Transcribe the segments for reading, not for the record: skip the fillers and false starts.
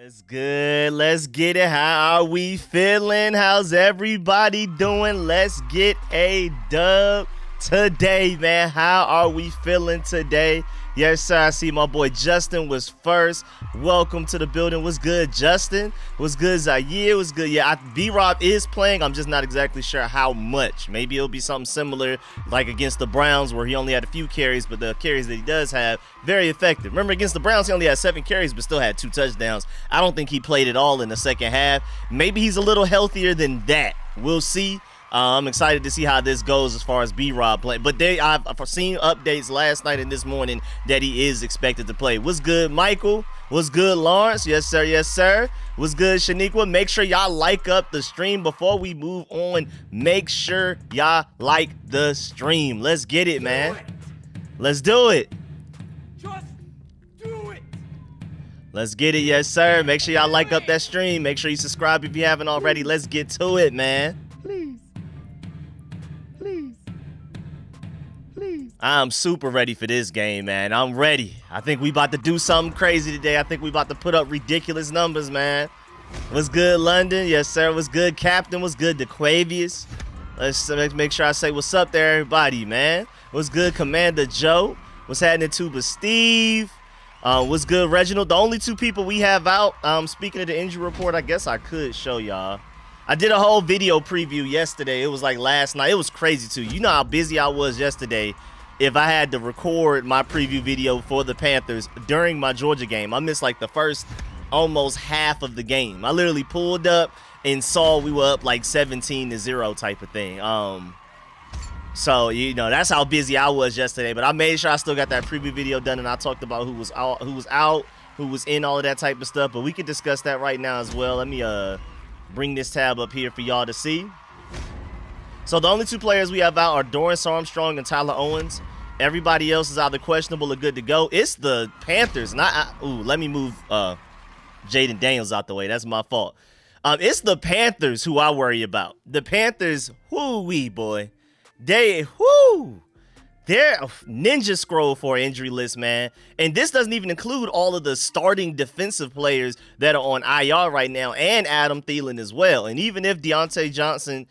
What's good? Let's get it. How are we feeling? How's everybody doing? Let's get a dub today, man. How are we feeling today? Yes, sir. I see my boy Justin was first. Welcome to the building. What's good, Justin? What's good, Zaire? What's good? Yeah, B-Rob is playing. I'm just not exactly sure how much. Maybe it'll be something similar like against the Browns where he only had a few carries, but the carries that he does have, very effective. Remember, against the Browns, he only had 7 carries, but still had 2 touchdowns. I don't think he played at all in the second half. Maybe he's a little healthier than that. We'll see. I'm excited to see how this goes as far as B-Rob playing. But I've seen updates last night and this morning that he is expected to play. What's good, Michael? What's good, Lawrence? Yes, sir. Yes, sir. What's good, Shaniqua? Make sure y'all like up the stream before we move on. Make sure y'all like the stream. Let's get it, man. Let's do it. Just do it. Let's get it. Yes, sir. Make sure y'all like up that stream. Make sure you subscribe if you haven't already. Let's get to it, man. I'm super ready for this game, man. I'm ready. I think we about to do something crazy today. I think we about to put up ridiculous numbers, man. What's good, London? Yes, sir. What's good, Captain? What's good, DeQuavius? Let's make sure I say what's up there, everybody, man. What's good, Commander Joe? What's happening, Tuba Steve? What's good, Reginald? The only 2 people we have out, speaking of the injury report, I guess I could show y'all. I did a whole video preview yesterday. It was like last night. It was crazy, too. You know how busy I was yesterday. If I had to record my preview video for the Panthers during my Georgia game, I missed like the first almost half of the game. I literally pulled up and saw we were up like 17-0 type of thing. So, you know, that's how busy I was yesterday. But I made sure I still got that preview video done, and I talked about who was out, who was in, all of that type of stuff. But we could discuss that right now as well. Let me bring this tab up here for y'all to see. So the only 2 players we have out are Dorrance Armstrong and Tyler Owens. Everybody else is either questionable or good to go. It's the Panthers. Let me move Jaden Daniels out the way. That's my fault. It's the Panthers who I worry about. The Panthers, whoo-wee, boy. They're ninja scroll for an injury list, man. And this doesn't even include all of the starting defensive players that are on IR right now, and Adam Thielen as well. And even if Deontay Johnson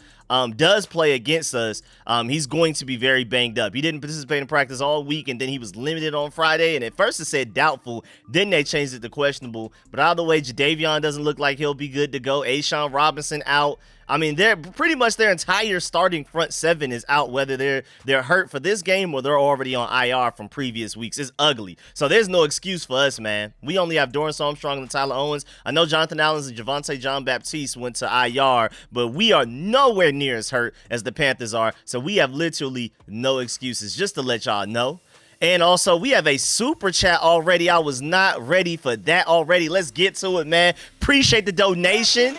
does play against us, he's going to be very banged up. He didn't participate in practice all week, and then he was limited on Friday. And at first it said doubtful, then they changed it to questionable. But either way, Jadeveon doesn't look like he'll be good to go. A'Shawn Robinson out. I mean, they're pretty much their entire starting front 7 is out, whether they're hurt for this game or they're already on IR from previous weeks. It's ugly. So there's no excuse for us, man. We only have Dorrance Armstrong and Tyler Owens. I know Jonathan Allen and Javonte John Baptiste went to IR, but we are nowhere near as hurt as the Panthers are. So we have literally no excuses, just to let y'all know. And also, we have a super chat already. I was not ready for that already. Let's get to it, man. Appreciate the donation.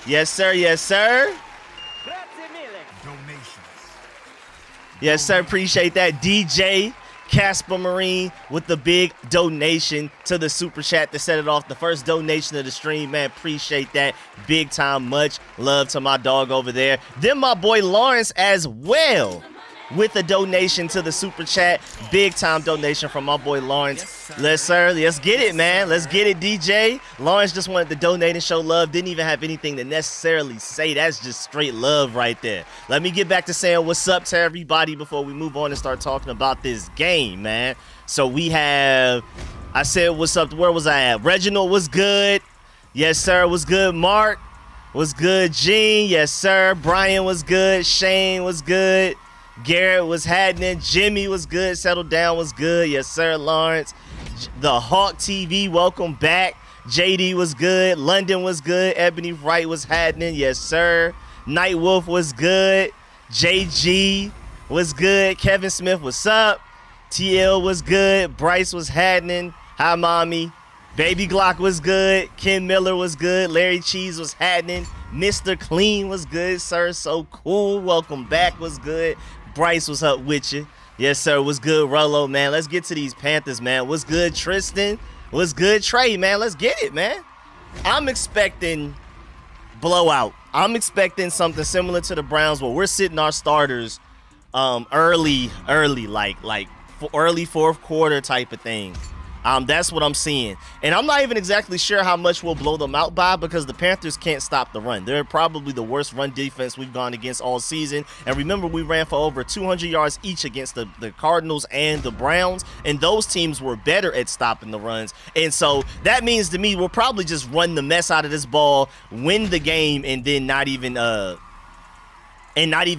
Yes, sir. Yes, sir. Donations. Yes, sir. Appreciate that. DJ Casper Marine with the big donation to the super chat to set it off. The first donation of the stream, man. Appreciate that big time. Much love to my dog over there. Then my boy Lawrence as well with a donation to the super chat. Big time donation from my boy Lawrence. Yes, sir. Let's get it, man. Let's get it, DJ. Lawrence just wanted to donate and show love. Didn't even have anything to necessarily say. That's just straight love right there. Let me get back to saying what's up to everybody before we move on and start talking about this game, man. So we have, I said what's up. Where was I at? Reginald was good. Yes, sir. Was good. Mark was good. Gene. Yes, sir. Brian was good. Shane was good. Garrett was happening. Jimmy was good. Settle Down was good. Yes, sir, Lawrence. The Hawk TV, welcome back. JD was good. London was good. Ebony Wright was happening. Yes, sir. Night Wolf was good. JG was good. Kevin Smith, what's up? TL was good. Bryce was happening. Hi, mommy. Baby Glock was good. Ken Miller was good. Larry Cheese was happening. Mr. Clean was good, sir. So cool. Welcome back was good. Bryce was up with you. Yes, sir. What's good, Rolo, man? Let's get to these Panthers, man. What's good, Tristan? What's good, Trey, man? Let's get it, man. I'm expecting blowout. I'm expecting something similar to the Browns where we're sitting our starters early, like early fourth quarter type of thing. That's what I'm seeing. And I'm not even exactly sure how much we'll blow them out by because the Panthers can't stop the run. They're probably the worst run defense we've gone against all season. And remember, we ran for over 200 yards each against the Cardinals and the Browns, and those teams were better at stopping the runs. And so that means to me we'll probably just run the mess out of this ball, win the game, and then not even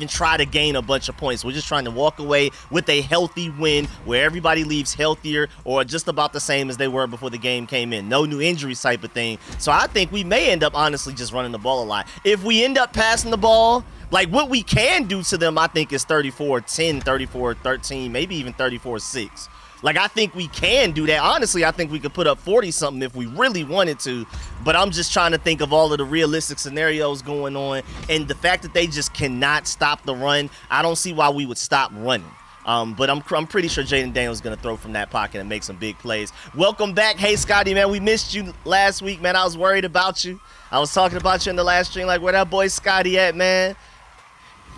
try to gain a bunch of points. We're just trying to walk away with a healthy win where everybody leaves healthier or just about the same as they were before the game came in. No new injuries type of thing. So I think we may end up honestly just running the ball a lot. If we end up passing the ball, like what we can do to them, I think is 34-10, 34-13, maybe even 34-6. Like, I think we can do that. Honestly, I think we could put up 40-something if we really wanted to. But I'm just trying to think of all of the realistic scenarios going on. And the fact that they just cannot stop the run, I don't see why we would stop running. But I'm pretty sure Jaden Daniels is going to throw from that pocket and make some big plays. Welcome back. Hey, Scotty, man, we missed you last week, man. I was worried about you. I was talking about you in the last stream, like, where that boy Scotty at, man?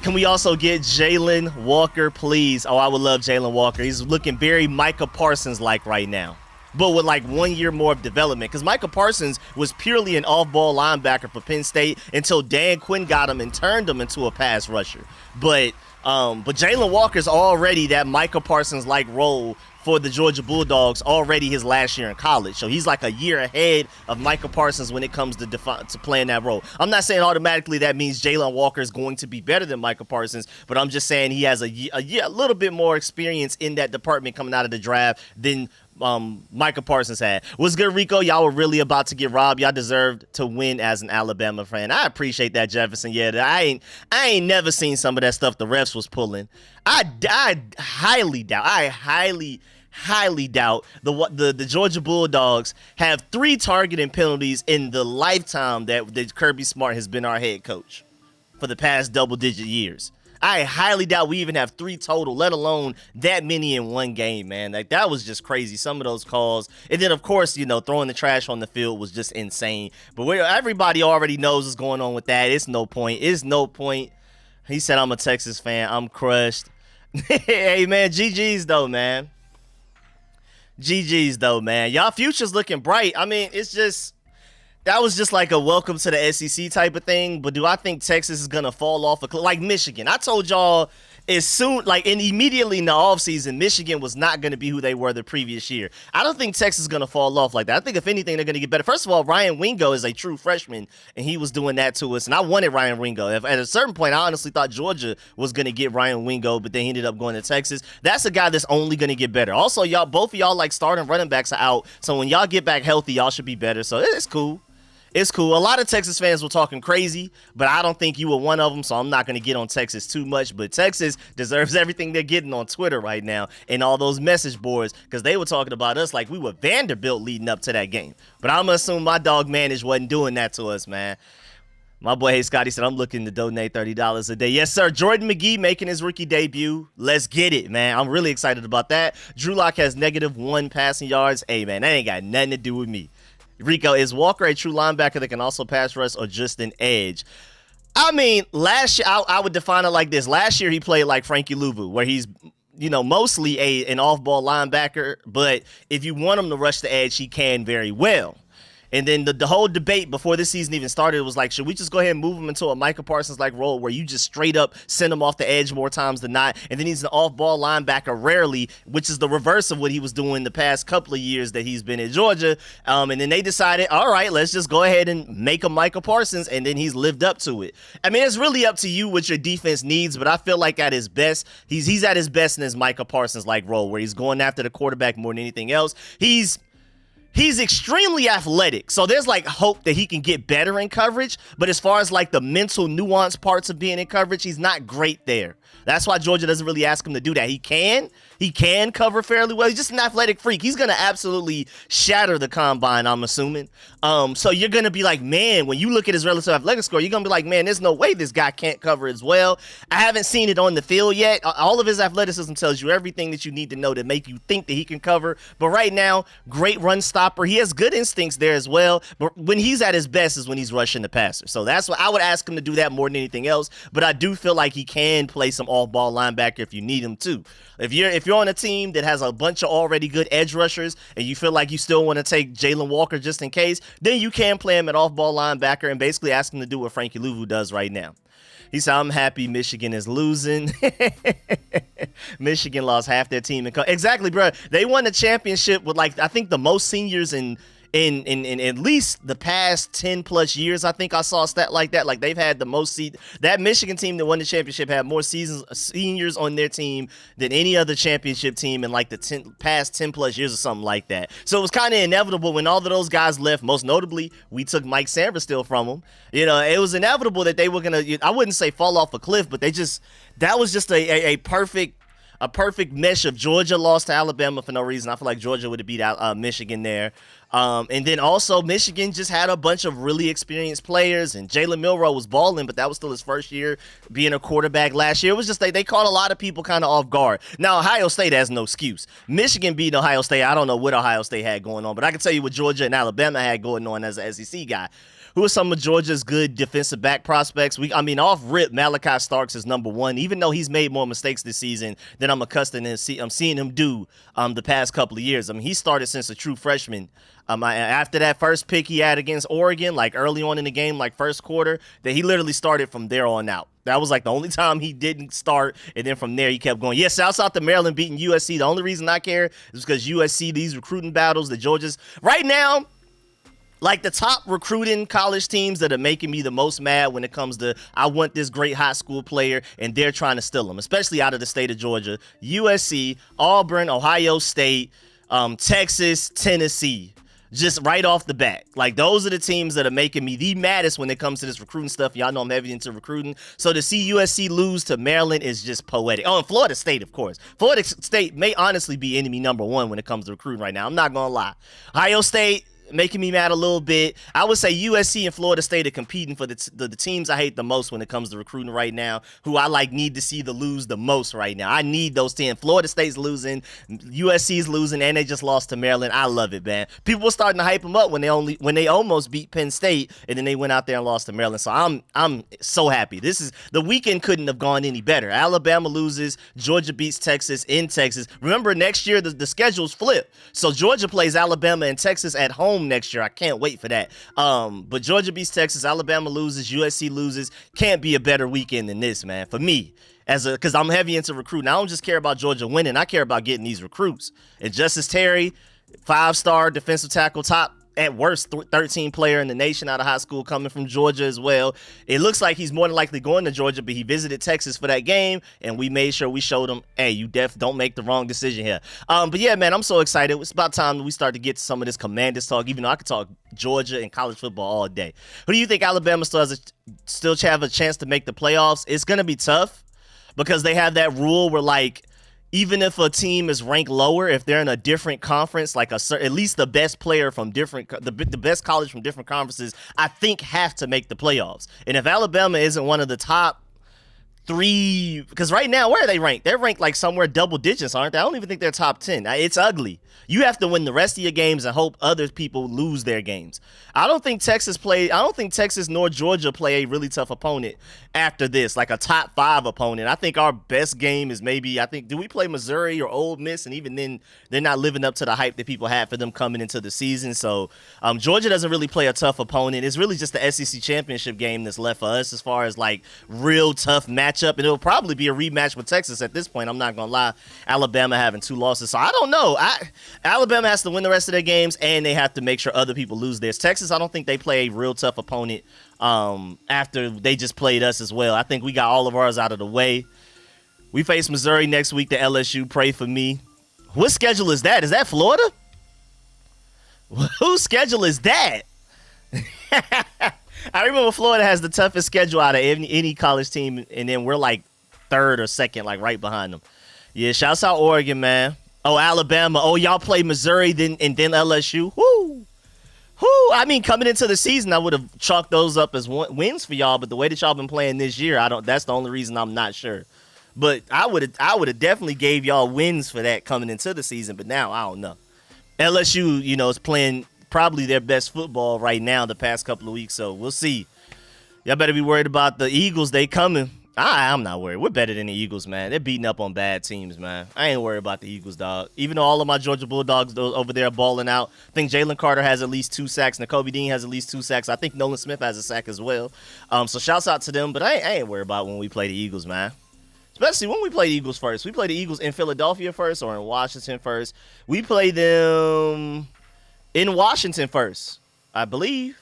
Can we also get Jalen Walker, please? Oh, I would love Jalen Walker. He's looking very Micah Parsons-like right now, but with like 1 year more of development. Because Micah Parsons was purely an off-ball linebacker for Penn State until Dan Quinn got him and turned him into a pass rusher. But Jalen Walker's already that Micah Parsons-like role for the Georgia Bulldogs already his last year in college. So he's like a year ahead of Micah Parsons when it comes to playing that role. I'm not saying automatically that means Jalen Walker is going to be better than Micah Parsons, but I'm just saying he has a little bit more experience in that department coming out of the draft than Micah Parsons had. What's good, Rico? Y'all were really about to get robbed. Y'all deserved to win as an Alabama fan. I appreciate that, Jefferson. Yeah, I ain't never seen some of that stuff the refs was pulling. I highly doubt the Georgia Bulldogs have 3 targeting penalties in the lifetime that Kirby Smart has been our head coach for the past double-digit years. I highly doubt we even have 3 total, let alone that many in one game, man. Like, that was just crazy, some of those calls. And then, of course, throwing the trash on the field was just insane. But everybody already knows what's going on with that. It's no point. He said, I'm a Texas fan. I'm crushed. Hey, man, GG's, though, man. GG's, though, man. Y'all future's looking bright. I mean, that was just like a welcome to the SEC type of thing. But do I think Texas is going to fall off a cliff? Like Michigan. I told y'all immediately in the offseason, Michigan was not going to be who they were the previous year. I don't think Texas is going to fall off like that. I think if anything, they're going to get better. First of all, Ryan Wingo is a true freshman, and he was doing that to us. And I wanted Ryan Wingo. At a certain point, I honestly thought Georgia was going to get Ryan Wingo, but then he ended up going to Texas. That's a guy that's only going to get better. Also, both of y'all like starting running backs are out. So when y'all get back healthy, y'all should be better. So it's cool. It's cool. A lot of Texas fans were talking crazy, but I don't think you were one of them, so I'm not going to get on Texas too much. But Texas deserves everything they're getting on Twitter right now and all those message boards because they were talking about us like we were Vanderbilt leading up to that game. But I'm going to assume my dog Manish wasn't doing that to us, man. My boy, Hey Scotty, said, I'm looking to donate $30 a day. Yes, sir. Jordan McGee making his rookie debut. Let's get it, man. I'm really excited about that. Drew Lock has -1 passing yards. Hey, man, that ain't got nothing to do with me. Rico, is Walker a true linebacker that can also pass rush or just an edge? I mean, last year, I would define it like this. Last year, he played like Frankie Louvu, where he's, mostly an off-ball linebacker. But if you want him to rush the edge, he can very well. And then the whole debate before this season even started was like, should we just go ahead and move him into a Micah Parsons-like role where you just straight up send him off the edge more times than not, and then he's an off-ball linebacker rarely, which is the reverse of what he was doing the past couple of years that he's been in Georgia. And then they decided, all right, let's just go ahead and make him Micah Parsons, and then he's lived up to it. I mean, it's really up to you what your defense needs, but I feel like at his best, he's at his best in his Micah Parsons-like role where he's going after the quarterback more than anything else. He's extremely athletic, so there's like hope that he can get better in coverage, but as far as like the mental nuance parts of being in coverage, he's not great there. That's why Georgia doesn't really ask him to do that. He can cover fairly well. He's just an athletic freak. He's going to absolutely shatter the combine, I'm assuming. So you're going to be like, man, when you look at his relative athletic score, you're going to be like, man, there's no way this guy can't cover as well. I haven't seen it on the field yet. All of his athleticism tells you everything that you need to know to make you think that he can cover. But right now, great run stopper. He has good instincts there as well. But when he's at his best is when he's rushing the passer. So that's what I would ask him to do that more than anything else. But I do feel like he can play some off-ball linebacker if you need him to. If you're you're on a team that has a bunch of already good edge rushers and you feel like you still want to take Jalen Walker just in case, then you can play him at off-ball linebacker and basically ask him to do what Frankie Louvu does right now. He said, I'm happy Michigan is losing. Michigan lost half their team. Exactly, bro. They won the championship with, like, I think the most seniors in at least the past 10 plus years. I think I saw a stat like that. Like, they've had the most that Michigan team that won the championship had more seniors on their team than any other championship team in like the past 10 plus years or something like that. So it was kind of inevitable when all of those guys left. Most notably, we took Mike Samberstill from them. You know, it was inevitable that they were gonna, I wouldn't say fall off a cliff, but that was just a perfect mesh of Georgia lost to Alabama for no reason. I feel like Georgia would have beat Michigan there. And then also Michigan just had a bunch of really experienced players, and Jalen Milroe was balling, but that was still his first year being a quarterback last year. It was just they caught a lot of people kind of off guard. Now, Ohio State has no excuse. Michigan beat Ohio State. I don't know what Ohio State had going on, but I can tell you what Georgia and Alabama had going on as an SEC guy. Who are some of Georgia's good defensive back prospects? Off rip, Malachi Starks is number one, even though he's made more mistakes this season than I'm accustomed to I'm seeing him do the past couple of years. I mean, he started since a true freshman. After that first pick he had against Oregon, like early on in the game, like first quarter, that he literally started from there on out. That was like the only time he didn't start, and then from there he kept going. Yes, shouts out to Maryland beating USC. The only reason I care is because USC, these recruiting battles, the Georgia's right now, like the top recruiting college teams that are making me the most mad when it comes to I want this great high school player and they're trying to steal him, especially out of the state of Georgia. USC, Auburn, Ohio State, Texas, Tennessee. Just right off the bat. Like, those are the teams that are making me the maddest when it comes to this recruiting stuff. Y'all know I'm heavy into recruiting. So to see USC lose to Maryland is just poetic. Oh, and Florida State, of course. Florida State may honestly be enemy number one when it comes to recruiting right now. I'm not going to lie. Ohio State, making me mad a little bit. I would say USC and Florida State are competing for the teams I hate the most when it comes to recruiting right now, who I need to see lose the most right now. I need those 10. Florida State's losing, USC's losing, and they just lost to Maryland. I love it, man. People were starting to hype them up when they almost beat Penn State, and then they went out there and lost to Maryland. So I'm so happy. The weekend couldn't have gone any better. Alabama loses, Georgia beats Texas in Texas. Remember, next year the schedule's flipped. So Georgia plays Alabama and Texas at home next year. I can't wait for that. But Georgia beats Texas, Alabama loses, USC loses. Can't be a better weekend than this, man, for me. Because I'm heavy into recruiting. I don't just care about Georgia winning. I care about getting these recruits. And Justice Terry, 5-star defensive tackle, top at worst 13 player in the nation out of high school, coming from Georgia as well. It looks like he's more than likely going to Georgia, but he visited Texas for that game, and we made sure we showed him, hey, you don't make the wrong decision here. But yeah, man, I'm so excited. It's about time we start to get to some of this Commanders talk, even though I could talk Georgia and college football all day. Who do you think Alabama still have a chance to make the playoffs? It's going to be tough because they have that rule where, like, even if a team is ranked lower, if they're in a different conference, like at least the best player from the best college from different conferences, I think have to make the playoffs. And if Alabama isn't one of the top 3, because right now, where are they ranked? They're ranked like somewhere double digits, aren't they? I don't even think they're top 10. It's ugly. You have to win the rest of your games and hope other people lose their games. I don't think Texas nor Georgia play a really tough opponent after this, like a top 5 opponent. I think our best game is do we play Missouri or Ole Miss? And even then, they're not living up to the hype that people had for them coming into the season. So Georgia doesn't really play a tough opponent. It's really just the SEC championship game that's left for us as far as like real tough matchup. And it'll probably be a rematch with Texas at this point. I'm not going to lie. Alabama having 2 losses. So I don't know. Alabama has to win the rest of their games, and they have to make sure other people lose theirs. Texas, I don't think they play a real tough opponent after they just played us as well. I think we got all of ours out of the way. We face Missouri next week to LSU. Pray for me. What schedule is that? Is that Florida? Whose schedule is that? I remember Florida has the toughest schedule out of any college team, and then we're like 3rd or 2nd, like right behind them. Yeah, shouts out Oregon, man. Oh, Alabama. Oh, y'all play Missouri and then LSU. Woo. I mean, coming into the season, I would have chalked those up as wins for y'all, but the way that y'all been playing this year, that's the only reason I'm not sure. But I would have definitely gave y'all wins for that coming into the season, but now I don't know. LSU, is playing probably their best football right now the past couple of weeks, so we'll see. Y'all better be worried about the Eagles. They coming. I'm not worried. We're better than the Eagles, man. They're beating up on bad teams, man. I ain't worried about the Eagles, dog. Even though all of my Georgia Bulldogs over there are balling out. I think Jalen Carter has at least 2 sacks. Nakobe Dean has at least 2 sacks. I think Nolan Smith has a sack as well. So shouts out to them. But I ain't worried about when we play the Eagles, man. Especially when we play the Eagles first. We play the Eagles in Philadelphia first or in Washington first. We play them in Washington first, I believe.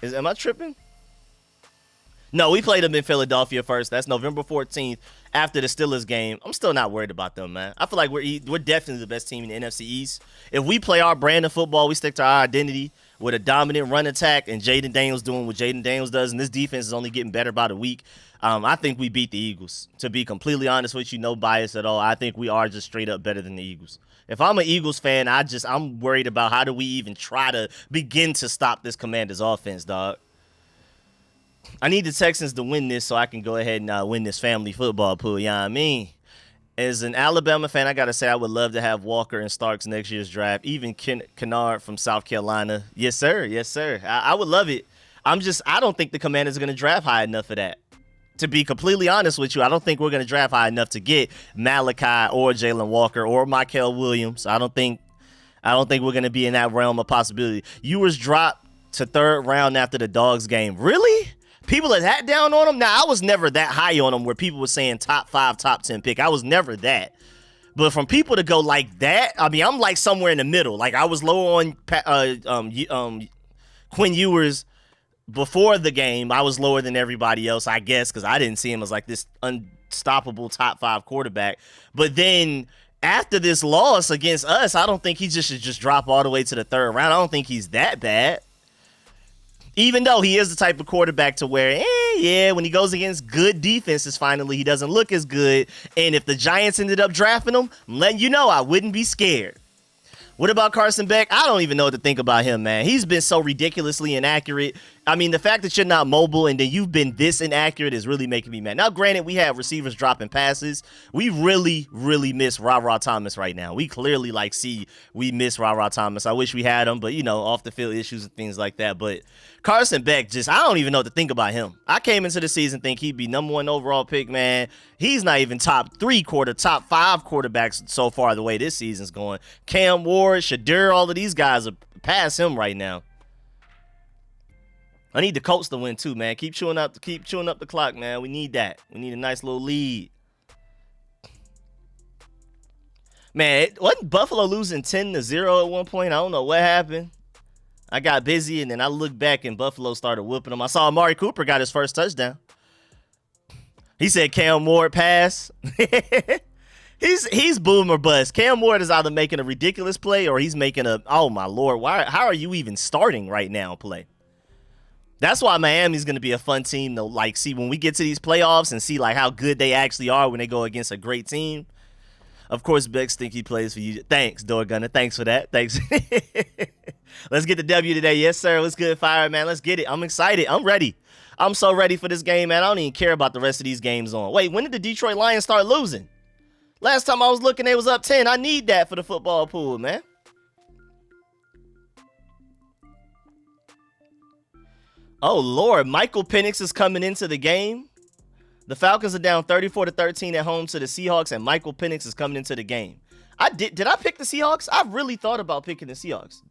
Am I tripping? No, we played them in Philadelphia first. That's November 14th after the Steelers game. I'm still not worried about them, man. I feel like we're definitely the best team in the NFC East. If we play our brand of football, we stick to our identity with a dominant run attack and Jaden Daniels doing what Jaden Daniels does, and this defense is only getting better by the week. I think we beat the Eagles. To be completely honest with you, no bias at all. I think we are just straight up better than the Eagles. If I'm an Eagles fan, I'm worried about how do we even try to begin to stop this Commanders offense, dog. I need the Texans to win this so I can go ahead and win this family football pool, you know what I mean? As an Alabama fan, I got to say I would love to have Walker and Starks next year's draft, even Kennard from South Carolina. Yes, sir. Yes, sir. I would love it. I don't think the Commanders are going to draft high enough for that. To be completely honest with you, I don't think we're going to draft high enough to get Malachi or Jalen Walker or Michael Williams. I don't think we're going to be in that realm of possibility. Ewers dropped to 3rd round after the Dogs game. Really? People are that down on him? Now, I was never that high on him where people were saying top 5, top 10 pick. I was never that. But from people to go like that, I mean, I'm like somewhere in the middle. Like, I was low on Quinn Ewers before the game. I was lower than everybody else, I guess, because I didn't see him as like this unstoppable top 5 quarterback. But then after this loss against us, I don't think he should just drop all the way to the 3rd round. I don't think he's that bad. Even though he is the type of quarterback to where, when he goes against good defenses, finally, he doesn't look as good. And if the Giants ended up drafting him, I'm letting you know I wouldn't be scared. What about Carson Beck? I don't even know what to think about him, man. He's been so ridiculously inaccurate. I mean, the fact that you're not mobile and then you've been this inaccurate is really making me mad. Now, granted, we have receivers dropping passes. We really, really miss Ra Thomas right now. We clearly, we miss Ra Thomas. I wish we had him, but, off the field issues and things like that. But Carson Beck, I don't even know what to think about him. I came into the season thinking he'd be number 1 overall pick, man. He's not even top 5 quarterbacks so far the way this season's going. Cam Ward, Shadur, all of these guys are past him right now. I need the Colts to win too, man. Keep chewing up the clock, man. We need that. We need a nice little lead. Man, wasn't Buffalo losing 10-0 at one point? I don't know what happened. I got busy, and then I looked back, and Buffalo started whooping them. I saw Amari Cooper got his first touchdown. He said Cam Ward pass. He's boom or bust. Cam Ward is either making a ridiculous play or he's making oh my Lord, how are you even starting right now play? That's why Miami's going to be a fun team to see when we get to these playoffs and see how good they actually are when they go against a great team. Of course, Bex think he plays for you. Thanks, Door Gunner. Thanks for that. Thanks. Let's get the W today. Yes, sir. What's good, Fire, man? Let's get it. I'm excited. I'm ready. I'm so ready for this game, man. I don't even care about the rest of these games on. Wait, when did the Detroit Lions start losing? Last time I was looking, they was up 10. I need that for the football pool, man. Oh, Lord. Michael Penix is coming into the game. The Falcons are down 34-13 at home to the Seahawks, and Michael Penix is coming into the game. Did I pick the Seahawks? I really thought about picking the Seahawks.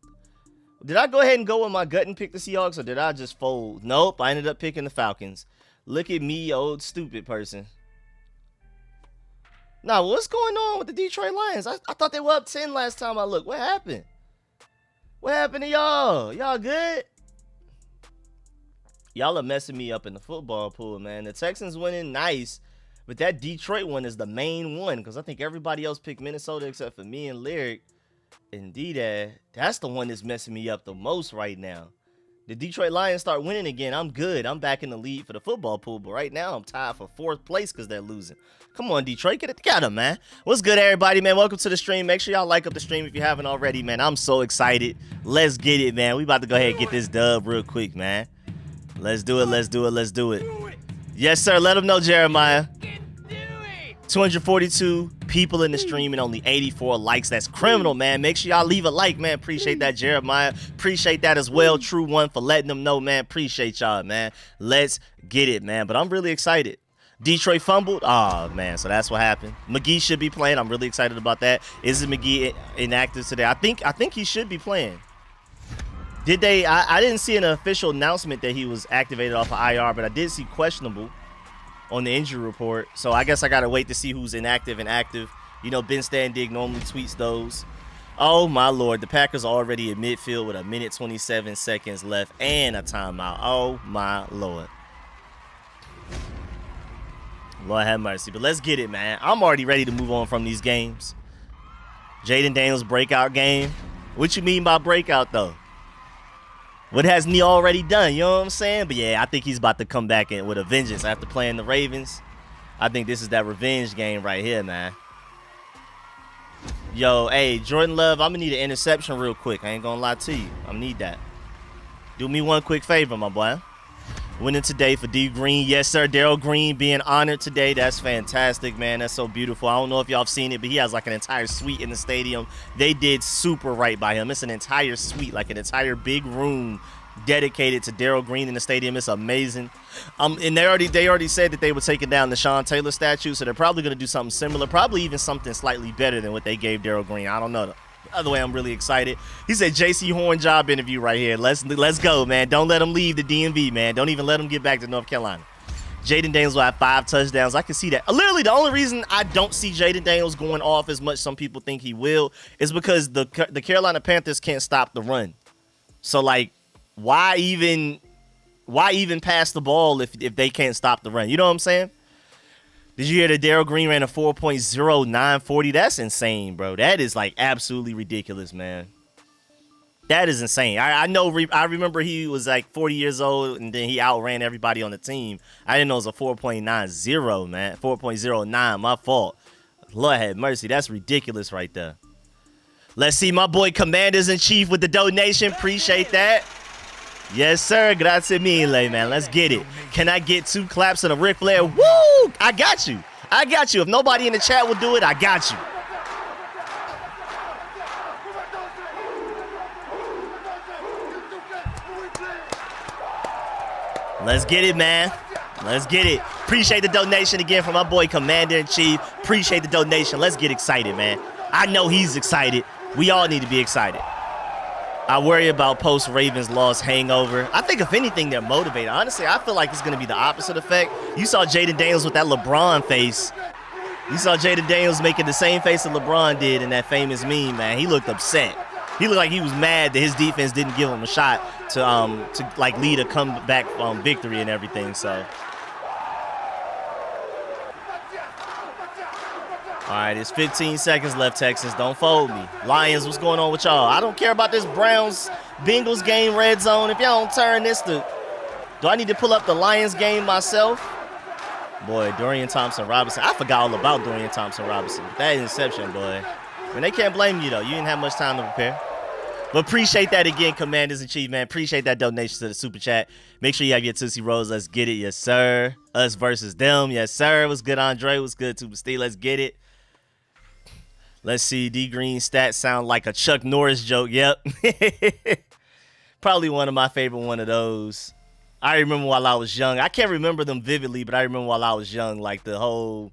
Did I go ahead and go with my gut and pick the Seahawks, or did I just fold? Nope, I ended up picking the Falcons. Look at me, old stupid person. Now, what's going on with the Detroit Lions? I thought they were up 10 last time I looked. What happened? What happened to y'all? Y'all good? Y'all are messing me up in the football pool, man. The Texans winning, nice. But that Detroit one is the main one because I think everybody else picked Minnesota except for me and Lyric. Indeed, that's the one that's messing me up the most right now. The Detroit Lions start winning again, I'm good. I'm back in the lead for the football pool. But right now, I'm tied for 4th place because they're losing. Come on, Detroit. Get it together, man. What's good, everybody, man? Welcome to the stream. Make sure y'all like up the stream if you haven't already, man. I'm so excited. Let's get it, man. We about to go ahead and get this dub real quick, man. Let's do it. Let's do it. Let's do it. Yes, sir. Let them know, Jeremiah. 242 people in the stream and only 84 likes. That's criminal, man. Make sure y'all leave a like, man. Appreciate that, Jeremiah. Appreciate that as well. True One for letting them know, man. Appreciate y'all, man. Let's get it, man. But I'm really excited. Detroit fumbled. Oh, man, so that's what happened. McGee should be playing. I'm really excited about that. Isn't McGee inactive today? I think he should be playing. Did they? I didn't see an official announcement that he was activated off of IR, but I did see questionable on the injury report. So I guess I got to wait to see who's inactive and active. You know, Ben Standig normally tweets those. Oh, my Lord. The Packers are already at midfield with 1:27 seconds left and a timeout. Oh, my Lord. Lord have mercy. But let's get it, man. I'm already ready to move on from these games. Jaden Daniels breakout game. What you mean by breakout, though? What hasn't he already done? You know what I'm saying? But, yeah, I think he's about to come back in with a vengeance after playing the Ravens. I think this is that revenge game right here, man. Yo, hey, Jordan Love, I'm going to need an interception real quick. I ain't going to lie to you. I'm going to need that. Do me one quick favor, my boy. Winning today for D Green. Yes, sir. Darryl Green being honored today. That's fantastic, man. That's so beautiful. I don't know if y'all have seen it, but he has like an entire suite in the stadium. They did super right by him. It's an entire suite, like an entire big room dedicated to Darryl Green in the stadium. It's amazing. And they already said that they were taking down the Sean Taylor statue, so they're probably going to do something similar, probably even something slightly better than what they gave Darryl Green. I don't know. Other way, I'm really excited. He said JC Horn job interview right here. Let's go, man. Don't let him leave the DMV, man. Don't even let him get back to North Carolina. Jaden Daniels will have 5 touchdowns. I can see that. Literally, the only reason I don't see Jaden Daniels going off as much some people think he will is because the Carolina Panthers can't stop the run. So, like, why even pass the ball if they can't stop the run? You know what I'm saying? Did you hear that Darryl Green ran a 4.0940? That's insane, bro. That is, like, absolutely ridiculous, man. That is insane. I know. I remember he was, like, 40 years old, and then he outran everybody on the team. I didn't know it was a 4.90, man. 4.09, my fault. Lord have mercy. That's ridiculous right there. Let's see my boy Commanders-in-Chief with the donation. Appreciate that. Yes, sir. Grazie mille, man. Let's get it. Can I get 2 claps and a Ric Flair? Woo! I got you. I got you. If nobody in the chat will do it, I got you. Let's get it, man. Let's get it. Appreciate the donation again from my boy Commander-in-Chief. Appreciate the donation. Let's get excited, man. I know he's excited. We all need to be excited. I worry about post-Ravens loss hangover. I think, if anything, they're motivated. Honestly, I feel like it's going to be the opposite effect. You saw Jaden Daniels with that LeBron face. You saw Jaden Daniels making the same face that LeBron did in that famous meme, man. He looked upset. He looked like he was mad that his defense didn't give him a shot to like lead a comeback victory and everything. So, all right, it's 15 seconds left, Texans. Don't fold me. Lions, what's going on with y'all? I don't care about this Browns-Bengals game, red zone. If y'all don't turn this to... Do I need to pull up the Lions game myself? Boy, Dorian Thompson-Robinson. I forgot all about Dorian Thompson-Robinson. That interception, boy. And they can't blame you, though. You didn't have much time to prepare. But appreciate that again, Commanders-in-Chief, man. Appreciate that donation to the Super Chat. Make sure you have your Tootsie Rolls. Let's get it. Yes, sir. Us versus them. Yes, sir. What's good, Andre? What's good, Tuba Steve? Let's get it. Let's see. D Green stats sound like a Chuck Norris joke. Yep. Probably one of my favorite one of those. I remember while I was young. I can't remember them vividly, but I remember while I was young, like the whole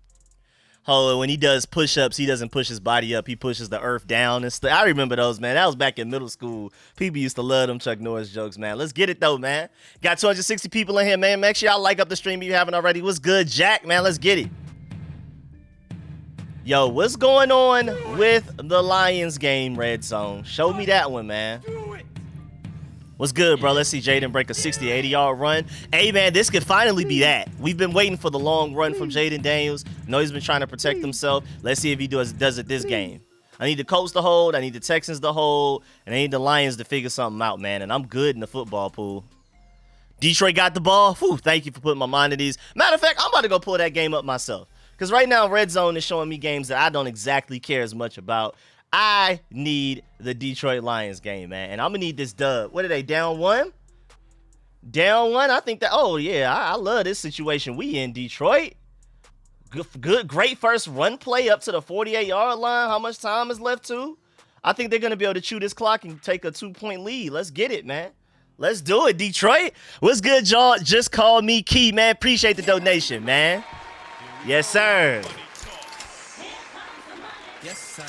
when he does push-ups, he doesn't push his body up. He pushes the earth down and stuff. I remember those, man. That was back in middle school. People used to love them Chuck Norris jokes, man. Let's get it, though, man. Got 260 people in here, man. Make sure y'all like up the stream if you haven't already. What's good, Jack, man? Let's get it. Yo, what's going on with the Lions game, Red Zone? Show me that one, man. What's good, bro? Let's see Jaden break a 60, 80-yard run. Hey, man, this could finally be that. We've been waiting for the long run from Jaden Daniels. I know he's been trying to protect himself. Let's see if he does it this game. I need the Colts to hold. I need the Texans to hold. And I need the Lions to figure something out, man. And I'm good in the football pool. Detroit got the ball. Whew, thank you for putting my mind at ease. Matter of fact, I'm about to go pull that game up myself. Because right now, Red Zone is showing me games that I don't exactly care as much about. I need the Detroit Lions game, man. And I'm going to need this dub. What are they, down 1? Down 1? I think that, oh, yeah, I love this situation. We in Detroit. Good, great first run play up to the 48-yard line. How much time is left, too? I think they're going to be able to chew this clock and take a 2-point lead. Let's get it, man. Let's do it, Detroit. What's good, y'all? Just call me Key, man. Appreciate the donation, man. Yes, sir. Yes, sir.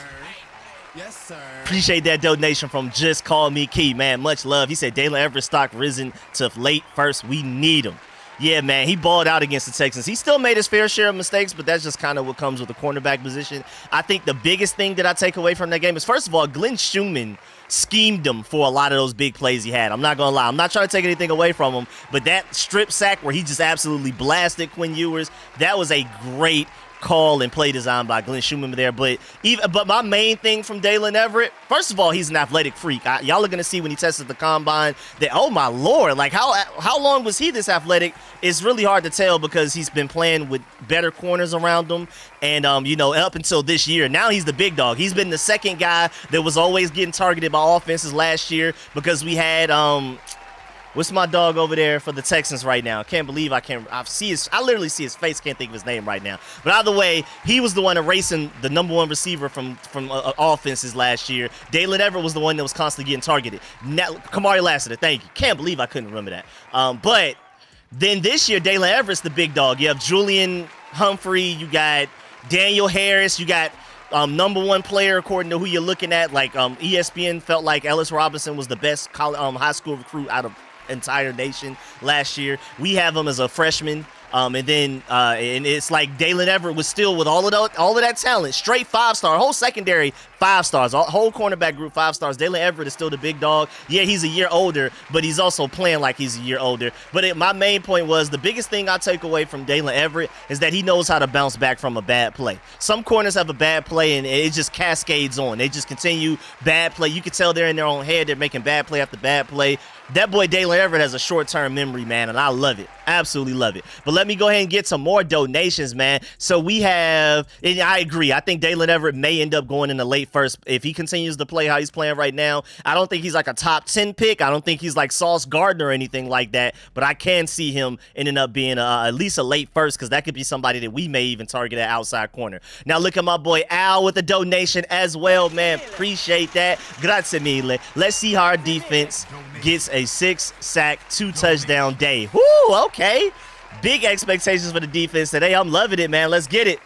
Yes, sir. Appreciate that donation from Just Call Me Key, man. Much love. He said Dalen Everett stock risen to late first. We need him. Yeah, man, he balled out against the Texans. He still made his fair share of mistakes, but that's just kind of what comes with the cornerback position. I think the biggest thing that I take away from that game is, first of all, Glenn Schumann schemed him for a lot of those big plays he had. I'm not going to lie. I'm not trying to take anything away from him, but that strip sack where he just absolutely blasted Quinn Ewers, that was a great call and play design by Glenn Schumann there. But my main thing from Dalen Everett, first of all, he's an athletic freak. Y'all are gonna see when he tested the combine that, oh my lord, like how long was he this athletic? It's really hard to tell because he's been playing with better corners around him, and up until this year, now he's the big dog. He's been the second guy that was always getting targeted by offenses last year because we had what's my dog over there for the Texans right now? Can't believe I literally see his face. Can't think of his name right now. But either way, he was the one erasing the number one receiver from offenses last year. Dalen Everett was the one that was constantly getting targeted. Now, Kamari Lassiter, thank you. Can't believe I couldn't remember that. But then this year, Dalen Everett's the big dog. You have Julian Humphrey. You got Daniel Harris. You got number one player according to who you're looking at. Like ESPN felt like Ellis Robinson was the best high school recruit out of entire nation last year. We have him as a freshman, and it's like Dalen Everett was still with all of that talent, straight 5-star, whole secondary 5 stars, whole cornerback group 5 stars. Dalen Everett is still the big dog. Yeah, he's a year older, but he's also playing like he's a year older. But my main point was the biggest thing I take away from Dalen Everett is that he knows how to bounce back from a bad play. Some corners have a bad play and it just cascades on. They just continue bad play. You can tell they're in their own head. They're making bad play after bad play. That boy Dalen Everett has a short-term memory, man, and I love it. Absolutely love it. But let me go ahead and get some more donations, man. So we have, and I agree, I think Dalen Everett may end up going in the late first if he continues to play how he's playing right now. I don't think he's like a top 10 pick. I don't think he's like Sauce Gardner or anything like that, but I can see him ending up being at least a late first because that could be somebody that we may even target at outside corner. Now look at my boy Al with the donation as well, man. Appreciate that. Grazie mille. Let's see how our defense gets a 6-sack, 2-touchdown day. Woo, okay. Big expectations for the defense today. I'm loving it, man. Let's get it.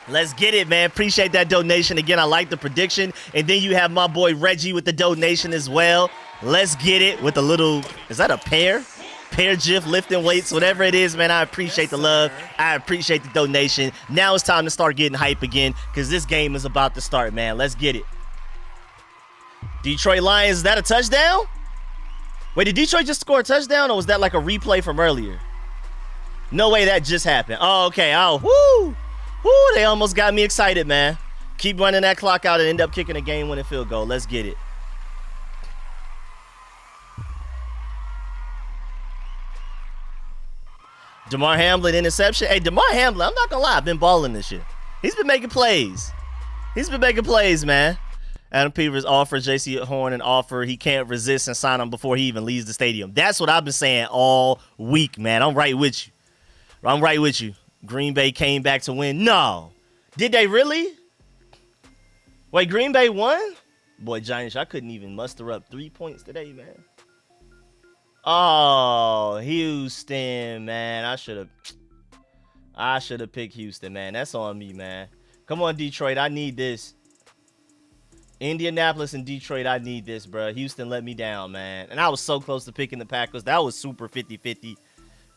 Let's get it, man. Appreciate that donation. Again, I like the prediction. And then you have my boy Reggie with the donation as well. Let's get it with a little, is that a pear? Pear GIF, lifting weights, whatever it is, man. I appreciate the love. I appreciate the donation. Now it's time to start getting hype again because this game is about to start, man. Let's get it. Detroit Lions, is that a touchdown? Wait, did Detroit just score a touchdown or was that like a replay from earlier? No way that just happened. Oh, okay. Oh, whoo. Whoo, they almost got me excited, man. Keep running that clock out and end up kicking a game-winning field goal. Let's get it. DeMar Hamlin interception. Hey, DeMar Hamlin, I'm not going to lie. I've been balling this year. He's been making plays. Man. Adam Peters offered J.C. Horn an offer he can't resist and sign him before he even leaves the stadium. That's what I've been saying all week, man. I'm right with you. Green Bay came back to win. No. Did they really? Wait, Green Bay won? Boy, Giants, I couldn't even muster up 3 points today, man. Oh, Houston, man. I should have picked Houston, man. That's on me, man. Come on, Detroit. I need this. Indianapolis and Detroit, I need this, bro. Houston let me down, man. And I was so close to picking the Packers. That was super 50-50.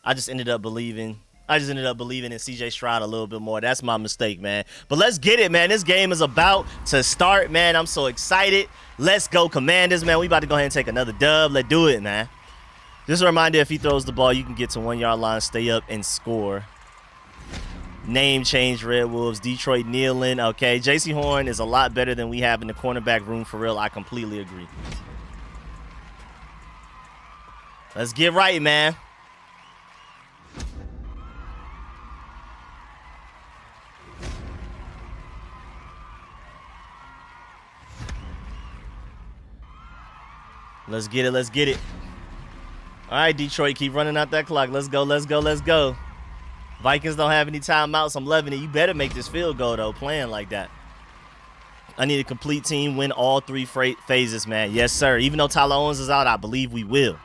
I just ended up believing in C.J. Stroud a little bit more. That's my mistake, man. But let's get it, man. This game is about to start, man. I'm so excited. Let's go, Commanders, man. We about to go ahead and take another dub. Let's do it, man. Just a reminder, if he throws the ball, you can get to 1-yard line, stay up, and score. Name change, Red Wolves. Detroit kneeling. Okay, J.C. Horn is a lot better than we have in the cornerback room, for real. I completely agree. Let's get right, man. Let's get it. All right, Detroit, keep running out that clock. Let's go. Vikings don't have any timeouts. I'm loving it. You better make this field goal, though, playing like that. I need a complete team, win all 3 phases, man. Yes, sir. Even though Tyler Owens is out, I believe we will.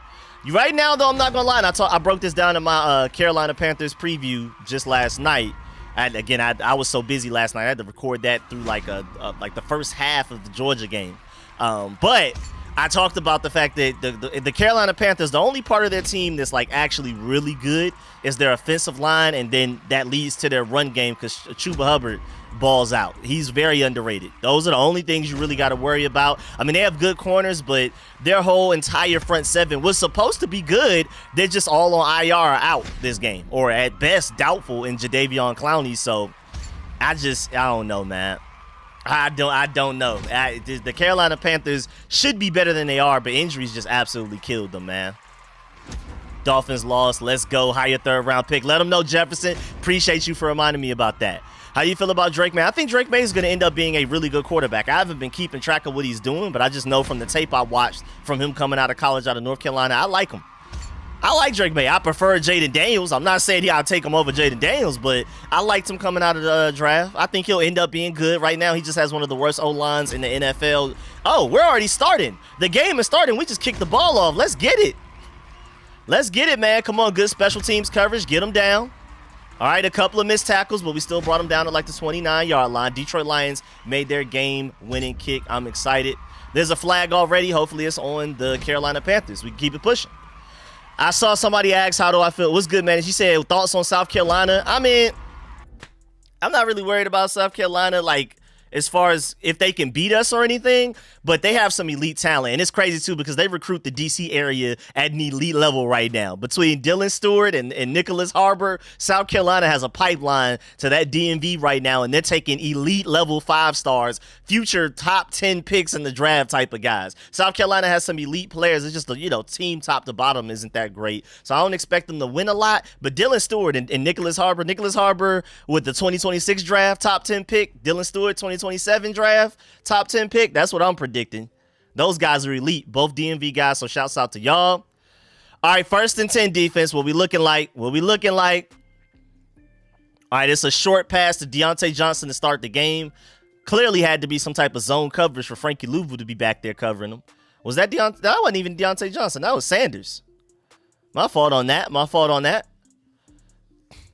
Right now, though, I'm not gonna lie. And I broke this down in my Carolina Panthers preview just last night. I was so busy last night. I had to record that through like the first half of the Georgia game. But I talked about the fact that the Carolina Panthers, the only part of their team that's like actually really good is their offensive line, and then that leads to their run game because Chuba Hubbard balls out. He's very underrated. Those are the only things you really got to worry about. I mean, they have good corners, but their whole entire front seven was supposed to be good. They're just all on IR or out this game, or at best doubtful in Jadeveon Clowney. So I don't know, man. I don't know. The Carolina Panthers should be better than they are, but injuries just absolutely killed them, man. Dolphins lost. Let's go. Higher third-round pick. Let them know, Jefferson. Appreciate you for reminding me about that. How you feel about Drake May? I think Drake May is going to end up being a really good quarterback. I haven't been keeping track of what he's doing, but I just know from the tape I watched from him coming out of college out of North Carolina, I like him. I like Drake May. I prefer Jaden Daniels. I'm not saying I'll take him over Jaden Daniels, but I liked him coming out of the draft. I think he'll end up being good. Right now, he just has one of the worst O-lines in the NFL. Oh, we're already starting. The game is starting. We just kicked the ball off. Let's get it. Let's get it, man. Come on, good special teams coverage. Get them down. All right, a couple of missed tackles, but we still brought them down to like the 29-yard line. Detroit Lions made their game-winning kick. I'm excited. There's a flag already. Hopefully it's on the Carolina Panthers. We can keep it pushing. I saw somebody ask, how do I feel? What's good, man? She said, thoughts on South Carolina? I mean, I'm not really worried about South Carolina, like, as far as if they can beat us or anything, but they have some elite talent. And it's crazy, too, because they recruit the D.C. area at an elite level right now. Between Dylan Stewart and Nicholas Harbor, South Carolina has a pipeline to that DMV right now, and they're taking elite level 5 stars, future top 10 picks in the draft type of guys. South Carolina has some elite players. It's just, team top to bottom isn't that great. So I don't expect them to win a lot, but Dylan Stewart and Nicholas Harbor with the 2026 draft, top 10 pick, Dylan Stewart, 2027 draft, top 10 pick. That's what I'm predicting. Those guys are elite, both DMV guys, so shouts out to y'all. All right, 1st and 10 defense. What we looking like? All right, it's a short pass to Deontay Johnson to start the game. Clearly had to be some type of zone coverage for Frankie Louvu to be back there covering him. Was that Deontay? That wasn't even Deontay Johnson. That was Sanders. My fault on that.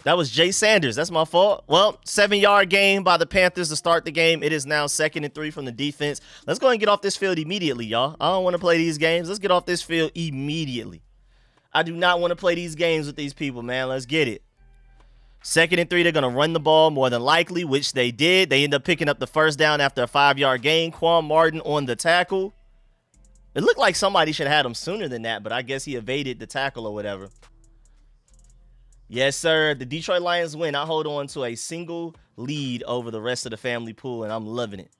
That was Jay Sanders. That's my fault. Well, 7-yard gain by the Panthers to start the game. It is now 2nd and 3 from the defense. Let's go and get off this field immediately, y'all. I don't want to play these games. Let's get off this field immediately. I do not want to play these games with these people, man. Let's get it. 2nd and 3, they're going to run the ball more than likely, which they did. They end up picking up the first down after a 5-yard gain. Quan Martin on the tackle. It looked like somebody should have had him sooner than that, but I guess he evaded the tackle or whatever. Yes, sir. The Detroit Lions win. I hold on to a single lead over the rest of the family pool, and I'm loving it.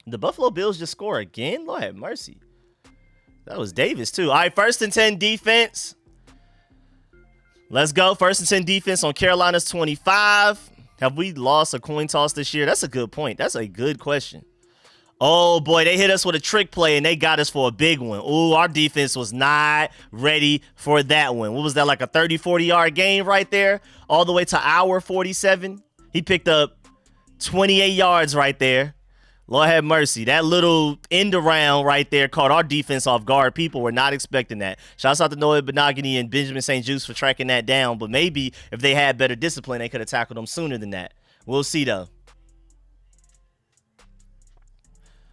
The Buffalo Bills just score again? Lord have mercy. That was Davis, too. All right, 1st and 10 defense. Let's go. 1st and 10 defense on Carolina's 25. Have we lost a coin toss this year? That's a good point. That's a good question. Oh, boy, they hit us with a trick play, and they got us for a big one. Ooh, our defense was not ready for that one. What was that, like a 30, 40-yard gain right there? All the way to our 47. He picked up 28 yards right there. Lord have mercy. That little end around right there caught our defense off guard. People were not expecting that. Shouts out to Noah Benogany and Benjamin St. Juste for tracking that down. But maybe if they had better discipline, they could have tackled them sooner than that. We'll see, though.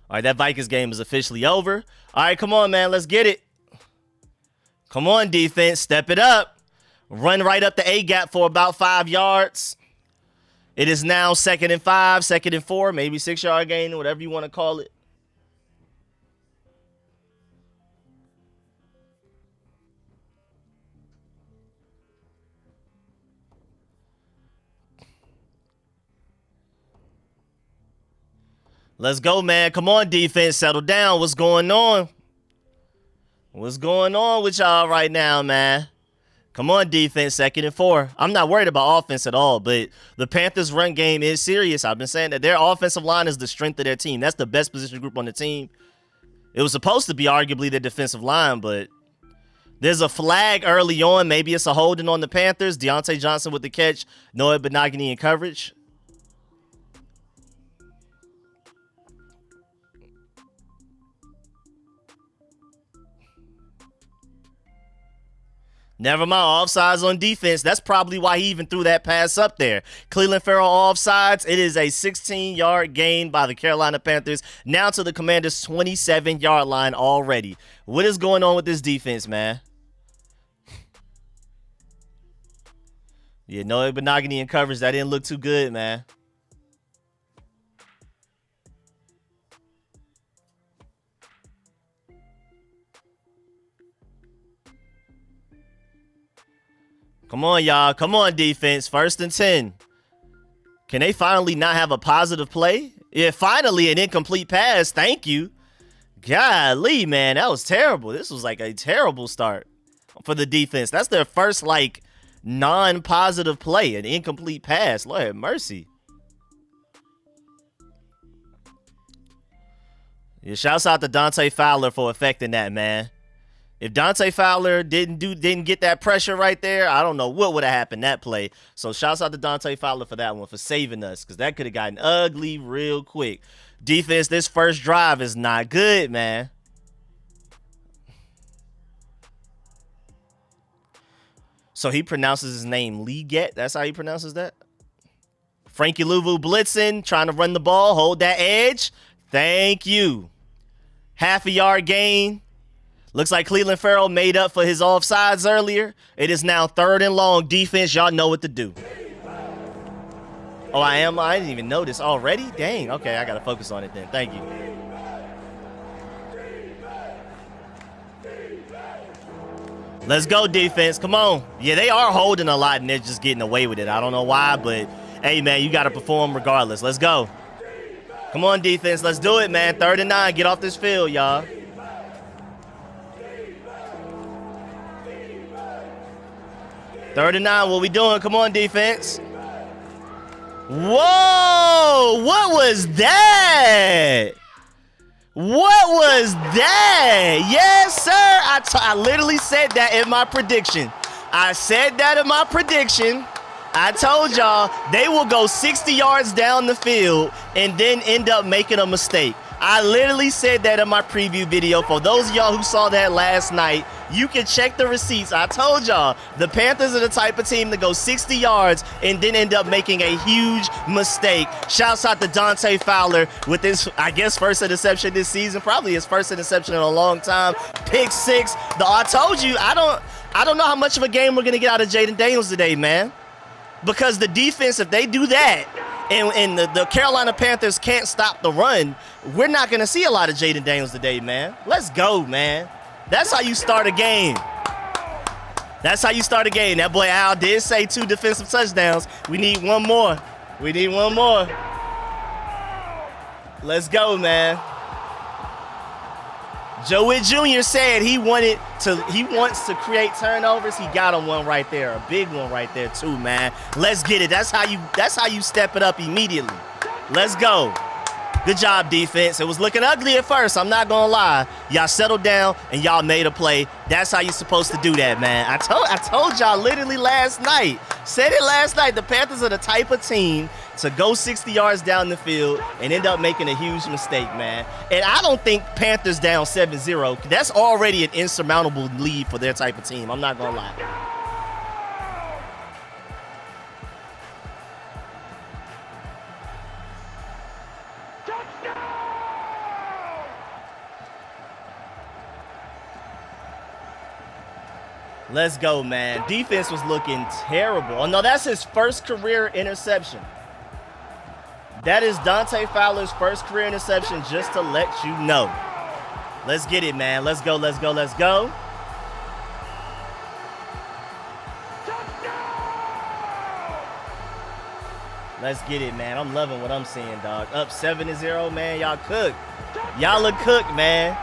All right, that Vikings game is officially over. All right, come on, man. Let's get it. Come on, defense. Step it up. Run right up the A-gap for about 5 yards. It is now 2nd and 5, 2nd and 4, maybe 6-yard gain, whatever you want to call it. Let's go, man. Come on, defense. Settle down. What's going on? What's going on with y'all right now, man? Come on, defense. 2nd and 4. I'm not worried about offense at all, but the Panthers' run game is serious. I've been saying that their offensive line is the strength of their team. That's the best position group on the team. It was supposed to be arguably the defensive line, but there's a flag early on. Maybe it's a holding on the Panthers. Deontay Johnson with the catch. Noah Benogany in coverage. Never mind, offsides on defense. That's probably why he even threw that pass up there. Clelin Ferrell offsides. It is a 16-yard gain by the Carolina Panthers. Now to the Commanders' 27-yard line already. What is going on with this defense, man? Yeah, Noah Benogany in coverage. That didn't look too good, man. Come on, y'all. Come on, defense. 1st and 10. Can they finally not have a positive play? Yeah, finally an incomplete pass. Thank you. Golly, man. That was terrible. This was like a terrible start for the defense. That's their first, like, non-positive play. An incomplete pass. Lord have mercy. Yeah, shouts out to Dante Fowler for affecting that, man. If Dante Fowler didn't get that pressure right there, I don't know what would have happened that play. So shouts out to Dante Fowler for that one, for saving us, because that could have gotten ugly real quick. Defense, this first drive is not good, man. So he pronounces his name Leggett. That's how he pronounces that? Frankie Louvu blitzing, trying to run the ball. Hold that edge. Thank you. Half a yard gain. Looks like Clelin Ferrell made up for his offsides earlier. It is now 3rd and long. Defense, y'all know what to do. Oh, I am? I didn't even notice already? Dang. Okay, I got to focus on it then. Thank you. Let's go, defense. Come on. Yeah, they are holding a lot, and they're just getting away with it. I don't know why, but, hey, man, you got to perform regardless. Let's go. Come on, defense. Let's do it, man. 3rd and 9. Get off this field, y'all. Third and 9, what we doing? Come on, defense. Whoa! What was that? What was that? Yes, sir. I literally said that in my prediction. I said that in my prediction. I told y'all they will go 60 yards down the field and then end up making a mistake. I literally said that in my preview video. For those of y'all who saw that last night, you can check the receipts. I told y'all the Panthers are the type of team to go 60 yards and then end up making a huge mistake. Shouts out to Dante Fowler with his, I guess, first interception this season. Probably his first interception in a long time. Pick 6. I told you, I don't know how much of a game we're going to get out of Jaden Daniels today, man. Because the defense, if they do that, and the Carolina Panthers can't stop the run, we're not going to see a lot of Jaden Daniels today, man. Let's go, man. That's how you start a game. That's how you start a game. That boy Al did say 2 defensive touchdowns. We need one more. We need one more. Let's go, man. Joe Witt Jr. said he wants to create turnovers. He got him one right there, a big one right there too, man. Let's get it. That's how you step it up immediately. Let's go. Good job, defense. It was looking ugly at first, I'm not gonna lie. Y'all settled down and y'all made a play. That's how you're supposed to do that, man. I told y'all literally last night. Said it last night. The Panthers are the type of team to go 60 yards down the field and end up making a huge mistake, man. And I don't think Panthers down 7-0. That's already an insurmountable lead for their type of team. I'm not gonna lie. Let's go, man. Defense was looking terrible. Oh, no, that's his first career interception. That is Dante Fowler's first career interception, just to let you know. Let's get it, man. Let's go, let's go, let's go. Let's get it, man. I'm loving what I'm seeing, dog. Up 7-0, man. Y'all cook. Y'all look cooked, man.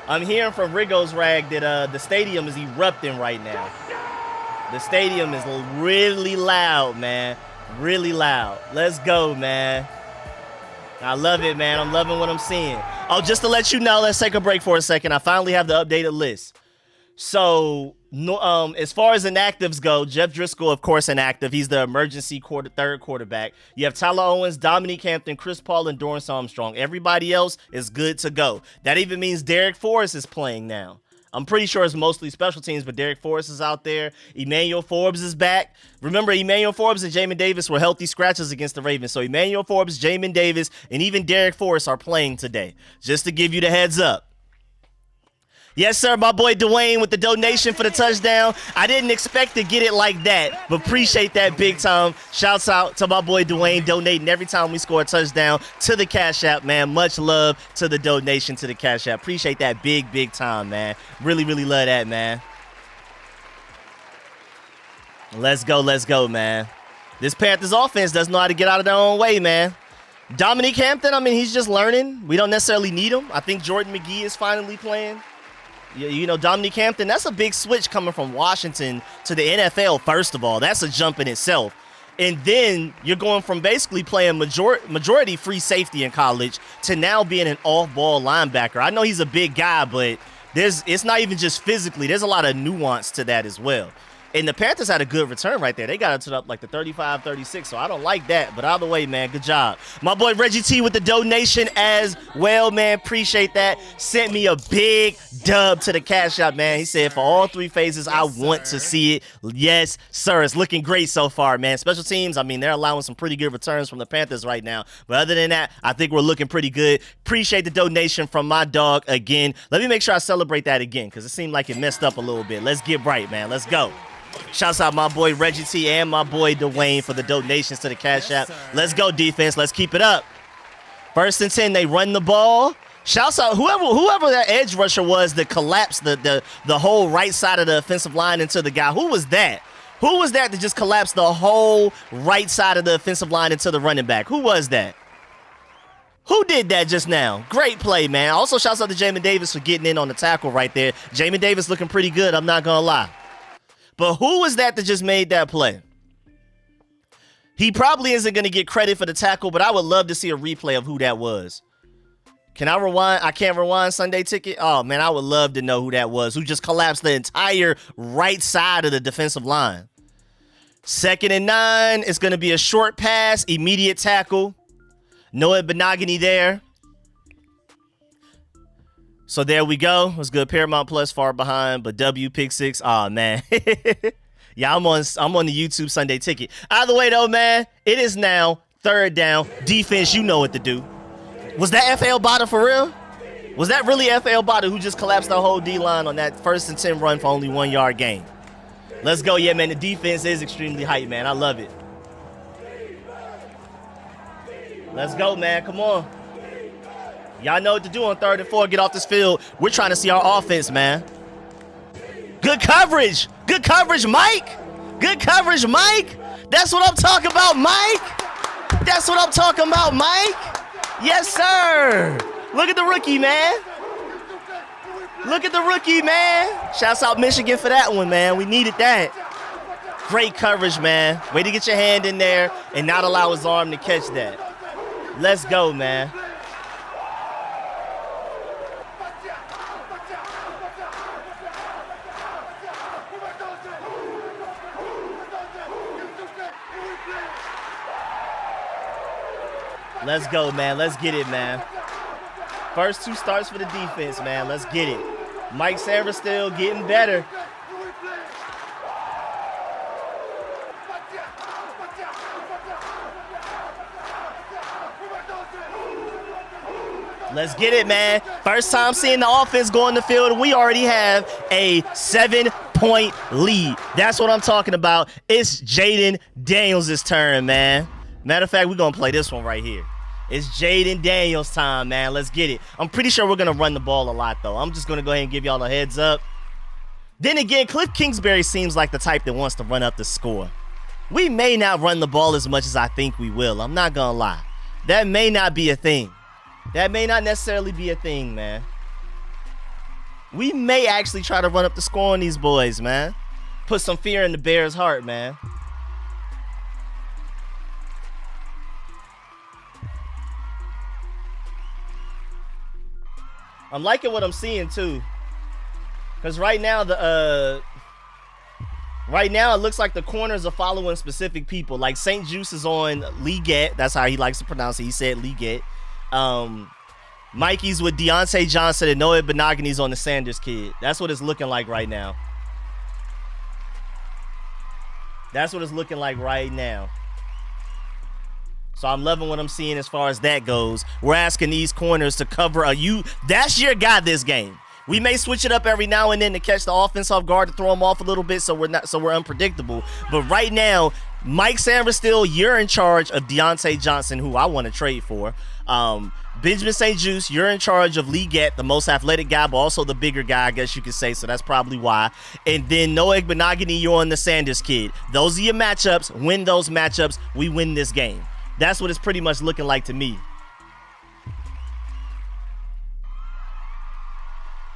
I'm hearing from Rico's rag that the stadium is erupting right now. The stadium is really loud, man. Really loud. Let's go, man. I love it, man. I'm loving what I'm seeing. Oh, just to let you know, let's take a break for a second. I finally have the updated list. So, as far as inactives go, Jeff Driscoll, of course, inactive. He's the emergency third quarterback. You have Tyler Owens, Dominique Hampton, Chris Paul, and Dorrance Armstrong. Everybody else is good to go. That even means Derek Forrest is playing now. I'm pretty sure it's mostly special teams, but Derek Forrest is out there. Emmanuel Forbes is back. Remember, Emmanuel Forbes and Jamin Davis were healthy scratches against the Ravens. So Emmanuel Forbes, Jamin Davis, and even Derek Forrest are playing today. Just to give you the heads up. Yes, sir, my boy Dwayne with the donation for the touchdown. I didn't expect to get it like that, but appreciate that big time. Shouts out to my boy Dwayne donating every time we score a touchdown to the Cash App, man. Much love to the donation to the Cash App. Appreciate that big time, man. Really, really love that, man. Let's go, man. This Panthers offense doesn't know how to get out of their own way, man. Dominique Hampton, I mean, he's just learning. We don't necessarily need him. I think Jordan McGee is finally playing. You know, Dominique Hampton, that's a big switch coming from Washington to the NFL, first of all. That's a jump in itself. And then you're going from basically playing majority free safety in college to now being an off-ball linebacker. I know he's a big guy, but it's not even just physically. There's a lot of nuance to that as well. And the Panthers had a good return right there. They got it to like the 35-36, so I don't like that. But either way, man, good job. My boy Reggie T with the donation as well, man. Appreciate that. Sent me a big dub to the Cash App, man. He said, for all three phases, I want to see it. Yes, sir. It's looking great so far, man. Special teams, I mean, they're allowing some pretty good returns from the Panthers right now. But other than that, I think we're looking pretty good. Appreciate the donation from my dog again. Let me make sure I celebrate that again because it seemed like it messed up a little bit. Let's get right, man. Let's go. Shouts out my boy Reggie T and my boy Dwayne for the donations to the Cash App. Let's go, defense. Let's keep it up. 1st and 10, they run the ball. Shouts out whoever that edge rusher was that collapsed the whole right side of the offensive line into the guy. Who was that? Who was that just collapsed the whole right side of the offensive line into the running back? Who was that? Who did that just now? Great play, man. Also, shouts out to Jamin Davis for getting in on the tackle right there. Jamin Davis looking pretty good, I'm not going to lie. But who was that just made that play? He probably isn't going to get credit for the tackle, but I would love to see a replay of who that was. Can I rewind? I can't rewind Sunday Ticket? Oh, man, I would love to know who that was, who just collapsed the entire right side of the defensive line. 2nd and 9. It's going to be a short pass, immediate tackle. Noah Benogany there. So there we go. It was good. Paramount Plus far behind, but W pick 6. Oh man. Yeah, I'm on the YouTube Sunday Ticket. Either way though, man, it is now 3rd down. Defense, you know what to do. Was that FL Bada for real? Was that really FL Bada who just collapsed the whole D-line on that 1st and 10 run for only 1 yard gain? Let's go. Yeah, man, the defense is extremely hype, man. I love it. Let's go, man. Come on. Y'all know what to do on 3rd and 4. Get off this field. We're trying to see our offense, man. Good coverage. Good coverage, Mike. Good coverage, Mike. That's what I'm talking about, Mike. That's what I'm talking about, Mike. Yes, sir. Look at the rookie, man. Look at the rookie, man. Shouts out Michigan for that one, man. We needed that. Great coverage, man. Way to get your hand in there and not allow his arm to catch that. Let's go, man. Let's go, man. Let's get it, man. First 2 starts for the defense, man. Let's get it. Mike Sanders still getting better. Let's get it, man. First time seeing the offense go on the field, and we already have a 7-point lead. That's what I'm talking about. It's Jaden Daniels' turn, man. Matter of fact, we're going to play this one right here. It's Jaden Daniels time, man. Let's get it. I'm pretty sure we're going to run the ball a lot, though. I'm just going to go ahead and give y'all a heads up. Then again, Cliff Kingsbury seems like the type that wants to run up the score. We may not run the ball as much as I think we will. I'm not going to lie. That may not be a thing. That may not necessarily be a thing, man. We may actually try to run up the score on these boys, man. Put some fear in the Bears' heart, man. I'm liking what I'm seeing too, because right now it looks like the corners are following specific people. Like St. Juice is on Liget. That's how he likes to pronounce it. He said Liget. Mikey's with Deontay Johnson and Noah Benogany's on the Sanders kid. That's what it's looking like right now. That's what it's looking like right now. So I'm loving what I'm seeing as far as that goes. We're asking these corners to cover that's your guy this game. We may switch it up every now and then to catch the offense off guard, to throw them off a little bit so we're unpredictable. But right now, Mike Samberstill, you're in charge of Deontay Johnson, who I want to trade for. Benjamin St. Juste, you're in charge of Lee Gett, the most athletic guy, but also the bigger guy, I guess you could say, so that's probably why. And then Noah Benogany, you're on the Sanders kid. Those are your matchups. Win those matchups, we win this game. That's what it's pretty much looking like to me.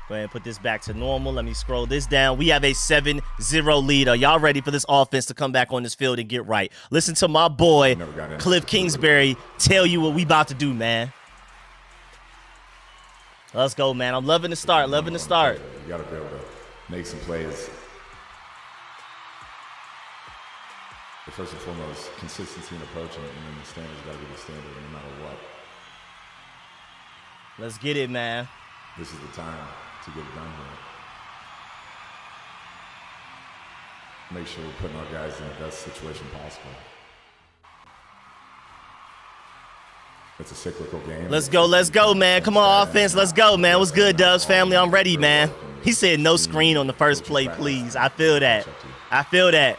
Go ahead and put this back to normal. Let me scroll this down. We have a 7-0 lead. Are y'all ready for this offense to come back on this field and get right? Listen to my boy, Cliff Kingsbury, tell you what we about to do, man. Let's go, man. I'm loving the start. Loving the start. You got to be able to make some plays. But first and foremost, consistency in approaching it, and then the standard's got to be the standard no matter what. Let's get it, man. This is the time to get it done here. Make sure we're putting our guys in the best situation possible. It's a cyclical game. Let's go, man. Come on, offense. Let's go, man. What's good, Dubs family? I'm ready, man. He said no screen on the first play, please. I feel that. I feel that.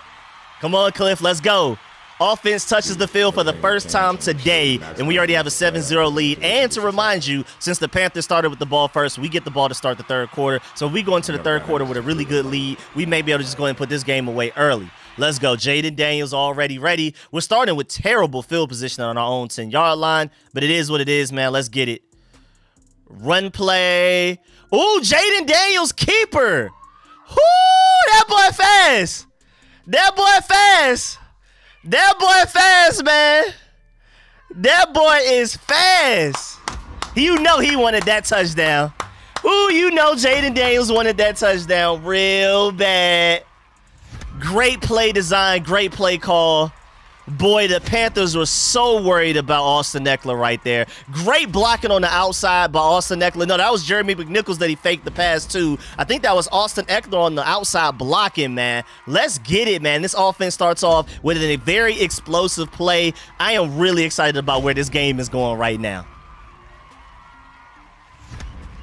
Come on, Cliff. Let's go. Offense touches the field for the first time today, and we already have a 7-0 lead. And to remind you, since the Panthers started with the ball first, we get the ball to start the third quarter. So if we go into the third quarter with a really good lead, we may be able to just go ahead and put this game away early. Let's go. Jaden Daniels already ready. We're starting with terrible field position on our own 10-yard line, but it is what it is, man. Let's get it. Run play. Ooh, Jaden Daniels, keeper. Whoo, that boy fast. That boy fast. That boy fast, man. That boy is fast. You know he wanted that touchdown. Ooh, you know Jaden Daniels wanted that touchdown real bad. Great play design, great play call. Boy, the Panthers were so worried about Austin Ekeler right there. Great blocking on the outside by Austin Ekeler. No, that was Jeremy McNichols that he faked the pass to. I think that was Austin Ekeler on the outside blocking, man. Let's get it, man. This offense starts off with a very explosive play. I am really excited about where this game is going right now.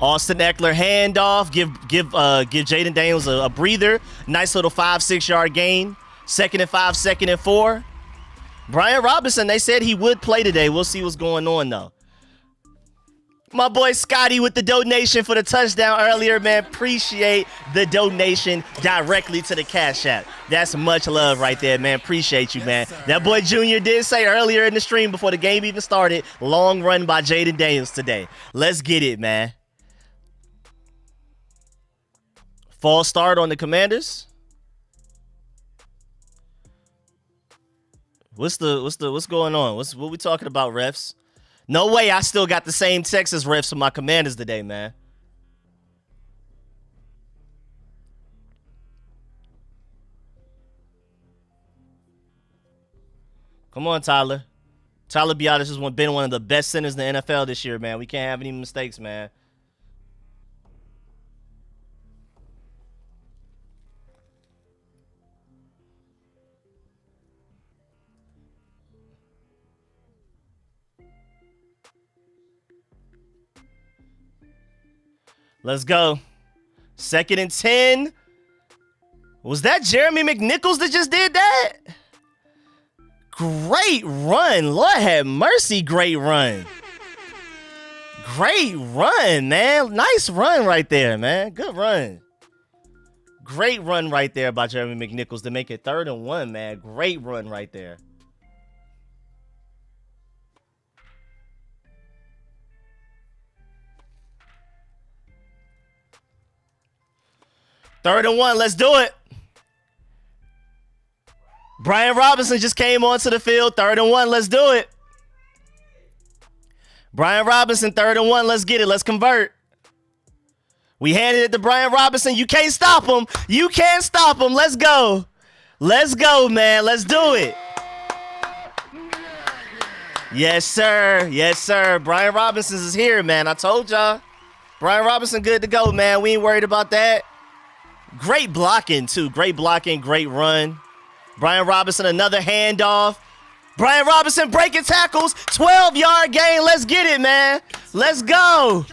Austin Ekeler handoff. Give Jaden Daniels a breather. Nice little 5-6 yard gain. 2nd and 5, 2nd and 4. Brian Robinson, they said he would play today. We'll see what's going on, though. My boy Scotty with the donation for the touchdown earlier, man. Appreciate the donation directly to the Cash App. That's much love right there, man. Appreciate you, man. That boy Junior did say earlier in the stream before the game even started, long run by Jaden Daniels today. Let's get it, man. False start on the Commanders. What's going on? What we talking about, refs? No way I still got the same Texas refs for my Commanders today, man. Come on, Tyler. Tyler Biadasz has been one of the best centers in the NFL this year, man. We can't have any mistakes, man. Let's go. 2nd and 10. Was that Jeremy McNichols that just did that? Great run. Lord have mercy, great run. Great run, man. Nice run right there, man. Good run. Great run right there by Jeremy McNichols to make it 3rd and 1, man. Great run right there. Third and 1, let's do it. Brian Robinson just came onto the field. 3rd and 1, let's do it. Brian Robinson, 3rd and 1, let's get it. Let's convert. We handed it to Brian Robinson. You can't stop him. You can't stop him. Let's go. Let's go, man. Let's do it. Yes, sir. Yes, sir. Brian Robinson is here, man. I told y'all. Brian Robinson good to go, man. We ain't worried about that. Great blocking, too. Great blocking, great run. Brian Robinson, another handoff. Brian Robinson breaking tackles. 12-yard gain. Let's get it, man. Let's go.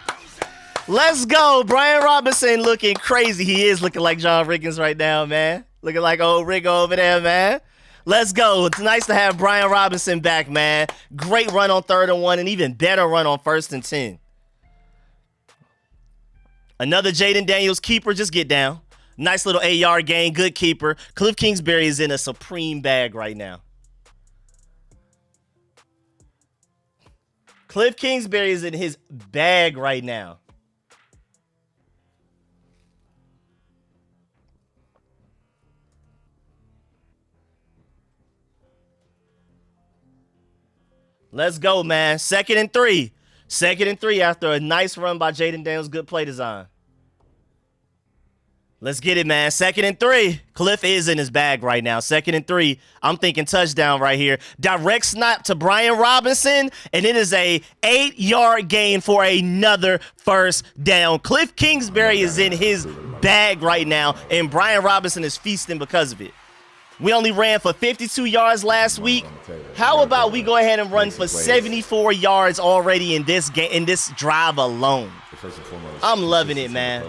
Let's go. Brian Robinson looking crazy. He is looking like John Riggins right now, man. Looking like old Rico over there, man. Let's go. It's nice to have Brian Robinson back, man. Great run on 3rd and 1 and even better run on 1st and 10. Another Jaden Daniels keeper. Just get down. Nice little 8-yard gain. Good keeper. Cliff Kingsbury is in a supreme bag right now. Cliff Kingsbury is in his bag right now. Let's go, man. 2nd and 3. 2nd and 3 after a nice run by Jaden Daniels. Good play design. Let's get it, man. 2nd and 3. Cliff is in his bag right now. 2nd and 3. I'm thinking touchdown right here. Direct snap to Brian Robinson, and it is a 8-yard gain for another 1st down. Cliff Kingsbury is in his bag right now, and Brian Robinson is feasting because of it. We only ran for 52 yards last week. How about we go ahead and run for 74 yards already in this game, in this drive alone? I'm loving it, man.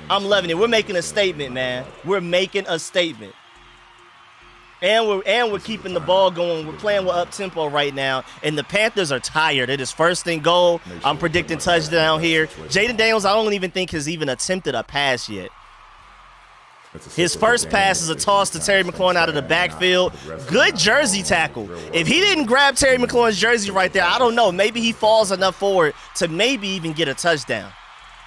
I'm loving it. We're making a statement, man. We're making a statement. And we're keeping the ball going. We're playing with up-tempo right now. And the Panthers are tired. It is 1st and goal. I'm predicting touchdown here. Jaden Daniels, I don't even think has even attempted a pass yet. His first pass is a toss to Terry McLaurin out of the backfield. Good jersey tackle. If he didn't grab Terry McLaurin's jersey right there, I don't know. Maybe he falls enough forward to maybe even get a touchdown.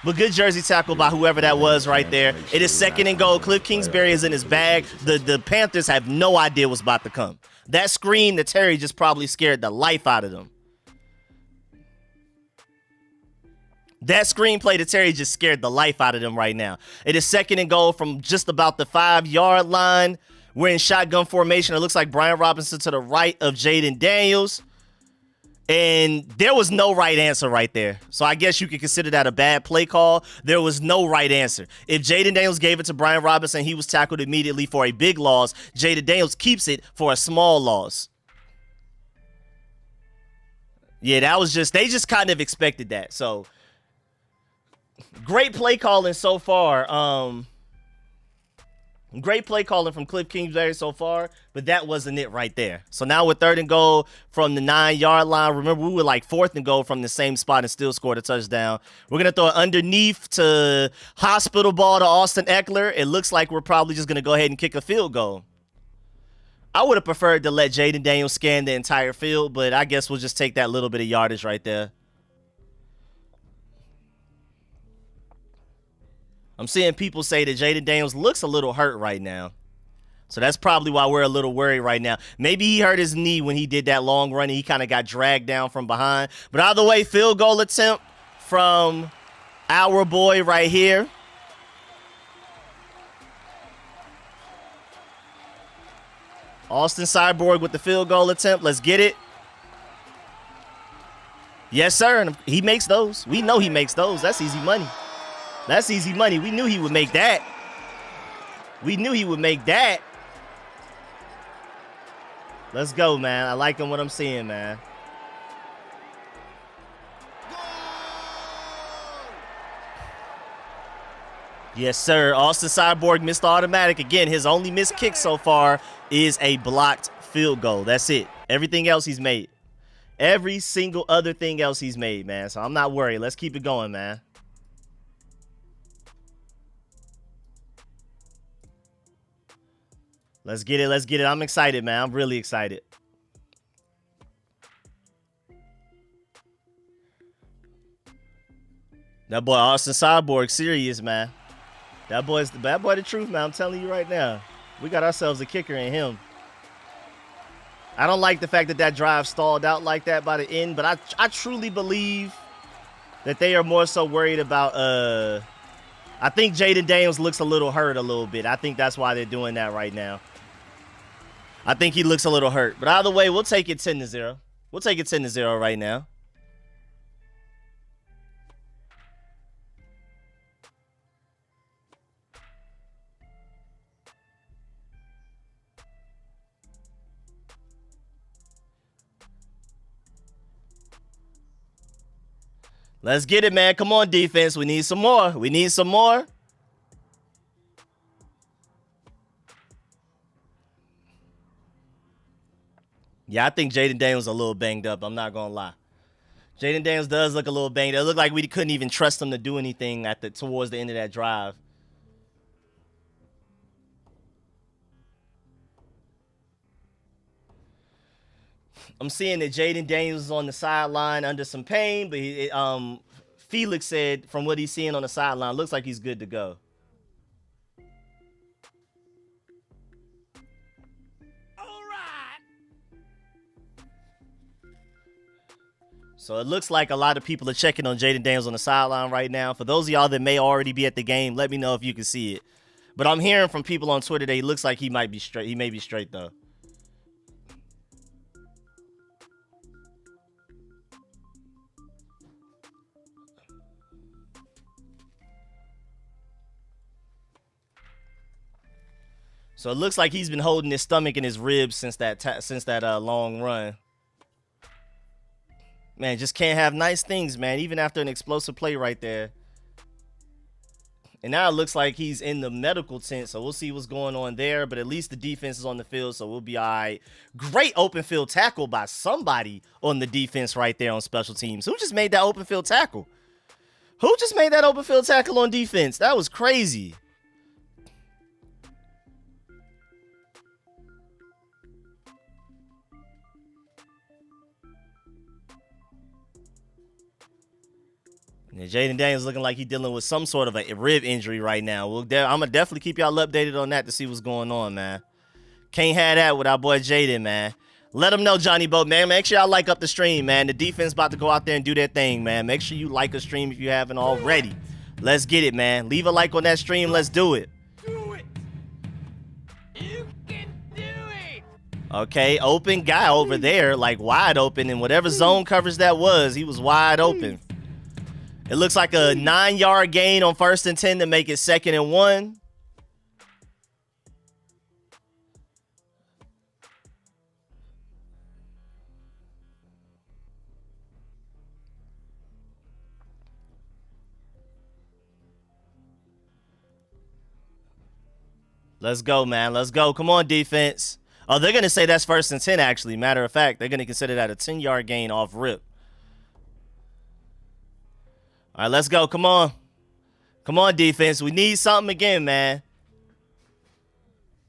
But good jersey tackle by whoever that was right there. It is 2nd and goal. Cliff Kingsbury is in his bag. The Panthers have no idea what's about to come. That screen to Terry just probably scared the life out of them. That screenplay to Terry just scared the life out of them right now. It is 2nd and goal from just about the 5-yard line. We're in shotgun formation. It looks like Brian Robinson to the right of Jaden Daniels. And there was no right answer right there. So I guess you could consider that a bad play call. There was no right answer. If Jaden Daniels gave it to Brian Robinson, he was tackled immediately for a big loss. Jaden Daniels keeps it for a small loss. Yeah, that was just, they just kind of expected that. So great play calling so far. Great play calling from Cliff Kingsbury so far, but that wasn't it right there. So now we're 3rd and goal from the 9-yard line. Remember, we were like 4th and goal from the same spot and still scored a touchdown. We're going to throw it underneath to hospital ball to Austin Eckler. It looks like we're probably just going to go ahead and kick a field goal. I would have preferred to let Jaden Daniels scan the entire field, but I guess we'll just take that little bit of yardage right there. I'm seeing people say that Jaden Daniels looks a little hurt right now. So that's probably why we're a little worried right now. Maybe he hurt his knee when he did that long run and he kind of got dragged down from behind. But either way, field goal attempt from our boy right here. Austin Cyborg with the field goal attempt. Let's get it. Yes, sir. And he makes those. We know he makes those. That's easy money. That's easy money. We knew he would make that. We knew he would make that. Let's go, man. I like what I'm seeing, man. Yes, sir. Austin Cyborg missed the automatic. Again, his only missed kick so far is a blocked field goal. That's it. Everything else he's made. Every single other thing else he's made, man. So I'm not worried. Let's keep it going, man. Let's get it. Let's get it. I'm excited, man. I'm really excited. That boy Austin Cyborg serious, man. That boy the truth, man. I'm telling you right now. We got ourselves a kicker in him. I don't like the fact that that drive stalled out like that by the end, but I truly believe that they are more so worried about I think Jaden Daniels looks a little hurt a little bit. I think that's why they're doing that right now. I think he looks a little hurt. But either way, we'll take it 10-0. We'll take it 10-0 right now. Let's get it, man. Come on, defense. We need some more. We need some more. Yeah, I think Jaden Daniels a little banged up. I'm not going to lie. Jaden Daniels does look a little banged up. It looked like we couldn't even trust him to do anything towards the end of that drive. I'm seeing that Jaden Daniels is on the sideline under some pain, but Felix said from what he's seeing on the sideline, looks like he's good to go. All right. So it looks like a lot of people are checking on Jaden Daniels on the sideline right now. For those of y'all that may already be at the game, let me know if you can see it. But I'm hearing from people on Twitter that he looks like he might be straight. He may be straight though. So it looks like he's been holding his stomach and his ribs since that long run. Man, just can't have nice things, man, even after an explosive play right there. And now it looks like he's in the medical tent, so we'll see what's going on there. But at least the defense is on the field, so we'll be all right. Great open field tackle by somebody on the defense right there on special teams. Who just made that open field tackle? Who just made that open field tackle on defense? That was crazy. And Jaden Daniels looking like he's dealing with some sort of a rib injury right now. I'm going to definitely keep y'all updated on that to see what's going on, man. Can't have that with our boy Jaden, man. Let him know, Johnny Boat, man. Make sure y'all like up the stream, man. The defense about to go out there and do their thing, man. Make sure you like the stream if you haven't already. Let's get it, man. Leave a like on that stream. Let's do it. Do it. You can do it. Okay, open guy over there, like wide open. And whatever zone coverage that was, he was wide open. It looks like a 9-yard gain on 1st and 10 to make it 2nd and 1. Let's go, man. Let's go. Come on, defense. Oh, they're going to say that's 1st and 10, actually. Matter of fact, they're going to consider that a 10-yard gain off rip. All right, let's go. Come on. Come on, defense. We need something again, man.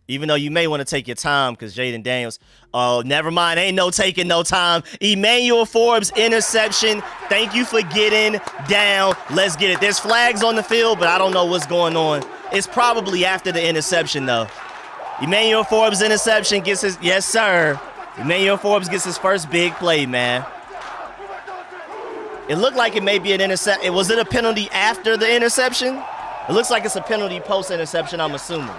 Even though you may want to take your time because Jaden Daniels. Oh, never mind. Ain't no taking no time. Emmanuel Forbes, interception. Thank you for getting down. Let's get it. There's flags on the field, but I don't know what's going on. It's probably after the interception, though. Emmanuel Forbes, interception, gets his. Yes, sir. Emmanuel Forbes gets his first big play, man. It looked like it may be an interception. Was it a penalty after the interception? It looks like it's a penalty post-interception, I'm assuming.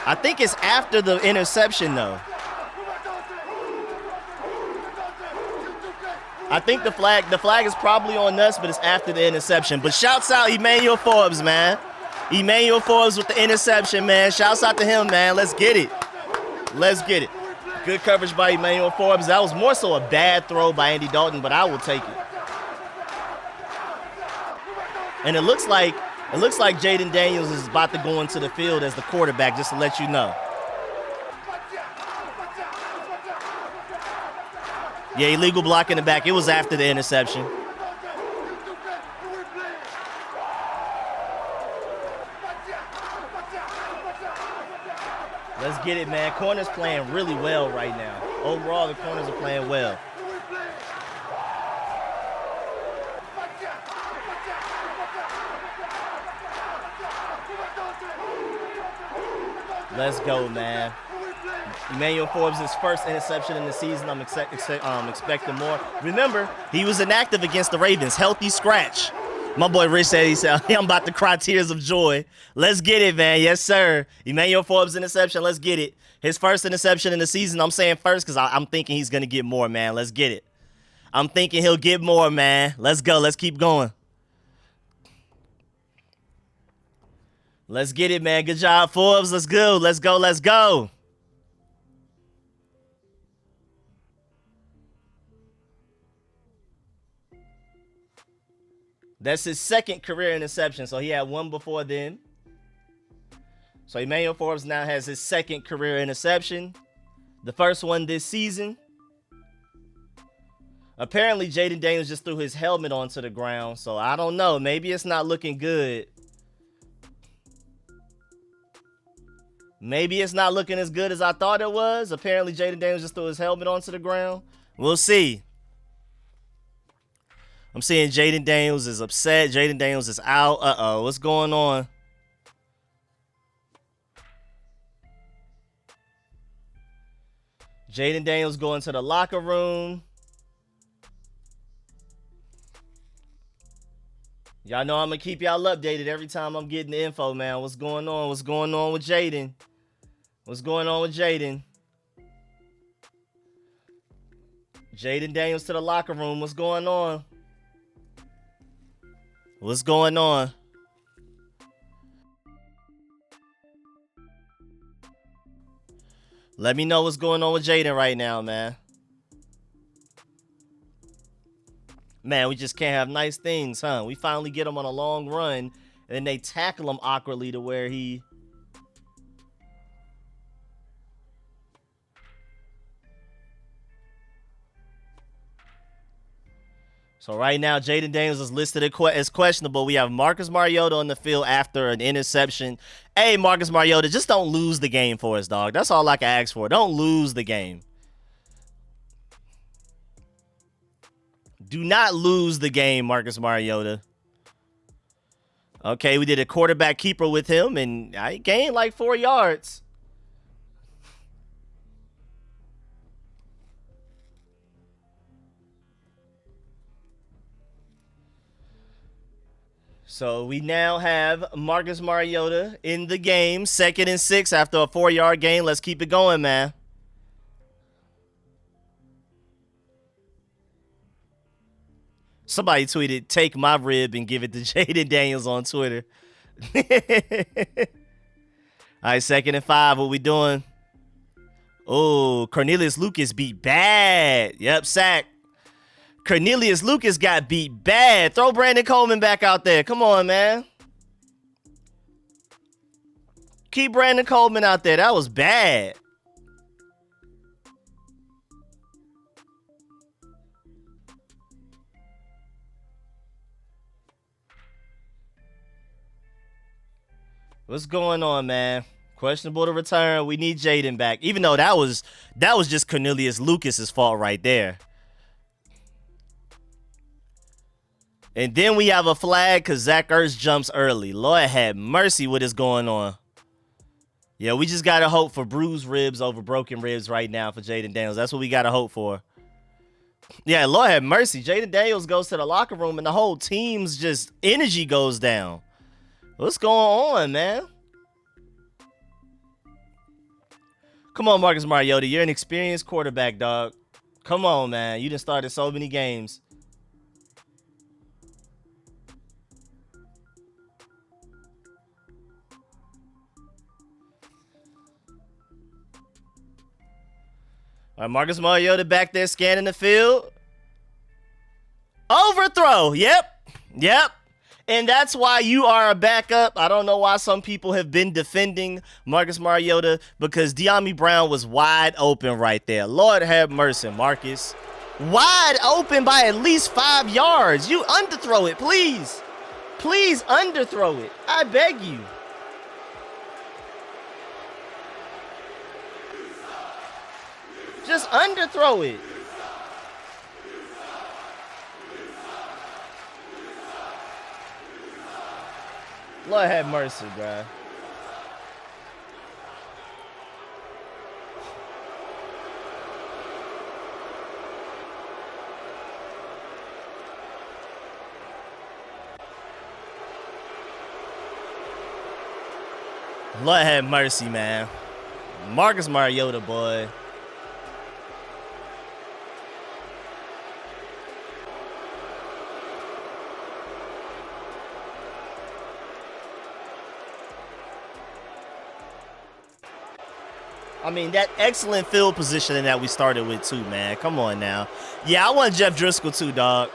I think it's after the interception, though. I think the flag is probably on us, but it's after the interception. But shouts out Emmanuel Forbes, man. Emmanuel Forbes with the interception, man. Shouts out to him, man. Let's get it. Let's get it. Good coverage by Emmanuel Forbes. That was more so a bad throw by Andy Dalton, but I will take it. And it looks like Jaden Daniels is about to go into the field as the quarterback, just to let you know. Yeah, illegal block in the back. It was after the interception. Let's get it, man. Corners playing really well right now. Overall, the corners are playing well. Let's go, man. Emmanuel Forbes' first interception in the season. I'm expecting more. Remember, he was inactive against the Ravens. Healthy scratch. My boy Rich said, he said, I'm about to cry tears of joy. Let's get it, man. Yes, sir. Emmanuel Forbes interception. Let's get it. His first interception in the season. I'm saying first because I'm thinking he's going to get more, man. Let's get it. I'm thinking he'll get more, man. Let's go. Let's keep going. Let's get it, man. Good job, Forbes. Let's go. Let's go. Let's go. That's his second career interception. So he had one before then. So Emmanuel Forbes now has his second career interception. The first one this season. Apparently, Jaden Daniels just threw his helmet onto the ground. So I don't know. Maybe it's not looking good. Maybe it's not looking as good as I thought it was. Apparently, Jaden Daniels just threw his helmet onto the ground. We'll see. I'm seeing Jaden Daniels is upset. Jaden Daniels is out. Uh-oh. What's going on? Jaden Daniels going to the locker room. Y'all know I'm going to keep y'all updated every time I'm getting the info, man. What's going on? What's going on with Jaden? What's going on with Jaden? Jaden Daniels to the locker room. What's going on? What's going on? Let me know what's going on with Jaden right now, man. Man, we just can't have nice things, huh? We finally get him on a long run, and then they tackle him awkwardly to where he... So right now, Jaden Daniels is listed as questionable. We have Marcus Mariota on the field after an interception. Hey, Marcus Mariota, just don't lose the game for us, dog. That's all I can ask for. Don't lose the game. Do not lose the game, Marcus Mariota. Okay, we did a quarterback keeper with him, and I gained like 4 yards. So we now have Marcus Mariota in the game. 2nd and 6 after a 4-yard gain. Let's keep it going, man. Somebody tweeted, take my rib and give it to Jaden Daniels on Twitter. All right, 2nd and 5. What we doing? Oh, Cornelius Lucas beat bad. Yep, sack. Cornelius Lucas got beat bad. Throw Brandon Coleman back out there. Come on, man. Keep Brandon Coleman out there. That was bad. What's going on, man? Questionable to return. We need Jaden back. Even though that was just Cornelius Lucas's fault right there. And then we have a flag because Zach Ertz jumps early. Lord have mercy, what is going on? Yeah, we just got to hope for bruised ribs over broken ribs right now for Jaden Daniels. That's what we got to hope for. Yeah, Lord have mercy. Jaden Daniels goes to the locker room and the whole team's just energy goes down. What's going on, man? Come on, Marcus Mariota. You're an experienced quarterback, dog. Come on, man. You done started so many games. All right, Marcus Mariota back there scanning the field. Overthrow. Yep. And that's why you are a backup. I don't know why some people have been defending Marcus Mariota because De'Ami Brown was wide open right there. Lord have mercy, Marcus. Wide open by at least 5 yards. You underthrow it, please. Please underthrow it. I beg you. Just underthrow it. Lord have mercy, bruh. Lord have mercy, man. Marcus Mariota, boy. I mean, that excellent field positioning that we started with, too, man. Come on now. Yeah, I want Jeff Driscoll, too, dog.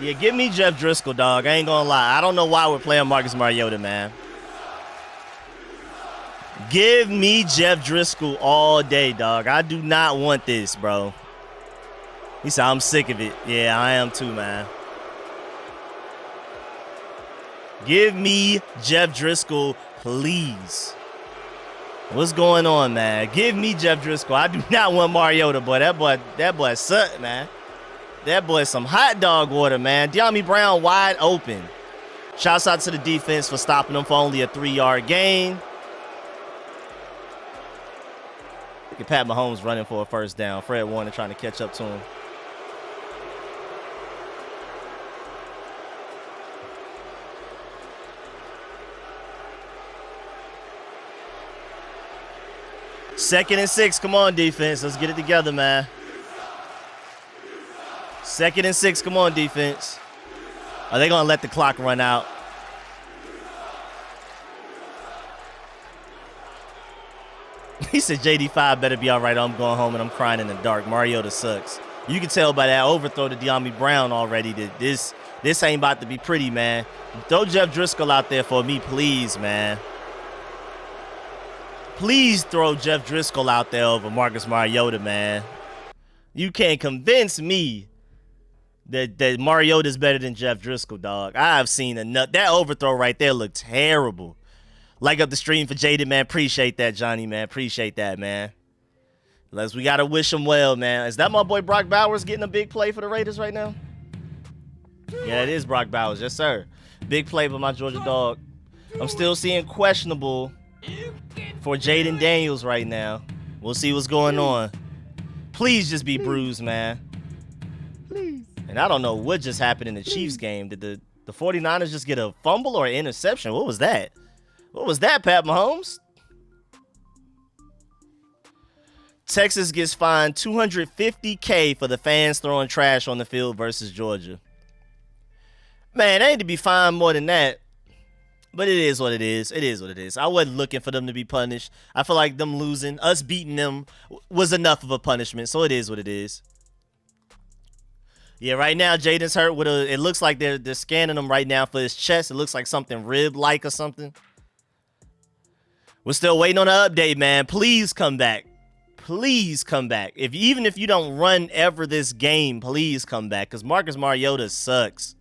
Yeah, give me Jeff Driscoll, dog. I ain't gonna lie. I don't know why we're playing Marcus Mariota, man. Give me Jeff Driscoll all day, dog. I do not want this, bro. He said, I'm sick of it. Yeah, I am too, man. Give me Jeff Driscoll, please. What's going on, man? Give me Jeff Driscoll. I do not want Mariota, boy. That boy sucked, man. That boy some hot dog water, man. De'Ami Brown wide open. Shouts out to the defense for stopping him for only a 3-yard gain. Look at Pat Mahomes running for a first down. Fred Warner trying to catch up to him. Second and 6. Come on, defense. Let's get it together, man. Second and 6. Come on, defense. Are they going to let the clock run out? He said JD5 better be all right. I'm going home and I'm crying in the dark. Mariota sucks. You can tell by that overthrow to De'Ami Brown already that this ain't about to be pretty, man. Throw Jeff Driscoll out there for me, please, man. Please throw Jeff Driscoll out there over Marcus Mariota, man. You can't convince me that Mariota's better than Jeff Driscoll, dog. I've seen enough. That overthrow right there looked terrible. Like up the stream for Jaden, man. Appreciate that, Johnny, man. Appreciate that, man. We got to wish him well, man. Is that my boy Brock Bowers getting a big play for the Raiders right now? Yeah, it is Brock Bowers. Yes, sir. Big play by my Georgia dog. I'm still seeing questionable for Jaden Daniels right now. We'll see what's going on. Please just be bruised, man. Please. And I don't know what just happened in the Chiefs game. Did the 49ers just get a fumble or an interception? What was that? What was that, Pat Mahomes? Texas gets fined $250K for the fans throwing trash on the field versus Georgia. Man, they need to be fined more than that. But it is what it is. It is what it is. I wasn't looking for them to be punished. I feel like them losing, us beating them was enough of a punishment. So it is what it is. Yeah, right now Jaden's hurt with a. It looks like they're scanning him right now for his chest. It looks like something rib-like or something. We're still waiting on an update, man. Please come back. Please come back. Even if you don't run ever this game, please come back. Because Marcus Mariota sucks.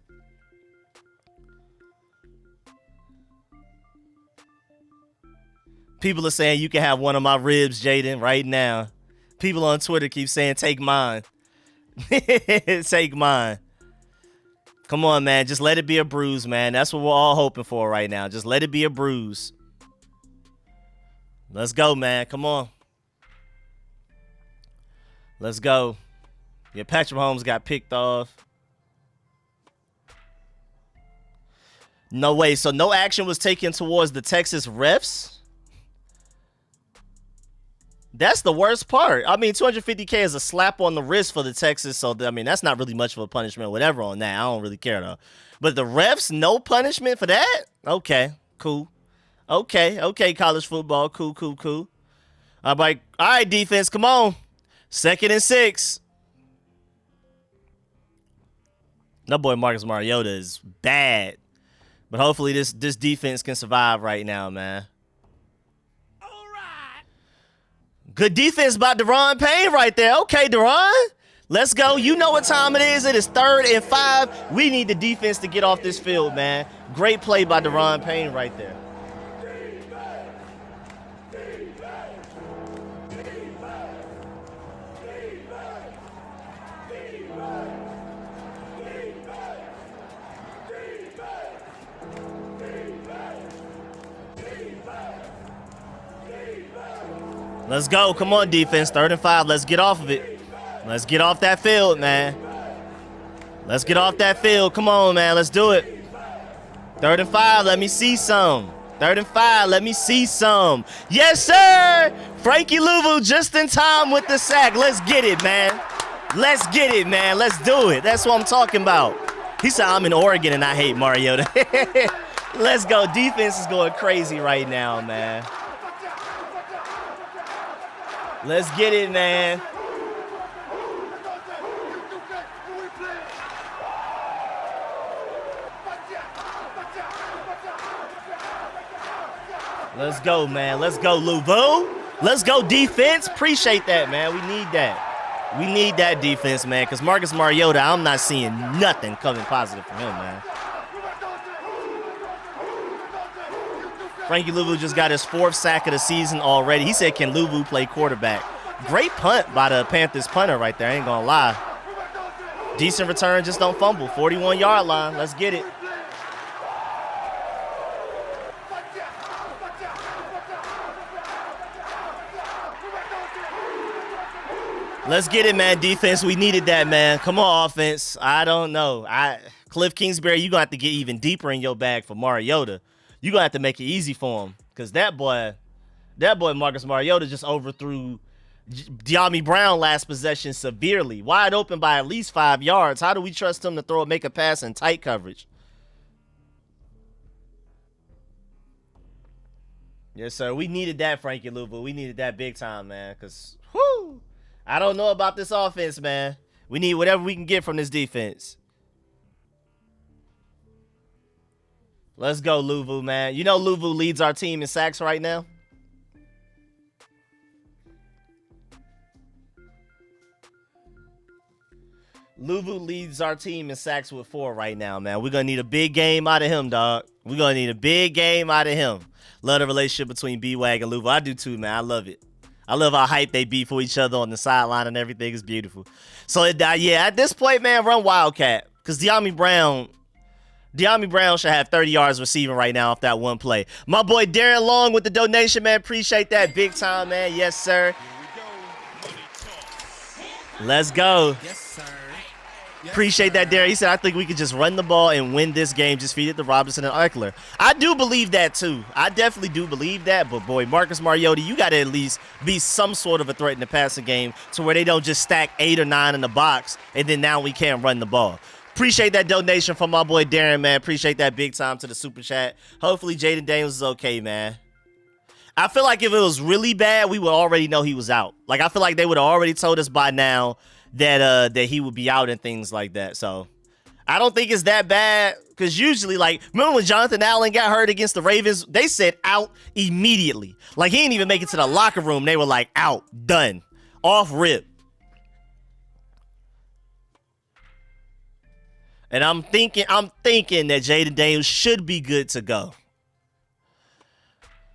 People are saying you can have one of my ribs, Jaden, right now. People on Twitter keep saying, take mine. Take mine. Come on, man. Just let it be a bruise, man. That's what we're all hoping for right now. Just let it be a bruise. Let's go, man. Come on. Let's go. Yeah, Patrick Mahomes got picked off. No way. So no action was taken towards the Texas refs? That's the worst part. I mean, $250K is a slap on the wrist for the Texas. So, I mean, that's not really much of a punishment, whatever on that. I don't really care, though. But the refs, no punishment for that? Okay, cool. Okay, college football. Cool. All right, defense, come on. Second and 6. That boy Marcus Mariota is bad. But hopefully this defense can survive right now, man. Good defense by Deron Payne right there. Okay, Deron. Let's go. You know what time it is. It is 3rd and 5. We need the defense to get off this field, man. Great play by Deron Payne right there. Let's go. Come on, defense. 3rd and 5. Let's get off of it. Let's get off that field, man. Let's get off that field. Come on, man. Let's do it. 3rd and 5. Let me see some. 3rd and 5. Let me see some. Yes, sir. Frankie Louvu just in time with the sack. Let's get it, man. Let's get it, man. Let's do it. That's what I'm talking about. He said, I'm in Oregon and I hate Mariota. Let's go. Defense is going crazy right now, man. Let's get it, man. Let's go, man. Let's go, Louvu. Let's go, defense. Appreciate that, man. We need that. We need that defense, man, because Marcus Mariota, I'm not seeing nothing coming positive from him, man. Frankie Louvu just got his 4th sack of the season already. He said, can Louvu play quarterback? Great punt by the Panthers punter right there. I ain't going to lie. Decent return, just don't fumble. 41-yard line. Let's get it. Let's get it, man. Defense, we needed that, man. Come on, offense. I don't know. Cliff Kingsbury, you're going to have to get even deeper in your bag for Mariota. You're going to have to make it easy for him because that boy Marcus Mariota just overthrew De'Ami Brown last possession severely. Wide open by at least 5 yards. How do we trust him to make a pass in tight coverage? Yes, sir. We needed that, Frankie Louvu. We needed that big time, man, because, whoo, I don't know about this offense, man. We need whatever we can get from this defense. Let's go, Louvu, man. You know Louvu leads our team in sacks right now. Louvu leads our team in sacks with 4 right now, man. We're going to need a big game out of him, dog. We're going to need a big game out of him. Love the relationship between B-Wag and Louvu. I do too, man. I love it. I love how hype they be for each other on the sideline and everything. Is beautiful. So, yeah, at this point, man, run Wildcat. Because De'Ami Brown should have 30 yards receiving right now off that one play. My boy Darren Long with the donation, man. Appreciate that big time, man. Yes, sir. Let's go. Yes, sir. Appreciate that, Darren. He said, I think we could just run the ball and win this game. Just feed it to Robinson and Eckler. I do believe that, too. I definitely do believe that. But, boy, Marcus Mariota, you got to at least be some sort of a threat in the passing game to where they don't just stack 8 or 9 in the box, and then now we can't run the ball. Appreciate that donation from my boy Darren, man. Appreciate that big time to the super chat. Hopefully Jaden Daniels is okay, man. I feel like if it was really bad, we would already know he was out. Like, I feel like they would have already told us by now that he would be out and things like that. So I don't think it's that bad because usually, like, remember when Jonathan Allen got hurt against the Ravens? They said out immediately. Like, he didn't even make it to the locker room. They were like, out, done, off rip. And I'm thinking that Jaden Daniels should be good to go.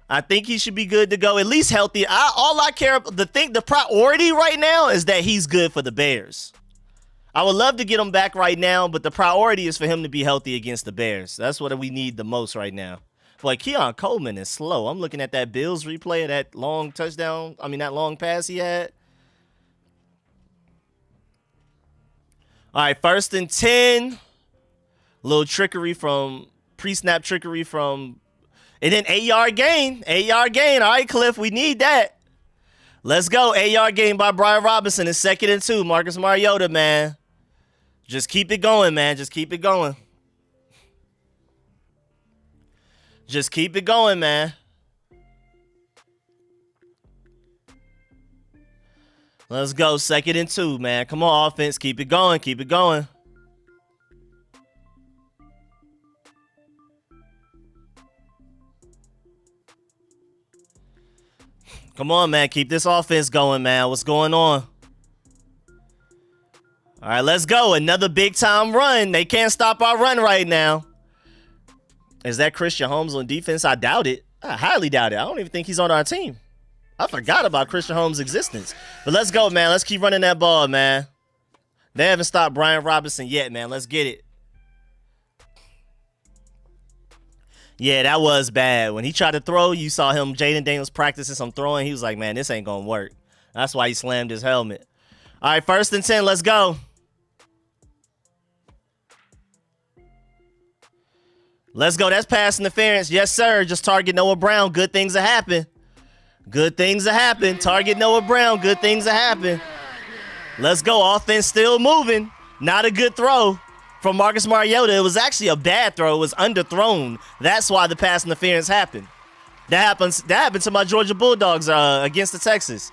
I think he should be good to go, at least healthy. All I care about, the priority right now is that he's good for the Bears. I would love to get him back right now, but the priority is for him to be healthy against the Bears. That's what we need the most right now. Boy, Keon Coleman is slow. I'm looking at that Bills replay of that long touchdown. I mean, that long pass he had. All right, 1st and 10. Little trickery from, pre-snap trickery from, and then 8-yard gain. 8-yard gain. All right, Cliff, we need that. Let's go. 8-yard gain by Brian Robinson. It's 2nd and 2. Marcus Mariota, man. Just keep it going, man. Just keep it going. Just keep it going, man. Let's go. 2nd and 2, man. Come on, offense. Keep it going. Keep it going. Come on, man. Keep this offense going, man. What's going on? All right, let's go. Another big-time run. They can't stop our run right now. Is that Christian Holmes on defense? I doubt it. I highly doubt it. I don't even think he's on our team. I forgot about Christian Holmes' existence. But let's go, man. Let's keep running that ball, man. They haven't stopped Brian Robinson yet, man. Let's get it. Yeah, that was bad. When he tried to throw, you saw him, Jaden Daniels, practicing some throwing. He was like, man, this ain't going to work. That's why he slammed his helmet. All right, 1st and 10. Let's go. Let's go. That's pass interference. Yes, sir. Just target Noah Brown. Good things will happen. Good things will happen. Target Noah Brown. Good things will happen. Let's go. Offense still moving. Not a good throw from Marcus Mariota. It was actually a bad throw. It was underthrown. That's why the pass interference happened. That happened to my Georgia Bulldogs against the Texas.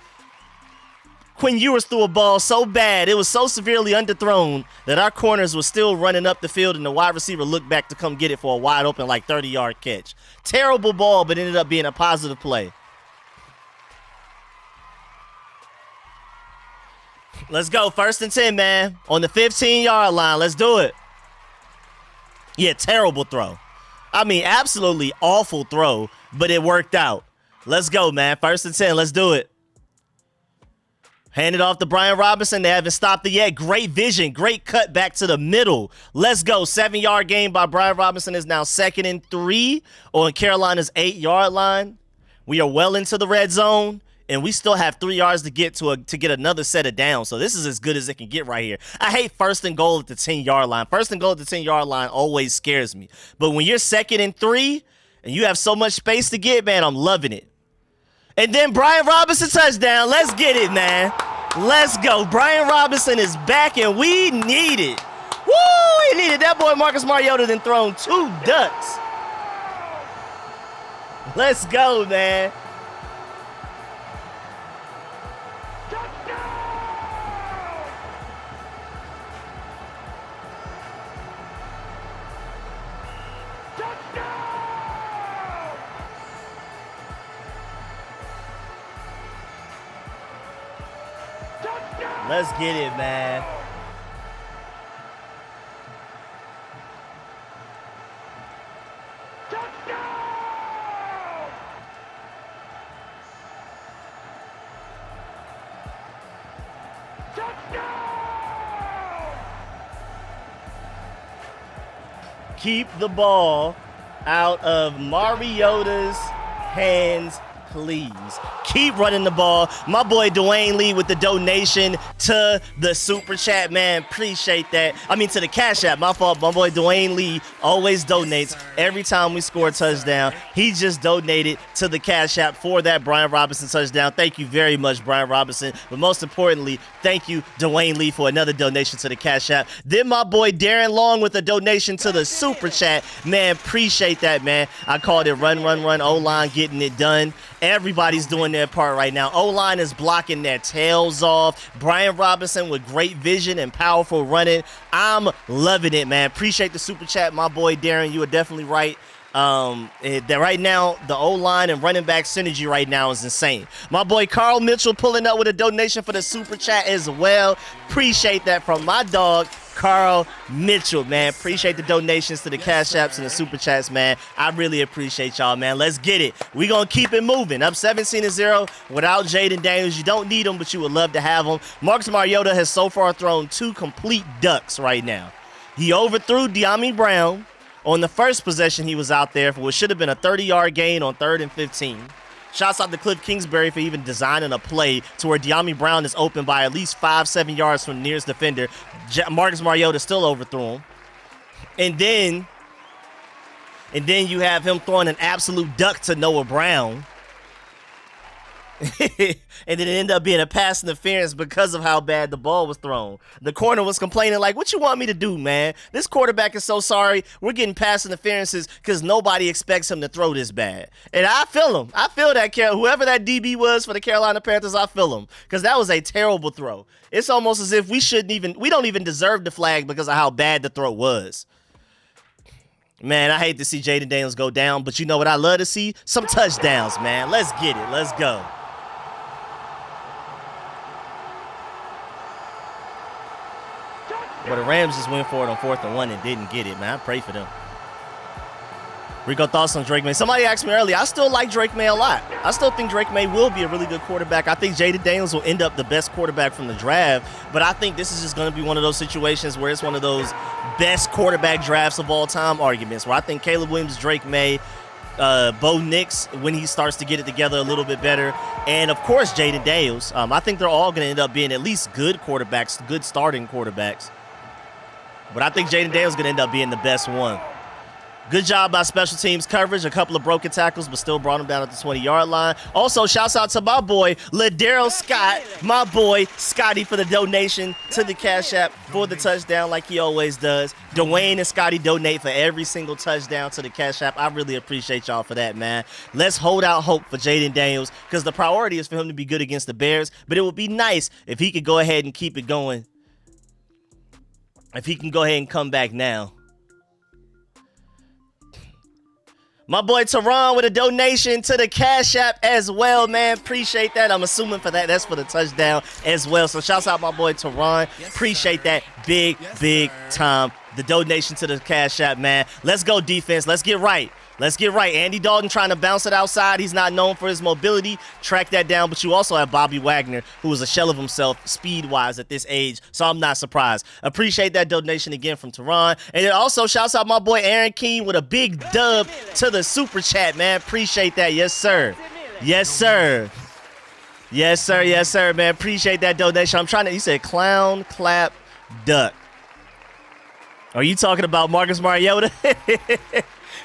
Quinn Ewers threw a ball so bad, it was so severely underthrown that our corners were still running up the field and the wide receiver looked back to come get it for a wide open, like 30-yard catch. Terrible ball, but ended up being a positive play. Let's go. 1st and 10, man. On the 15-yard line. Let's do it. Yeah, terrible throw. I mean, absolutely awful throw, but it worked out. Let's go, man. 1st and 10. Let's do it. Hand it off to Brian Robinson. They haven't stopped it yet. Great vision. Great cut back to the middle. Let's go. 7-yard gain by Brian Robinson is now 2nd and 3 on Carolina's 8-yard line. We are well into the red zone, and we still have 3 yards to get to get another set of downs. So this is as good as it can get right here. I hate 1st and goal at the 10-yard line. 1st and goal at the 10-yard line always scares me. But when you're 2nd and 3 and you have so much space to get, man, I'm loving it. And then Brian Robinson touchdown. Let's get it, man. Let's go. Brian Robinson is back, and we need it. Woo! We needed that boy Marcus Mariota then thrown 2 ducks. Let's go, man. Let's get it, man. Keep the ball out of Mariota's hands, please. Keep running the ball. My boy Dwayne Lee with the donation to the Super Chat, man. Appreciate that. I mean, to the Cash App. My fault. My boy Dwayne Lee always donates every time we score a touchdown. He just donated to the Cash App for that Brian Robinson touchdown. Thank you very much, Brian Robinson. But most importantly, thank you, Dwayne Lee, for another donation to the Cash App. Then my boy Darren Long with a donation to the Super Chat. Man, appreciate that, man. I called it run, run, run. O-line getting it done. Everybody's doing their part right now. O-line is blocking their tails off. Brian Robinson with great vision and powerful running. I'm loving it, man. Appreciate the Super Chat, my boy Darren. You are definitely right. That right now, the O-line and running back synergy right now is insane. My boy Carl Mitchell pulling up with a donation for the Super Chat as well. Appreciate that from my dog, Carl Mitchell, man. Appreciate the donations to the Cash Apps and the Super Chats, man. I really appreciate y'all, man. Let's get it. We're going to keep it moving. Up 17-0 without Jaden Daniels. You don't need him, but you would love to have him. Marcus Mariota has so far thrown 2 complete ducks right now. He overthrew De'Ami Brown on the first possession he was out there for what should have been a 30-yard gain on 3rd and 15. Shouts out to Cliff Kingsbury for even designing a play to where De'Ami Brown is open by at least 5-7 yards from the nearest defender. Marcus Mariota still overthrew him. And then you have him throwing an absolute duck to Noah Brown. And then it ended up being a pass interference because of how bad the ball was thrown. The corner was complaining like, what you want me to do, man? This quarterback is so sorry. We're getting pass interferences because nobody expects him to throw this bad. And I feel him. I feel that whoever that DB was for the Carolina Panthers, I feel him because that was a terrible throw. It's almost as if we don't even deserve the flag because of how bad the throw was. Man, I hate to see Jaden Daniels go down, but you know what I love to see? Some touchdowns, man. Let's get it. Let's go. But the Rams just went for it on 4th and 1 and didn't get it, man. I pray for them. Rico, thoughts on Drake May? Somebody asked me earlier. I still like Drake May a lot. I still think Drake May will be a really good quarterback. I think Jaden Daniels will end up the best quarterback from the draft. But I think this is just going to be one of those situations where it's one of those best quarterback drafts of all time arguments where I think Caleb Williams, Drake May, Bo Nix when he starts to get it together a little bit better, and of course Jaden Daniels. I think they're all going to end up being at least good quarterbacks, good starting quarterbacks. But I think Jaden Daniels is going to end up being the best one. Good job by special teams coverage. A couple of broken tackles, but still brought him down at the 20-yard line. Also, shouts out to my boy, Ladero Scott, my boy, Scotty, for the donation to the Cash App for the touchdown like he always does. Dwayne and Scotty donate for every single touchdown to the Cash App. I really appreciate y'all for that, man. Let's hold out hope for Jaden Daniels because the priority is for him to be good against the Bears, but it would be nice if he could go ahead and keep it going. If he can go ahead and come back now. My boy Teron with a donation to the Cash App as well, man. Appreciate that. I'm assuming for that, that's for the touchdown as well. So shouts out my boy Teron. Appreciate that big time. The donation to the Cash App, man. Let's go defense. Let's get right. Let's get right. Andy Dalton trying to bounce it outside. He's not known for his mobility. Track that down. But you also have Bobby Wagner, who is a shell of himself speed-wise at this age. So I'm not surprised. Appreciate that donation again from Teron. And it also shouts out my boy Aaron Keene with a big dub to the Super Chat, man. Appreciate that. Yes, sir. Yes, sir. Yes, sir. Yes, sir, man. Appreciate that donation. I'm trying to, he said clown, clap, duck. Are you talking about Marcus Mariota?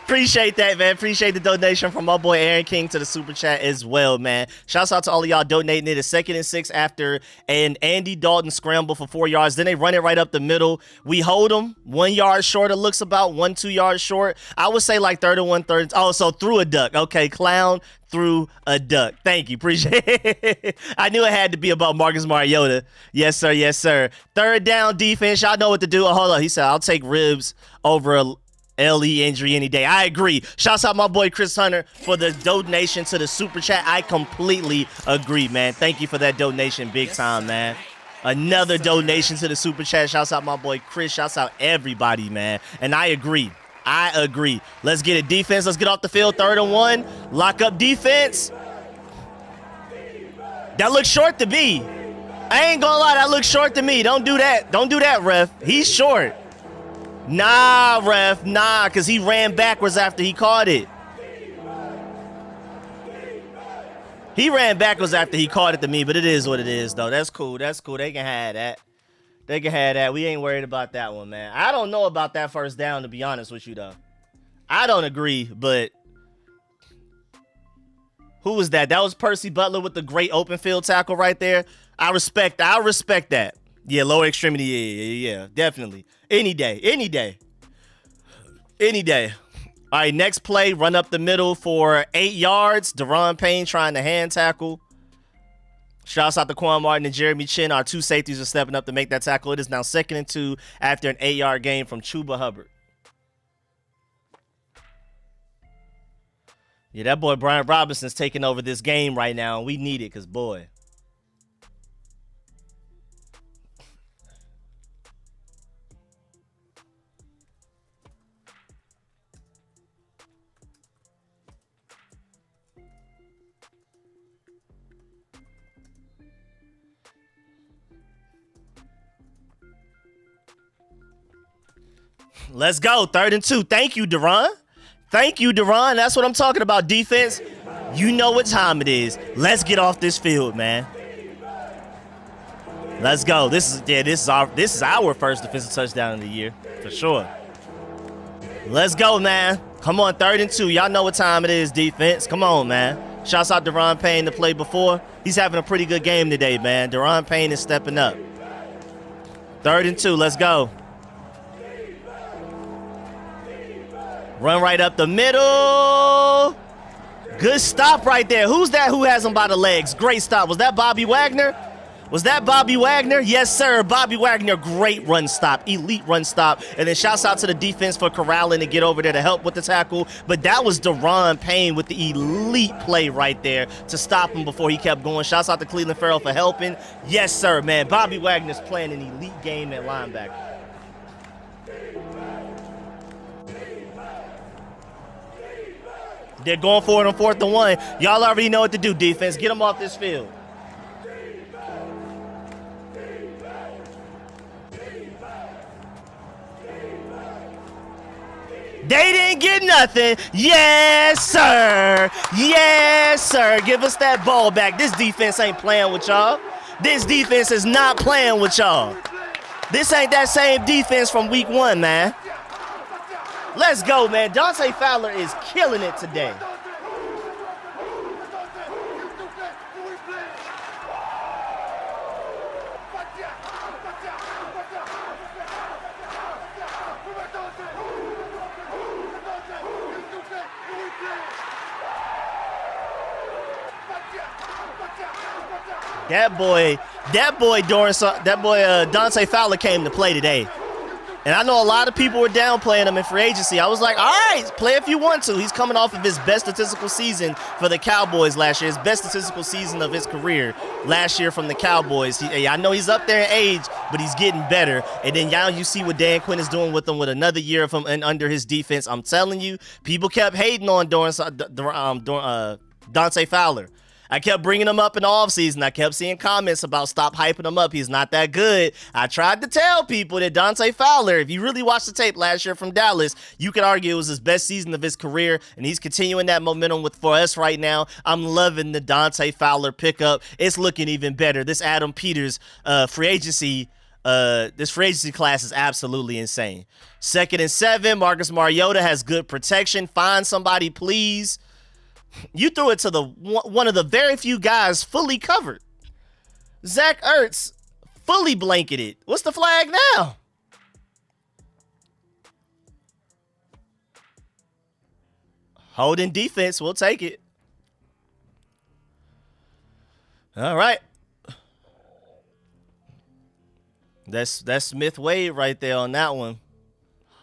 Appreciate that, man. Appreciate the donation from my boy Aaron King to the Super Chat as well, man. Shouts out to all of y'all donating it. A 2nd and 6 after an Andy Dalton scramble for 4 yards. Then they run it right up the middle. We hold them 1 yard short. It looks about 2 yards short. I would say like 3rd and 1/3. Oh, so through a duck. Okay, clown through a duck. Thank you. Appreciate it. I knew it had to be about Marcus Mariota. Yes, sir. Yes, sir. 3rd down defense. Y'all know what to do. Oh, hold on. He said, I'll take ribs over a LE injury any day. I agree. Shouts out my boy Chris Hunter for the donation to the Super Chat. I completely agree, man. Thank you for that donation big time, man. Another donation to the Super Chat. Shouts out my boy Chris. Shouts out everybody, man. And I agree. I agree. Let's get it. Defense. Let's get off the field. 3rd and 1. Lock up defense. That looks short to me. I ain't gonna lie. That looks short to me. Don't do that. Don't do that, ref. He's short. Nah, ref, nah, because he ran backwards after he caught it. He ran backwards after he caught it to me, but it is what it is, though. That's cool. That's cool. They can have that. They can have that. We ain't worried about that one, man. I don't know about that 1st down, to be honest with you, though. I don't agree, but who was that? That was Percy Butler with the great open field tackle right there. I respect that. Yeah, lower extremity. Yeah, definitely. Any day. All right, next play, run up the middle for 8 yards. Deron Payne trying to hand tackle. Shouts out to Quan Martin and Jeremy Chin. Our 2 safeties are stepping up to make that tackle. It is now 2nd and 2 after an 8-yard gain from Chuba Hubbard. Yeah, that boy Brian Robinson's taking over this game right now, and we need it because, boy. Let's go. 3rd and 2. Thank you, Deron. Thank you, Deron. That's what I'm talking about. Defense, you know what time it is. Let's get off this field, man. Let's go. This is our first defensive touchdown of the year, for sure. Let's go, man. Come on, 3rd and 2. Y'all know what time it is, defense. Come on, man. Shouts out Deron Payne to play before. He's having a pretty good game today, man. Deron Payne is stepping up. 3rd and 2. Let's go. Run right up the middle. Good stop right there. Who's that who has him by the legs? Great stop. Was that Bobby Wagner? Was that Bobby Wagner? Yes, sir. Bobby Wagner, great run stop, elite run stop. And then shouts out to the defense for corralling to get over there to help with the tackle. But that was Deron Payne with the elite play right there to stop him before he kept going. Shouts out to Cleveland Farrell for helping. Yes, sir, man. Bobby Wagner's playing an elite game at linebacker. They're going for it on 4th and 1. Y'all already know what to do, defense. Get them off this field. They didn't get nothing. Yes, sir. Yes, sir. Give us that ball back. This defense ain't playing with y'all. This defense is not playing with y'all. This ain't that same defense from week 1, man. Let's go, man. Dante Fowler is killing it today. That boy Dante Fowler came to play today. And I know a lot of people were downplaying him in free agency. I was like, all right, play if you want to. He's coming off of his best statistical season for the Cowboys last year, his best statistical season of his career last year from the Cowboys. I know he's up there in age, but he's getting better. And then now you see what Dan Quinn is doing with him with another year of him and under his defense. I'm telling you, people kept hating on Dante Fowler. I kept bringing him up in the offseason. I kept seeing comments about stop hyping him up. He's not that good. I tried to tell people that Dante Fowler, if you really watched the tape last year from Dallas, you could argue it was his best season of his career, and he's continuing that momentum for us right now. I'm loving the Dante Fowler pickup. It's looking even better. This Adam Peters free agency class is absolutely insane. 2nd and 7, Marcus Mariota has good protection. Find somebody, please. You threw it to one of the very few guys fully covered. Zach Ertz fully blanketed. What's the flag now? Holding defense. We'll take it. All right. That's Smith Wade right there on that one.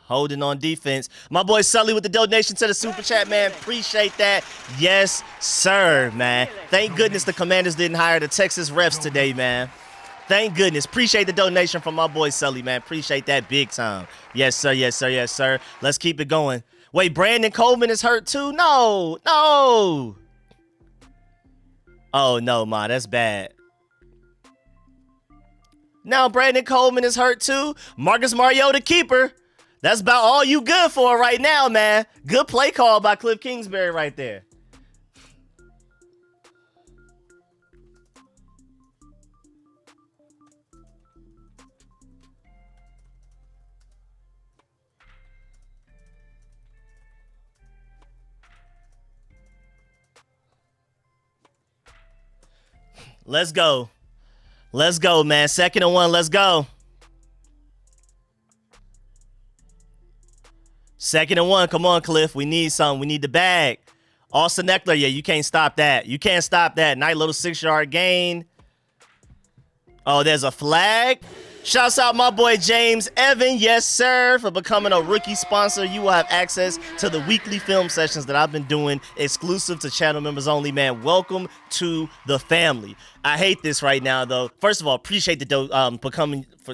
Holding on defense. My boy Sully with the donation to the super chat, man. Appreciate that. Yes, sir, man. Thank goodness the Commanders didn't hire the Texas refs today, man. Thank goodness. Appreciate the donation from my boy Sully, man. Appreciate that big time. Yes, sir. Yes, sir. Yes, sir. Let's keep it going. Wait, Brandon Coleman is hurt too? No. Oh, no, ma. That's bad. Now Brandon Coleman is hurt too. Marcus Mariota keeper. That's about all you good for right now, man. Good play call by Cliff Kingsbury right there. Let's go. Let's go, man. 2nd and 1. Let's go. 2nd and 1. Come on, Cliff. We need something. We need the bag. Austin Eckler. Yeah, you can't stop that. You can't stop that. Nice little 6-yard gain. Oh, there's a flag. Shouts out my boy James Evan. Yes, sir. For becoming a rookie sponsor, you will have access to the weekly film sessions that I've been doing exclusive to channel members only, man. Welcome to the family. I hate this right now, though. First of all, appreciate the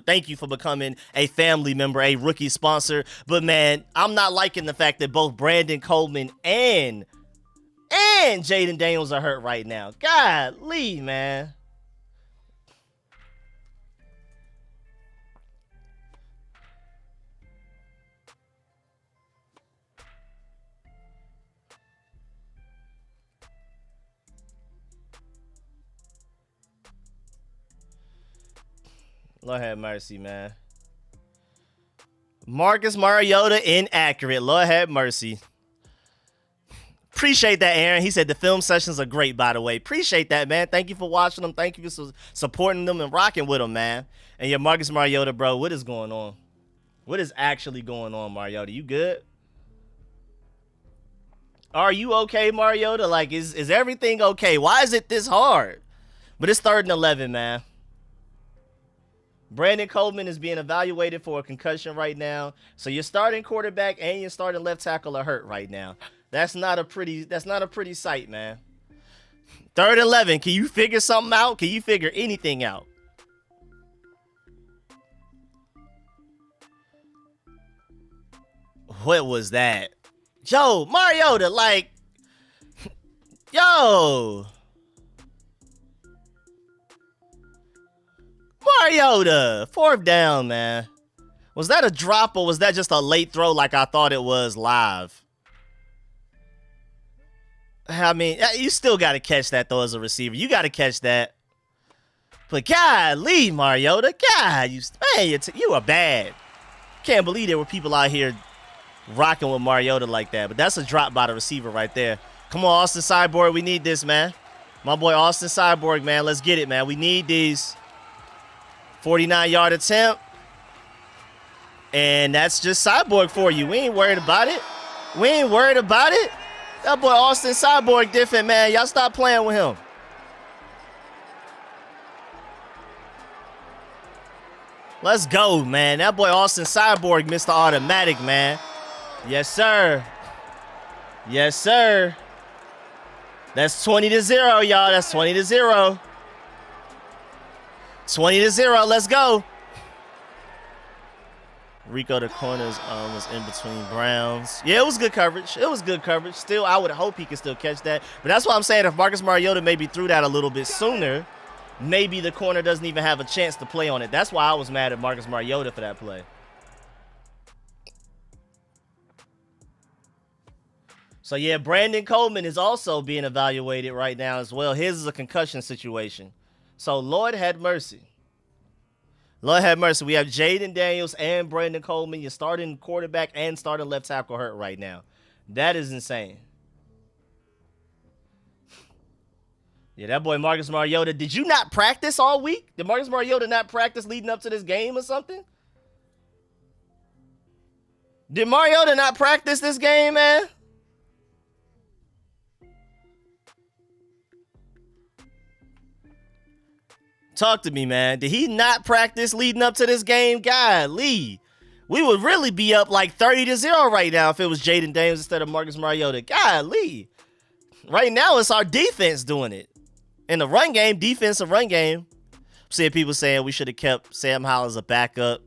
thank you for becoming a family member, a rookie sponsor. But, man, I'm not liking the fact that both Brandon Coleman and Jaden Daniels are hurt right now. Golly, man. Lord have mercy, man. Marcus Mariota inaccurate. Lord have mercy. Appreciate that, Aaron. He said the film sessions are great, by the way. Appreciate that, man. Thank you for watching them. Thank you for supporting them and rocking with them, man. And your Marcus Mariota, bro, what is going on? What is actually going on, Mariota? You good? Are you okay, Mariota? Like, is everything okay? Why is it this hard? But it's 3rd and 11, man. Brandon Coleman is being evaluated for a concussion right now. So your starting quarterback and your starting left tackle are hurt right now. That's not a pretty sight, man. 3rd and 11. Can you figure something out? Can you figure anything out? What was that? Yo, Mariota, like, yo. Mariota, 4th down, man. Was that a drop or was that just a late throw like I thought it was live? I mean, you still got to catch that, though, as a receiver. You got to catch that. But golly, Mariota, God, you are bad. Can't believe there were people out here rocking with Mariota like that. But that's a drop by the receiver right there. Come on, Austin Cyborg. We need this, man. My boy Austin Cyborg, man. Let's get it, man. We need these. 49-yard attempt. And that's just Cyborg for you. We ain't worried about it. We ain't worried about it. That boy Austin Cyborg different, man. Y'all stop playing with him. Let's go, man. That boy Austin Cyborg missed the automatic, man. Yes, sir. Yes, sir. That's 20-0, y'all. That's 20-0. 20-0. Let's go. Rico, the corners was in between Browns. Yeah, it was good coverage. It was good coverage. Still, I would hope he could still catch that. But that's why I'm saying if Marcus Mariota maybe threw that a little bit sooner, maybe the corner doesn't even have a chance to play on it. That's why I was mad at Marcus Mariota for that play. So, yeah, Brandon Coleman is also being evaluated right now as well. His is a concussion situation. So, Lord have mercy. Lord have mercy. We have Jaden Daniels and Brandon Coleman. Your starting quarterback and starting left tackle hurt right now. That is insane. Yeah, that boy Marcus Mariota. Did you not practice all week? Did Marcus Mariota not practice leading up to this game or something? Did Mariota not practice this game, man? Talk to me, man. Did he not practice leading up to this game? Golly. We would really be up like 30-0 right now if it was Jaden Daniels instead of Marcus Mariota. Golly. Right now, it's our defense doing it. In the run game, defensive run game. I'm seeing people saying we should have kept Sam Howell as a backup.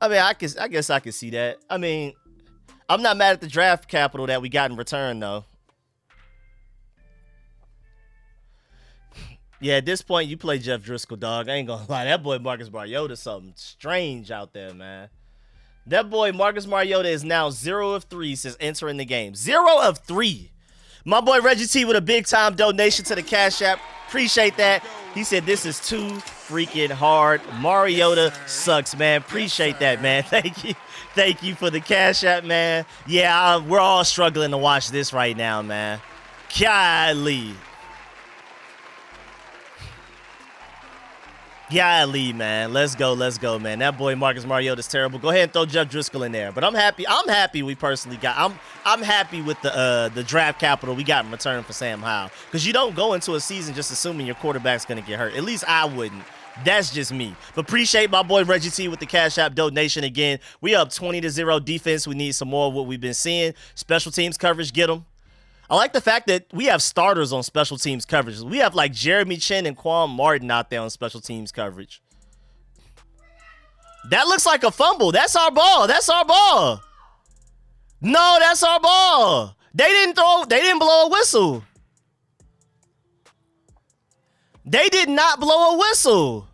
I mean, I guess I can see that. I mean, I'm not mad at the draft capital that we got in return, though. Yeah, at this point, you play Jeff Driscoll, dog. I ain't gonna lie. That boy Marcus Mariota is something strange out there, man. That boy Marcus Mariota is now 0 of 3 since entering the game. 0 of 3. My boy Reggie T with a big-time donation to the Cash App. Appreciate that. He said, this is too freaking hard. Mariota sucks, man. Appreciate that, man. Thank you. Thank you for the Cash App, man. Yeah, we're all struggling to watch this right now, man. Golly. Golly, man. Let's go, man. That boy Marcus Mariota's terrible. Go ahead and throw Jeff Driscoll in there. But I'm happy. I'm happy we personally got. I'm happy with the draft capital we got in return for Sam Howell. Because you don't go into a season just assuming your quarterback's gonna get hurt. At least I wouldn't. That's just me. But appreciate my boy Reggie T with the Cash App donation again. We up 20-0 defense. We need some more of what we've been seeing. Special teams coverage, get them. I like the fact that we have starters on special teams coverage. We have like Jeremy Chin and Quan Martin out there on special teams coverage. That looks like a fumble. That's our ball. That's our ball. No, that's our ball. They didn't blow a whistle. They did not blow a whistle.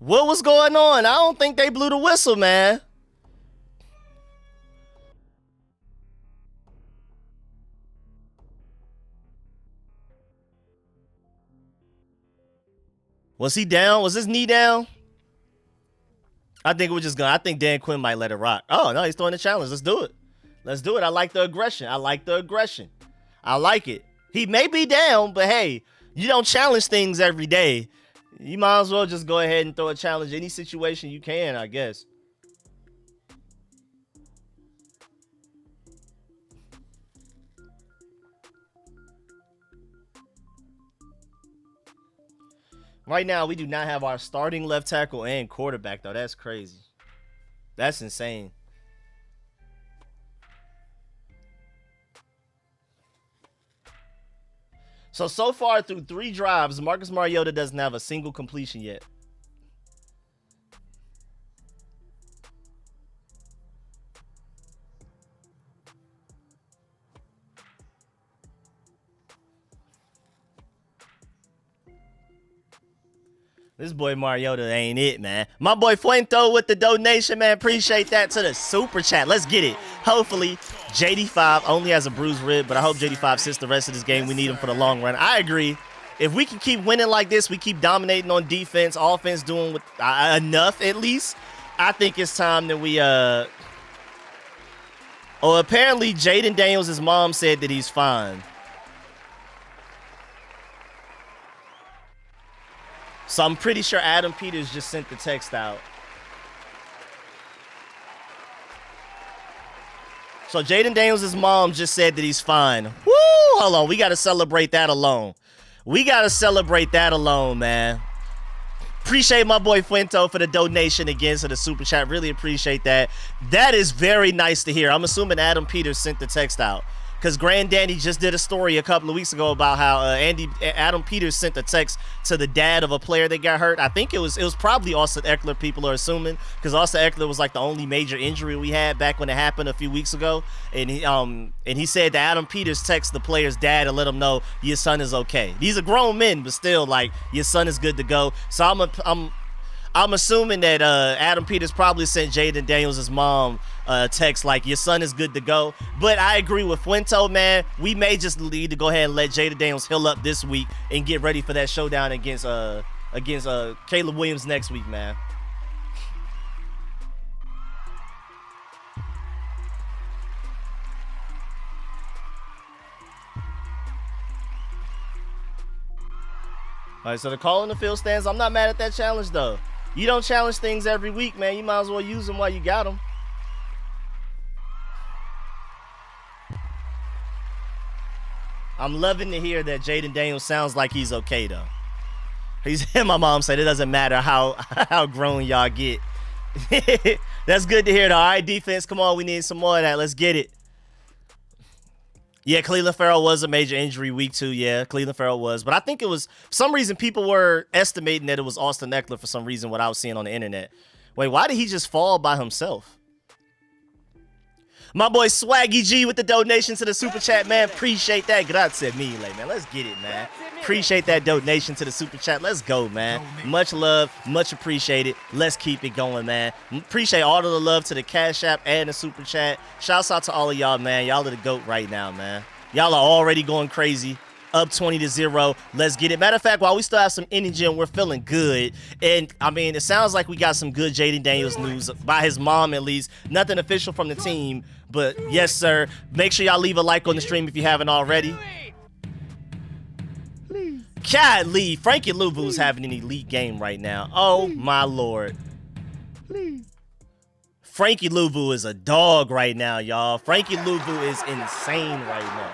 What was going on? I don't think they blew the whistle, man. Was he down? Was his knee down? I think we're just gonna. I think Dan Quinn might let it rock. Oh no, he's throwing the challenge. Let's do it. Let's do it. I like the aggression. I like the aggression. I like it. He may be down, but hey, you don't challenge things every day. You might as well just go ahead and throw a challenge any situation you can, I guess. Right now, we do not have our starting left tackle and quarterback, though. That's crazy. That's insane. So far through 3 drives, Marcus Mariota doesn't have a single completion yet. This boy Mariota ain't it, man. My boy Fuento with the donation, man. Appreciate that to the super chat. Let's get it. Hopefully, JD5 only has a bruised rib, but I hope JD5 sits the rest of this game. We need him for the long run. I agree. If we can keep winning like this, we keep dominating on defense, offense doing with, enough at least, I think it's time that we Oh, apparently Jaden Daniels' mom said that he's fine. So I'm pretty sure Adam Peters just sent the text out. So Jaden Daniels' mom just said that he's fine. Woo! Hold on, we got to celebrate that alone. We got to celebrate that alone, man. Appreciate my boy Fuento for the donation again to the super chat. Really appreciate that. That is very nice to hear. I'm assuming Adam Peters sent the text out. Because Granddaddy just did a story a couple of weeks ago about how Adam Peters sent a text to the dad of a player that got hurt. I think it was probably Austin Eckler, people are assuming, because Austin Eckler was like the only major injury we had back when it happened a few weeks ago. And he said that Adam Peters texted the player's dad and let him know your son is okay. These are grown men, but still, like, your son is good to go. So I'm assuming that Adam Peters probably sent Jaden Daniels' mom a text like, your son is good to go. But I agree with Fuento, man. We may just need to go ahead and let Jaden Daniels heal up this week and get ready for that showdown against Caleb Williams next week, man. All right, so the call in the field stands. I'm not mad at that challenge, though. You don't challenge things every week, man. You might as well use them while you got them. I'm loving to hear that Jaden Daniels sounds like he's okay, though. My mom said it doesn't matter how grown y'all get. That's good to hear, though. All right, defense, come on. We need some more of that. Let's get it. Yeah, Cleveland Farrell was a major injury week 2. Yeah, Cleveland Farrell was. But I think it was, for some reason, people were estimating that it was Austin Eckler for some reason, what I was seeing on the internet. Wait, why did he just fall by himself? My boy Swaggy G with the donation to the super chat, man. Appreciate that. Grazie mille, man. Let's get it, man. Appreciate that donation to the super chat. Let's go, man. Much love, much appreciated. Let's keep it going, man. Appreciate all of the love to the Cash App and the super chat. Shouts out to all of y'all, man. Y'all are the GOAT right now, man. Y'all are already going crazy. Up 20-0. Let's get it. Matter of fact, while we still have some energy and we're feeling good, and I mean, it sounds like we got some good Jaden Daniels news by his mom, at least. Nothing official from the team, but yes, sir. Make sure y'all leave a like on the stream if you haven't already. Golly, Frankie Louvu's having an elite game right now. Oh my lord. Frankie Louvu is a dog right now, y'all. Frankie Louvu is insane right now.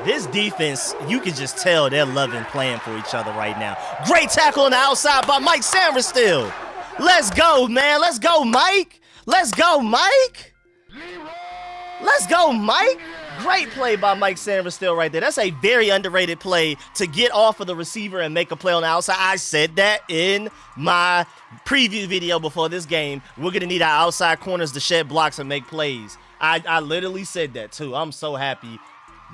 This defense, you can just tell they're loving playing for each other right now. Great tackle on the outside by Mike Samerstill. Let's go, man. Let's go, Mike. Let's go, Mike. Let's go, Mike. Great play by Mike Samerstill right there. That's a very underrated play to get off of the receiver and make a play on the outside. I said that in my preview video before this game. We're going to need our outside corners to shed blocks and make plays. I literally said that, too. I'm so happy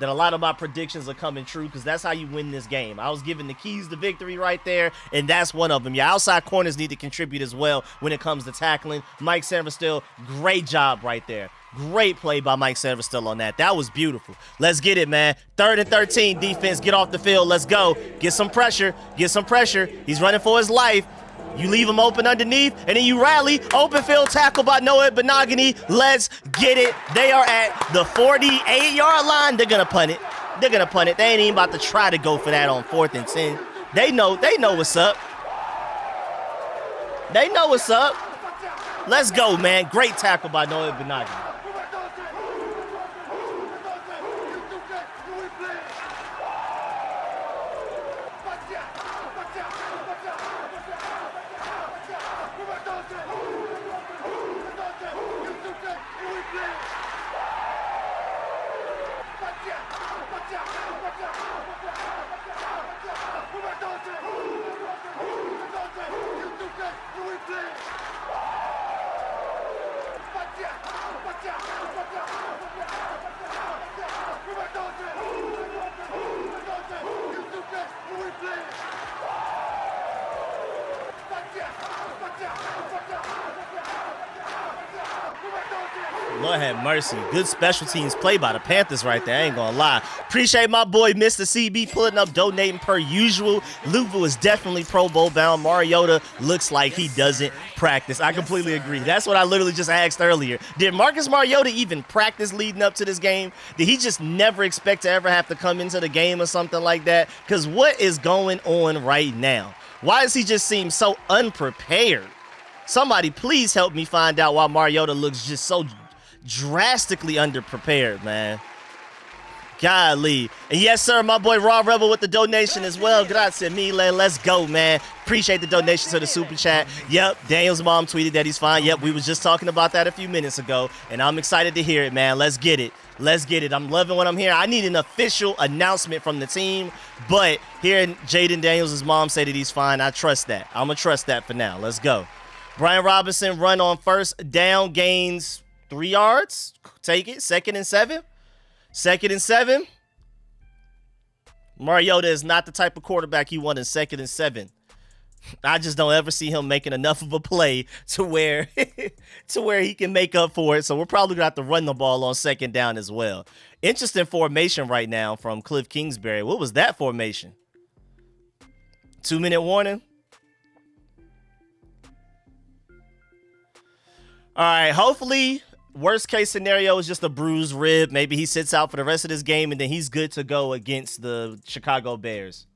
that a lot of my predictions are coming true, because that's how you win this game. I was given the keys to victory right there, and that's one of them. Your outside corners need to contribute as well when it comes to tackling. Mike Samerstill, great job right there. Great play by Mike Samerstill on that. That was beautiful. Let's get it, man. 3rd and 13, defense, get off the field. Let's go. Get some pressure. Get some pressure. He's running for his life. You leave him open underneath, and then you rally. Open field tackle by Noah Benogany. Let's get it. They are at the 48-yard line. They're going to punt it. They're going to punt it. They ain't even about to try to go for that on 4th and 10. They know what's up. They know what's up. Let's go, man. Great tackle by Noah Benogany. Lord have mercy. Good special teams play by the Panthers right there. I ain't gonna lie. Appreciate my boy Mr. CB pulling up, donating per usual. Luvu is definitely Pro Bowl bound. Mariota looks like he doesn't practice. I completely agree. That's what I literally just asked earlier. Did Marcus Mariota even practice leading up to this game? Did he just never expect to ever have to come into the game or something like that? Because what is going on right now? Why does he just seem so unprepared? Somebody please help me find out why Mariota looks just so drastically underprepared, man. Golly. And yes, sir, my boy Raw Rebel with the donation as well. Grazie mille. Let's go, man. Appreciate the donation to the super chat. Yep, Daniel's mom tweeted that he's fine. Yep, we was just talking about that a few minutes ago, and I'm excited to hear it, man. Let's get it. Let's get it. I'm loving what I'm hearing. I need an official announcement from the team, but hearing Jaden Daniels' mom say that he's fine, I trust that. I'm going to trust that for now. Let's go. Brian Robinson run on first down, gains 3 yards. Take it. 2nd and 7. 2nd and 7. Mariota is not the type of quarterback you want in 2nd and 7. I just don't ever see him making enough of a play to where he can make up for it. So we're probably going to have to run the ball on 2nd down as well. Interesting formation right now from Cliff Kingsbury. What was that formation? 2-minute warning. All right, hopefully, worst case scenario is just a bruised rib. Maybe he sits out for the rest of this game, and then he's good to go against the Chicago Bears.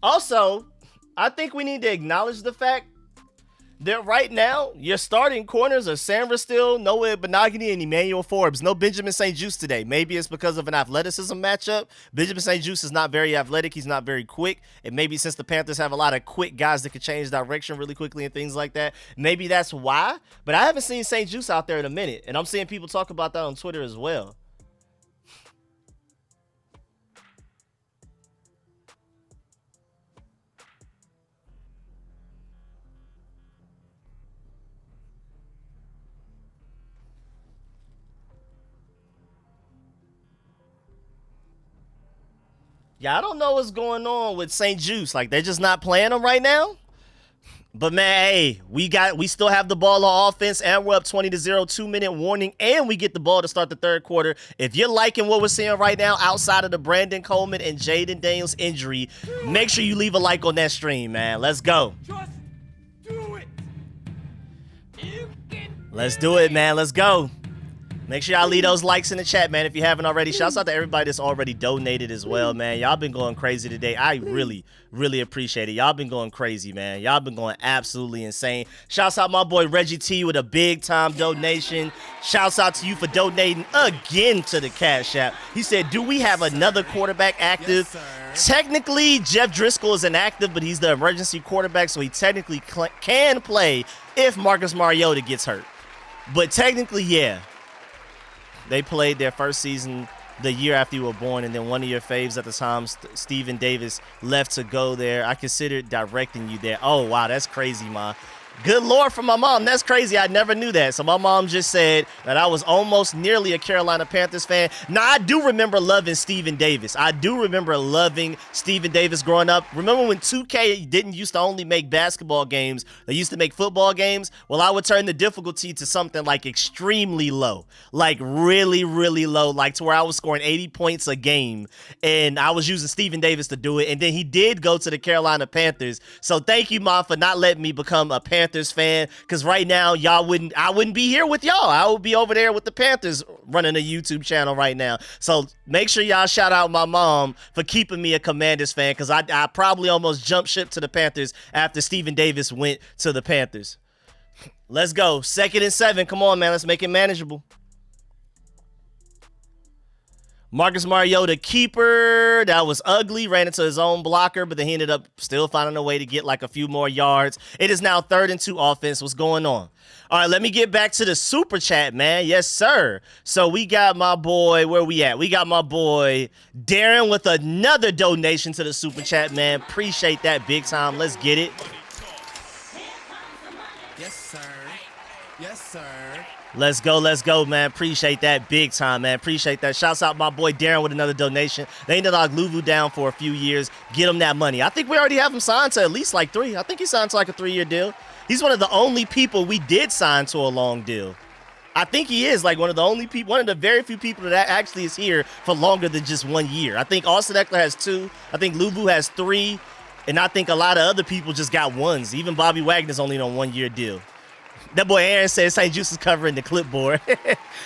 Also, I think we need to acknowledge the fact that right now, your starting corners are Sam Still, Noah Benogany, and Emmanuel Forbes. No Benjamin St. Juste today. Maybe it's because of an athleticism matchup. Benjamin St. Juste is not very athletic. He's not very quick. And maybe since the Panthers have a lot of quick guys that can change direction really quickly and things like that, maybe that's why. But I haven't seen St. Juste out there in a minute. And I'm seeing people talk about that on Twitter as well. Yeah, I don't know what's going on with St. Juste. Like, they're just not playing him right now. But, man, hey, we still have the ball on offense, and we're up 20-0, 2-minute warning, and we get the ball to start the third quarter. If you're liking what we're seeing right now outside of the Brandon Coleman and Jaden Daniels injury, make sure you leave a like on that stream, man. Let's go. Just do it. Let's do it, man. Let's go. Make sure y'all leave those likes in the chat, man, if you haven't already. Shouts out to everybody that's already donated as well, man. Y'all been going crazy today. I really, really appreciate it. Y'all been going crazy, man. Y'all been going absolutely insane. Shouts out my boy Reggie T with a big-time donation. Shouts out to you for donating again to the Cash App. He said, do we have another quarterback active? Yes, technically, Jeff Driscoll is inactive, but he's the emergency quarterback, so he technically can play if Marcus Mariota gets hurt. But technically, yeah. They played their first season the year after you were born, and then one of your faves at the time, Steven Davis, left to go there. I considered directing you there. Oh, wow, that's crazy, Ma. Good Lord for my mom. That's crazy. I never knew that. So my mom just said that I was almost nearly a Carolina Panthers fan. Now, I do remember loving Steven Davis. I do remember loving Steven Davis growing up. Remember when 2K didn't used to only make basketball games? They used to make football games? Well, I would turn the difficulty to something like extremely low. Like really, really low. Like to where I was scoring 80 points a game. And I was using Steven Davis to do it. And then he did go to the Carolina Panthers. So thank you, Mom, for not letting me become a Panthers fan, because right now I wouldn't be here with y'all. I would be over there with the Panthers running a YouTube channel right now. So make sure y'all shout out my mom for keeping me a Commanders fan, because I probably almost jumped ship to the Panthers after Steven Davis went to the Panthers. Let's go. 2nd and 7. Come on, man. Let's make it manageable. Marcus Mariota, keeper. That was ugly. Ran into his own blocker, but then he ended up still finding a way to get like a few more yards. It is now 3rd and 2 offense. What's going on? All right, let me get back to the super chat, man. Yes, sir. So we got my boy, where we at? We got my boy Darren with another donation to the super chat, man. Appreciate that big time. Let's get it. Yes, sir. Yes, sir. Let's go, man. Appreciate that big time, man. Appreciate that. Shouts out my boy Darren with another donation. They need to lock Luvu down for a few years. Get him that money. I think we already have him signed to at least like 3. I think he signed to like a 3-year deal. He's one of the only people we did sign to a long deal. I think he is like one of the only people, one of the very few people that actually is here for longer than just 1 year. I think Austin Eckler has 2. I think Luvu has 3. And I think a lot of other people just got 1s. Even Bobby Wagner's only on a 1-year deal. That boy Aaron says St. Juice is covering the clipboard.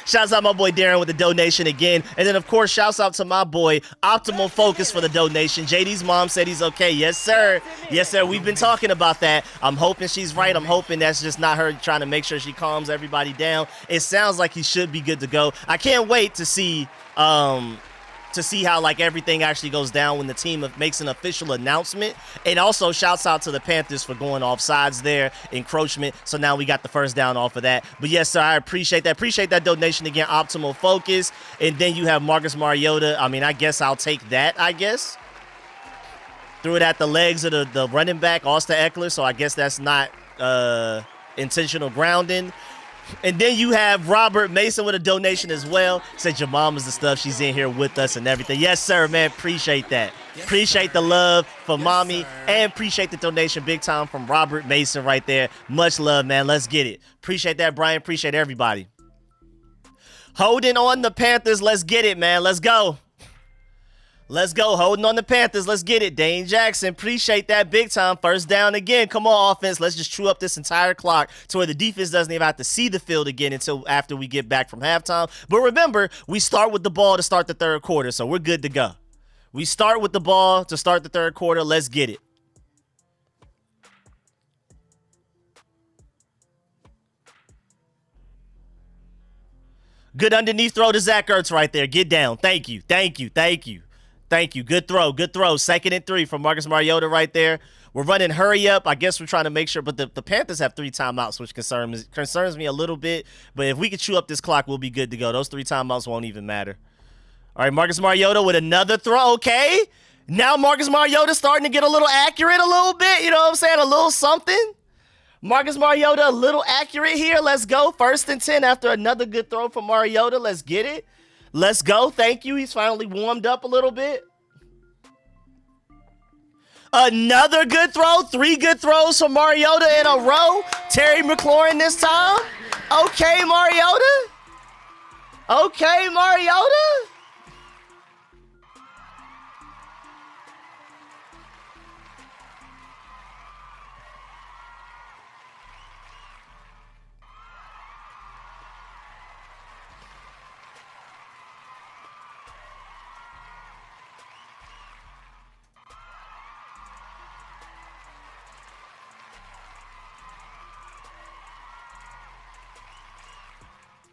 Shouts out my boy Darren with the donation again. And then, of course, shouts out to my boy Optimal Focus for the donation. JD's mom said he's okay. Yes, sir. Yes, sir. We've been talking about that. I'm hoping she's right. I'm hoping that's just not her trying to make sure she calms everybody down. It sounds like he should be good to go. I can't wait to see how like everything actually goes down when the team makes an official announcement. And also shouts out to the Panthers for going off sides there, encroachment. So now we got the first down off of that. But yes, sir, I appreciate that. Appreciate that donation again, Optimal Focus. And then you have Marcus Mariota. I mean, I guess I'll take that, I guess. Threw it at the legs of the running back, Austin Eckler. So I guess that's not intentional grounding. And then you have Robert Mason with a donation as well. Said your mom is the stuff. She's in here with us and everything. Yes, sir, man. Appreciate that. Appreciate the love for mommy and appreciate the donation big time from Robert Mason right there. Much love, man. Let's get it. Appreciate that, Brian. Appreciate everybody. Holding on the Panthers. Let's get it, man. Let's go. Let's go. Holding on the Panthers. Let's get it. Dane Jackson. Appreciate that big time. First down again. Come on, offense. Let's just chew up this entire clock to where the defense doesn't even have to see the field again until after we get back from halftime. But remember, we start with the ball to start the third quarter, so we're good to go. We start with the ball to start the third quarter. Let's get it. Good underneath throw to Zach Ertz right there. Get down. Thank you. Thank you. Thank you. Thank you. Good throw. Good throw. 2nd and 3 from Marcus Mariota right there. We're running hurry up. I guess we're trying to make sure. But the Panthers have 3 timeouts, which concerns me a little bit. But if we can chew up this clock, we'll be good to go. Those 3 timeouts won't even matter. All right, Marcus Mariota with another throw. Okay. Now Marcus Mariota starting to get a little accurate a little bit. You know what I'm saying? A little something. Marcus Mariota a little accurate here. Let's go. 1st and 10 after another good throw from Mariota. Let's get it. Let's go. Thank you. He's finally warmed up a little bit. Another good throw. 3 good throws from Mariota in a row. Terry McLaurin this time. Okay, Mariota. Okay, Mariota.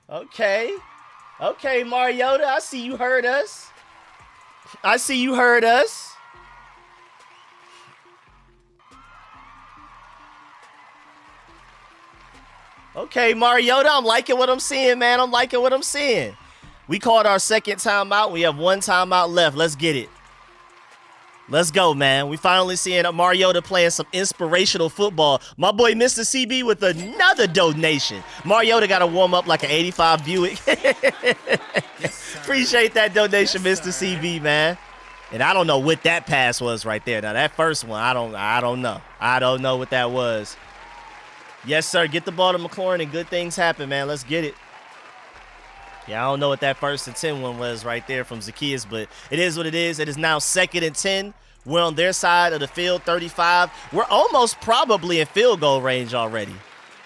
Okay. Okay, Mariota, I see you heard us. I see you heard us. Okay, Mariota, I'm liking what I'm seeing, man. I'm liking what I'm seeing. We called our 2nd timeout. We have 1 timeout left. Let's get it. Let's go, man. We finally seeing Mariota playing some inspirational football. My boy, Mr. CB, with another donation. Mariota got to warm up like an 85 Buick. Appreciate that donation, Mr. CB, man. And I don't know what that pass was right there. Now, that first one, I don't know. I don't know what that was. Yes, sir. Get the ball to McLaurin and good things happen, man. Let's get it. Yeah, I don't know what that 1st and 10 one was right there from Zacchaeus, but it is what it is. It is now 2nd and 10. We're on their side of the field, 35. We're almost probably in field goal range already.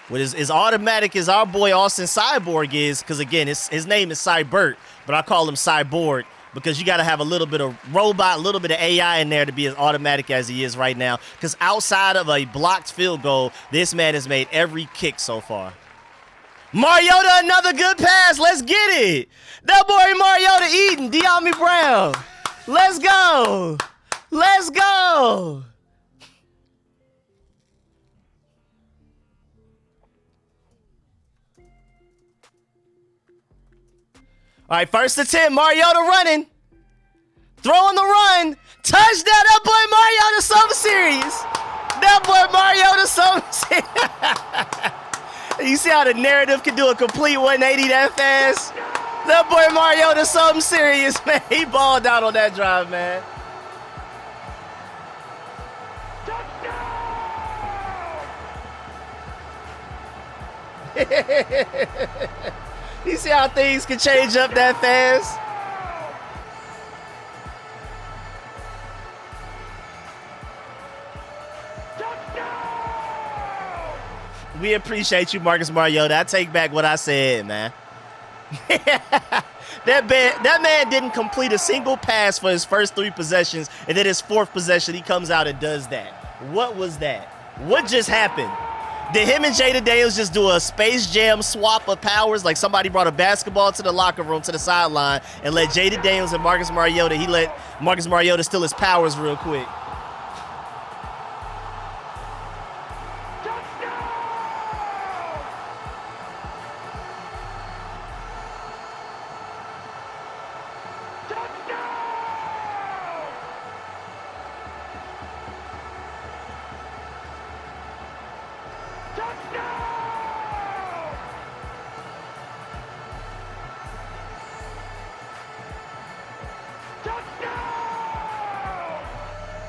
What is as automatic as our boy Austin Cyborg is, because, again, his name is Cybert, but I call him Cyborg because you got to have a little bit of robot, a little bit of AI in there to be as automatic as he is right now, because outside of a blocked field goal, this man has made every kick so far. Mariota, another good pass. Let's get it. That boy Mariota eating. De'Ami Brown. Let's go. Let's go. All right, 1st and 10. Mariota running. Throwing the run. Touchdown. That boy Mariota something serious. That boy Mariota something serious. You see how the narrative can do a complete 180 that fast? That boy Mariota something serious, man. He balled out on that drive, man. You see how things can change up that fast? We appreciate you, Marcus Mariota. I take back what I said, man. That man didn't complete a single pass for his first 3 possessions, and then his 4th possession, he comes out and does that. What was that? What just happened? Did him and Jada Daniels just do a Space Jam swap of powers? Like somebody brought a basketball to the locker room, to the sideline, and let Jada Daniels and Marcus Mariota, he let Marcus Mariota steal his powers real quick.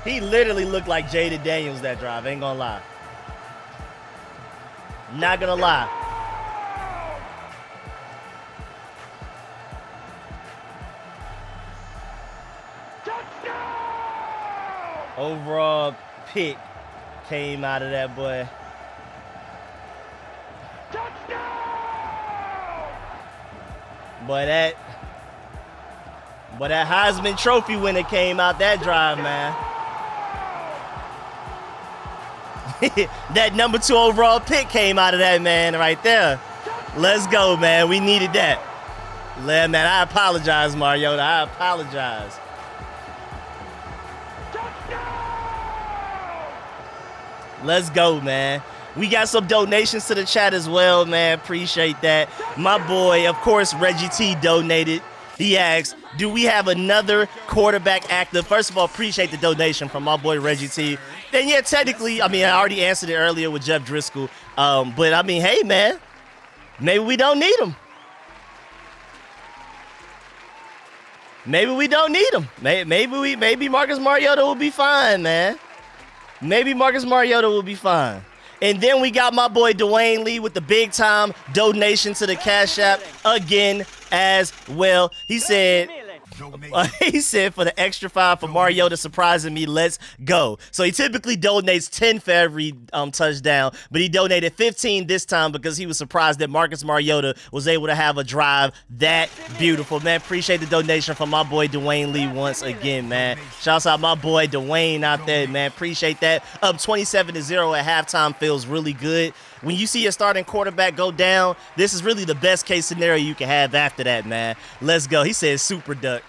He literally looked like Jada Daniels that drive, ain't gonna lie. Not gonna lie. Overall pick came out of that boy. Boy, that Heisman Trophy winner came out that drive, man. That number 2 overall pick came out of that, man, right there. Let's go, man. We needed that. Man, I apologize, Mariota. I apologize. Let's go, man. We got some donations to the chat as well, man. Appreciate that. My boy, of course, Reggie T donated. He asked, do we have another quarterback active? First of all, appreciate the donation from my boy Reggie T. Then, yeah, technically, I mean, I already answered it earlier with Jeff Driscoll. But, I mean, hey, man, maybe we don't need him. Maybe we don't need him. Maybe Marcus Mariota will be fine, man. Maybe Marcus Mariota will be fine. And then we got my boy Dwayne Lee with the big time donation to the Cash App again as well. He said for the extra 5 for Mariota surprising me, let's go. So he typically donates 10 for every touchdown, but he donated 15 this time because he was surprised that Marcus Mariota was able to have a drive that beautiful. Man, appreciate the donation from my boy Dwayne Lee once again, man. Shouts out my boy Dwayne out there, man. Appreciate that. Up 27-0 at halftime feels really good. When you see your starting quarterback go down, this is really the best case scenario you can have after that, man. Let's go. He says super duck.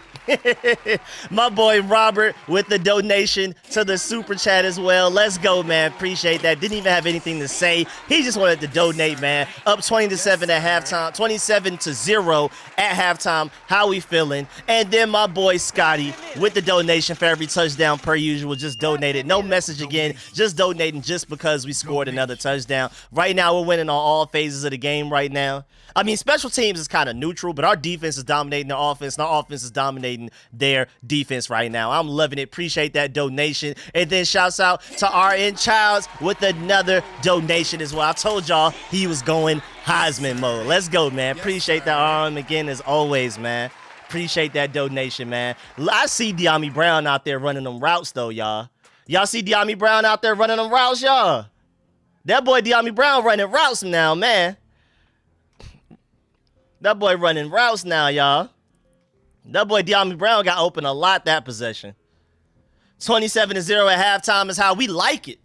My boy Robert with the donation to the super chat as well. Let's go, man. Appreciate that. Didn't even have anything to say. He just wanted to donate, man. Up 20-7 at halftime, 27-0 at halftime. How we feeling? And then my boy Scotty with the donation for every touchdown per usual. Just donated. No message again. Just donating just because we scored another touchdown. Right now, we're winning on all phases of the game right now. I mean, special teams is kind of neutral, but our defense is dominating their offense, and our offense is dominating their defense right now. I'm loving it. Appreciate that donation. And then shouts out to RN Childs with another donation as well. I told y'all he was going Heisman mode. Let's go, man. Appreciate that RN again as always, man. Appreciate that donation, man. I see De'Ami Brown out there running them routes, though, y'all. Y'all see De'Ami Brown out there running them routes, y'all? That boy De'Ami Brown running routes now, man. That boy running routes now, y'all. That boy De'Ami Brown got open a lot that possession. 27-0 at halftime is how we like it.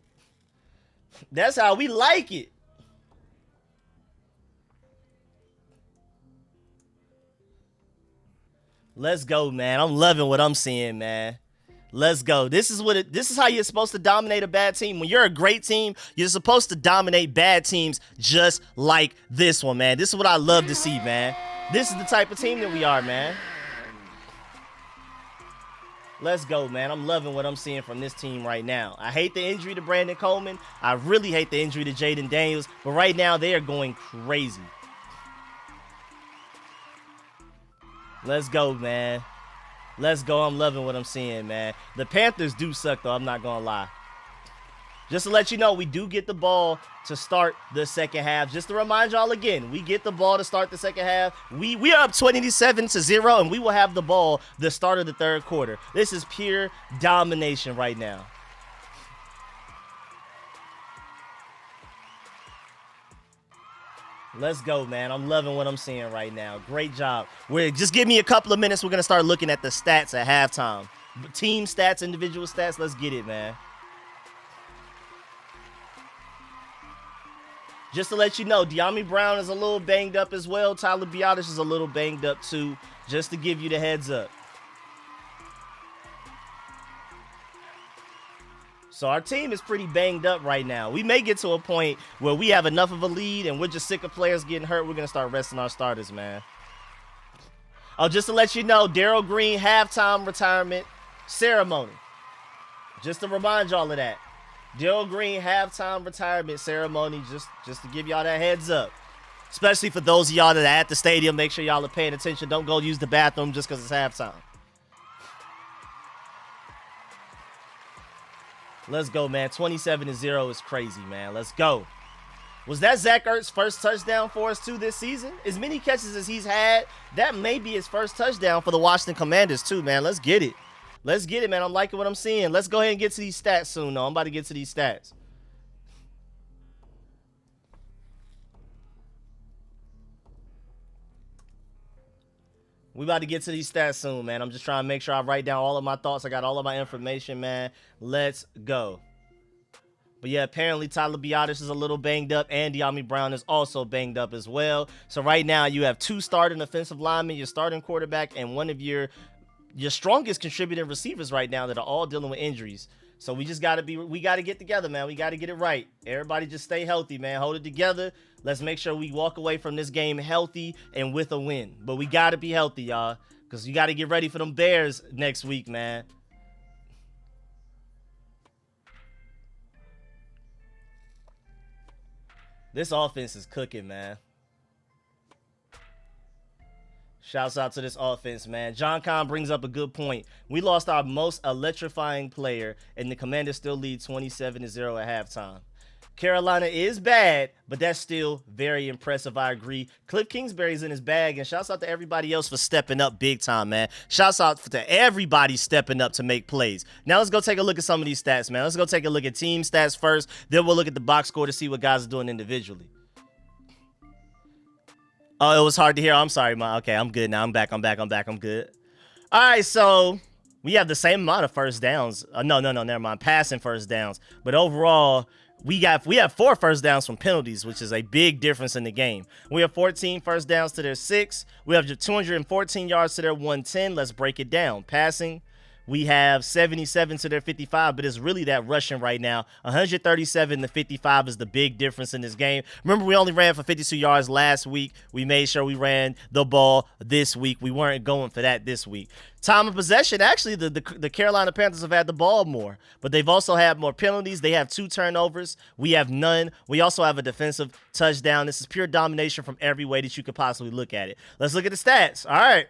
That's how we like it. Let's go, man. I'm loving what I'm seeing, man. Let's go. This is how you're supposed to dominate a bad team. When you're a great team, you're supposed to dominate bad teams just like this one, man. This is what I love to see, man. This is the type of team that we are, man. Let's go, man. I'm loving what I'm seeing from this team right now. I hate the injury to Brandon Coleman. I really hate the injury to Jaden Daniels. But right now, they are going crazy. Let's go, man. Let's go. I'm loving what I'm seeing, man. The Panthers do suck, though. I'm not going to lie. Just to let you know, we do get the ball to start the second half. Just to remind y'all again, we get the ball to start the second half. We are up 27-0, and we will have the ball the start of the third quarter. This is pure domination right now. Let's go, man. I'm loving what I'm seeing right now. Great job. Just give me a couple of minutes. We're going to start looking at the stats at halftime. Team stats, individual stats. Let's get it, man. Just to let you know, De'Ami Brown is a little banged up as well. Tyler Biadasz is a little banged up too, just to give you the heads up. So our team is pretty banged up right now. We may get to a point where we have enough of a lead and we're just sick of players getting hurt. We're going to start resting our starters, man. Oh, just to let you know, Darryl Green halftime retirement ceremony. Just to remind y'all of that. Darryl Green halftime retirement ceremony, just to give y'all that heads up. Especially for those of y'all that are at the stadium, make sure y'all are paying attention. Don't go use the bathroom just because it's halftime. Let's go, man. 27-0 is crazy, man. Let's go. Was that Zach Ertz's first touchdown for us, too, this season? As many catches as he's had, that may be his first touchdown for the Washington Commanders, too, man. Let's get it. Let's get it, man. I'm liking what I'm seeing. Let's go ahead and get to these stats soon, though. I'm about to get to these stats. We about to get to these stats soon, man. I'm just trying to make sure I write down all of my thoughts. I got all of my information, man. Let's go. But yeah, apparently Tyler Biadasz is a little banged up, and De'Ami Brown is also banged up as well. So right now you have two starting offensive linemen, your starting quarterback, and one of your strongest contributing receivers right now that are all dealing with injuries. So we just gotta get together, man. We gotta get it right. Everybody just stay healthy, man. Hold it together. Let's make sure we walk away from this game healthy and with a win. But we gotta be healthy, y'all, because you gotta get ready for them Bears next week, man. This offense is cooking, man. Shouts out to this offense, man. John Kahn brings up a good point. We lost our most electrifying player, and the Commanders still lead 27-0 at halftime. Carolina is bad, but that's still very impressive. I agree. Cliff Kingsbury's in his bag, and shouts out to everybody else for stepping up big time, man. Shouts out to everybody stepping up to make plays. Now let's go take a look at some of these stats, man. Let's go take a look at team stats first. Then we'll look at the box score to see what guys are doing individually. Oh, it was hard to hear. I'm sorry, man. Okay, I'm good now. I'm back. I'm good. All right, so we have the same amount of first downs. No, never mind. Passing first downs. But overall, we have 4 first downs from penalties, which is a big difference in the game. We have 14 first downs to their 6. We have 214 yards to their 110. Let's break it down. Passing, we have 77 to their 55, but it's really that rushing right now. 137 to 55 is the big difference in this game. Remember, we only ran for 52 yards last week. We made sure we ran the ball this week. We weren't going for that this week. Time of possession, actually, the Carolina Panthers have had the ball more, but they've also had more penalties. They have 2 turnovers. We have none. We also have a defensive touchdown. This is pure domination from every way that you could possibly look at it. Let's look at the stats. All right.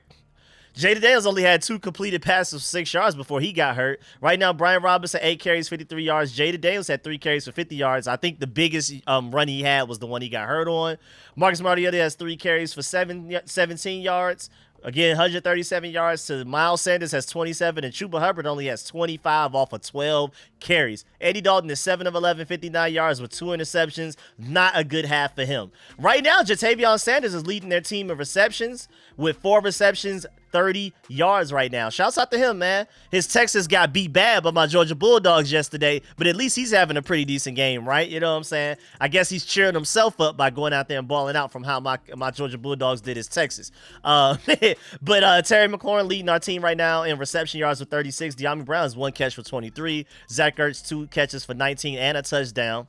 Jaden Daniels only had 2 completed passes of 6 yards before he got hurt. Right now, Brian Robinson, 8 carries, 53 yards. Jaden Daniels had 3 carries for 50 yards. I think the biggest run he had was the one he got hurt on. Marcus Mariota has 3 carries for 17 yards. Again, 137 yards to Miles Sanders has 27, and Chuba Hubbard only has 25 off of 12 carries. Andy Dalton is 7 of 11, 59 yards with 2 interceptions. Not a good half for him. Right now, Jatavion Sanders is leading their team in receptions with 4 receptions, 30 yards right now. Shouts out to him, man. His Texas got beat bad by my Georgia Bulldogs yesterday, but at least he's having a pretty decent game, right? You know what I'm saying? I guess he's cheering himself up by going out there and balling out from how my Georgia Bulldogs did his Texas. But Terry McLaurin leading our team right now in reception yards with 36. De'Ami Brown has 1 catch for 23. Zach Ertz 2 catches for 19 and a touchdown.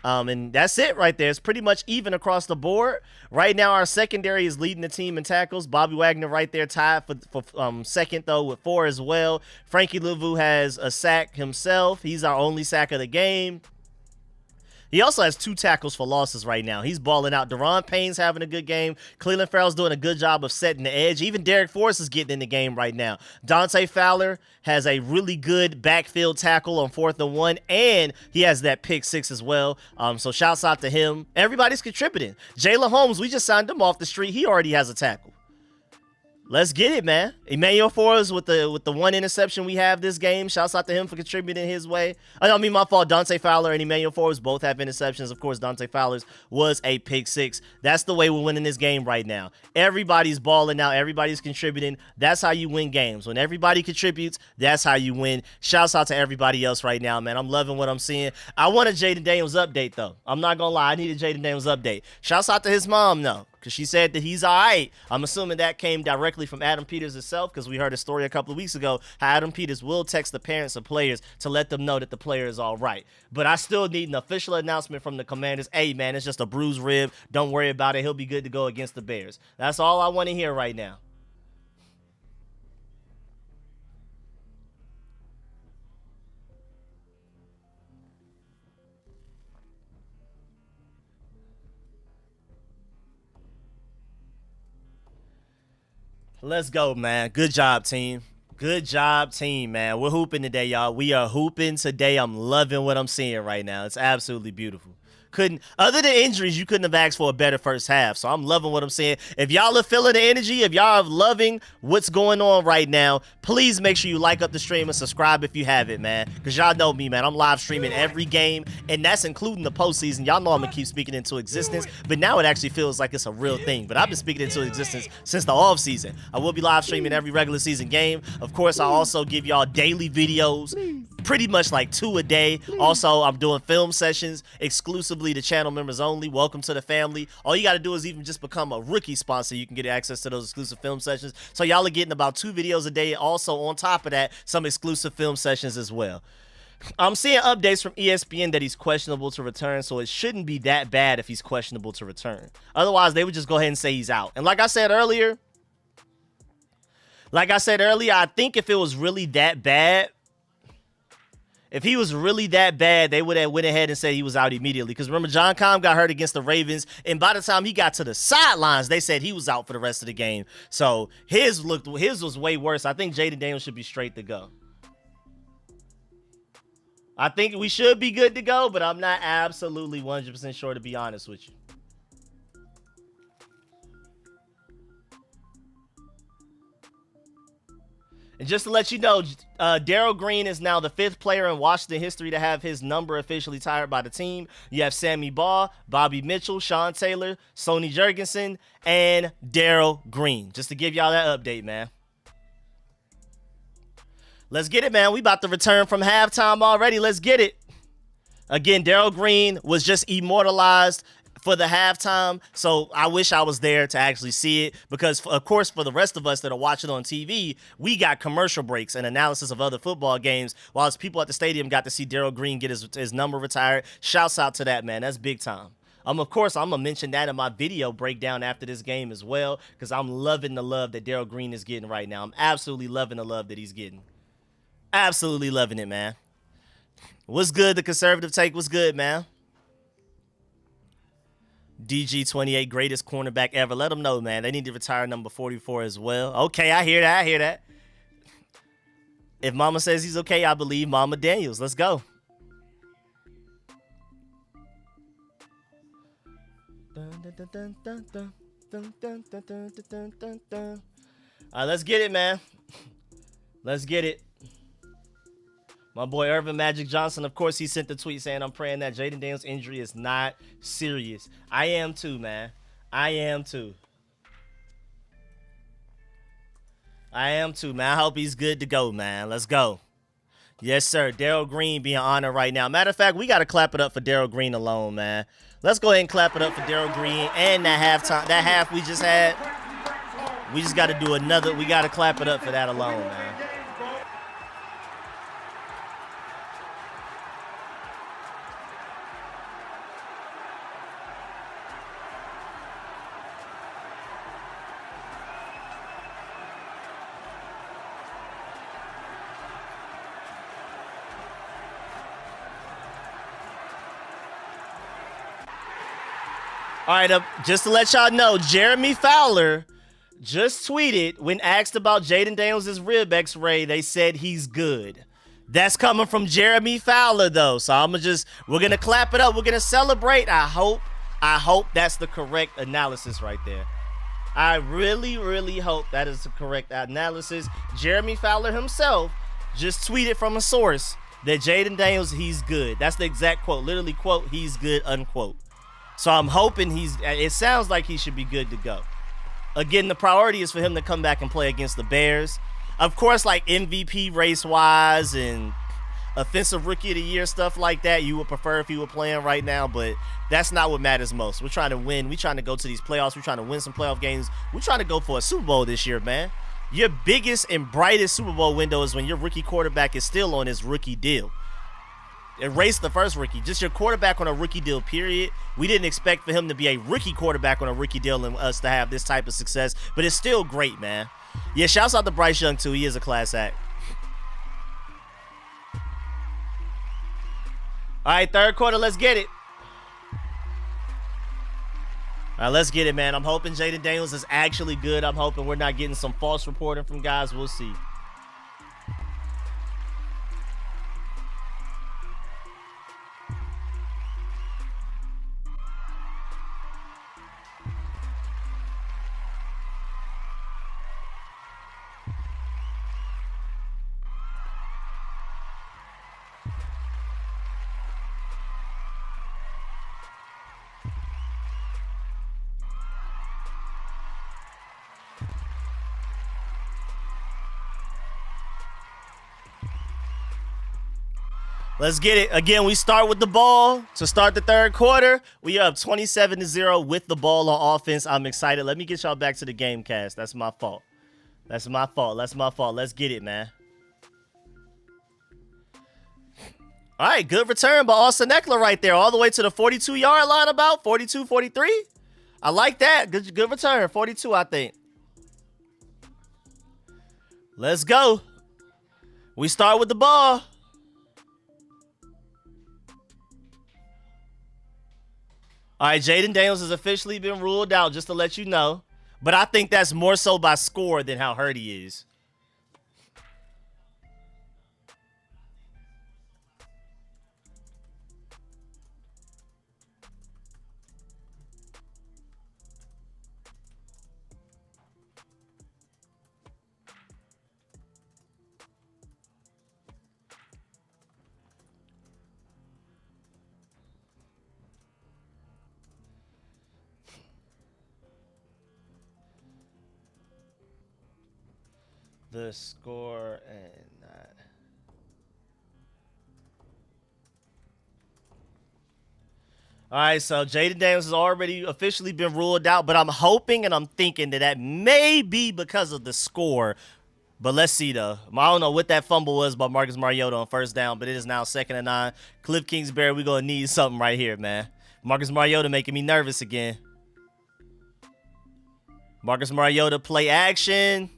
And that's it right there. It's pretty much even across the board. Right now, our secondary is leading the team in tackles. Bobby Wagner right there tied for second, though, with 4 as well. Frankie Lavu has a sack himself. He's our only sack of the game. He also has 2 tackles for losses right now. He's balling out. Deron Payne's having a good game. Cleveland Farrell's doing a good job of setting the edge. Even Derek Forrest is getting in the game right now. Dante Fowler has a really good backfield tackle on 4th and 1, and he has that pick 6 as well. So shouts out to him. Everybody's contributing. Jayla Holmes, we just signed him off the street. He already has a tackle. Let's get it, man. Emmanuel Forbes with the 1 interception we have this game. Shouts out to him for contributing his way. I mean, my fault. Dante Fowler and Emmanuel Forbes both have interceptions. Of course, Dante Fowler's was a pick 6. That's the way we're winning this game right now. Everybody's balling out. Everybody's contributing. That's how you win games. When everybody contributes, that's how you win. Shouts out to everybody else right now, man. I'm loving what I'm seeing. I want a Jaden Daniels update, though. I'm not going to lie. I need a Jaden Daniels update. Shouts out to his mom, though, because she said that he's all right. I'm assuming that came directly from Adam Peters himself, because we heard a story a couple of weeks ago how Adam Peters will text the parents of players to let them know that the player is all right. But I still need an official announcement from the Commanders. Hey, man, it's just a bruised rib. Don't worry about it. He'll be good to go against the Bears. That's all I want to hear right now. Let's go, man. Good job, team. Good job, team, man. We're hooping today, y'all. We are hooping today. I'm loving what I'm seeing right now. It's absolutely beautiful. Other than injuries, you couldn't have asked for a better first half. So I'm loving what I'm seeing. If y'all are feeling the energy, if y'all are loving what's going on right now, please make sure you like up the stream and subscribe if you haven't, man. Because y'all know me, man. I'm live streaming every game, and that's including the postseason. Y'all know I'm going to keep speaking into existence, but now it actually feels like it's a real thing. But I've been speaking into existence since the offseason. I will be live streaming every regular season game. Of course, I also give y'all daily videos, pretty much like 2 a day. Also, I'm doing film sessions exclusively to channel members only. Welcome to the family. All you got to do is even just become a rookie sponsor. You can get access to those exclusive film sessions. So y'all are getting about 2 videos a day. Also, on top of that, some exclusive film sessions as well. I'm seeing updates from ESPN that he's questionable to return, so it shouldn't be that bad if he's questionable to return. Otherwise, they would just go ahead and say he's out. And like I said earlier, I think if it was really that bad, if he was really that bad, they would have went ahead and said he was out immediately. Because remember, John Comm got hurt against the Ravens, and by the time he got to the sidelines, they said he was out for the rest of the game. So his was way worse. I think Jaden Daniels should be straight to go. I think we should be good to go, but I'm not absolutely 100% sure, to be honest with you. And just to let you know, Darrell Green is now the 5th player in Washington history to have his number officially retired by the team. You have Sammy Baugh, Bobby Mitchell, Sean Taylor, Sonny Jurgensen, and Darrell Green. Just to give y'all that update, man. Let's get it, man. We about to return from halftime already. Let's get it. Again, Darrell Green was just immortalized for the halftime, so I wish I was there to actually see it, because of course for the rest of us that are watching on TV, we got commercial breaks and analysis of other football games, whilst people at the stadium got to see Darrell Green get his number retired. Shouts out to that, man. That's big time. Of course, I'm going to mention that in my video breakdown after this game as well, because I'm loving the love that Darrell Green is getting right now. I'm absolutely loving the love that he's getting. Absolutely loving it, man. What's good? The conservative take was good, man. DG28, greatest cornerback ever. Let them know, man. They need to retire number 44 as well. Okay, I hear that. I hear that. If Mama says he's okay, I believe Mama Daniels. Let's go. All right, let's get it, man. Let's get it. My boy Irvin Magic Johnson, of course, he sent the tweet saying, I'm praying that Jaden Daniels' injury is not serious. I am too, man. I am too. I hope he's good to go, man. Let's go. Yes, sir. Darrell Green being honored right now. Matter of fact, we got to clap it up for Darrell Green alone, man. Let's go ahead and clap it up for Darrell Green and that half we just had. We just got to do another. We got to clap it up for that alone, man. All right, just to let y'all know, Jeremy Fowler just tweeted when asked about Jaden Daniels' rib x-ray, they said he's good. That's coming from Jeremy Fowler, though. So we're going to clap it up. We're going to celebrate. I hope that's the correct analysis right there. I really, really hope that is the correct analysis. Jeremy Fowler himself just tweeted from a source that Jaden Daniels, he's good. That's the exact quote. Literally, quote, he's good, unquote. So I'm hoping it sounds like he should be good to go. Again, the priority is for him to come back and play against the Bears. Of course, like MVP race-wise and offensive rookie of the year, stuff like that, you would prefer if he were playing right now, but that's not what matters most. We're trying to win. We're trying to go to these playoffs. We're trying to win some playoff games. We're trying to go for a Super Bowl this year, man. Your biggest and brightest Super Bowl window is when your rookie quarterback is still on his rookie deal. Erase the first rookie. Just your quarterback on a rookie deal, period. We didn't expect for him to be a rookie quarterback on a rookie deal and us to have this type of success, but it's still great, man. Yeah, shouts out to Bryce Young, too. He is a class act. All right, third quarter, let's get it. All right, let's get it, man. I'm hoping Jaden Daniels is actually good. I'm hoping we're not getting some false reporting from guys. We'll see. Let's get it. Again, we start with the ball to start the third quarter. We are up 27-0 with the ball on offense. I'm excited. Let me get y'all back to the game cast. That's my fault. That's my fault. Let's get it, man. All right, good return by Austin Eckler right there. All the way to the 42-yard line about. 42, 43. I like that. Good return. 42, I think. Let's go. We start with the ball. All right, Jaden Daniels has officially been ruled out, just to let you know. But I think that's more so by score than how hurt he is. The score and that. All right, so Jaden Daniels has already officially been ruled out, but I'm hoping and I'm thinking that may be because of the score. But let's see, though. I don't know what that fumble was by Marcus Mariota on first down, but it is now 2nd and 9. Cliff Kingsbury, we're going to need something right here, man. Marcus Mariota making me nervous again. Marcus Mariota play action.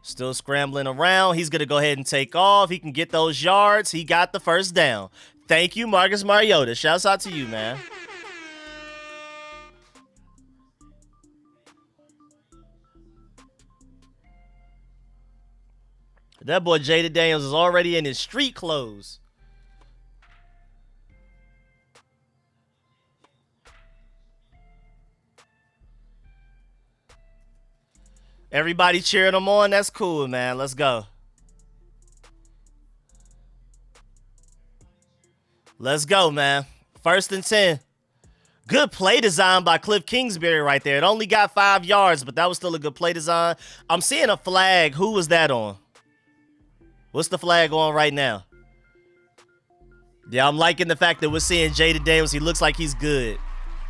Still scrambling around. He's going to go ahead and take off. He can get those yards. He got the first down. Thank you, Marcus Mariota. Shouts out to you, man. That boy Jaden Daniels is already in his street clothes. Everybody cheering him on. That's cool, man. Let's go. Let's go, man. 1st and 10. Good play design by Cliff Kingsbury right there. It only got 5 yards, but that was still a good play design. I'm seeing a flag. Who was that on? What's the flag on right now? Yeah, I'm liking the fact that we're seeing Jaden Daniels. He looks like he's good.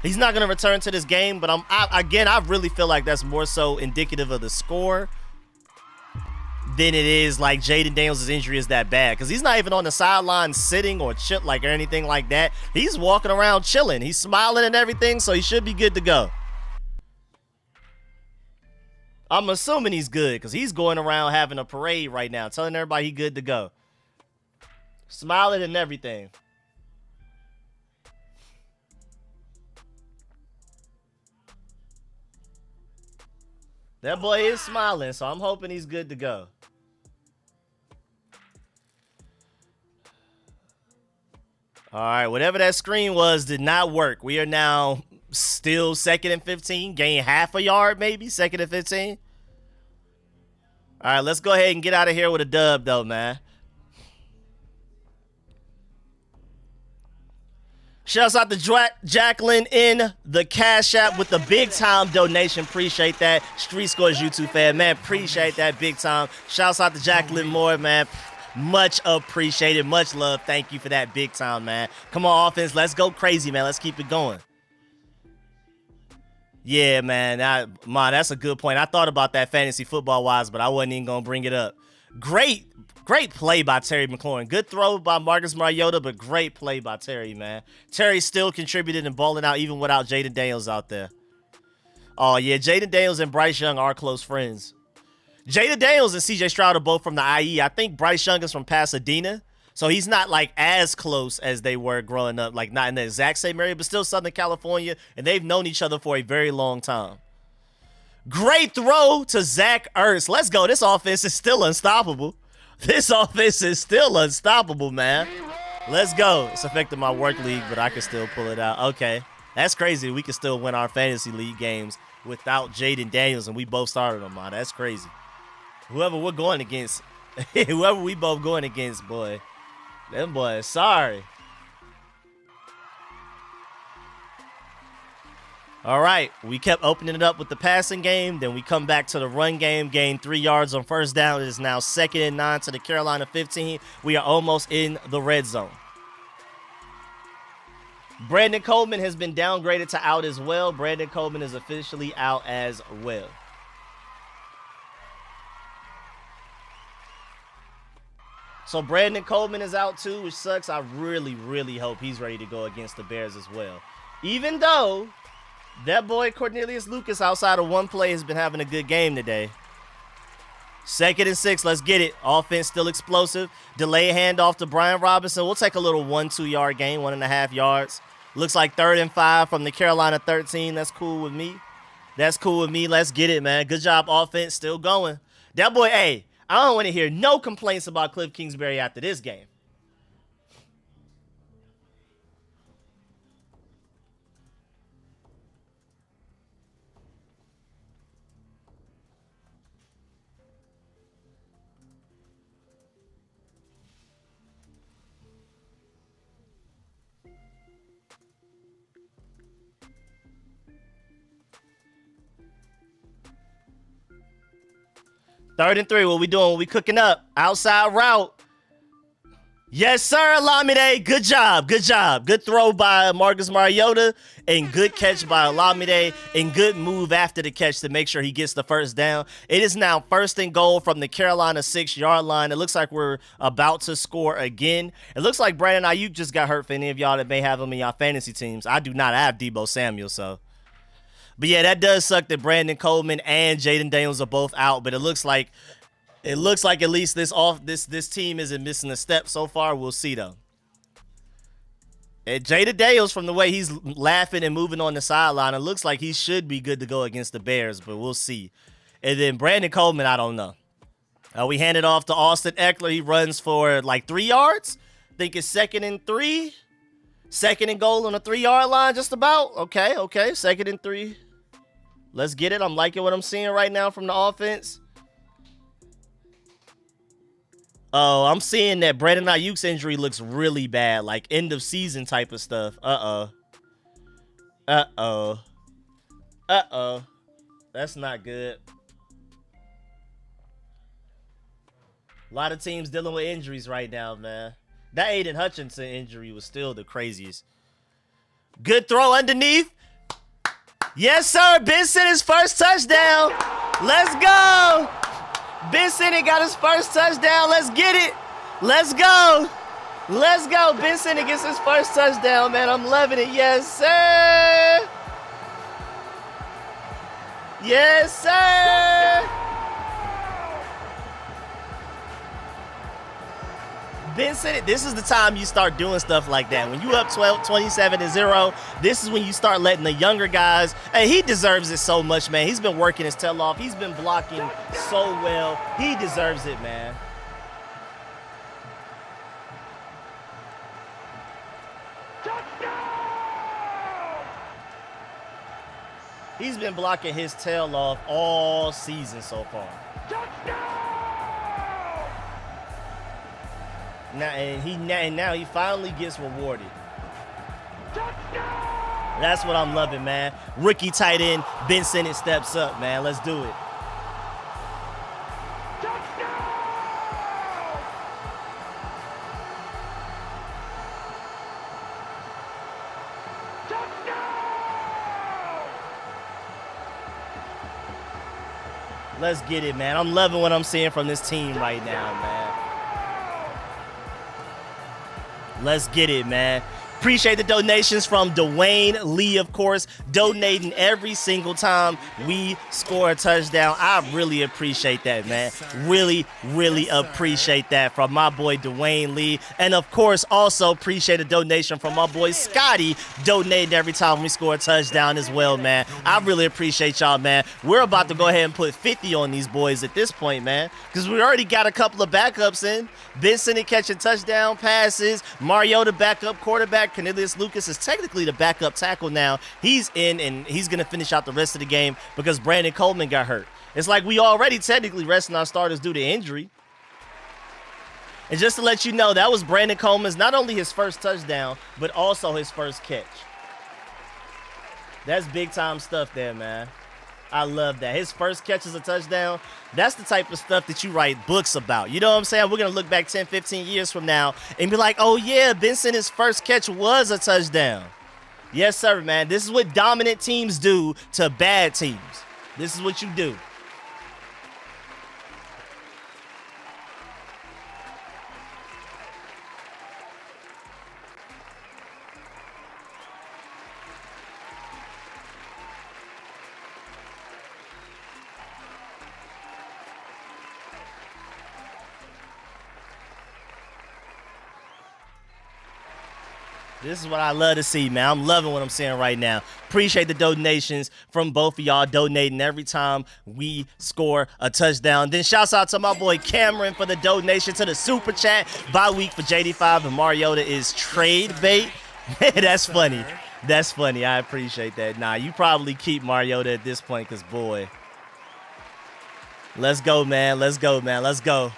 He's not going to return to this game, but I really feel like that's more so indicative of the score than it is like Jaden Daniels' injury is that bad, because he's not even on the sideline sitting or chill or anything like that. He's walking around chilling. He's smiling and everything, so he should be good to go. I'm assuming he's good because he's going around having a parade right now, telling everybody he's good to go. Smiling and everything. That boy is smiling, so I'm hoping he's good to go. All right, whatever that screen was did not work. We are now still 2nd and 15. Gain half a yard, maybe. 2nd and 15. All right, let's go ahead and get out of here with a dub, though, man. Shouts out to Jacqueline in the Cash App with the big time donation. Appreciate that. StreetScores YouTube fan, man. Appreciate that big time. Shouts out to Jacqueline Moore, man. Much appreciated. Much love. Thank you for that big time, man. Come on, offense. Let's go crazy, man. Let's keep it going. Yeah, man. That's a good point. I thought about that fantasy football-wise, but I wasn't even going to bring it up. Great play by Terry McLaurin. Good throw by Marcus Mariota, but great play by Terry, man. Terry still contributed and balling out even without Jaden Daniels out there. Oh, yeah. Jaden Daniels and Bryce Young are close friends. Jaden Daniels and CJ Stroud are both from the IE. I think Bryce Young is from Pasadena. So he's not like as close as they were growing up, like not in the exact same area, but still Southern California. And they've known each other for a very long time. Great throw to Zach Ertz. Let's go. This offense is still unstoppable. This offense is still unstoppable, man. Let's go. It's affecting my work league, but I can still pull it out. Okay. That's crazy. We can still win our fantasy league games without Jaden Daniels, and we both started them, man. That's crazy. Whoever we're going against, whoever we both going against, boy, them boys, sorry. All right, we kept opening it up with the passing game. Then we come back to the run game, gain 3 yards on first down. It is now 2nd and 9 to the Carolina 15. We are almost in the red zone. Brandon Coleman has been downgraded to out as well. Brandon Coleman is officially out as well. So Brandon Coleman is out too, which sucks. I really, really hope he's ready to go against the Bears as well. Even though that boy Cornelius Lucas outside of one play has been having a good game today. 2nd and 6, let's get it. Offense still explosive. Delay handoff to Brian Robinson. We'll take a little 1-2 yard gain, 1.5 yards. Looks like 3rd and 5 from the Carolina 13. That's cool with me. That's cool with me. Let's get it, man. Good job, offense. Still going. That boy, hey, I don't want to hear no complaints about Cliff Kingsbury after this game. Third and 3, what we doing? What we cooking up? Outside route. Yes, sir, Olamide. Good job. Good job. Good throw by Marcus Mariota and good catch by Olamide and good move after the catch to make sure he gets the first down. It is now 1st and goal from the Carolina 6-yard line. It looks like we're about to score again. It looks like Brandon Ayuk just got hurt for any of y'all that may have him in y'all fantasy teams. I do not have Deebo Samuel, so. But yeah, that does suck that Brandon Coleman and Jaden Daniels are both out. But it looks like at least this team isn't missing a step so far. We'll see though. And Jaden Daniels, from the way he's laughing and moving on the sideline, it looks like he should be good to go against the Bears. But we'll see. And then Brandon Coleman, I don't know. We hand it off to Austin Eckler. He runs for like 3 yards. I think it's 2nd and 3. 2nd and goal on the 3-yard line, just about. Okay. 2nd and 3. Let's get it. I'm liking what I'm seeing right now from the offense. Oh, I'm seeing that Brandon Ayuk's injury looks really bad, like end of season type of stuff. That's not good. A lot of teams dealing with injuries right now, man. That Aiden Hutchinson injury was still the craziest. Good throw underneath. Yes, sir. Benson, his first touchdown. Let's go. Benson got his first touchdown. Let's get it. Let's go. Let's go. Benson gets his first touchdown, man. I'm loving it. Yes, sir. Yes, sir. Ben said it. This is the time you start doing stuff like that. When you up 27-0, this is when you start letting the younger guys. Hey, he deserves it so much, man. He's been working his tail off. He's been blocking so well. He deserves it, man. He's been blocking his tail off all season so far. Now he finally gets rewarded. That's what I'm loving, man. Rookie tight end Ben Sinnott steps up, man. Let's do it. Let's get it, man. I'm loving what I'm seeing from this team right now, man. Let's get it, man. Appreciate the donations from Dwayne Lee, of course, donating every single time we score a touchdown. I really appreciate that, man. Really, really appreciate that from my boy Dwayne Lee. And, of course, also appreciate a donation from my boy Scotty, donating every time we score a touchdown as well, man. I really appreciate y'all, man. We're about to go ahead and put 50 on these boys at this point, man, because we already got a couple of backups in. Ben Sinnott catching touchdown passes. Mariota backup quarterback. Cornelius Lucas is technically the backup tackle now. He's in, and he's going to finish out the rest of the game because Brandon Coleman got hurt. It's like we already technically resting our starters due to injury. And just to let you know, that was Brandon Coleman's not only his first touchdown, but also his first catch. That's big-time stuff there, man. I love that. His first catch is a touchdown. That's the type of stuff that you write books about. You know what I'm saying? We're going to look back 10, 15 years from now and be like, oh, yeah, Ben Sinnot's first catch was a touchdown. Yes, sir, man. This is what dominant teams do to bad teams. This is what you do. This is what I love to see, man. I'm loving what I'm seeing right now. Appreciate the donations from both of y'all donating every time we score a touchdown. Then shouts out to my boy Cameron for the donation to the Super Chat. Bye week for JD5 and Mariota is trade bait. That's funny. That's funny. I appreciate that. Nah, you probably keep Mariota at this point because, boy. Let's go, man. Let's go, man. Let's go.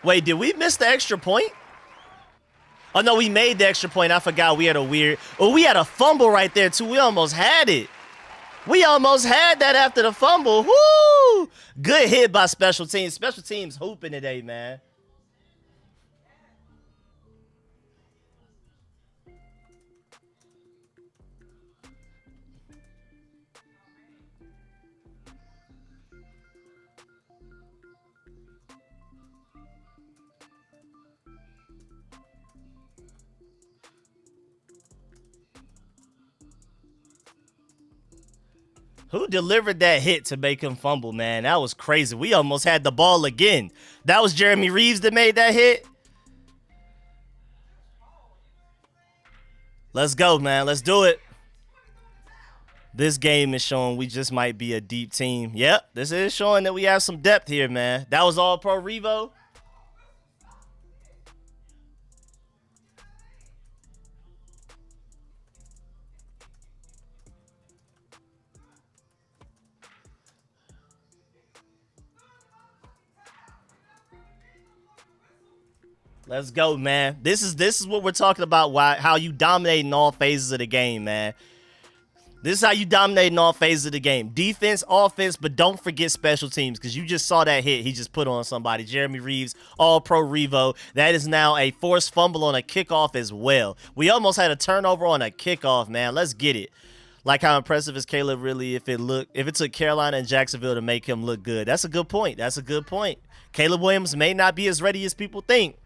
Wait, did we miss the extra point? Oh, no, we made the extra point. I forgot we had a weird... Oh, we had a fumble right there, too. We almost had it. We almost had that after the fumble. Woo! Good hit by special teams. Special teams hooping today, man. Who delivered that hit to make him fumble, man? That was crazy. We almost had the ball again. That was Jeremy Reeves that made that hit. Let's go, man. Let's do it. This game is showing we just might be a deep team. Yep, this is showing that we have some depth here, man. That was all pro Revo. Let's go, man. This is what we're talking about. How you dominate in all phases of the game, man. This is how you dominate in all phases of the game. Defense, offense, but don't forget special teams because you just saw that hit he just put on somebody. Jeremy Reeves, all-pro Revo. That is now a forced fumble on a kickoff as well. We almost had a turnover on a kickoff, man. Let's get it. Like how impressive is Caleb really if it took Carolina and Jacksonville to make him look good. That's a good point. That's a good point. Caleb Williams may not be as ready as people think.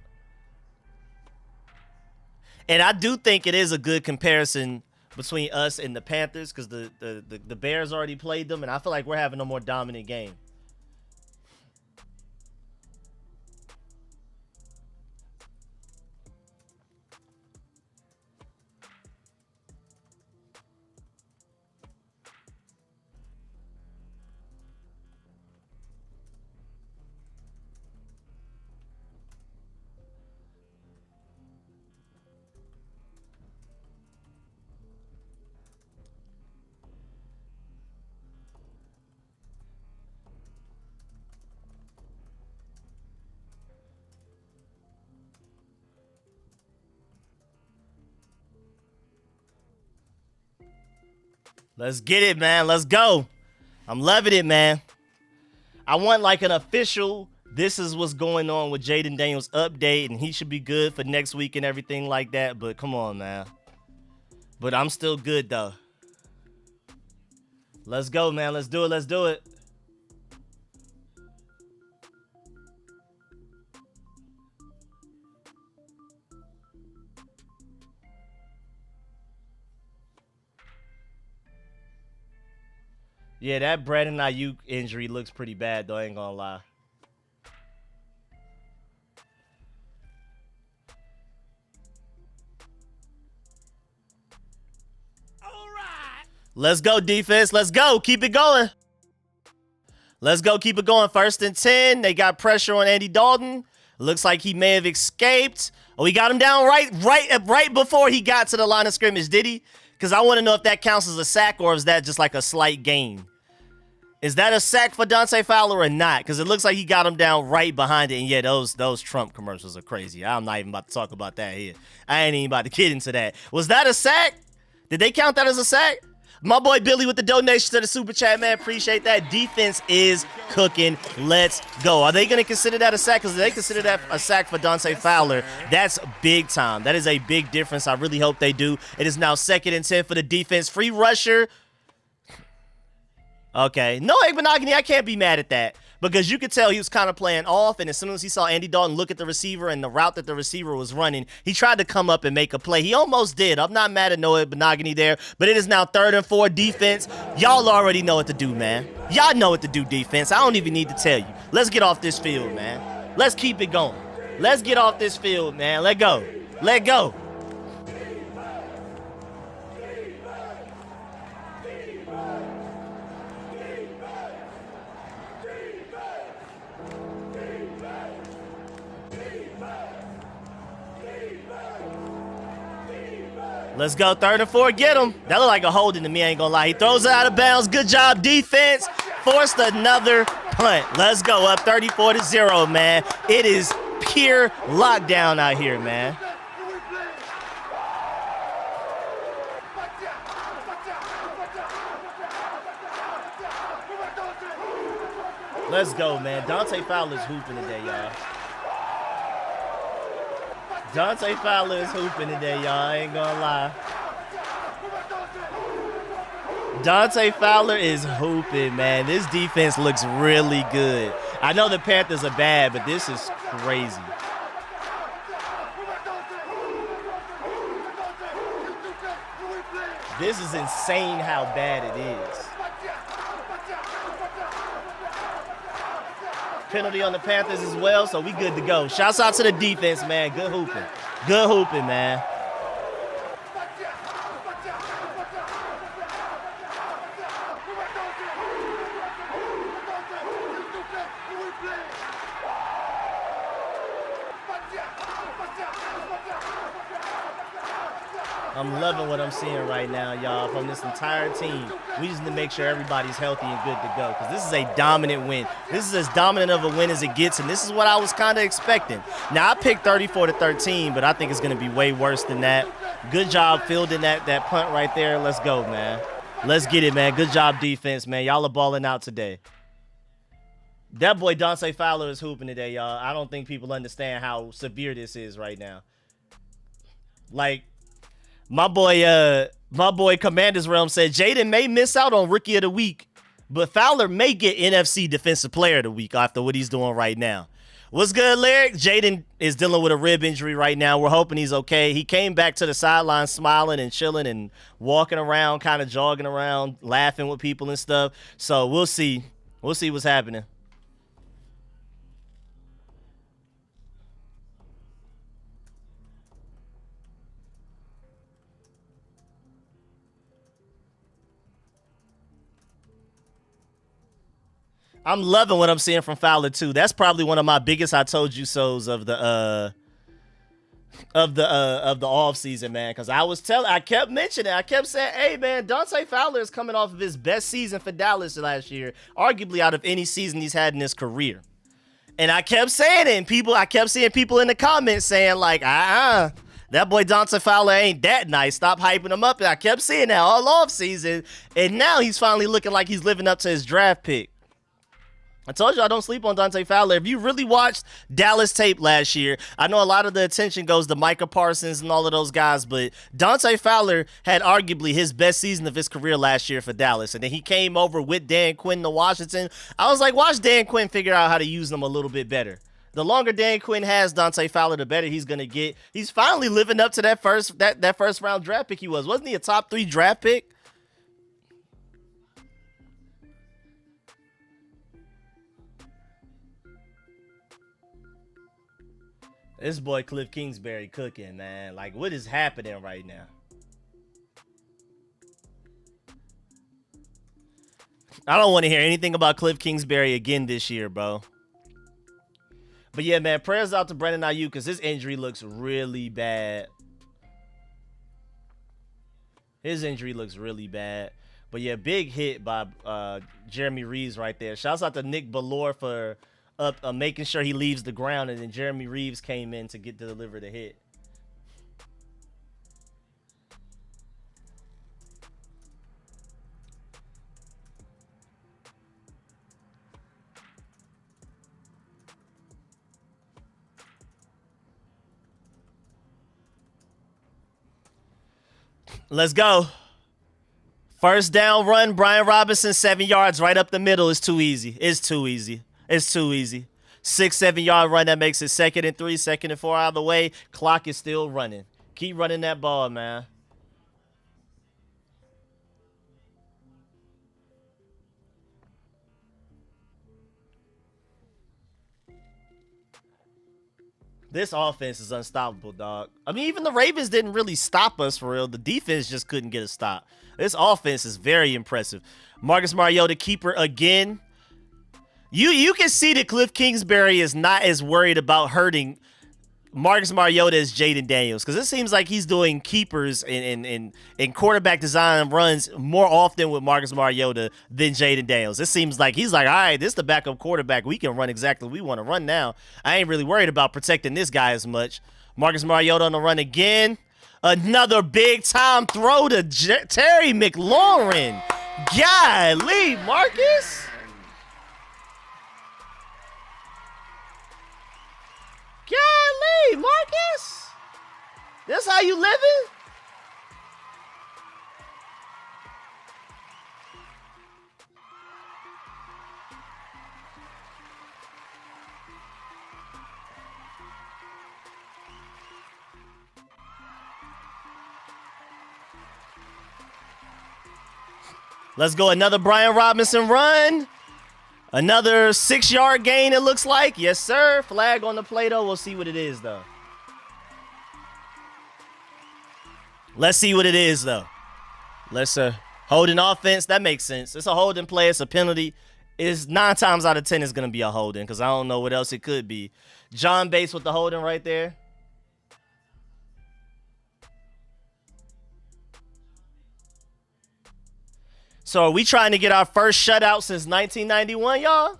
And I do think it is a good comparison between us and the Panthers because the Bears already played them, and I feel like we're having a more dominant game. Let's get it, man. Let's go. I'm loving it, man. I want like an official, this is what's going on with Jaden Daniels update, and he should be good for next week and everything like that. But come on, man. But I'm still good, though. Let's go, man. Let's do it. Let's do it. Yeah, that Brandon Ayuk injury looks pretty bad, though. I ain't gonna lie. All right. Let's go, defense. Let's go. Keep it going. Let's go. Keep it going. 1st and 10. They got pressure on Andy Dalton. Looks like he may have escaped. Oh, he got him down right before he got to the line of scrimmage, did he? Because I want to know if that counts as a sack or is that just like a slight gain. Is that a sack for Dante Fowler or not? Because it looks like he got him down right behind it. And yeah, those Trump commercials are crazy. I'm not even about to talk about that here. I ain't even about to get into that. Was that a sack? Did they count that as a sack? My boy Billy with the donation to the super chat, man. Appreciate that. Defense is cooking. Let's go. Are they going to consider that a sack? Because if they consider that a sack for Dante Fowler, that's big time. That is a big difference. I really hope they do. It is now 2nd and 10 for the defense. Free rusher. Okay. No, Igbenogany, I can't be mad at that. Because you could tell he was kind of playing off, and as soon as he saw Andy Dalton look at the receiver and the route that the receiver was running, he tried to come up and make a play. He almost did. I'm not mad at Noah Igbenogany there, but it is now 3rd and 4 defense. Y'all already know what to do, man. Y'all know what to do, defense. I don't even need to tell you. Let's get off this field, man. Let's keep it going. Let's get off this field, man. Let go. Let go. Let's go, 3rd and 4, get him. That looked like a holding to me, I ain't gonna lie. He throws it out of bounds. Good job, defense. Forced another punt. Let's go, up 34-0, man. It is pure lockdown out here, man. Let's go, man. Dante Fowler's hooping today, y'all. Dante Fowler is hooping today, y'all. I ain't gonna lie. Dante Fowler is hooping, man. This defense looks really good. I know the Panthers are bad, but this is crazy. This is insane how bad it is. Penalty on the Panthers as well, so we good to go. Shouts out to the defense, man. Good hooping. Good hooping, man. I'm loving what I'm seeing right now, y'all, from this entire team. We just need to make sure everybody's healthy and good to go because this is a dominant win. This is as dominant of a win as it gets, and this is what I was kind of expecting. Now, I picked 34-13, but I think it's going to be way worse than that. Good job fielding that punt right there. Let's go, man. Let's get it, man. Good job, defense, man. Y'all are balling out today. That boy Dante Fowler is hooping today, y'all. I don't think people understand how severe this is right now. Like, my boy Commander's Realm said Jaden may miss out on Rookie of the Week, but Fowler may get NFC Defensive Player of the Week after what he's doing right now. What's good, Lyric? Jaden is dealing with a rib injury right now. We're hoping he's okay. He came back to the sideline smiling and chilling and walking around, kind of jogging around, laughing with people and stuff. So we'll see. We'll see what's happening. I'm loving what I'm seeing from Fowler too. That's probably one of my biggest "I told you so's" of the off season, man. Because I kept mentioning, I kept saying, "Hey, man, Dante Fowler is coming off of his best season for Dallas last year, arguably out of any season he's had in his career." And I kept saying it, and I kept seeing people in the comments saying like, that boy Dante Fowler ain't that nice. Stop hyping him up. And I kept seeing that all off season, and now he's finally looking like he's living up to his draft pick. I told you I don't sleep on Dante Fowler. If you really watched Dallas tape last year, I know a lot of the attention goes to Micah Parsons and all of those guys, but Dante Fowler had arguably his best season of his career last year for Dallas. And then he came over with Dan Quinn to Washington. I was like, watch Dan Quinn figure out how to use them a little bit better. The longer Dan Quinn has Dante Fowler, the better he's going to get. He's finally living up to that first round draft pick he was. Wasn't he a top 3 draft pick? This boy Cliff Kingsbury cooking, man. Like, what is happening right now? I don't want to hear anything about Cliff Kingsbury again this year, bro. But yeah, man, prayers out to Brandon Ayuk because his injury looks really bad. His injury looks really bad. But yeah, big hit by Jeremy Reeves right there. Shouts out to Nick Ballore for making sure he leaves the ground, and then Jeremy Reeves came in to deliver the hit. Let's go. First down run, Brian Robinson, 7 yards right up the middle. It's too easy. It's too easy. It's too easy. 6-7 yard run, that makes it 2nd and 3, 2nd and 4 out of the way. Clock is still running. Keep running that ball, man. This offense is unstoppable, dog. I mean, even the Ravens didn't really stop us for real. The defense just couldn't get a stop. This offense is very impressive. Marcus Mariota, keeper again. You can see that Cliff Kingsbury is not as worried about hurting Marcus Mariota as Jaden Daniels, because it seems like he's doing keepers and quarterback design runs more often with Marcus Mariota than Jaden Daniels. It seems like he's like, all right, this is the backup quarterback. We can run exactly what we want to run now. I ain't really worried about protecting this guy as much. Marcus Mariota on the run again. Another big-time throw to Terry McLaurin. Golly, Marcus. Golly, Marcus. That's how you living? Let's go. Another Brian Robinson run. Another 6-yard gain, it looks like. Yes, sir. Flag on the play, though. We'll see what it is, though. Let's see what it is, though. Let's holding offense. That makes sense. It's a holding play. It's a penalty. It's 9 times out of 10 it's going to be a holding because I don't know what else it could be. John Bates with the holding right there. So are we trying to get our first shutout since 1991, y'all?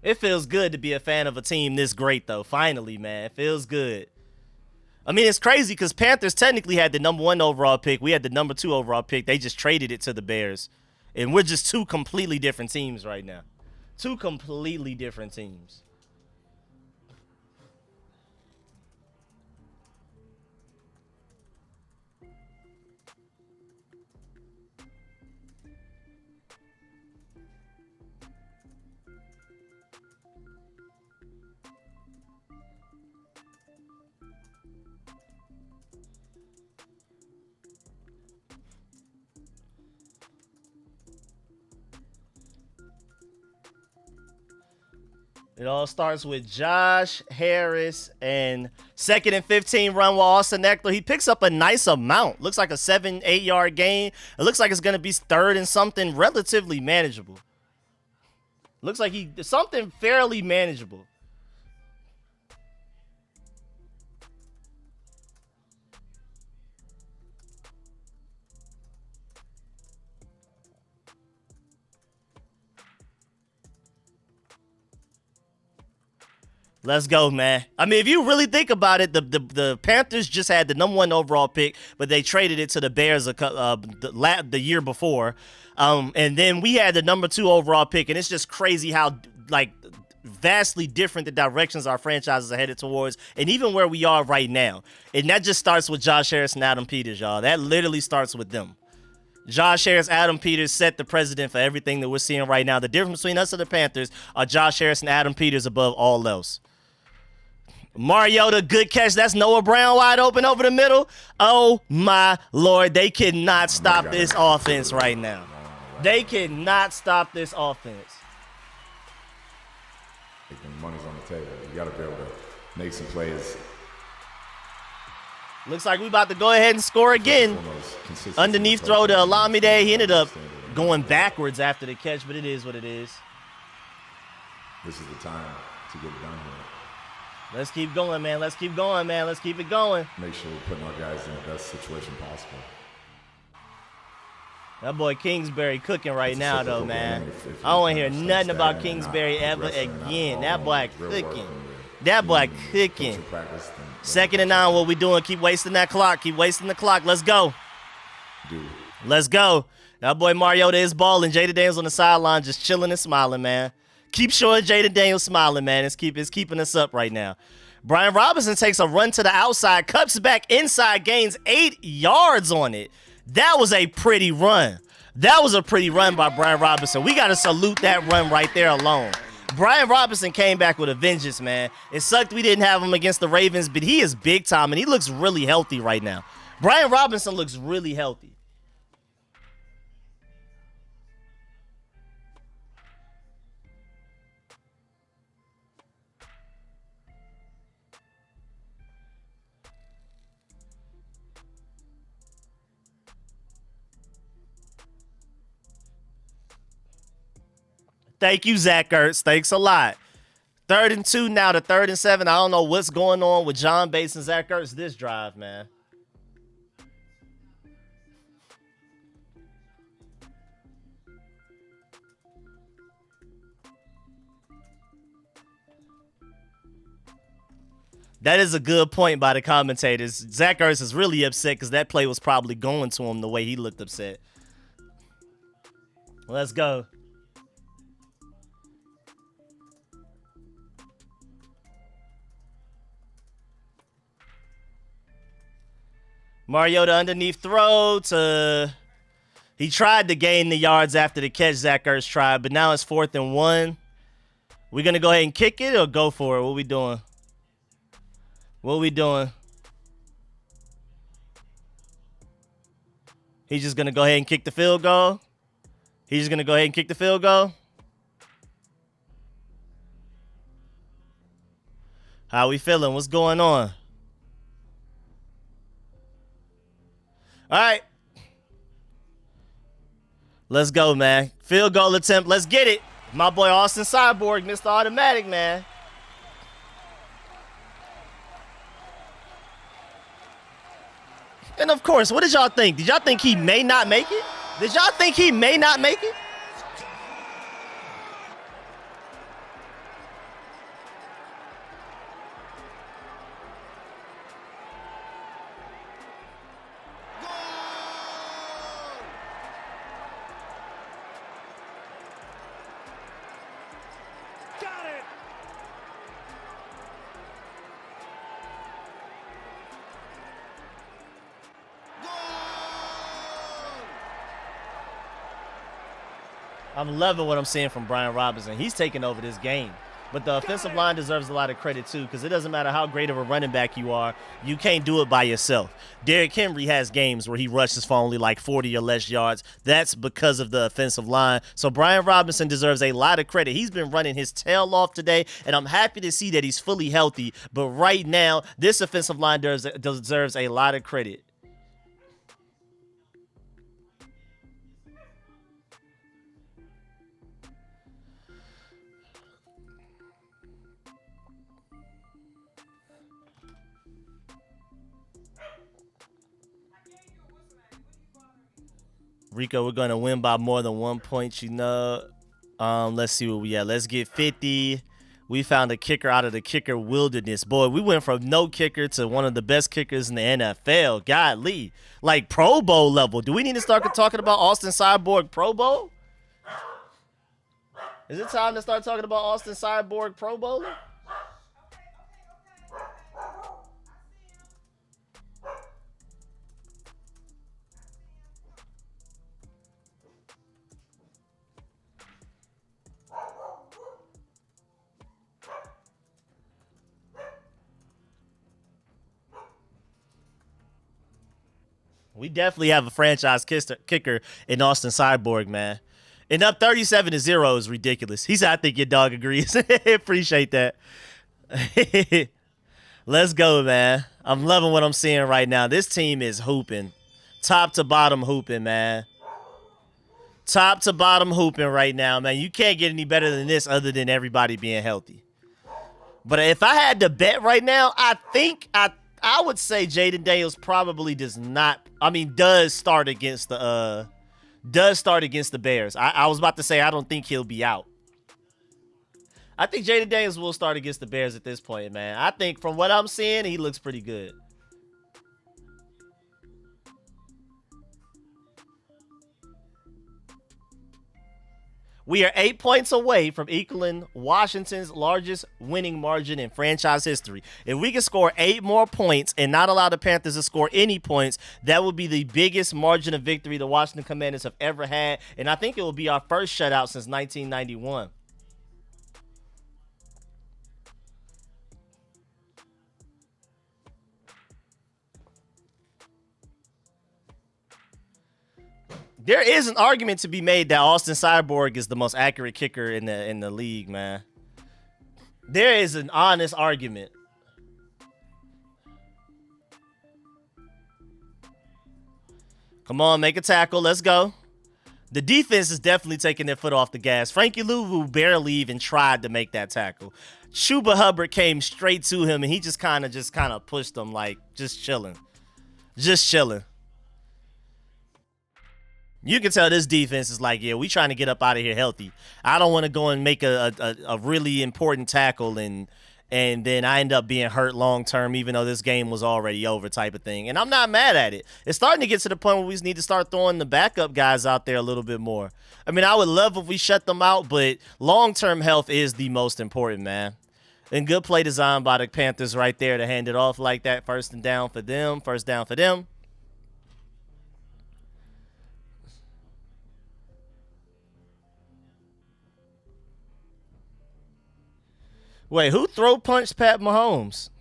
It feels good to be a fan of a team this great, though. Finally, man. It feels good. I mean, it's crazy because Panthers technically had the #1 overall pick. We had the #2 overall pick. They just traded it to the Bears. And we're just 2 completely different teams right now. 2 completely different teams. It all starts with Josh Harris and 2nd and 15 run with Austin Eckler. He picks up a nice amount. Looks like a 7-8 yard gain. It looks like it's going to be 3rd and something relatively manageable. Looks like something fairly manageable. Let's go, man. I mean, if you really think about it, the Panthers just had the #1 overall pick, but they traded it to the Bears the year before. And then we had the #2 overall pick, and it's just crazy how, like, vastly different the directions our franchises are headed towards, and even where we are right now. And that just starts with Josh Harris and Adam Peters, y'all. That literally starts with them. Josh Harris, Adam Peters set the precedent for everything that we're seeing right now. The difference between us and the Panthers are Josh Harris and Adam Peters above all else. Mariota, good catch. That's Noah Brown wide open over the middle. Oh, my Lord. They cannot stop this offense right now. They cannot stop this offense. Money's on the table. You got to be able to make some plays. Looks like we about to go ahead and score again. Underneath throw to Olamide. He ended up going backwards after the catch, but it is what it is. This is the time to get it done here. Let's keep going, man. Let's keep going, man. Let's keep it going. Make sure we're putting our guys in the best situation possible. That boy Kingsbury cooking right now, though, man. I don't want to hear nothing about Kingsbury ever again. That boy cooking. That boy cooking. 2nd and 9, what we doing? Keep wasting that clock. Keep wasting the clock. Let's go. Let's go. That boy Mariota is balling. Jaden Daniels on the sideline just chilling and smiling, man. Keep showing Jaden Daniels smiling, man. It's keeping us up right now. Brian Robinson takes a run to the outside, cuts back inside, gains 8 yards on it. That was a pretty run. That was a pretty run by Brian Robinson. We got to salute that run right there alone. Brian Robinson came back with a vengeance, man. It sucked we didn't have him against the Ravens, but he is big time, and he looks really healthy right now. Brian Robinson looks really healthy. Thank you, Zach Ertz. Thanks a lot. 3rd and 2 now to 3rd and 7. I don't know what's going on with John Bates and Zach Ertz this drive, man. That is a good point by the commentators. Zach Ertz is really upset because that play was probably going to him the way he looked upset. Let's go. Mariota underneath throw to... He tried to gain the yards after the catch, Zach Ertz tried, but now it's 4th and 1. We going to go ahead and kick it or go for it? What we doing? What we doing? He's just going to go ahead and kick the field goal? He's just going to go ahead and kick the field goal? How we feeling? What's going on? All right. Let's go, man. Field goal attempt. Let's get it. My boy Austin Cyborg missed the automatic, man. And of course, what did y'all think? Did y'all think he may not make it? Did y'all think he may not make it? I'm loving what I'm seeing from Brian Robinson. He's taking over this game. But the offensive line deserves a lot of credit, too, because it doesn't matter how great of a running back you are. You can't do it by yourself. Derrick Henry has games where he rushes for only like 40 or less yards. That's because of the offensive line. So Brian Robinson deserves a lot of credit. He's been running his tail off today, and I'm happy to see that he's fully healthy. But right now, this offensive line deserves a lot of credit. Rico, we're going to win by more than 1 point, you know. Let's see where we at. Let's get 50. We found a kicker out of the kicker wilderness. Boy, we went from no kicker to one of the best kickers in the NFL. Golly. Like Pro Bowl level. Do we need to start talking about Austin Cyborg Pro Bowl? Is it time to start talking about Austin Cyborg Pro Bowler? We definitely have a franchise kicker in Austin Cyborg, man. And up 37-0 is ridiculous. He said, I think your dog agrees. Appreciate that. Let's go, man. I'm loving what I'm seeing right now. This team is hooping. Top to bottom hooping, man. Top to bottom hooping right now, man. You can't get any better than this other than everybody being healthy. But if I had to bet right now, I think I would say Jaden Daniels probably does start against the Bears. I was about to say I don't think he'll be out. I think Jaden Daniels will start against the Bears at this point, man. I think from what I'm seeing, he looks pretty good. We are 8 points away from equaling Washington's largest winning margin in franchise history. If we can score 8 more points and not allow the Panthers to score any points, that would be the biggest margin of victory the Washington Commanders have ever had. And I think it will be our first shutout since 1991. There is an argument to be made that Austin Cyborg is the most accurate kicker in the league, man. There is an honest argument. Come on, make a tackle. Let's go. The defense is definitely taking their foot off the gas. Frankie Louvu barely even tried to make that tackle. Chuba Hubbard came straight to him, and he just kind of pushed him, like, just chilling. Just chilling. You can tell this defense is like, yeah, we trying to get up out of here healthy. I don't want to go and make a really important tackle and then I end up being hurt long term, even though this game was already over type of thing. And I'm not mad at it. It's starting to get to the point where we just need to start throwing the backup guys out there a little bit more. I mean, I would love if we shut them out, but long-term health is the most important, man. And good play design by the Panthers right there to hand it off like that. First down for them. Wait, who throw punched Pat Mahomes?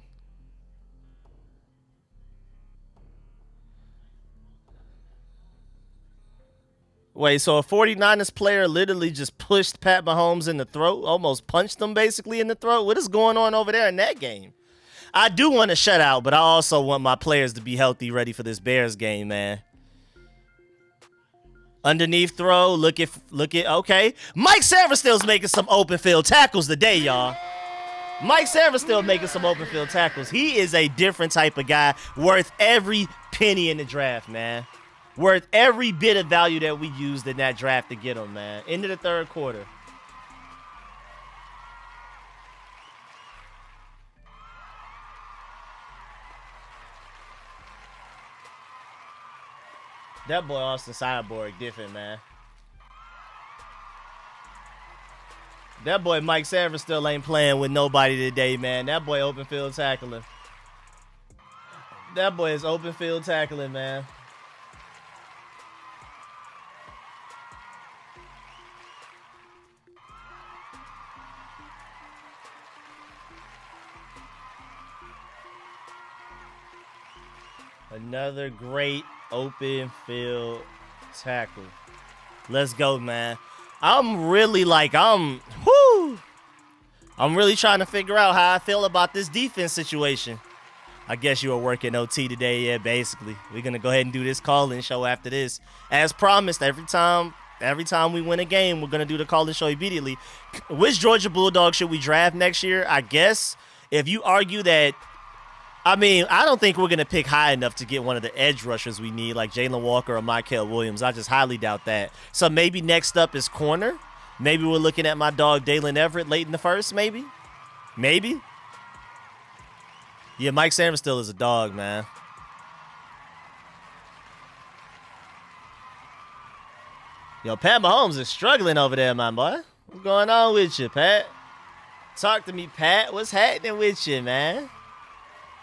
Wait, so a 49ers player literally just pushed Pat Mahomes in the throat, almost punched him basically in the throat? What is going on over there in that game? I do want a shutout, but I also want my players to be healthy, ready for this Bears game, man. Underneath throw, look at, okay. Mike Saverstill's making some open field tackles today, y'all. Mike Saverstill making some open field tackles. He is a different type of guy, worth every penny in the draft, man. Worth every bit of value that we used in that draft to get him, man. Into the third quarter. That boy Austin Cyborg different, man. That boy Mike Saverstill ain't playing with nobody today, man. That boy open field tackling. That boy is open field tackling, man. Another great open field tackle. Let's go, man. I'm really trying to figure out how I feel about this defense situation. I guess you were working OT today, yeah, basically. We're going to go ahead and do this call-in show after this. As promised, every time we win a game, we're going to do the call-in show immediately. Which Georgia Bulldog should we draft next year? I guess if you argue that, I don't think we're going to pick high enough to get one of the edge rushers we need, like Jalen Walker or Michael Williams. I just highly doubt that. So maybe next up is corner. Maybe we're looking at my dog Dalen Everett late in the first, maybe. Yeah, Mike Sanders still is a dog, man. Yo, Pat Mahomes is struggling over there, my boy. What's going on with you, Pat? Talk to me, Pat. What's happening with you, man?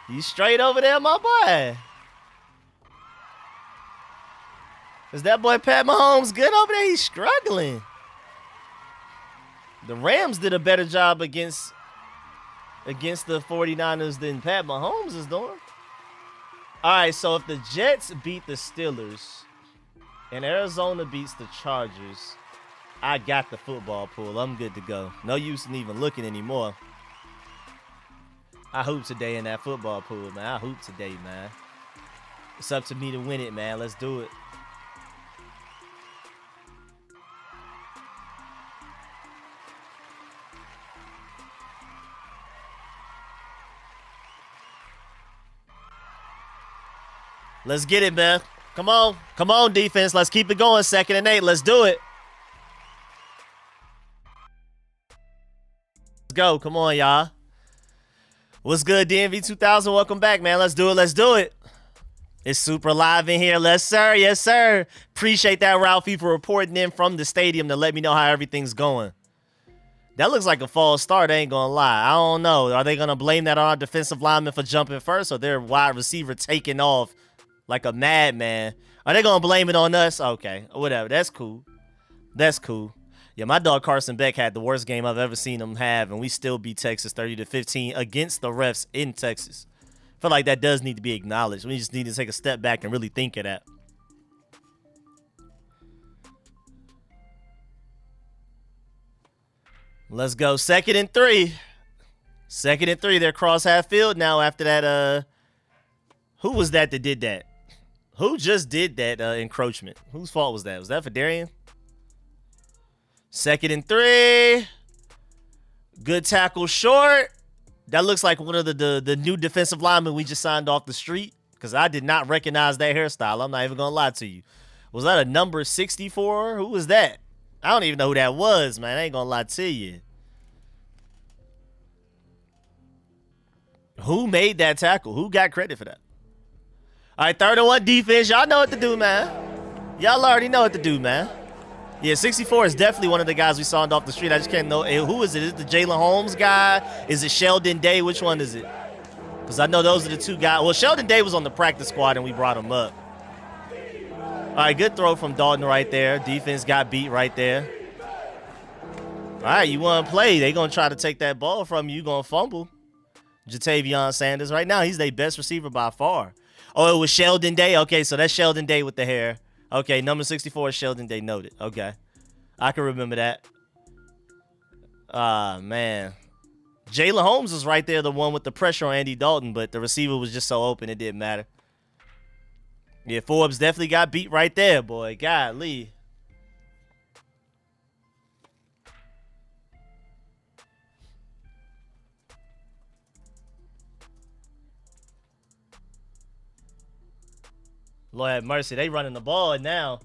You straight over there, my boy? Is that boy Pat Mahomes good over there? He's struggling. The Rams did a better job against the 49ers than Pat Mahomes is doing. All right, so if the Jets beat the Steelers and Arizona beats the Chargers, I got the football pool. I'm good to go. No use in even looking anymore. I hoop today in that football pool, man. I hoop today, man. It's up to me to win it, man. Let's do it. Let's get it, man. Come on. Come on, defense. Let's keep it going. 2nd and 8. Let's do it. Let's go. Come on, y'all. What's good, DMV 2000? Welcome back, man. Let's do it. Let's do it. It's super live in here. Yes, sir. Yes, sir. Appreciate that, Ralphie, for reporting in from the stadium to let me know how everything's going. That looks like a false start. I ain't going to lie. I don't know. Are they going to blame that on our defensive lineman for jumping first, or their wide receiver taking off like a madman? Are they going to blame it on us? Okay, whatever. That's cool. That's cool. Yeah, my dog Carson Beck had the worst game I've ever seen him have, and we still beat Texas 30-15 against the refs in Texas. I feel like that does need to be acknowledged. We just need to take a step back and really think of that. Let's go. 2nd and 3. 2nd and 3. They're cross half field now after that. Who was that did that? Who just did that encroachment? Whose fault was that? Was that for Darian? 2nd and 3. Good tackle short. That looks like one of the new defensive linemen we just signed off the street, because I did not recognize that hairstyle. I'm not even going to lie to you. Was that a number 64? Who was that? I don't even know who that was, man. I ain't going to lie to you. Who made that tackle? Who got credit for that? All right, 3rd and 1 defense. Y'all know what to do, man. Y'all already know what to do, man. Yeah, 64 is definitely one of the guys we signed off the street. I just can't know. Who is it? Is it the Jalen Holmes guy? Is it Sheldon Day? Which one is it? Because I know those are the two guys. Well, Sheldon Day was on the practice squad, and we brought him up. All right, good throw from Dalton right there. Defense got beat right there. All right, you want to play. They're going to try to take that ball from you. You're going to fumble. Jatavion Sanders. Right now, he's their best receiver by far. Oh, it was Sheldon Day? Okay, so that's Sheldon Day with the hair. Okay, number 64 is Sheldon Day, noted. Okay. I can remember that. Man. Jalen Holmes is right there, the one with the pressure on Andy Dalton, but the receiver was just so open it didn't matter. Yeah, Forbes definitely got beat right there, boy. Golly. Lord have mercy. They running the ball now.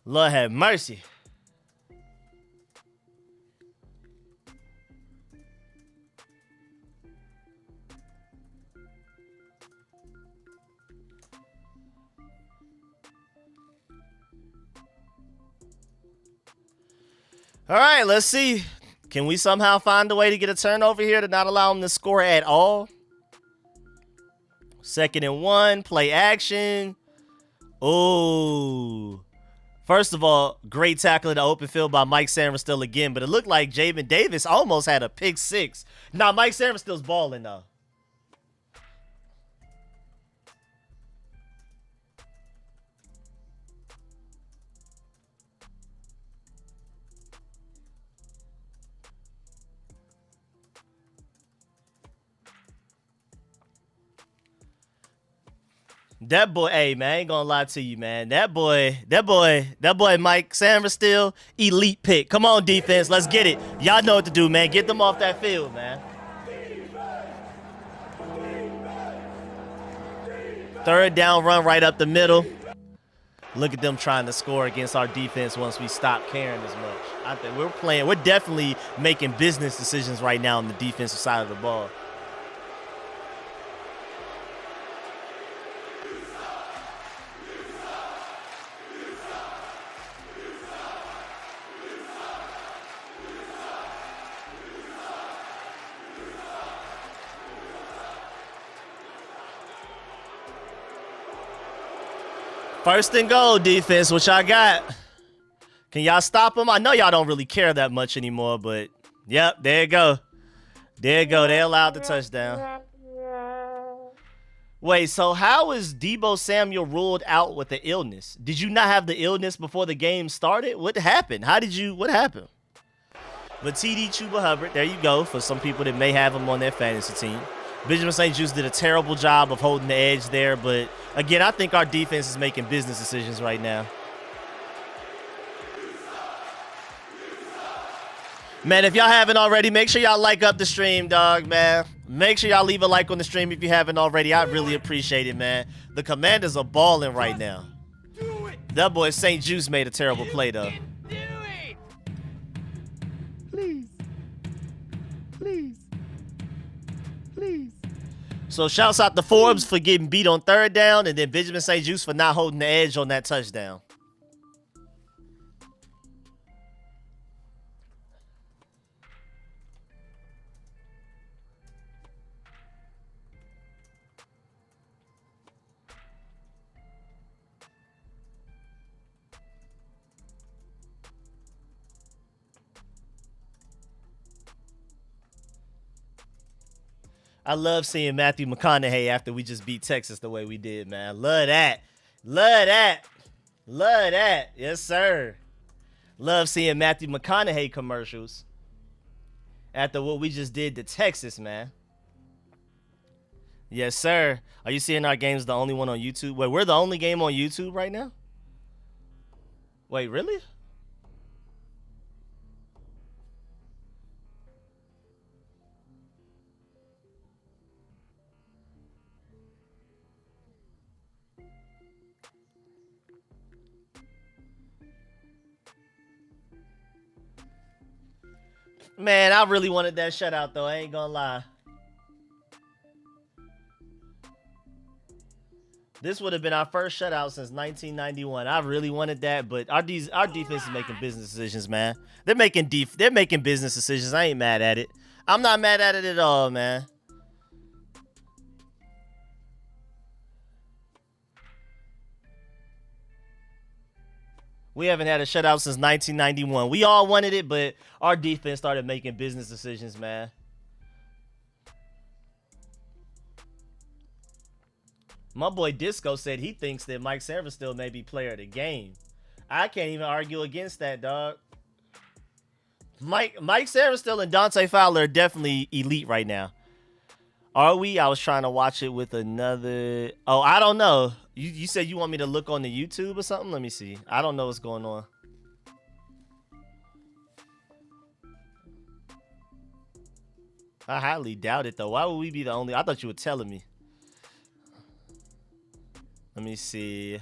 Lord have mercy. All right, let's see. Can we somehow find a way to get a turnover here to not allow them to score at all? 2nd and 1, play action. Oh, First of all, great tackle in the open field by Mike Sarenstill again, but it looked like Jamin Davis almost had a pick six. Nah, Mike Sarenstill's balling, though. That boy, hey man, I ain't gonna lie to you, man. That boy, Mike Sarenstill, elite pick. Come on, defense, let's get it. Y'all know what to do, man. Get them off that field, man. Third down run right up the middle. Look at them trying to score against our defense once we stop caring as much. I think we're definitely making business decisions right now on the defensive side of the ball. First and goal, defense, what y'all got? Can y'all stop them? I know y'all don't really care that much anymore, but yep, there you go. There you go. They allowed the touchdown. Wait, so how is Deebo Samuel ruled out with the illness? Did you not have the illness before the game started? What happened? What happened? But TD Chuba Hubbard, there you go, for some people that may have him on their fantasy team. Benjamin St. Juste did a terrible job of holding the edge there, but again, I think our defense is making business decisions right now. Man, if y'all haven't already, make sure y'all like up the stream, dog, man. Make sure y'all leave a like on the stream if you haven't already. I really appreciate it, man. The Commanders are balling right now. That boy St. Juste made a terrible play, though. Please. Please. Please. So shouts out to Forbes for getting beat on third down, and then Benjamin St. Juste for not holding the edge on that touchdown. I love seeing Matthew McConaughey after we just beat Texas the way we did, man. Love that. Love that. Love that. Yes, sir. Love seeing Matthew McConaughey commercials after what we just did to Texas, man. Yes, sir. Are you seeing our games the only one on YouTube? Wait, we're the only game on YouTube right now? Wait, really? Man, I really wanted that shutout, though. I ain't gonna lie. This would have been our first shutout since 1991. I really wanted that, but our defense is making business decisions, man. They're making business decisions. I ain't mad at it. I'm not mad at it at all, man. We haven't had a shutout since 1991. We all wanted it, but our defense started making business decisions, man. My boy Disco said he thinks that Mike Sarenstill may be player of the game. I can't even argue against that, dog. Mike Sarenstill and Dante Fowler are definitely elite right now. Are we? I was trying to watch it with another... Oh, I don't know. You said you want me to look on the YouTube or something? Let me see. I don't know what's going on. I highly doubt it, though. Why would we be the only... I thought you were telling me. Let me see.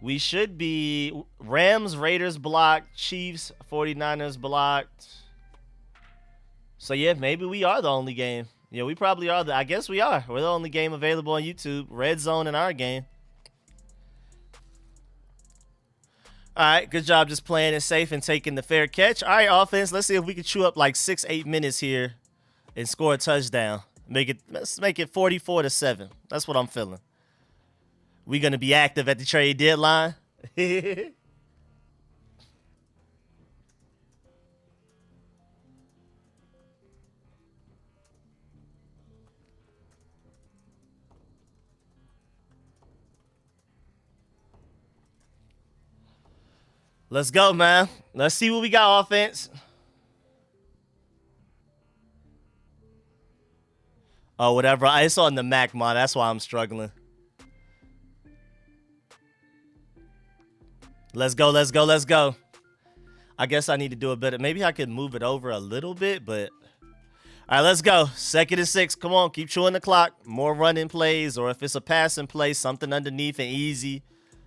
We should be Rams, Raiders blocked, Chiefs, 49ers blocked. So, yeah, maybe we are the only game. Yeah, we probably are. I guess we are. We're the only game available on YouTube. Red zone in our game. All right, good job just playing it safe and taking the fair catch. All right, offense, let's see if we can chew up like 6-8 minutes here and score a touchdown. Let's make it 44-7. That's what I'm feeling. We gonna be active at the trade deadline. Let's go, man. Let's see what we got offense. Oh, whatever. It's on the Mac mod. That's why I'm struggling. Let's go, let's go, let's go. I guess I need to do a bit. Maybe I could move it over a little bit, but... All right, let's go. 2nd and 6. Come on, keep chewing the clock. More running plays, or if it's a passing play, something underneath and easy.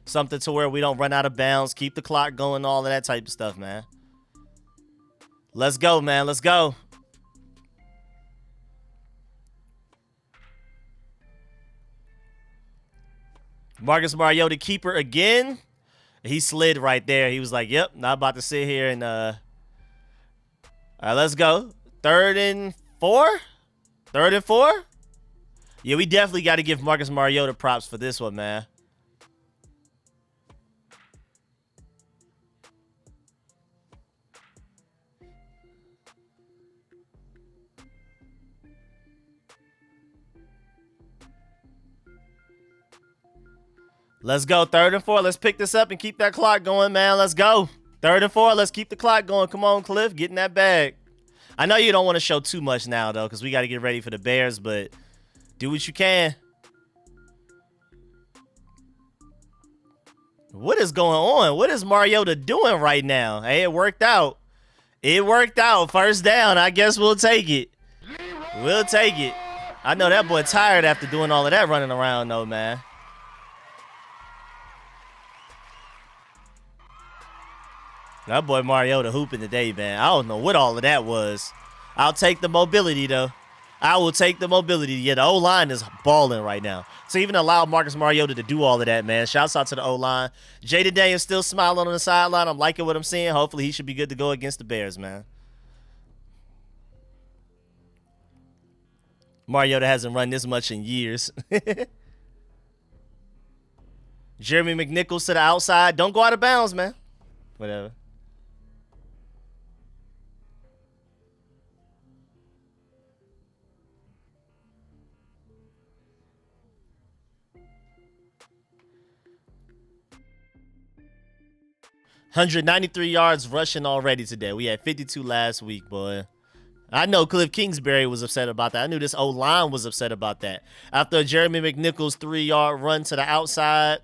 Something to where we don't run out of bounds. Keep the clock going, all of that type of stuff, man. Let's go, man. Let's go. Marcus Mariota, keeper again. He slid right there. He was like, yep, not about to sit here and... All right, let's go. 3rd and 4? 3rd and 4? Yeah, we definitely got to give Marcus Mariota props for this one, man. Let's go. 3rd and 4. Let's pick this up and keep that clock going, man. Let's go. 3rd and 4. Let's keep the clock going. Come on, Cliff. Get in that bag. I know you don't want to show too much now, though, because we got to get ready for the Bears, but do what you can. What is going on? What is Mariota doing right now? Hey, it worked out. It worked out. 1st down. I guess we'll take it. We'll take it. I know that boy tired after doing all of that running around, though, man. That boy Mariota hooping today, man. I don't know what all of that was. I'll take the mobility, though. I will take the mobility. Yeah, the O-line is balling right now. So even allow Marcus Mariota to do all of that, man. Shouts out to the O-line. Jaden Daniels still smiling on the sideline. I'm liking what I'm seeing. Hopefully he should be good to go against the Bears, man. Mariota hasn't run this much in years. Jeremy McNichols to the outside. Don't go out of bounds, man. Whatever. $193 yards rushing already today. We had 52 last week, boy. I know Cliff Kingsbury was upset about that. I knew this O-line was upset about that. After Jeremy McNichols' 3-yard run to the outside,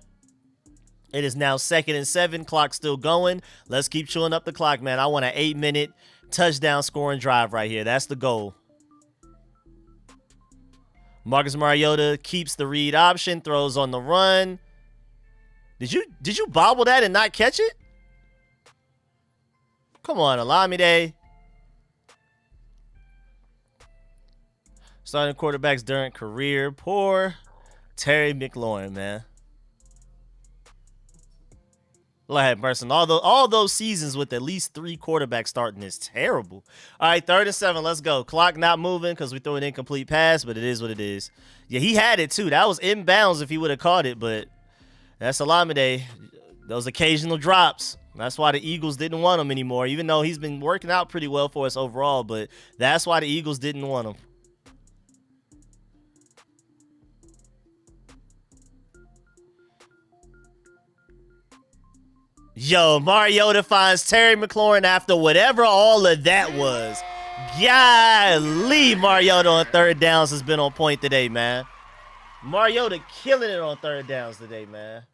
it is now 2nd and 7. Clock still going. Let's keep chewing up the clock, man. I want an 8-minute touchdown scoring drive right here. That's the goal. Marcus Mariota keeps the read option, throws on the run. Did you bobble that and not catch it? Come on, Olamide. Starting quarterbacks during career. Poor Terry McLaurin, man. Lord have mercy. All those seasons with at least 3 quarterbacks starting is terrible. All right, 3rd and 7. Let's go. Clock not moving because we threw an incomplete pass, but it is what it is. Yeah, he had it too. That was inbounds if he would have caught it, but that's Olamide. Those occasional drops. That's why the Eagles didn't want him anymore, even though he's been working out pretty well for us overall, but that's why the Eagles didn't want him. Yo, Mariota finds Terry McLaurin after whatever all of that was. Golly, Mariota on 3rd downs has been on point today, man. Mariota killing it on 3rd downs today, man.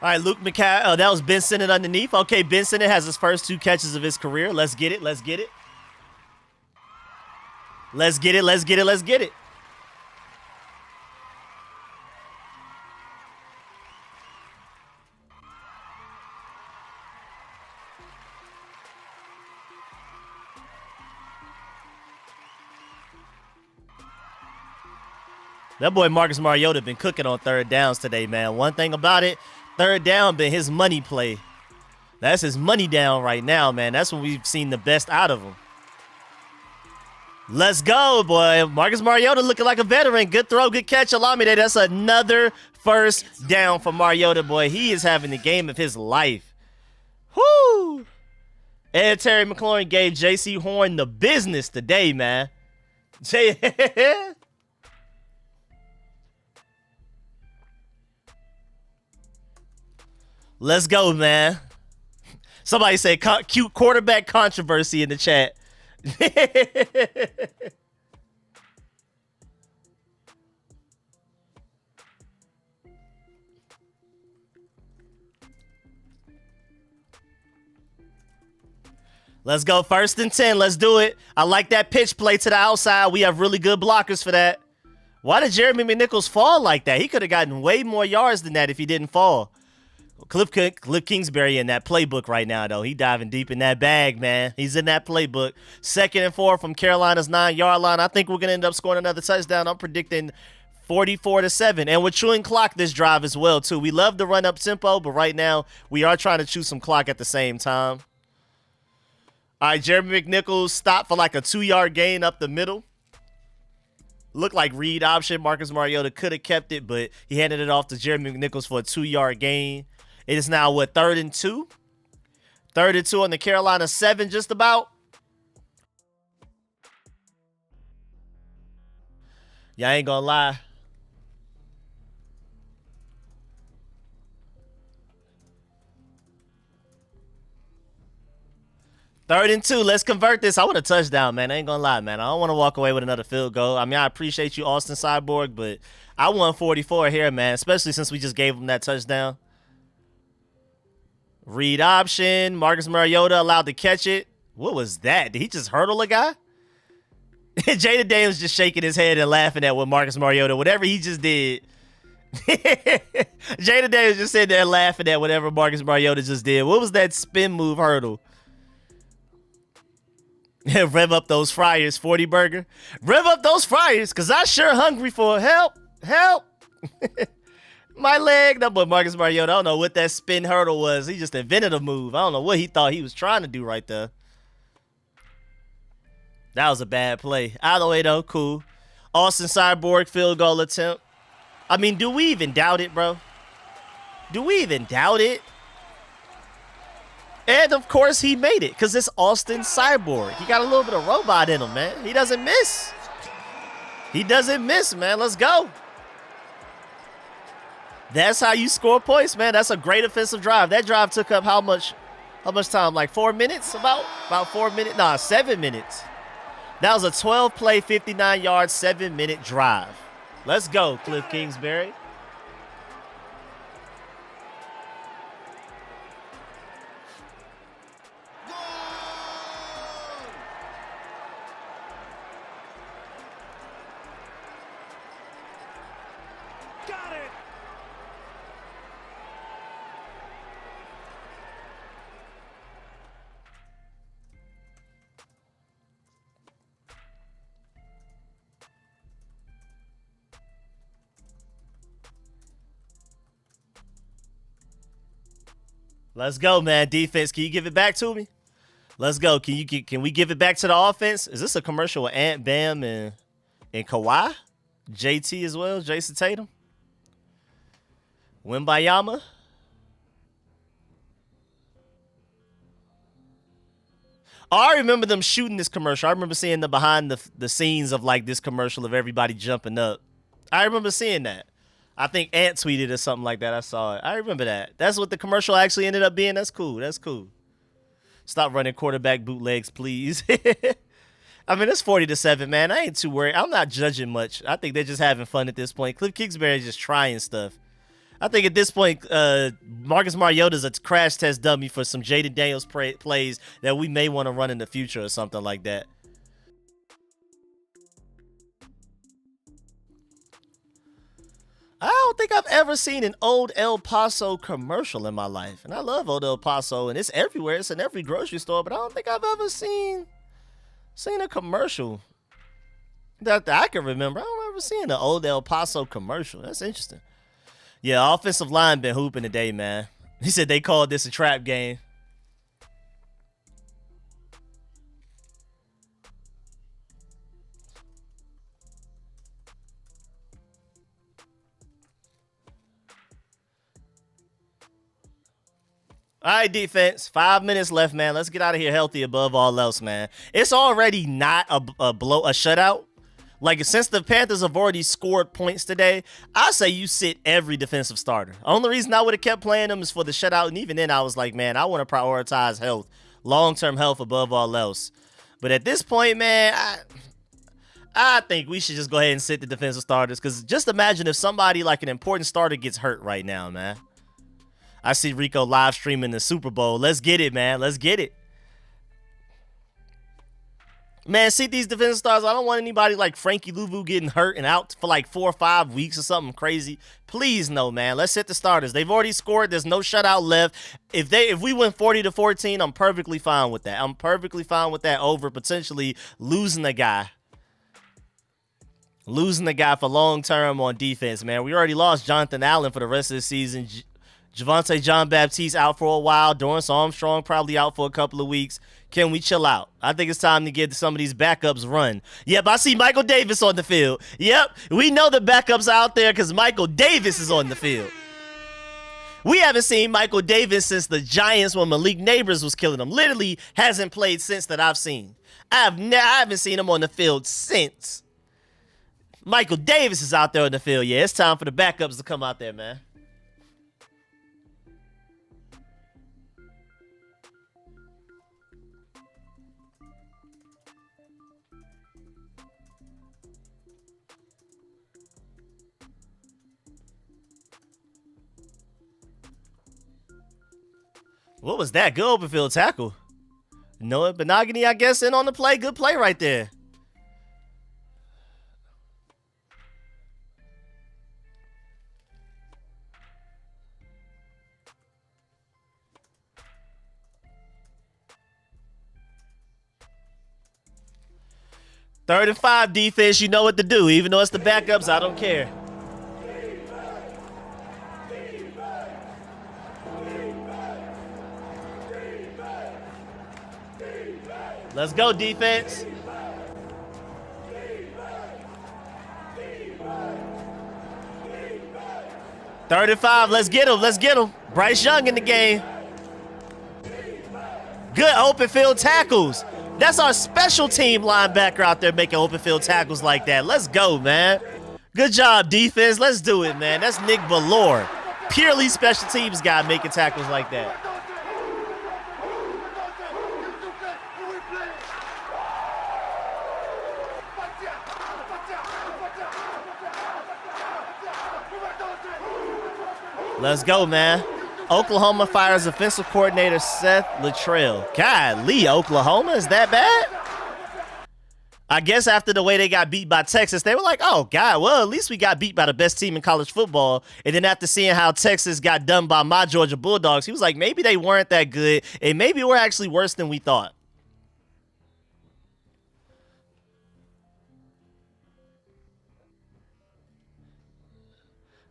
All right, Luke McCaffrey. Oh, that was Ben Sinnott underneath. Okay, Ben Sinnott has his first 2 catches of his career. Let's get it. Let's get it. Let's get it. Let's get it. Let's get it. That boy Marcus Mariota been cooking on third downs today, man. One thing about it, third down been his money play. That's his money down right now, man. That's when we've seen the best out of him. Let's go, boy. Marcus Mariota looking like a veteran. Good throw, good catch. Allow me that. That's another first down for Mariota, boy. He is having the game of his life. Whoo! And Terry McLaurin gave J.C. Horn the business today, man. Let's go, man. Somebody said cute quarterback controversy in the chat. Let's go 1st and 10. Let's do it. I like that pitch play to the outside. We have really good blockers for that. Why did Jeremy McNichols fall like that? He could have gotten way more yards than that if he didn't fall. Cliff Kingsbury in that playbook right now, though. He diving deep in that bag, man. He's in that playbook. 2nd and 4 from Carolina's 9-yard line. I think we're going to end up scoring another touchdown. I'm predicting 44-7. And we're chewing clock this drive as well, too. We love to run up tempo, but right now we are trying to chew some clock at the same time. All right, Jeremy McNichols stopped for like a 2-yard gain up the middle. Looked like read option. Marcus Mariota could have kept it, but he handed it off to Jeremy McNichols for a 2-yard gain. It is now, what, 3rd and 2? 3rd and 2 on the Carolina 7, just about. Yeah, I ain't gonna lie. Third and 2. Let's convert this. I want a touchdown, man. I ain't gonna lie, man. I don't want to walk away with another field goal. I mean, I appreciate you, Austin Cyborg, but I won 44 here, man, especially since we just gave him that touchdown. Read option. Marcus Mariota allowed to catch it. What was that? Did he just hurdle a guy? Jaden Daniels just shaking his head and laughing at what Marcus Mariota, whatever he just did. Jaden Daniels just sitting there laughing at whatever Marcus Mariota just did. What was that spin move hurdle? Rev up those fryers, 40 burger. Rev up those fryers, because I sure hungry for help. Help. My leg. That boy Marcus Mariota, I don't know what that spin hurdle was. He just invented a move. I don't know what he thought he was trying to do right there. That was a bad play. Either way, though, cool. Austin Cyborg field goal attempt. I mean, do we even doubt it, bro? Do we even doubt it? And, of course, he made it because it's Austin Cyborg. He got a little bit of robot in him, man. He doesn't miss. He doesn't miss, man. Let's go. That's how you score points, man. That's a great offensive drive. That drive took up how much time? Like 4 minutes? About 4 minutes? Nah, 7 minutes. That was a 12-play, 59-yard, 7-minute drive. Let's go, Cliff Kingsbury. Got it! Let's go, man. Defense, can you give it back to me? Let's go. Can we give it back to the offense? Is this a commercial with Ant, Bam, and Kawhi? JT as well, Jason Tatum? Wembayama? I remember them shooting this commercial. I remember seeing the behind the scenes of like this commercial of everybody jumping up. I remember seeing that. I think Ant tweeted or something like that. I saw it. I remember that. That's what the commercial actually ended up being. That's cool. That's cool. Stop running quarterback bootlegs, please. I mean, it's 40-7, man. I ain't too worried. I'm not judging much. I think they're just having fun at this point. Cliff Kingsbury is just trying stuff. I think at this point, Marcus Mariota's a crash test dummy for some Jaden Daniels plays that we may want to run in the future or something like that. I don't think I've ever seen an Old El Paso commercial in my life. And I love Old El Paso, and it's everywhere. It's in every grocery store, but I don't think I've ever seen a commercial that I can remember. I don't remember seeing an old El Paso commercial. That's interesting. Yeah, offensive line been hooping today, man. He said they called this a trap game. All right, defense. 5 minutes left, man. Let's get out of here healthy above all else, man. It's already not a shutout. Like, since the Panthers have already scored points today, I say you sit every defensive starter. Only reason I would have kept playing them is for the shutout, and even then I was like, man, I want to prioritize health, long-term health above all else. But at this point, man, I think we should just go ahead and sit the defensive starters, because just imagine if somebody like an important starter gets hurt right now, man. I see Rico live streaming the Super Bowl. Let's get it, man. Let's get it. Man, see these defensive stars. I don't want anybody like Frankie Louvu getting hurt and out for like 4 or 5 weeks or something crazy. Please, no, man. Let's hit the starters. They've already scored. There's no shutout left. If we win 40-14, I'm perfectly fine with that. I'm perfectly fine with that over potentially losing the guy. Losing the guy for long term on defense, man. We already lost Jonathan Allen for the rest of the season. Javonte John Baptiste out for a while. Dorrance Armstrong probably out for a couple of weeks. Can we chill out? I think it's time to get some of these backups run. Yep, I see Michael Davis on the field. Yep, we know the backups out there because Michael Davis is on the field. We haven't seen Michael Davis since the Giants when Malik Neighbors was killing him. Literally hasn't played since that I've seen. I haven't seen him on the field since. Michael Davis is out there on the field. Yeah, it's time for the backups to come out there, man. What was that? Good open field tackle. Noah Benogany, I guess, in on the play. Good play right there. Third and 5 defense, you know what to do. Even though it's the backups, I don't care. Let's go, defense. Third and 5, let's get him, let's get him. Bryce Young in the game. Good open field tackles. That's our special team linebacker out there making open field tackles like that. Let's go, man. Good job, defense. Let's do it, man. That's Nick Valor. Purely special teams guy making tackles like that. Let's go, man. Oklahoma fires offensive coordinator Seth Littrell. Golly, Oklahoma, is that bad? I guess after the way they got beat by Texas, they were like, oh, God, well, at least we got beat by the best team in college football. And then after seeing how Texas got done by my Georgia Bulldogs, he was like, maybe they weren't that good, and maybe we're actually worse than we thought.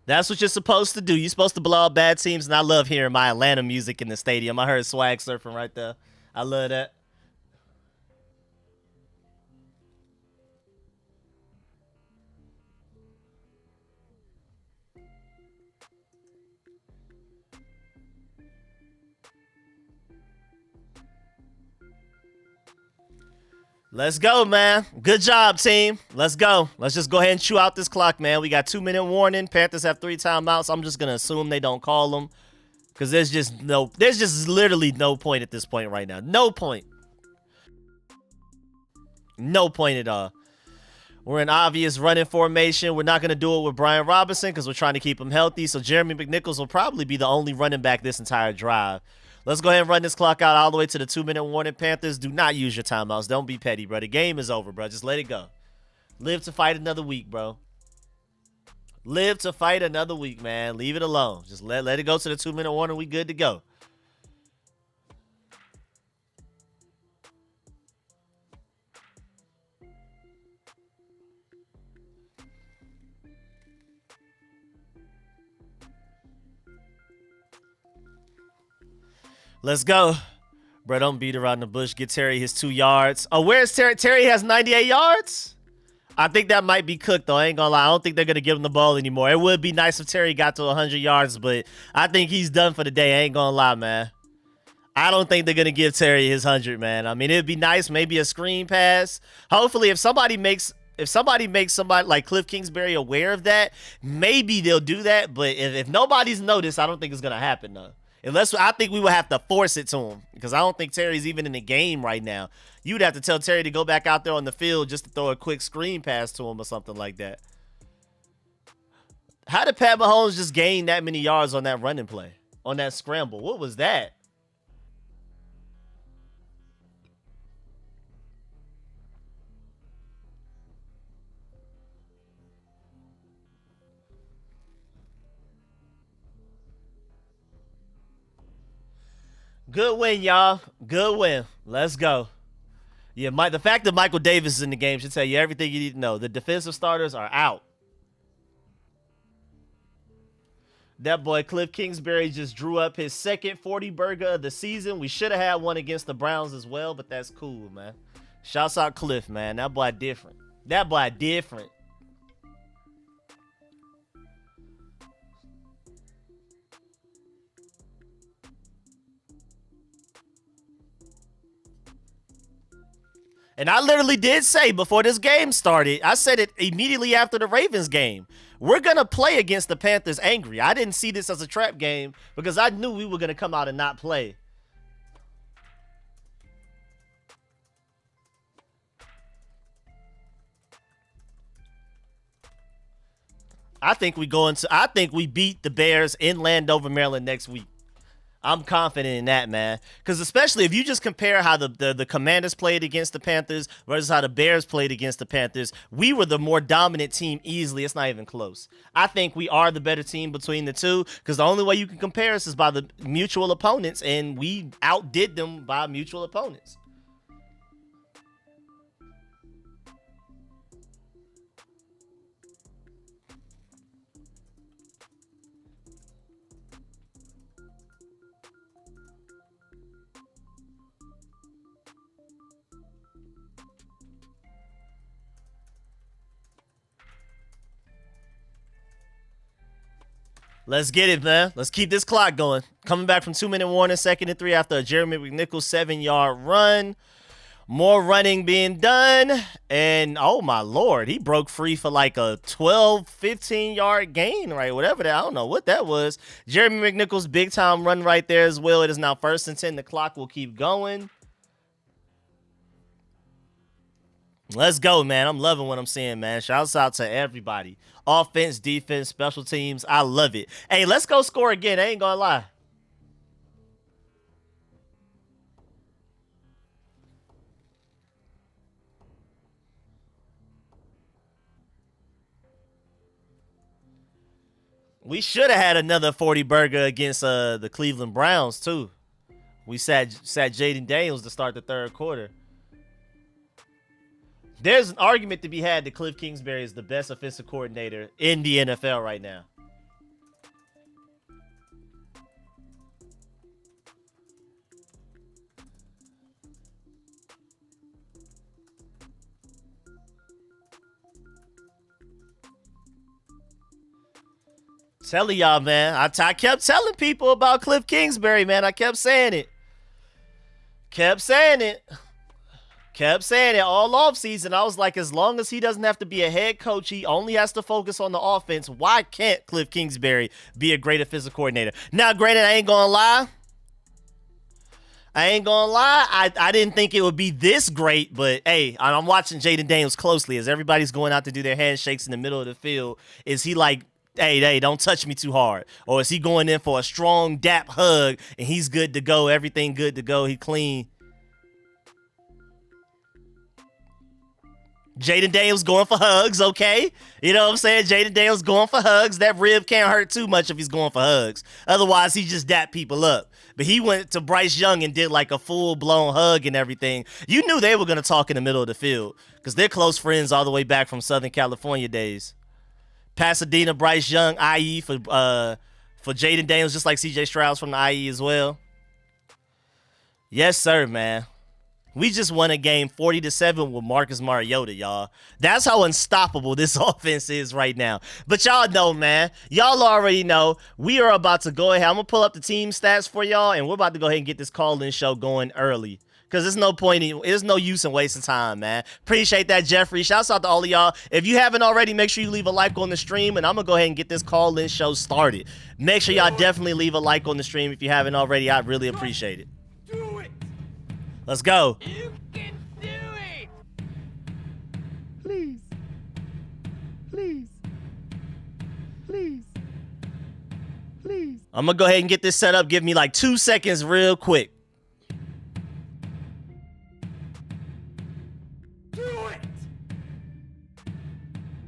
That's what you're supposed to do. You're supposed to blow out bad teams, and I love hearing my Atlanta music in the stadium. I heard Swag surfing right there. I love that. Let's go, man. Good job, team. Let's go. Let's just go ahead and chew out this clock, man. We got 2-minute warning. Panthers have 3 timeouts. I'm just going to assume they don't call them because there's just literally no point at this point right now. No point. No point at all. We're in obvious running formation. We're not going to do it with Brian Robinson because we're trying to keep him healthy. So Jeremy McNichols will probably be the only running back this entire drive. Let's go ahead and run this clock out all the way to the 2-minute warning. Panthers, do not use your timeouts. Don't be petty, bro. The game is over, bro. Just let it go. Live to fight another week, bro. Live to fight another week, man. Leave it alone. Just let it go to the 2-minute warning. We good to go. Let's go. Bro, don't beat around the bush. Get Terry his 2 yards. Oh, where's Terry? Terry has 98 yards? I think that might be cooked, though. I ain't gonna lie. I don't think they're gonna give him the ball anymore. It would be nice if Terry got to 100 yards, but I think he's done for the day. I ain't gonna lie, man. I don't think they're gonna give Terry his 100, man. I mean, it'd be nice, maybe a screen pass. Hopefully, if somebody makes somebody like Cliff Kingsbury aware of that, maybe they'll do that. But if nobody's noticed, I don't think it's gonna happen, though. Unless I think we would have to force it to him, because I don't think Terry's even in the game right now. You'd have to tell Terry to go back out there on the field just to throw a quick screen pass to him or something like that. How did Pat Mahomes just gain that many yards on that running play, on that scramble? What was that? Good win, y'all. Good win. Let's go. Yeah, the fact that Michael Davis is in the game should tell you everything you need to know. The defensive starters are out. That boy Cliff Kingsbury just drew up his second 40 burger of the season. We should have had one against the Browns as well, but that's cool, man. Shouts out Cliff, man. That boy different. That boy different. And I literally did say before this game started, I said it immediately after the Ravens game, we're going to play against the Panthers angry. I didn't see this as a trap game because I knew we were going to come out and not play. I think we beat the Bears in Landover, Maryland next week. I'm confident in that, man. Because especially if you just compare how the Commanders played against the Panthers versus how the Bears played against the Panthers, we were the more dominant team easily. It's not even close. I think we are the better team between the two because the only way you can compare us is by the mutual opponents, and we outdid them by mutual opponents. Let's get it, man. Let's keep this clock going. Coming back from 2-minute warning, 2nd and 3 after a Jeremy McNichols 7-yard run. More running being done. And, oh, my Lord, he broke free for like a 12, 15-yard gain, right? Whatever that. I don't know what that was. Jeremy McNichols' big-time run right there as well. It is now 1st and 10. The clock will keep going. Let's go, man. I'm loving what I'm seeing, man. Shouts out to everybody. Offense, defense, special teams. I love it. Hey, let's go score again. I ain't gonna lie. We should have had another 40 burger against the Cleveland Browns, too. We sat Jaden Daniels to start the 3rd quarter. There's an argument to be had that Cliff Kingsbury is the best offensive coordinator in the NFL right now. Telling y'all, man. I kept telling people about Cliff Kingsbury, man. I kept saying it. Kept saying it all offseason. I was like, as long as he doesn't have to be a head coach, he only has to focus on the offense. Why can't Cliff Kingsbury be a great offensive coordinator? Now, granted, I ain't gonna lie. I didn't think it would be this great, but hey, I'm watching Jaden Daniels closely as everybody's going out to do their handshakes in the middle of the field. Is he like, hey, don't touch me too hard? Or is he going in for a strong dap hug and he's good to go? Everything good to go. He clean. Jaden Daniels going for hugs, okay? You know what I'm saying? Jaden Daniels going for hugs. That rib can't hurt too much if he's going for hugs. Otherwise, he just dap people up. But he went to Bryce Young and did like a full-blown hug and everything. You knew they were going to talk in the middle of the field because they're close friends all the way back from Southern California days. Pasadena, Bryce Young, IE for Jaden Daniels, just like CJ Stroud's from the IE as well. Yes, sir, man. We just won a game 40-7 with Marcus Mariota, y'all. That's how unstoppable this offense is right now. But y'all know, man. Y'all already know. We are about to go ahead. I'm going to pull up the team stats for y'all, and we're about to go ahead and get this call-in show going early. Because there's no use in wasting time, man. Appreciate that, Jeffrey. Shouts out to all of y'all. If you haven't already, make sure you leave a like on the stream, and I'm going to go ahead and get this call-in show started. Make sure y'all definitely leave a like on the stream if you haven't already. I'd really appreciate it. Do it! Let's go. You can do it! Please. Please. Please. Please. I'm going to go ahead and get this set up. Give me like 2 seconds real quick. Do it!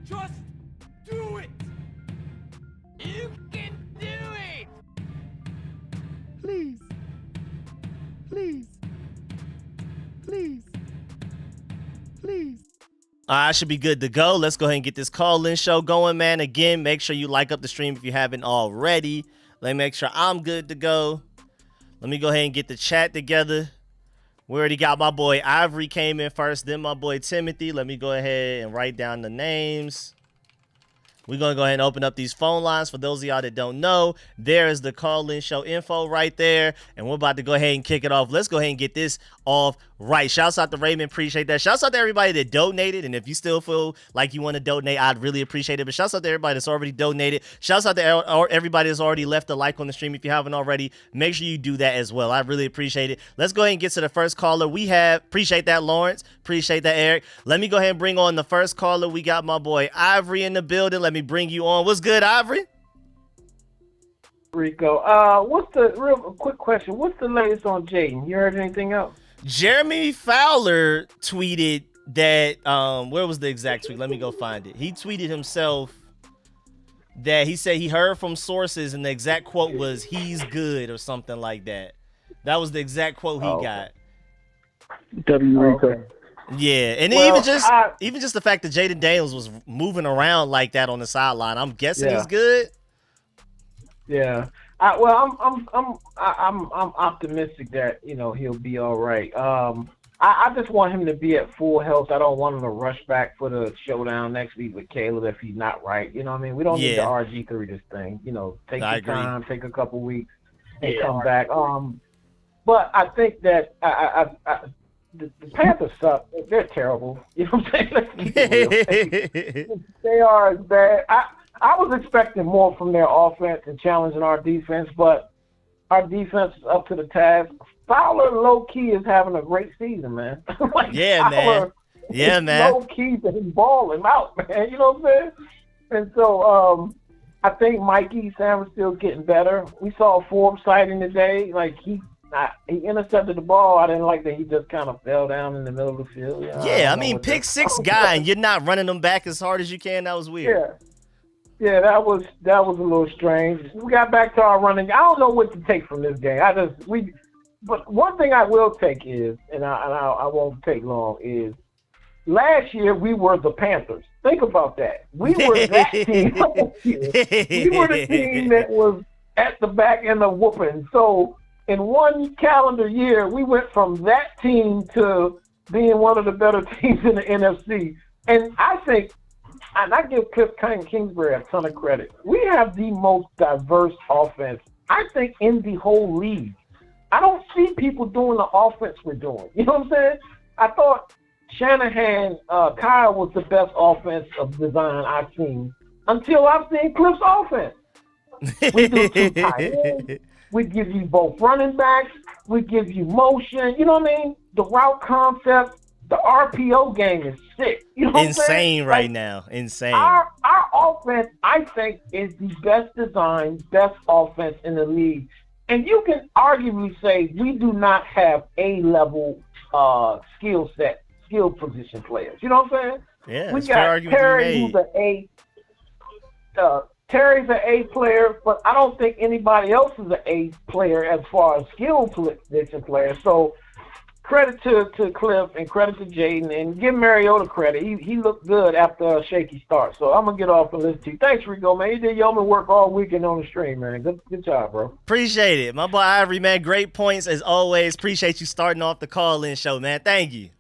Just do it! You can do it! Please. Please. Please. Please. I should be good to go. Let's go ahead and get this call-in show going, man. Again, make sure you like up the stream if you haven't already. Let me make sure I'm good to go. Let me go ahead and get the chat together. We already got my boy Ivory came in first, then my boy Timothy. Let me go ahead and write down the names. We're going to go ahead and open up these phone lines. For those of y'all that don't know, there is the call-in show info right there. And we're about to go ahead and kick it off. Let's go ahead and get this off right. Shouts out to Raymond. Appreciate that. Shouts out to everybody that donated. And if you still feel like you want to donate, I'd really appreciate it. But shouts out to everybody that's already donated. Shouts out to everybody that's already left a like on the stream. If you haven't already, make sure you do that as well. I really appreciate it. Let's go ahead and get to the first caller we have. Appreciate that, Lawrence. Appreciate that, Eric. Let me go ahead and bring on the first caller. We got my boy Ivory in the building. Let me bring you on. What's good, Ivory? Rico, what's the real quick question? What's the latest on Jaden? You heard anything else? Jeremy Fowler tweeted that, where was the exact tweet? Let me go find it. He tweeted himself that he said he heard from sources and the exact quote was, "He's good," or something like that. That was the exact quote he got. W. Rico. Yeah, and Well, even just the fact that Jaden Daniels was moving around like that on the sideline, I'm guessing he's good. Yeah. I'm optimistic that he'll be all right. I just want him to be at full health. I don't want him to rush back for the showdown next week with Caleb if he's not right. You know what I mean? We don't need to RG3 this thing. Take your time, take a couple weeks, and come back. But I think that the Panthers suck. They're terrible. You know what I'm saying? Let's keep it real. They are as bad. I was expecting more from their offense and challenging our defense, but our defense is up to the task. Fowler, low-key, is having a great season, man. Man. Yeah, man. Low-key, been balling out, man. You know what I'm saying? And so I think Mikey Sam is still getting better. We saw a Forbes sighting today. Like, he intercepted the ball. I didn't like that he just kind of fell down in the middle of the field. Yeah, I mean, pick six guy, and you're not running them back as hard as you can. That was weird. Yeah, that was a little strange. We got back to our running. I don't know what to take from this game. But one thing I will take is, and I won't take long, is last year we were the Panthers. Think about that. We were that team last year. We were the team that was at the back end of whooping. So in one calendar year, we went from that team to being one of the better teams in the NFC. And I think, and I give Cliff Kingsbury a ton of credit, we have the most diverse offense, I think, in the whole league. I don't see people doing the offense we're doing. You know what I'm saying? I thought Shanahan, Kyle was the best offensive design I've seen until I've seen Cliff's offense. We do two tight ends. We give you both running backs. We give you motion. You know what I mean? The route concept, the RPO game is sick. You know what I'm saying? Insane right now. Insane. Our offense, I think, is the best designed, best offense in the league. And you can arguably say we do not have A-level skill position players. You know what I'm saying? Yeah, we got Terry, who's an A. Terry's an A player, but I don't think anybody else is an A player as far as skill position players. So credit to Cliff and credit to Jaden, and give Mariota credit. He looked good after a shaky start. So I'm gonna get off and listen to you. Thanks, Rico, man. You did yeoman work all weekend on the stream, man. Good job, bro. Appreciate it. My boy Ivory, man, great points as always. Appreciate you starting off the call-in show, man. Thank you.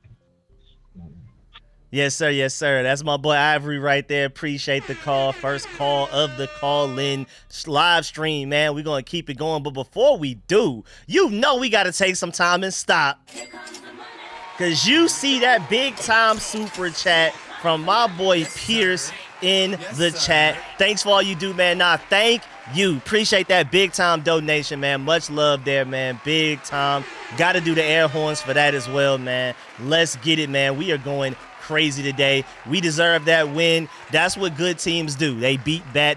Yes, sir. Yes, sir. That's my boy Ivory right there. Appreciate the call. First call of the call-in live stream, man. We're going to keep it going. But before we do, you know we got to take some time and stop. Because you see that big-time super chat from my boy Pierce in the chat. Thanks for all you do, man. Nah, thank you. Appreciate that big-time donation, man. Much love there, man. Big time. Got to do the air horns for that as well, man. Let's get it, man. We are going crazy today. We deserve that win. That's what good teams do. They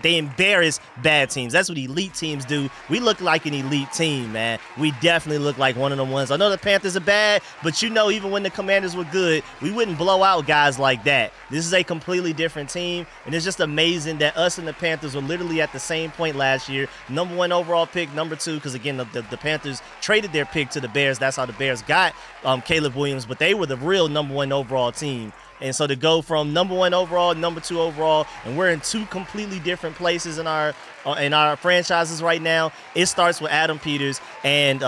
embarrass bad teams. That's what elite teams do. We look like an elite team, man. We definitely look like one of them ones. I know the Panthers are bad, but you know, even when the Commanders were good, we wouldn't blow out guys like that. This is a completely different team, and it's just amazing that us and the Panthers were literally at the same point last year. Number 1 overall pick, number 2, because again, the Panthers traded their pick to the Bears. That's how the Bears got Caleb Williams, but they were the real number 1 overall team. And so to go from number 1 overall, number 2 overall, and we're in 2 completely different places in our franchises right now. It starts with Adam Peters and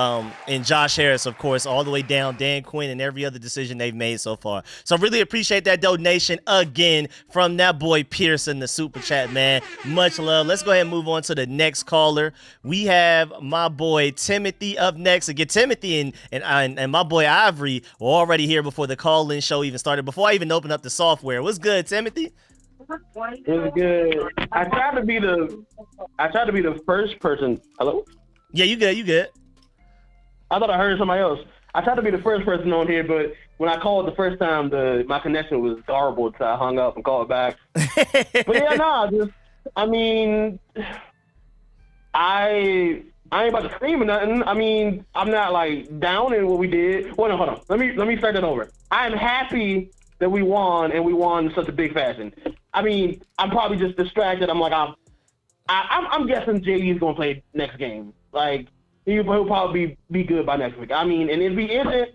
Josh Harris, of course, all the way down Dan Quinn and every other decision they've made so far. So really appreciate that donation again from that boy Pierce in the super chat, man. Much love. Let's go ahead and move on to the next caller. We have my boy Timothy up next. Again, Timothy and my boy Ivory were already here before the call-in show even started. Before I even opened up the software. What's good, Timothy? It was good. I tried to be the first person. Hello? Yeah, you good. I thought I heard somebody else. I tried to be the first person on here, but when I called the first time, my connection was garbled, so I hung up and called back. But yeah, I ain't about to scream or nothing. I mean, I'm not like downing what we did. Well, no, hold on. Let me start that over. I am happy that we won, and we won in such a big fashion. I mean, I'm probably just distracted. I'm guessing JD is going to play next game. Like, he'll probably be good by next week. I mean, and if he isn't,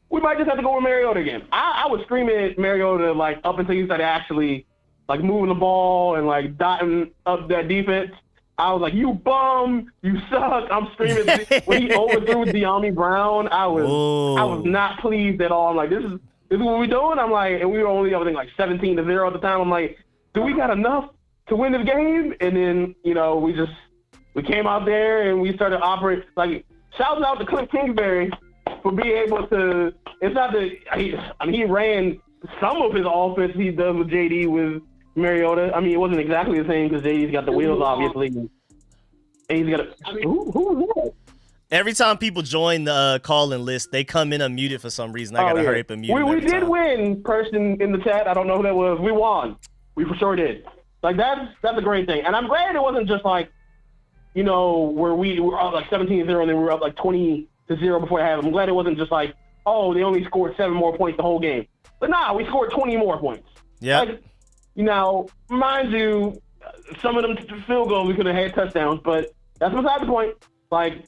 we might just have to go with Mariota again. I was screaming at Mariota, like, up until he started actually, like, moving the ball and, like, dotting up that defense. I was like, you bum, you suck. I'm screaming. When he overthrew De'Ami Brown, I was not pleased at all. I'm like, this is what we're doing? I'm like, and we were only, I think, like 17-0 at the time. I'm like, do we got enough to win this game? And then, you know, we came out there and we started operating. Like, shouts out to Cliff Kingsbury for being able to, it's not that, he ran some of his offense he does with JD with Mariota. I mean, it wasn't exactly the same because JD's got the wheels, obviously. And he's got who was that? Every time people join the call-in list, they come in unmuted for some reason. I gotta hurry up and mute them. We did win, person in the chat. I don't know who that was. We won. We for sure did. Like, that's a great thing. And I'm glad it wasn't just like, you know, where we were up like 17-0 and then we were up like 20-0 before half. I'm glad it wasn't just like, oh, they only scored 7 more points the whole game. But nah, we scored 20 more points. Yeah. Like, you know, mind you, some of them field goals we could have had touchdowns, but that's beside the point. Like,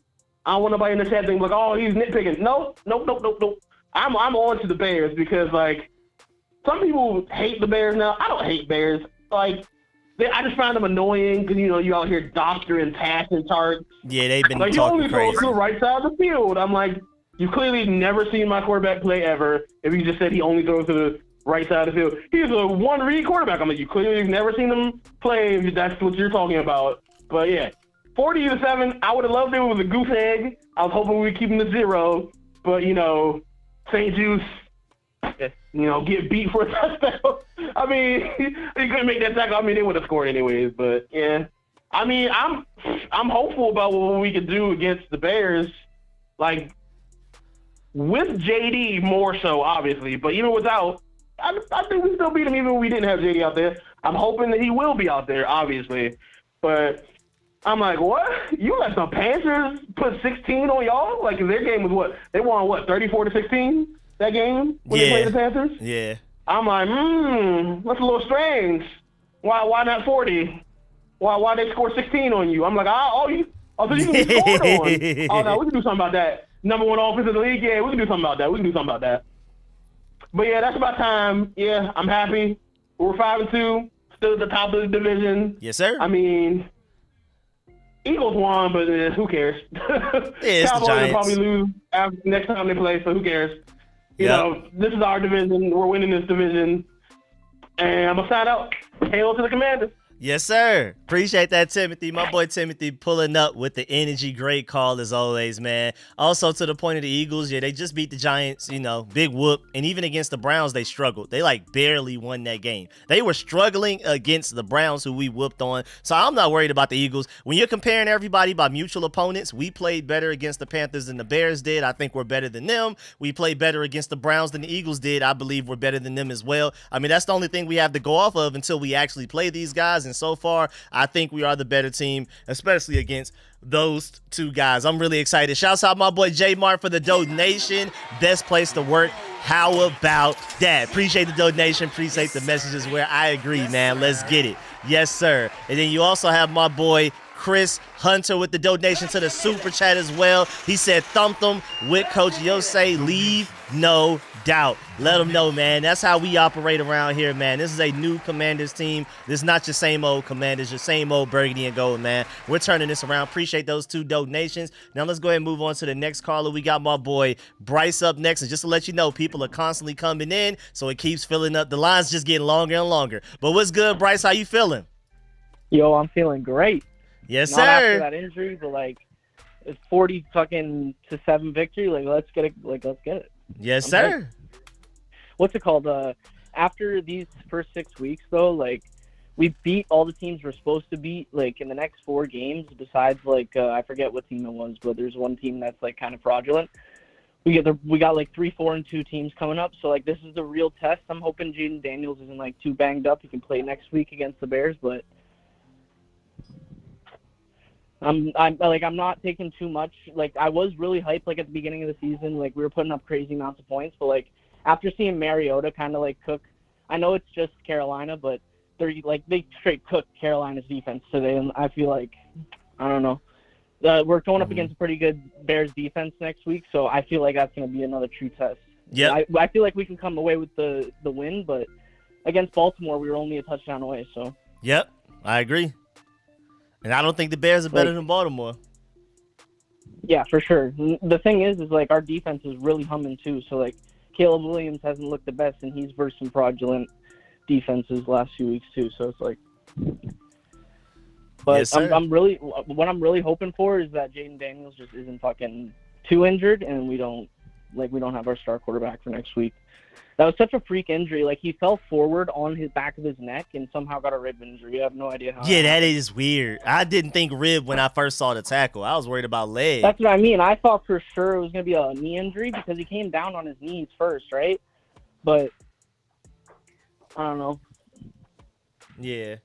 I don't want nobody in the chat being like, oh, he's nitpicking. Nope. I'm on to the Bears because, like, some people hate the Bears now. I don't hate Bears. Like, I just find them annoying because, you know, you out here doctoring passing charts. Yeah, they've been like, talking you only crazy. go to the right side of the field. I'm like, you clearly never seen my quarterback play ever if you just said he only throws to the right side of the field. He's a one-read quarterback. I'm like, you clearly have never seen him play if that's what you're talking about. But, yeah. 40-7, I would have loved it. It was a goose egg. I was hoping we would keep him to 0. But, you know, St. Juice, you know, get beat for a touchdown. I mean, he couldn't make that tackle. I mean, they would have scored anyways. But, yeah. I mean, I'm hopeful about what we could do against the Bears. Like, with JD more so, obviously. But even without, I think we still beat him even when we didn't have JD out there. I'm hoping that he will be out there, obviously. But I'm like, what? You let the Panthers put 16 on y'all? Like, their game was what? They won, what, 34-16 that game when they played the Panthers? Yeah. I'm like, that's a little strange. Why not 40? Why they score 16 on you? I'm like, so you can be scored on. Oh, no, we can do something about that. number one offense in the league. Yeah, we can do something about that. But yeah, that's about time. Yeah, I'm happy. We're 5-2, still at the top of the division. Yes, sir. I mean, Eagles won, but who cares? it's the Cowboys will Giants. probably lose next time they play, so who cares? You know, this is our division. We're winning this division. And I'm going to sign out. Hail to the Commanders. Yes, sir. Appreciate that, Timothy. My boy Timothy pulling up with the energy. Great call as always, man. Also, to the point of the Eagles, yeah, they just beat the Giants, you know, big whoop. And even against the Browns, they struggled. They, like, barely won that game. They were struggling against the Browns, who we whooped on. So I'm not worried about the Eagles. When you're comparing everybody by mutual opponents, we played better against the Panthers than the Bears did. I think we're better than them. We played better against the Browns than the Eagles did. I believe we're better than them as well. I mean, that's the only thing we have to go off of until we actually play these guys. And so far, I think we are the better team, especially against those two guys. I'm really excited. Shouts out my boy J Mart for the donation. Best place to work. How about that? Appreciate the donation. Appreciate the messages where I agree, man. Let's get it. Yes, sir. And then you also have my boy Chris Hunter with the donation to the super chat as well. He said, thump them with Coach Yosei. Leave no doubt. Let them know, man. That's how we operate around here, man. This is a new Commanders team. This is not your same old Commanders, your same old burgundy and gold, man. We're turning this around. Appreciate those 2 donations. Now let's go ahead and move on to the next caller. We got my boy Bryce up next. And just to let you know, people are constantly coming in, so it keeps filling up. The line's just getting longer and longer. But what's good, Bryce? How you feeling? Yo, I'm feeling great. Yes, Not after sir. that injury, but like it's 40-7 victory. Like let's get it. Let's get it. Yes, I'm sir. hyped. What's it called? After these first 6 weeks, though, like we beat all the teams we're supposed to beat. Like in the next 4 games, besides like I forget what team it was, but there's one team that's like kind of fraudulent. We got like 3, 4, and 2 teams coming up. So like this is the real test. I'm hoping Jaden Daniels isn't like too banged up. He can play next week against the Bears, but. I'm not taking too much. Like I was really hyped like at the beginning of the season. Like we were putting up crazy amounts of points, but like after seeing Mariota kind of like cook, I know it's just Carolina, but they straight cooked Carolina's defense today, and I feel like I don't know. We're going up against a pretty good Bears defense next week, so I feel like that's going to be another true test. Yeah. I feel like we can come away with the win, but against Baltimore we were only a touchdown away. So. Yep, I agree. And I don't think the Bears are better than Baltimore. Yeah, for sure. The thing is like our defense is really humming too. So like Caleb Williams hasn't looked the best, and he's versed some fraudulent defenses last few weeks too. So it's like, but yes, I'm really hoping for is that Jaden Daniels just isn't fucking too injured, and we don't have our star quarterback for next week. That was such a freak injury. Like he fell forward on his back of his neck and somehow got a rib injury. I have no idea how. Yeah, that is weird. I didn't think rib when I first saw the tackle. I was worried about leg. That's what I mean. I thought for sure it was going to be a knee injury because he came down on his knees first, right? But I don't know. Yeah,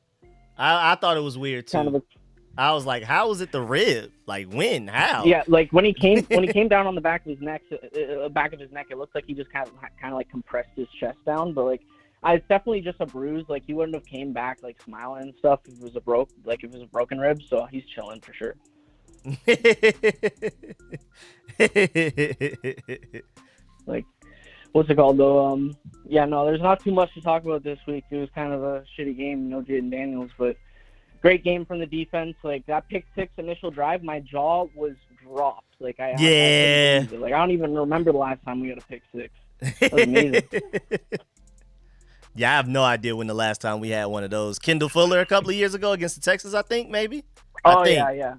I thought it was weird too. Kind of I was like, how was it the rib? Like when? How? Yeah, like when he came down on the back of his neck, it looked like he just kind of like compressed his chest down. But like, it's definitely just a bruise. Like he wouldn't have came back like smiling and stuff if it was a broken rib. So he's chilling for sure. Like, what's it called though? Yeah, no, there's not too much to talk about this week. It was kind of a shitty game, Jaden Daniels, but. Great game from the defense. Like that pick 6 initial drive, my jaw was dropped. Like I don't even remember the last time we had a pick 6. That was amazing. Yeah, I have no idea when the last time we had one of those. Kendall Fuller a couple of years ago against the Texans, I think maybe. Yeah.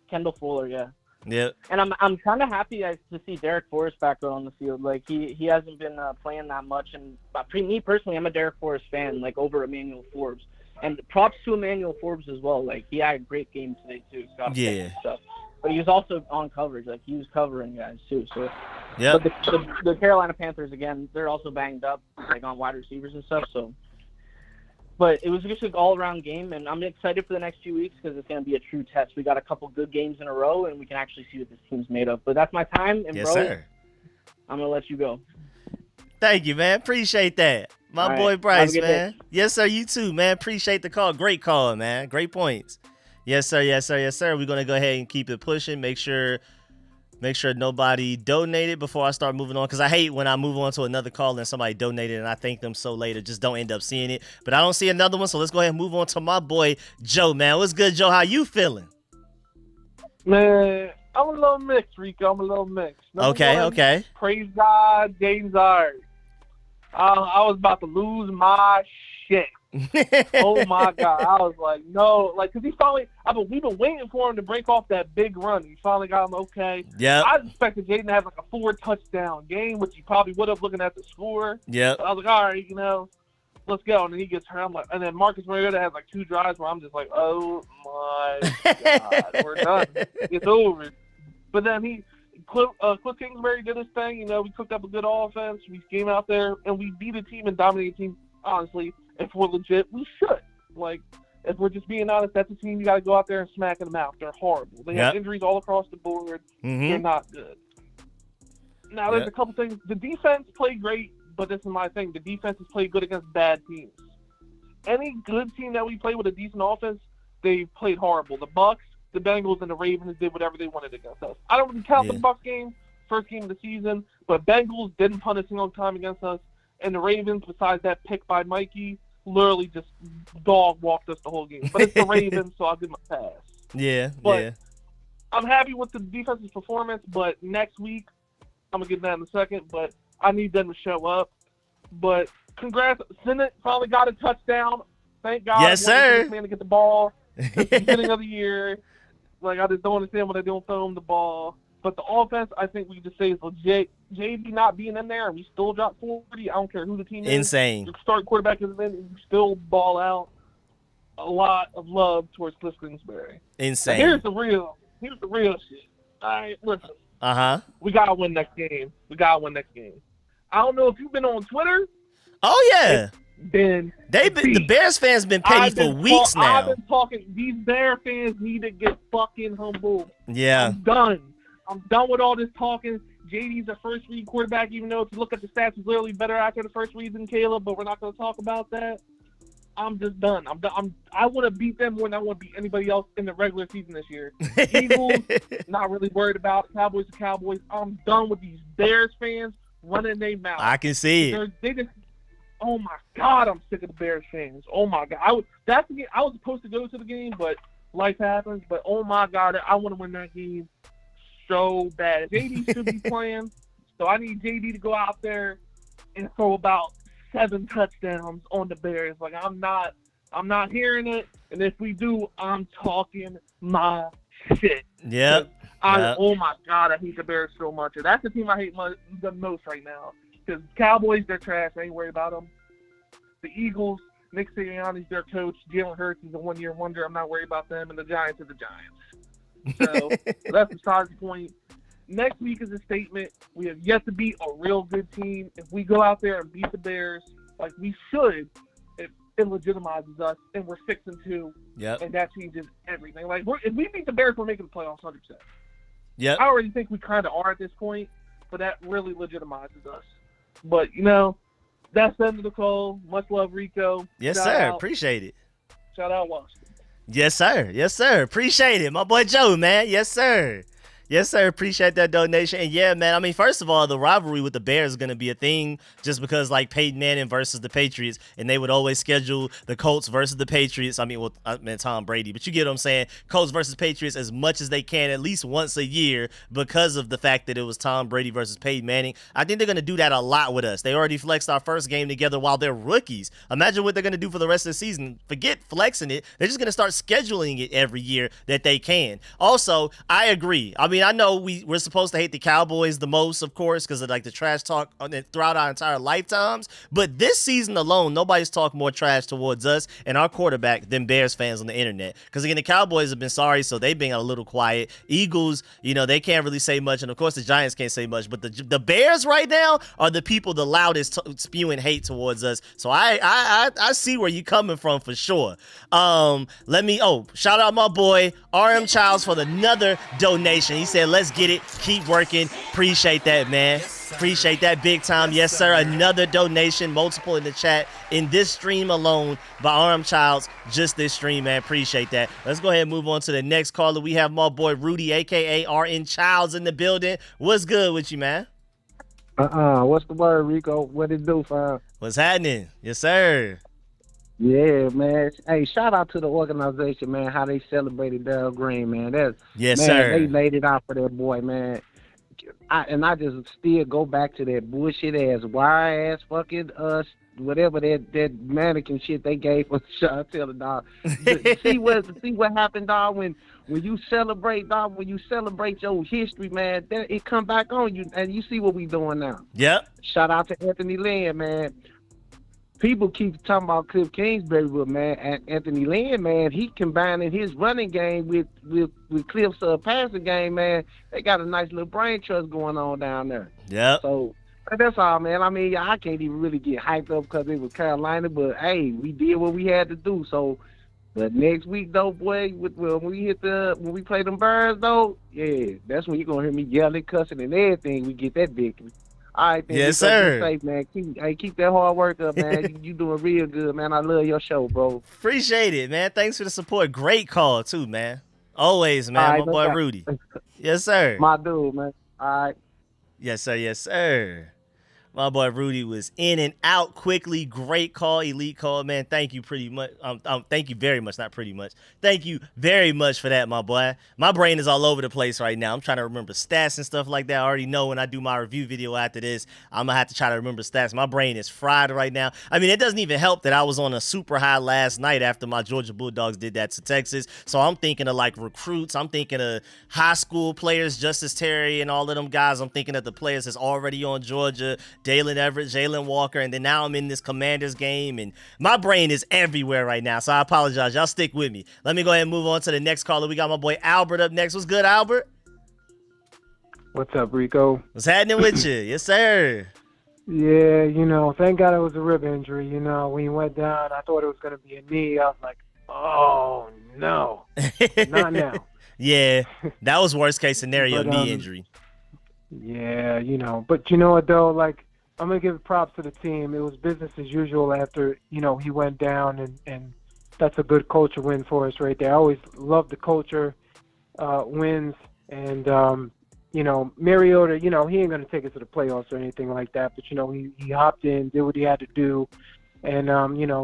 Kendall Fuller, yeah. Yeah. And I'm kind of happy to see Derek Forrest back out on the field. Like he hasn't been playing that much, and me personally, I'm a Derek Forrest fan, like over Emmanuel Forbes. And props to Emmanuel Forbes as well. Like he had a great game today too. Yeah. Stuff. But he was also on coverage. Like he was covering guys too. So. Yeah. But the Carolina Panthers again, they're also banged up, like on wide receivers and stuff. So. But it was just an all-around game, and I'm excited for the next few weeks because it's going to be a true test. We got a couple good games in a row, and we can actually see what this team's made of. But that's my time, and yes, bro, sir. I'm gonna let you go. Thank you, man. Appreciate that. My All boy right. Bryce, Have a good man. day. Yes, sir. You too, man. Appreciate the call. Great call, man. Great points. Yes, sir. Yes, sir. Yes, sir. We're going to go ahead and keep it pushing. Make sure Make sure nobody donated before I start moving on, because I hate when I move on to another call and somebody donated and I thank them so later. Just don't end up seeing it. But I don't see another one, so let's go ahead and move on to my boy Joe, man. What's good, Joe? How you feeling? Man, I'm a little mixed, Rico. I'm a little mixed. Okay. Praise God, Jaden's all right. I was about to lose my shit. Oh my God! I was like, no, like, cause he finally. We've been waiting for him to break off that big run. He finally got him. Okay. Yeah. I expected Jaden to have like a 4 touchdown game, which he probably would have looking at the score. Yeah. I was like, all right, let's go. And then he gets hurt. I'm like, and then Marcus Mariota has like 2 drives where I'm just like, oh my God, we're done. It's over. But then Cliff Kingsbury did his thing. We cooked up a good offense. We came out there and we beat a team and dominated a team, honestly. If we're legit, we should. Like, if we're just being honest, that's a team you got to go out there and smack them out. They're horrible. They have injuries all across the board. Mm-hmm. They're not good. Now, there's a couple things. The defense played great, but this is my thing. The defense has played good against bad teams. Any good team that we play with a decent offense, they played horrible. The Bucks, the Bengals, and the Ravens did whatever they wanted against us. I don't really count the Bucks game, first game of the season, but Bengals didn't punt a single time against us. And the Ravens, besides that pick by Mikey, literally just dog walked us the whole game. But it's the Ravens, so I'll give them a pass. Yeah, but I'm happy with the defense's performance, but next week, I'm going to get that in a second, but I need them to show up. But congrats. Sinnott finally got a touchdown. Thank God. Yes, sir. This man to get the ball at the beginning of the year. Like, I just don't understand why they don't throw him the ball. But the offense, I think we can just say is legit. JB not being in there, and we still drop 40. I don't care who the team is. Insane. Your starting quarterback is in, and you still ball out. A lot of love towards Cliff Kingsbury. Insane. Here's the real shit. All right, listen. We got to win next game. I don't know if you've been on Twitter. Oh, yeah. The Bears fans been petty for weeks now. I've been talking. These Bears fans need to get fucking humble. Yeah. I'm done with all this talking. JD's a first read quarterback, even though if you look at the stats, he's literally better after the first read than Caleb, but we're not going to talk about that. I'm just done. I want to beat them more than I want to beat anybody else in the regular season this year. Eagles, not really worried about. Cowboys are Cowboys. I'm done with these Bears fans running their mouth. I can see it. Oh my God, I'm sick of the Bears fans. Oh my God, I was supposed to go to the game, but life happens. But oh my God, I want to win that game so bad. JD should be playing, so I need JD to go out there and throw about 7 touchdowns on the Bears. Like, I'm not hearing it, and if we do, I'm talking my shit. Yep. Oh my God, I hate the Bears so much. That's the team I hate the most right now. Because Cowboys, they're trash. I ain't worried about them. The Eagles, Nick Sirianni's their coach. Jalen Hurts is a one-year wonder. I'm not worried about them. And the Giants are the Giants. So that's besides the point. Next week is a statement. We have yet to beat a real good team. If we go out there and beat the Bears like we should, it legitimizes us, and we're 6-2. Yep. And that changes everything. Like, if we beat the Bears, we're making the playoffs 100%. Yep. I already think we kind of are at this point, but that really legitimizes us. But, that's the end of the call. Much love, Rico. Yes, Shout sir. out. Appreciate it. Shout out, Washington. Yes, sir. Yes, sir. Appreciate it. My boy Joe, man. Yes, sir. Yes, sir. Appreciate that donation. And yeah, man, I mean, first of all, the rivalry with the Bears is going to be a thing just because, like, Peyton Manning versus the Patriots, and they would always schedule the Colts versus the Patriots. I mean, Tom Brady, but you get what I'm saying. Colts versus Patriots as much as they can, at least once a year, because of the fact that it was Tom Brady versus Peyton Manning. I think they're going to do that a lot with us. They already flexed our first game together while they're rookies. Imagine what they're going to do for the rest of the season. Forget flexing it. They're just going to start scheduling it every year that they can. Also, I agree. I mean, I know we're supposed to hate the Cowboys the most, of course, because of like the trash talk throughout our entire lifetimes. But this season alone, nobody's talked more trash towards us and our quarterback than Bears fans on the internet. Because again, the Cowboys have been sorry, so they've been a little quiet. Eagles, they can't really say much, and of course the Giants can't say much. But the Bears right now are the people the loudest spewing hate towards us. So I see where you're coming from for sure. Shout out my boy RM Childs for another donation. He said, "Let's get it. Keep working." Appreciate that, man. Appreciate that big time. Yes, sir. Another donation, multiple in the chat in this stream alone by Arm Childs. Just this stream, man. Appreciate that. Let's go ahead and move on to the next caller. We have my boy Rudy, a.k.a. RN Childs, in the building. What's good with you, man? What's the word, Rico? What it do, fam? What's happening? Yes, sir. Yeah, man. Hey, shout out to the organization, man, how they celebrated Darryl Green, man. Yes, man, sir. They laid it out for that boy, man. I just still go back to that bullshit ass, wire ass fucking whatever that mannequin shit they gave us. Chantel, dog. see what happened, dog, when you celebrate, dog, when you celebrate your history, man, then it come back on you, and you see what we doing now. Yep. Shout out to Anthony Lynn, man. People keep talking about Cliff Kingsbury, but man, Anthony Lynn, man, he combining his running game with Cliff's passing game, man. They got a nice little brain trust going on down there. Yep. So that's all, man. I mean, I can't even really get hyped up because it was Carolina, but hey, we did what we had to do. So, but next week though, boy, when we play them Birds though, yeah, that's when you're gonna hear me yelling, cussing, and everything. We get that victory. All right, then. Yes, sir. Safe, man. Keep that hard work up, man. you doing real good, man. I love your show, bro. Appreciate it, man. Thanks for the support. Great call, too, man. Always, man. Right, my boy Rudy. Yes, sir. My dude, man. All right. Yes, sir. Yes, sir. My boy Rudy was in and out quickly. Great call, elite call, man. Thank you pretty much. Thank you very much, not pretty much. Thank you very much for that, my boy. My brain is all over the place right now. I'm trying to remember stats and stuff like that. I already know when I do my review video after this, I'm gonna have to try to remember stats. My brain is fried right now. I mean, it doesn't even help that I was on a super high last night after my Georgia Bulldogs did that to Texas. So I'm thinking of like recruits. I'm thinking of high school players, Justice Terry and all of them guys. I'm thinking of the players that's already on Georgia. Dalen Everett, Jalen Walker, and then now I'm in this Commanders game, and my brain is everywhere right now, so I apologize. Y'all stick with me. Let me go ahead and move on to the next caller. We got my boy Albert up next. What's good, Albert? What's up, Rico? What's happening with you? Yes, sir. Yeah, thank God it was a rib injury. When he went down, I thought it was going to be a knee. I was like, oh, no, not now. Yeah, that was worst case scenario, knee injury. Yeah, but you know what, though, like, I'm going to give props to the team. It was business as usual after, he went down, and that's a good culture win for us right there. I always love the culture wins, and, Mariota, he ain't going to take us to the playoffs or anything like that, but, he hopped in, did what he had to do, and,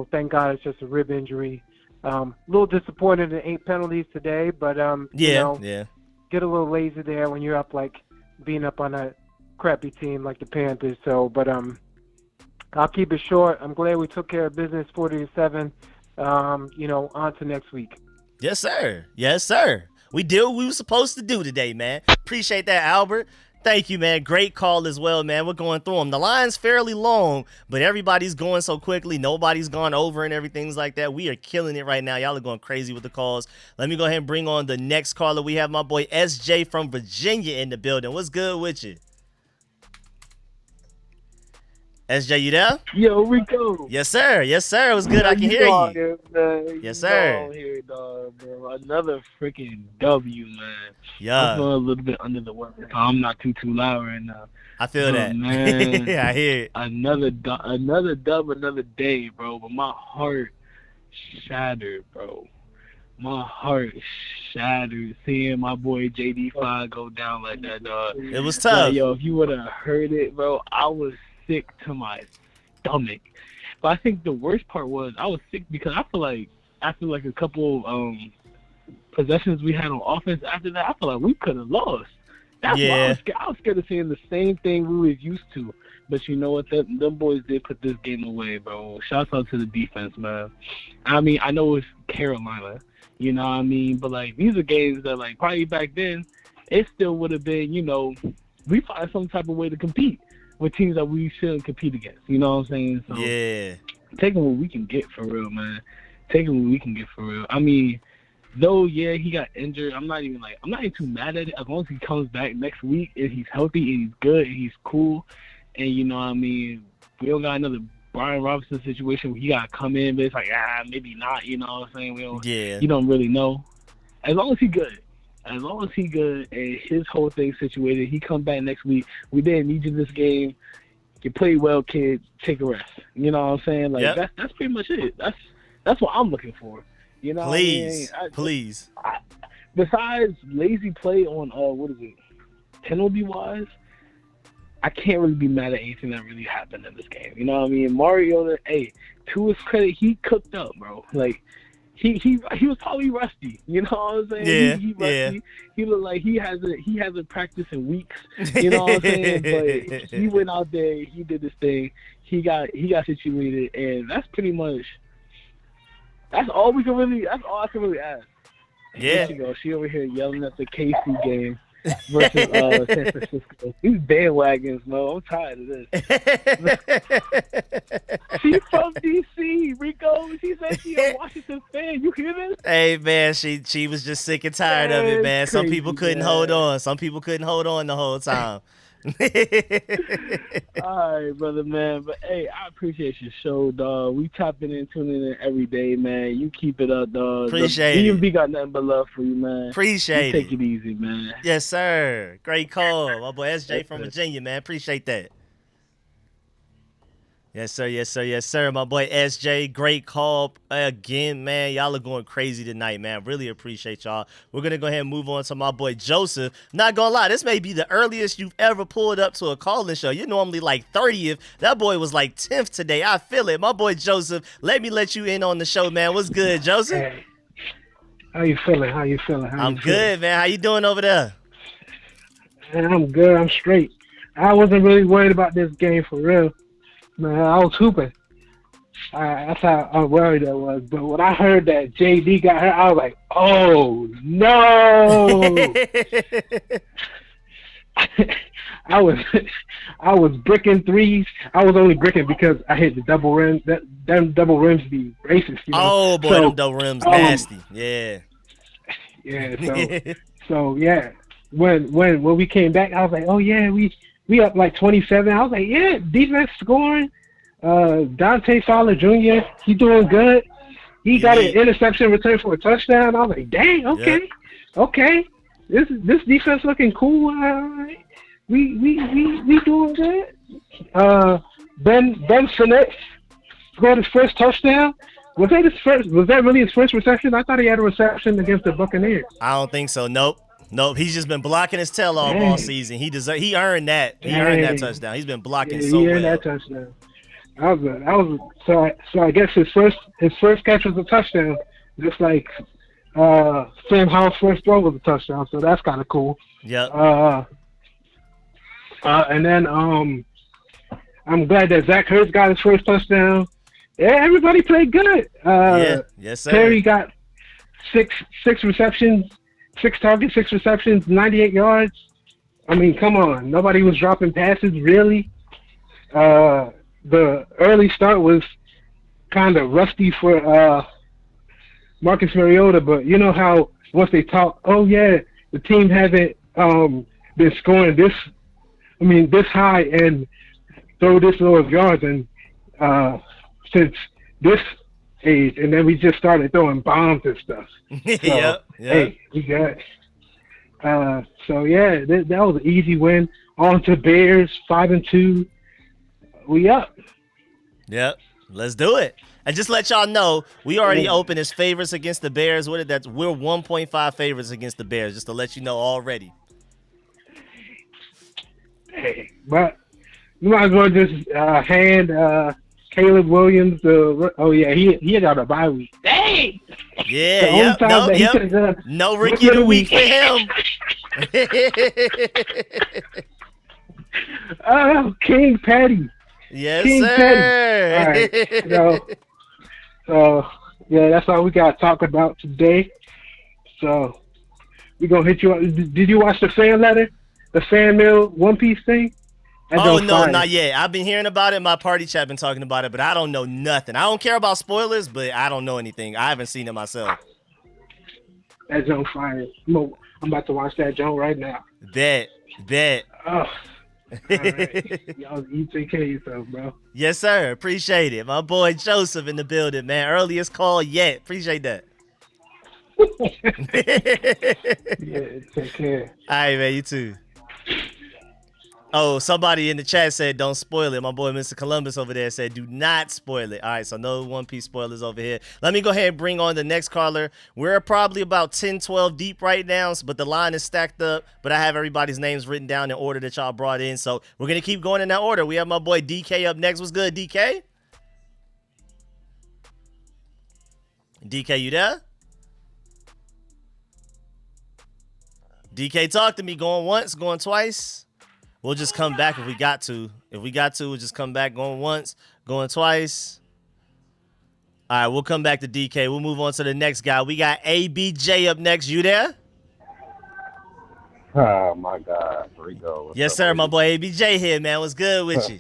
thank God it's just a rib injury. A little disappointed in 8 penalties today, but, get a little lazy there when you're up, like, being up on a crappy team like the Panthers. So, but I'll keep it short. I'm glad we took care of business, 40-7. On to next week. Yes, sir. Yes, sir. We did what we were supposed to do today, man. Appreciate that, Albert. Thank you, man. Great call as well, man. We're going through them. The line's fairly long, but everybody's going so quickly. Nobody's gone over and everything's like that. We are killing it right now. Y'all are going crazy with the calls. Let me go ahead and bring on the next caller. We have my boy SJ from Virginia in the building. What's good with you? SJ, you there? Yo, Rico. Yes, sir. Yes, sir. It was good. I can hear you. Yes, sir. Here, dog, bro. Another freaking W, man. Yeah. I'm feeling a little bit under the weather. I'm not too loud right now. I feel that. Man, I hear it. Another dub, another day, bro. But my heart shattered, bro. My heart shattered seeing my boy JD5 go down like that, dog. It was tough. Like, yo, if you would have heard it, bro, I was sick to my stomach. But I think the worst part was I was sick because I feel like after like a couple possessions we had on offense after that, I feel like we could have lost. That's why I was scared of seeing the same thing we were used to. But you know what? Them boys did put this game away, bro. Shouts out to the defense, man. I mean, I know it's Carolina, you know what I mean? But, like, these are games that, like, probably back then, it still would have been, we find some type of way to compete with teams that we shouldn't compete against. You know what I'm saying? So, taking what we can get for real, man. Taking what we can get for real. I mean, though, yeah, he got injured. I'm not even too mad at it. As long as he comes back next week and he's healthy and he's good and he's cool, and you know what I mean, we don't got another Brian Robinson situation where he got to come in, but it's like, maybe not. You know what I'm saying? You don't really know. As long as he's good, As long as he good and his whole thing situated, he come back next week. We didn't need you this game. You played well, kid. Take a rest. You know what I'm saying? Like that's pretty much it. That's what I'm looking for. You know, please, what I mean? please. Besides lazy play on what is it, penalty wise, I can't really be mad at anything that really happened in this game. You know what I mean? Mariota, hey, to his credit, he cooked up, bro. Like he was probably rusty. You know what I'm saying? Yeah, he rusty. yeah. He looked like he hasn't practiced in weeks. You know what I'm saying? But he went out there, he did this thing, he got situated, and that's pretty much that's all I can really ask. Yeah. There she goes. She over here yelling at the KC game versus San Francisco. These bandwagons, Mo. I'm tired of this. She from DC, Rico. She said she a Washington fan. You hear this? Hey man, she was just sick and tired of it, man. Some people couldn't hold on. Some people couldn't hold on the whole time. All right, brother, man. But hey, I appreciate your show, dog. We tapping in, tuning in every day, man. You keep it up, dog. Appreciate it. DMV got nothing but love for you, man. Appreciate you take it easy, man. Yes, sir. Great call, my boy SJ from Virginia, man. Appreciate that. Yes, sir. Yes, sir. Yes, sir. My boy SJ, great call again, man. Y'all are going crazy tonight, man. Really appreciate y'all. We're going to go ahead and move on to my boy Joseph. Not going to lie, this may be the earliest you've ever pulled up to a call-in show. You're normally like 30th. That boy was like 10th today. I feel it. My boy Joseph, let me let you in on the show, man. What's good, Joseph? Hey. How you feeling? I'm good, man. How you doing over there? Man, I'm good. I'm straight. I wasn't really worried about this game for real. Man, I was hooping. That's how unworried I was. But when I heard that JD got hurt, I was like, oh, no. I was bricking threes. I was only bricking because I hit the double rims. Them double rims be racist. You know? Oh, boy, them double rims nasty. Yeah. Yeah, so yeah. When we came back, I was like, oh, yeah, we up like 27. I was like, yeah, defense scoring. Dante Fowler Jr., he doing good. He got an interception return for a touchdown. I was like, dang, okay. This defense looking cool. We doing good. Ben Sinnott scored his first touchdown. Was that really his first reception? I thought he had a reception against the Buccaneers. I don't think so. Nope. He's just been blocking his tail off all season. He earned that. He earned that touchdown. He's been blocking so well. He earned that touchdown. I guess his first catch was a touchdown, just like Sam Howell's first throw was a touchdown. So that's kind of cool. Yep. And then I'm glad that Zach Ertz got his first touchdown. Yeah, everybody played good. Yes, sir. Terry got six receptions, 6 targets, 6 receptions, 98 yards. I mean, come on. Nobody was dropping passes, really. The early start was kind of rusty for Marcus Mariota, but you know how once they talk, oh, yeah, the team hasn't been scoring this high and throw this low of yards and since this age, and then we just started throwing bombs and stuff. So, hey, we got so yeah, that was an easy win. On to Bears, 5-2. We up. Yep, let's do it. And just let y'all know, we already opened as favorites against the Bears. We're 1.5 favorites against the Bears, just to let you know already. Hey, but you might as well just hand Caleb Williams. He got a bye week. Dang. Yeah. No Rookie of the Week for him. Oh, King Patty. Yes, King sir. Patty. All right. So yeah, that's all we got to talk about today. So we're gonna hit you up. Did you watch the fan letter? The fan mail One Piece thing? Oh, no, not yet. I've been hearing about it. My party chat been talking about it, but I don't know nothing. I don't care about spoilers, but I don't know anything. I haven't seen it myself. That joint fire. I'm about to watch that joint right now. Bet. Oh. All right. Y'all, you take care of yourself, bro. Yes, sir. Appreciate it. My boy Joseph in the building, man. Earliest call yet. Appreciate that. Yeah, take care. All right, man. You too. Oh, somebody in the chat said don't spoil it. My boy Mr. Columbus over there said do not spoil it. All right, so no One Piece spoilers over here. Let me go ahead and bring on the next caller. We're probably about 10, 12 deep right now, but the line is stacked up. But I have everybody's names written down in order that y'all brought in. So we're going to keep going in that order. We have my boy DK up next. What's good, DK? DK, you there? DK, talk to me. Going once, going twice. We'll just come back if we got to. If we got to, we'll just come back going once, going twice. All right, we'll come back to DK. We'll move on to the next guy. We got ABJ up next. You there? Oh, my God. Rico. What's Yes, up, sir. baby? My boy ABJ here, man. What's good with you?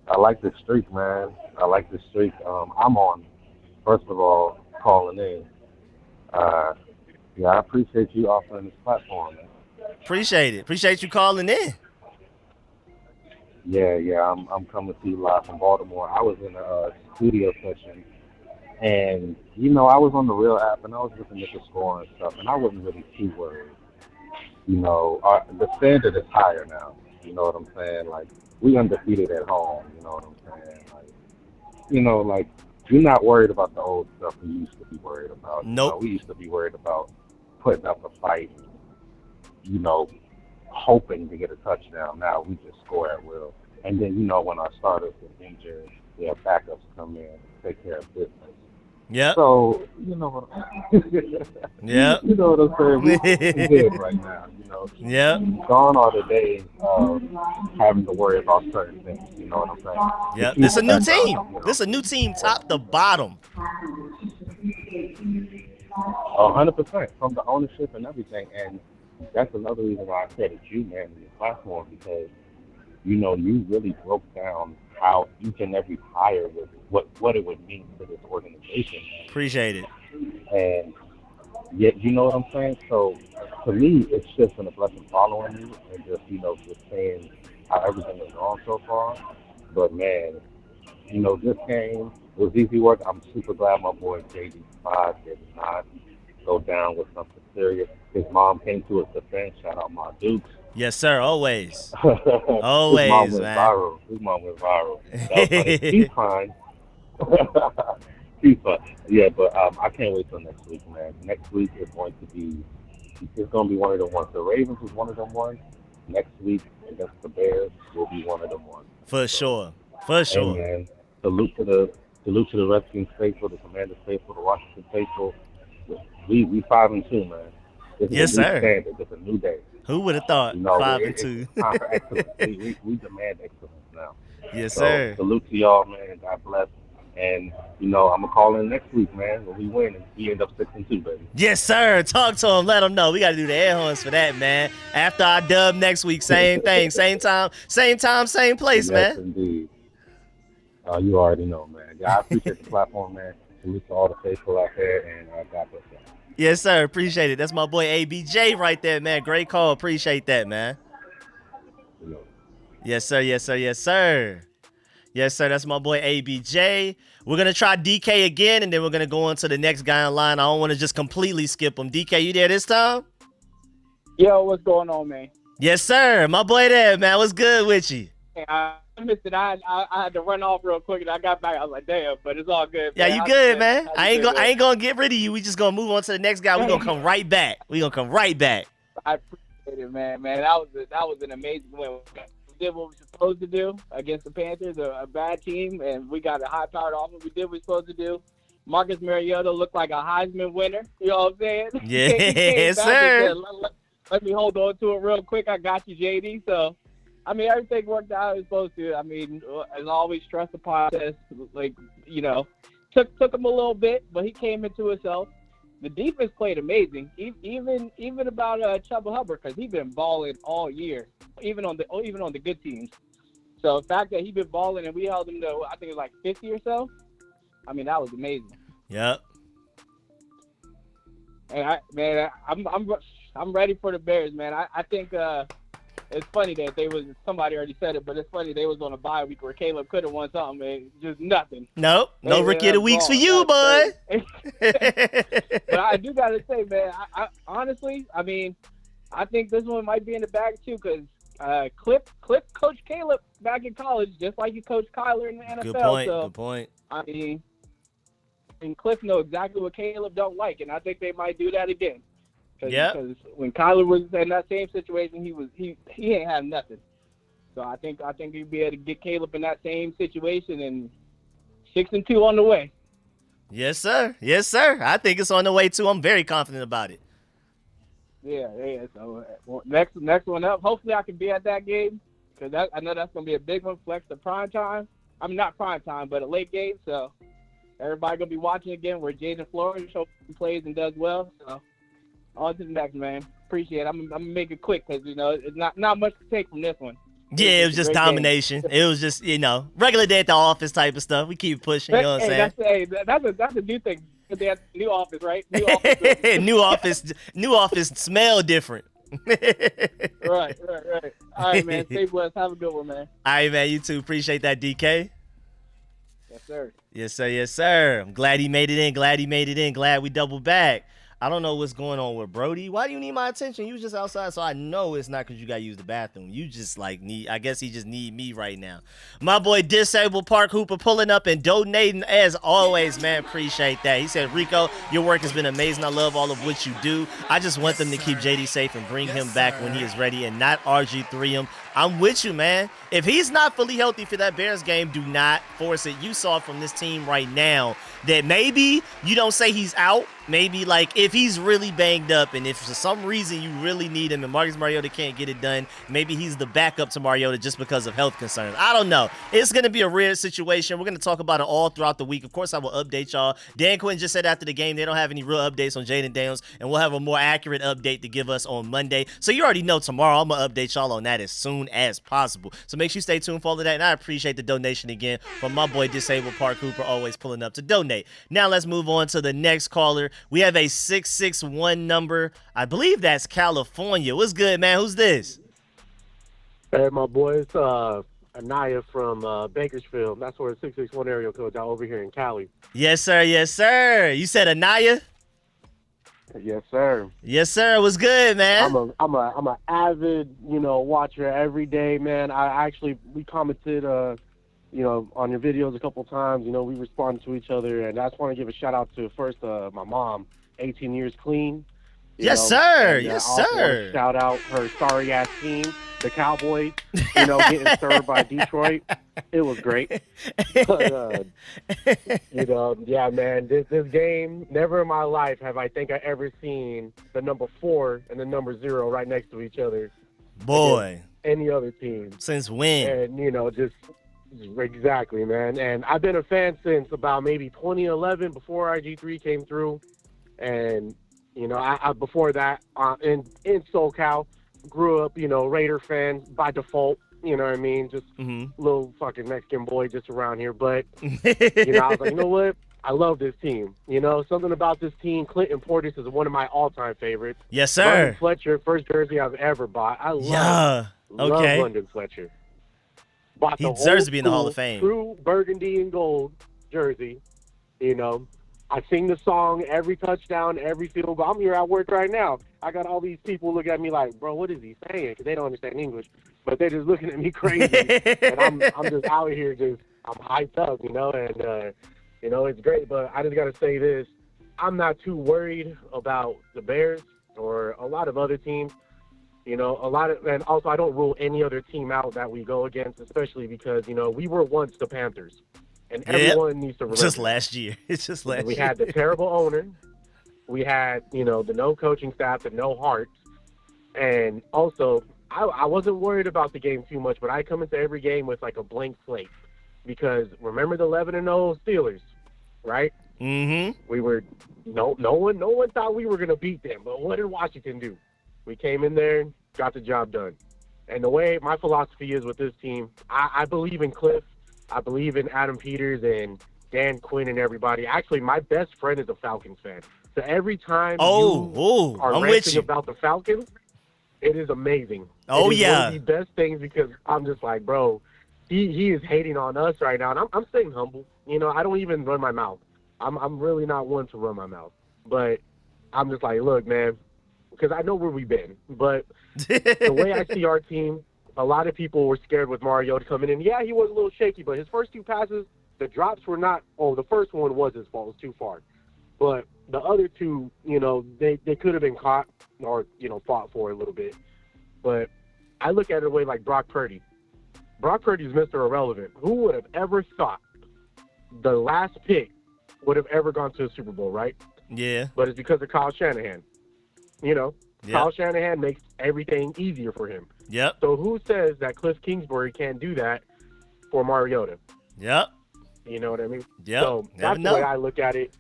I like the streak, man. I like the streak. I'm on, first of all, calling in. Yeah, I appreciate you offering this platform, man. Appreciate it. Appreciate you calling in. Yeah, I'm coming to you live from Baltimore. I was in a studio session, and I was on the real app, and I was looking at the score and stuff, and I wasn't really too worried. The standard is higher now. You know what I'm saying? Like, we undefeated at home. You know what I'm saying? Like, you're not worried about the old stuff we used to be worried about. Nope. We used to be worried about putting up a fight, hoping to get a touchdown. Now we just score at will. And then, when our starters get injured, we have backups come in and take care of business. Yeah. So, Yeah. You know what I'm saying? We're good right now, Yeah. Gone are the days of having to worry about certain things, you know what I'm saying? Yeah. This is a new team. This is a new team top to bottom. 100% from the ownership and everything. And that's another reason why I said it's you, man, in your platform, because, you really broke down how each and every hire was, what it would mean to this organization. Man. Appreciate it. And yet, you know what I'm saying? So, to me, it's just been a blessing following you and just saying how everything has gone so far. But, man, this game was easy work. I'm super glad my boy JD5 did not go down with something serious. His mom came to his defense. Shout out my Dukes. Yes, sir. Always. Always, man. His mom went viral. He's fine. He's fine. Yeah, but I can't wait till next week, man. Next week is going to be one of them ones. The Ravens was one of them ones. Next week against the Bears will be one of them ones. For sure. For sure. Hey, man, salute to the Redskins faithful, the Commanders faithful, the Washington faithful. We 5-2, man. This Yes, is a new sir. standard. It's a new day. Who would have thought? 5-2. It's time for excellence. We demand excellence now. Yes, So, sir. salute to y'all, man. God bless. And, I'm going to call in next week, man, when we win and we end up 6-2, baby. Yes, sir. Talk to him. Let him know. We got to do the air horns for that, man. After our dub next week, same thing. Same time, same place, Yes, man. indeed. You already know, man. Yeah, I appreciate the platform, man. Salute to all the faithful out there, and God bless y'all. Yes, sir. Appreciate it. That's my boy ABJ right there, man. Great call. Appreciate that, man. Yes, sir. Yes, sir. Yes, sir. Yes, sir. That's my boy ABJ. We're going to try DK again, and then we're going to go on to the next guy in line. I don't want to just completely skip him. DK, you there this time? Yo, what's going on, man? Yes, sir. My boy there, man. What's good with you? Hey, I missed it. I had to run off real quick, and I got back. I was like, damn, but it's all good. Yeah, man. you good, man. How you I ain't gonna get rid of you. We just gonna move on to the next guy. We're gonna come right back. I appreciate it, man. That was an amazing win. We did what we were supposed to do against the Panthers, a bad team, and we got a high-powered offense. We did what we were supposed to do. Marcus Mariota looked like a Heisman winner. You know what I'm saying? Yes, sir. Let me hold on to it real quick. I got you, JD. So, I mean, everything worked out as it's supposed to. I mean, as always, trust the process. Took him a little bit, but he came into himself. The defense played amazing, even about Chuba Hubbard, because he's been balling all year, even on the good teams. So the fact that he's been balling and we held him to, I think it was like 50 or so. I mean, that was amazing. Yep. And I'm ready for the Bears, man. I think It's funny that somebody already said it, but it's funny they was on a bye week where Caleb could have won something and just nothing. Nope, no Rookie of the Weeks for you, bud. But I do gotta say, man, I honestly, I mean, I think this one might be in the bag too, because Cliff coached Caleb back in college, just like he coached Kyler in the NFL. Good point. So, Good point. I mean, and Cliff know exactly what Caleb don't like, and I think they might do that again. Yeah. Because when Kyler was in that same situation, he ain't had nothing. So I think he'd be able to get Caleb in that same situation, and 6-2 on the way. Yes, sir. Yes, sir. I think it's on the way too. I'm very confident about it. Yeah. So next one up. Hopefully, I can be at that game because I know that's gonna be a big one. Flex to prime time. I mean, not prime time, but a late game. So everybody gonna be watching again. Where Jaden Flores plays and does well. So on to the next, man. Appreciate it. I'm gonna make it quick because it's not much to take from this one. Yeah, it was just domination. It was just regular day at the office type of stuff. We keep pushing. You know what I'm saying? That's a new thing. They have new office, right? New office. new office smell different. Right. All right, man. Stay blessed. Have a good one, man. All right, man. You too. Appreciate that, DK. Yes, sir. Yes, sir. I'm glad he made it in. Glad we doubled back. I don't know what's going on with Brody. Why do you need my attention? You was just outside, so I know it's not because you got to use the bathroom. You just I guess he just need me right now. My boy Disabled Park Hooper pulling up and donating as always, man. Appreciate that. He said, Rico, your work has been amazing. I love all of what you do. I just want them to keep JD safe and bring him back when he is ready and not RG3 him. I'm with you, man. If he's not fully healthy for that Bears game, do not force it. You saw from this team right now that maybe you don't say he's out. Maybe if he's really banged up and if for some reason you really need him and Marcus Mariota can't get it done, maybe he's the backup to Mariota just because of health concerns. I don't know. It's going to be a weird situation. We're going to talk about it all throughout the week. Of course, I will update y'all. Dan Quinn just said after the game they don't have any real updates on Jaden Daniels, and we'll have a more accurate update to give us on Monday. So you already know tomorrow I'm going to update y'all on that as soon as possible. So make sure you stay tuned for all of that, and I appreciate the donation again from my boy Disabled Park Cooper, always pulling up to donate. Now let's move on to the next caller. We have a 661 number. I believe that's California. What's good, man? Who's this? Hey, my boy. It's Anaya from Bakersfield. That's where the 661 area code out over here in Cali. Yes, sir. Yes, sir. You said Anaya? Yes, sir. Yes, sir. What's good, man? I'm a avid, watcher every day, man. We commented, on your videos a couple times. We responded to each other, and I just want to give a shout out to first my mom, 18 years clean. Yes, sir. And, yes, I also sir. want to shout out her sorry ass team, the Cowboys. Getting served by Detroit. It was great. But, yeah, man. This game, never in my life have I ever seen the number 4 and the number 0 right next to each other. Boy. Any other team. Since when? And just. Exactly, man. And I've been a fan since about maybe 2011 before RG3 came through. And, I before that, in SoCal, grew up, Raider fan by default. You know what I mean? Just little fucking Mexican boy just around here. But, I was like, you know what? I love this team. Something about this team. Clinton Portis is one of my all-time favorites. Yes, sir. London Fletcher, first jersey I've ever bought. I love London Fletcher. Bought He the deserves to be in the Hall old of Fame. True burgundy and gold jersey. I sing the song every touchdown, every field goal. I'm here at work right now. I got all these people look at me like, bro, what is he saying? Because they don't understand English. But they're just looking at me crazy. And I'm just out here I'm hyped up, and, it's great. But I just got to say this. I'm not too worried about the Bears or a lot of other teams. And also I don't rule any other team out that we go against, especially because, we were once the Panthers. And everyone needs to remember. Just last year. It's just last year. We had the terrible owner. We had, the no coaching staff, the no heart. And also, I wasn't worried about the game too much, but I come into every game with a blank slate. Because remember the 11-0 Steelers, right? Mm-hmm. We were, no one thought we were going to beat them. But what did Washington do? We came in there, got the job done. And the way my philosophy is with this team, I believe in Cliff. I believe in Adam Peters and Dan Quinn and everybody. Actually, my best friend is a Falcons fan. So every time you are ranting about the Falcons, it is amazing. Oh, it is yeah. one of the best things because I'm just like, bro, he is hating on us right now, and I'm staying humble. You know, I don't even run my mouth. I'm really not one to run my mouth, but I'm just like, look, man, because I know where we've been, but the way I see our team, a lot of people were scared with Mariota coming in. Yeah, he was a little shaky, but his first 2 passes, the drops were not. Oh, the first one was his fault; it was too far. But the other 2, you know, they could have been caught or, you know, fought for a little bit. But I look at it a way like Brock Purdy. Brock Purdy's Mr. Irrelevant. Who would have ever thought the last pick would have ever gone to a Super Bowl, right? Yeah. But it's because of Kyle Shanahan. You know, Yep. Kyle Shanahan makes everything easier for him. Yep. So who says that Cliff Kingsbury can't do that for Mariota? Yep. You know what I mean? Yep. So Never that's know. the way I look at it.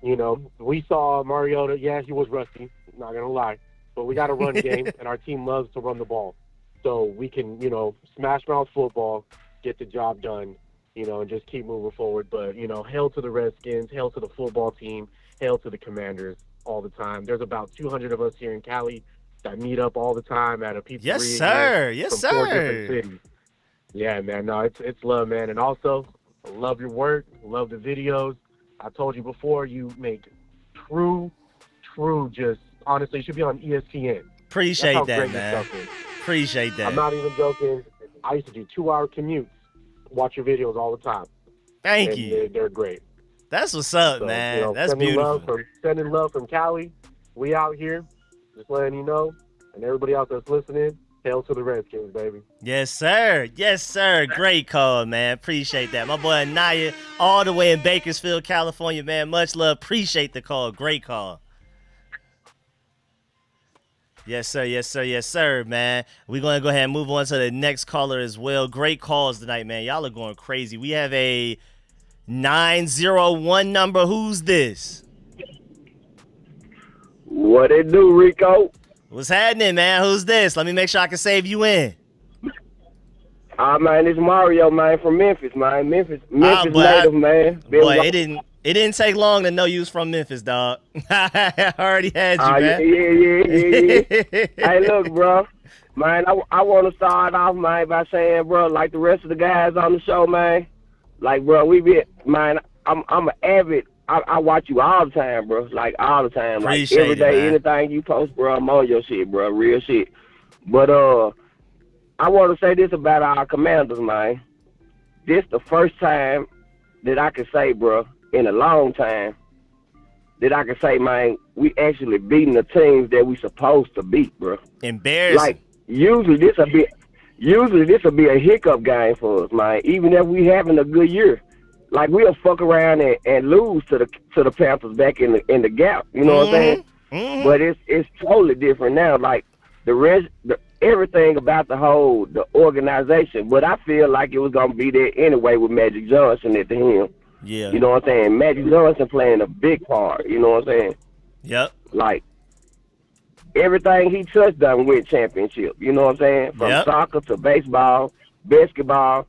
You know, we saw Mariota. Yeah, he was rusty. Not gonna lie, but we got a run game, and our team loves to run the ball. So we can, you know, smash mouth football, get the job done, you know, and just keep moving forward. But you know, hail to the Redskins, hail to the football team, hail to the Commanders all the time. There's about 200 of us here in Cali that meet up all the time at a pizzeria. Yes, sir. Yes, from 4 sir. different cities. Yeah, man. No, it's love, man. And also, I love your work. Love the videos. I told you before, you make true, just honestly, you should be on ESPN. Appreciate That's how that, great your man. stuff is. Appreciate that. I'm not even joking. I used to do 2-hour commutes, watch your videos all the time. Thank And you. They're great. That's what's up, So, man. you know, That's sending beautiful. sending love from Cali. We out here, just letting you know, and everybody else that's listening, hail to the Redskins, baby. Yes, sir. Yes, sir. Great call, man. Appreciate that. My boy Anaya, all the way in Bakersfield, California, man. Much love. Appreciate the call. Great call. Yes, sir. Yes, sir. Yes, sir, man. We're going to go ahead and move on to the next caller as well. Great calls tonight, man. Y'all are going crazy. We have a 901 number. Who's this? What it do, Rico? What's happening, man? Who's this? Let me make sure I can save you in. Man, it's Mario, man, from Memphis, man. Memphis boy, native, man. Boy, it didn't take long to know you was from Memphis, dog. I already had you, man. Yeah. Hey, look, bro. Man, I want to start off, man, by saying, bro, like the rest of the guys on the show, man, like, bro, man, I'm an avid. I watch you all the time, bro. Like, all the time. Appreciate like, every day, man. anything you post, bro, I'm on your shit, bro. Real shit. But, I want to say this about our Commanders, man. This the first time that I can say, bro, in a long time, that I can say, man, we actually beating the teams that we supposed to beat, bro. Embarrassing. Like, usually this will be a hiccup game for us, man. Even if we having a good year, like we'll fuck around and lose to the Panthers back in the gap. You know what I'm saying? Mm-hmm. But it's totally different now. Like everything about the organization. But I feel like it was gonna be there anyway with Magic Johnson at the helm. Yeah. You know what I'm saying? Magic Johnson playing a big part. You know what I'm saying? Yep. Like, everything he touched done win championship. You know what I'm saying? From soccer to baseball, basketball,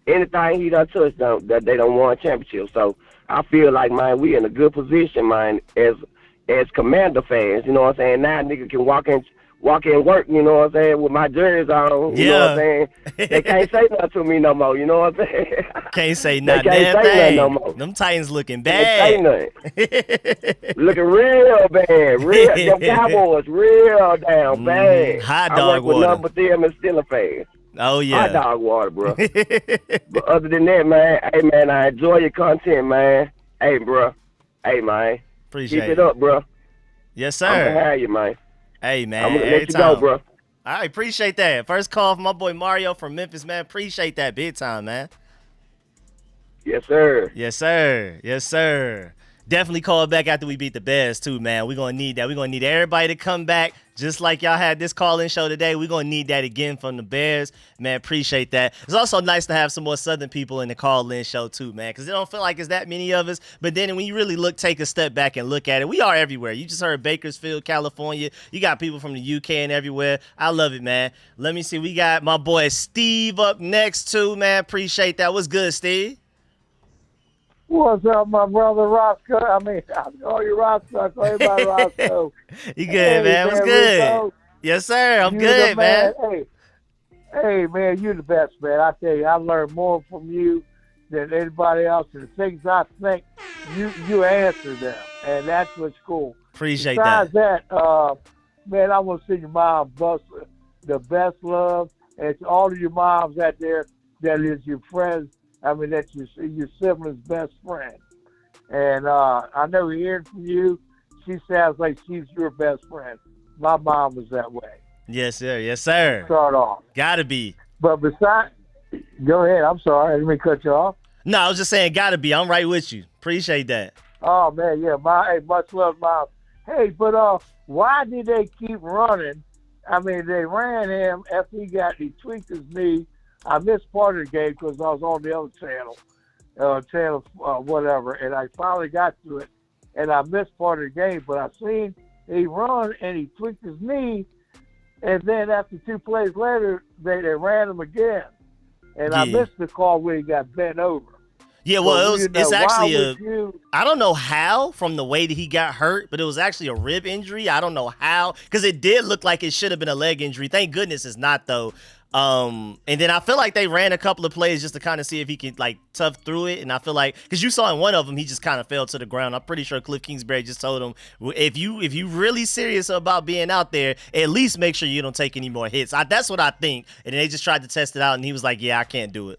anything he done touched done, that they don't won championship. So I feel like, man, we in a good position, man, as Commander fans. You know what I'm saying? Now nigga can walk in work, you know what I'm saying, with my jersey on. You know what I'm saying? They can't say nothing to me no more, you know what I'm saying? Can't say They nothing. can't say nothing no more. Them Titans looking Can't say bad. nothing. Looking real bad. Them Cowboys real damn bad. Hot I dog work with water. nothing but them and still a fan. Oh, yeah. Hot dog water, bro. But other than that, man, hey, man, I enjoy your content, man. Hey, bro. Hey, man. Appreciate Keep it up, bro. Yes, I'm sir. going to have you, man. Hey, man. I'm going to every let you time. go, bro. All right, appreciate that. First call from my boy Mario from Memphis, man. Appreciate that big time, man. Yes, sir. Yes, sir. Yes, sir. Definitely call back after we beat the Bears, too, man. We're going to need that. We're going to need everybody to come back. Just like y'all had this call-in show today, we're going to need that again from the Bears. Man, appreciate that. It's also nice to have some more Southern people in the call-in show, too, man, because it don't feel like it's that many of us. But then when you really take a step back and look at it, we are everywhere. You just heard Bakersfield, California. You got people from the UK and everywhere. I love it, man. Let me see. We got my boy Steve up next, too, man. Appreciate that. What's good, Steve? What's up, my brother Roscoe? I mean, I call you Roscoe. I call everybody Roscoe. You good, man? What's good? Rico, Yes, sir. I'm You good, the man. man. Hey, man, you're the best, man. I tell you, I learned more from you than anybody else. And the things I think, you answer them, and that's what's cool. Appreciate Besides that. man, I want to send your mom the best love, and to all of your moms out there that is your friends. I mean, that's your sibling's best friend. And I know hearing from you, she sounds like she's your best friend. My mom was that way. Yes, sir. Yes, sir. Start off. Gotta be. But besides, go ahead. I'm sorry. I didn't mean to cut you off. No, I was just saying, gotta be. I'm right with you. Appreciate that. Oh, man, yeah. Much love, Mom. Hey, but why did they keep running? I mean, they ran him after he tweaked his knee. I missed part of the game because I was on the other channel, whatever, and I finally got to it, and I missed part of the game, but I seen he run, and he tweaked his knee, and then after 2 plays later, they ran him again, and I missed the call where he got bent over. Yeah, well, it's actually I don't know how from the way that he got hurt, but it was actually a rib injury. I don't know how, because it did look like it should have been a leg injury. Thank goodness it's not, though. And then I feel like they ran a couple of plays just to kind of see if he could like tough through it. And I feel like, because you saw in one of them, he just kind of fell to the ground. I'm pretty sure Cliff Kingsbury just told him, if you really serious about being out there, at least make sure you don't take any more hits. That's what I think. And then they just tried to test it out, and he was like, yeah, I can't do it.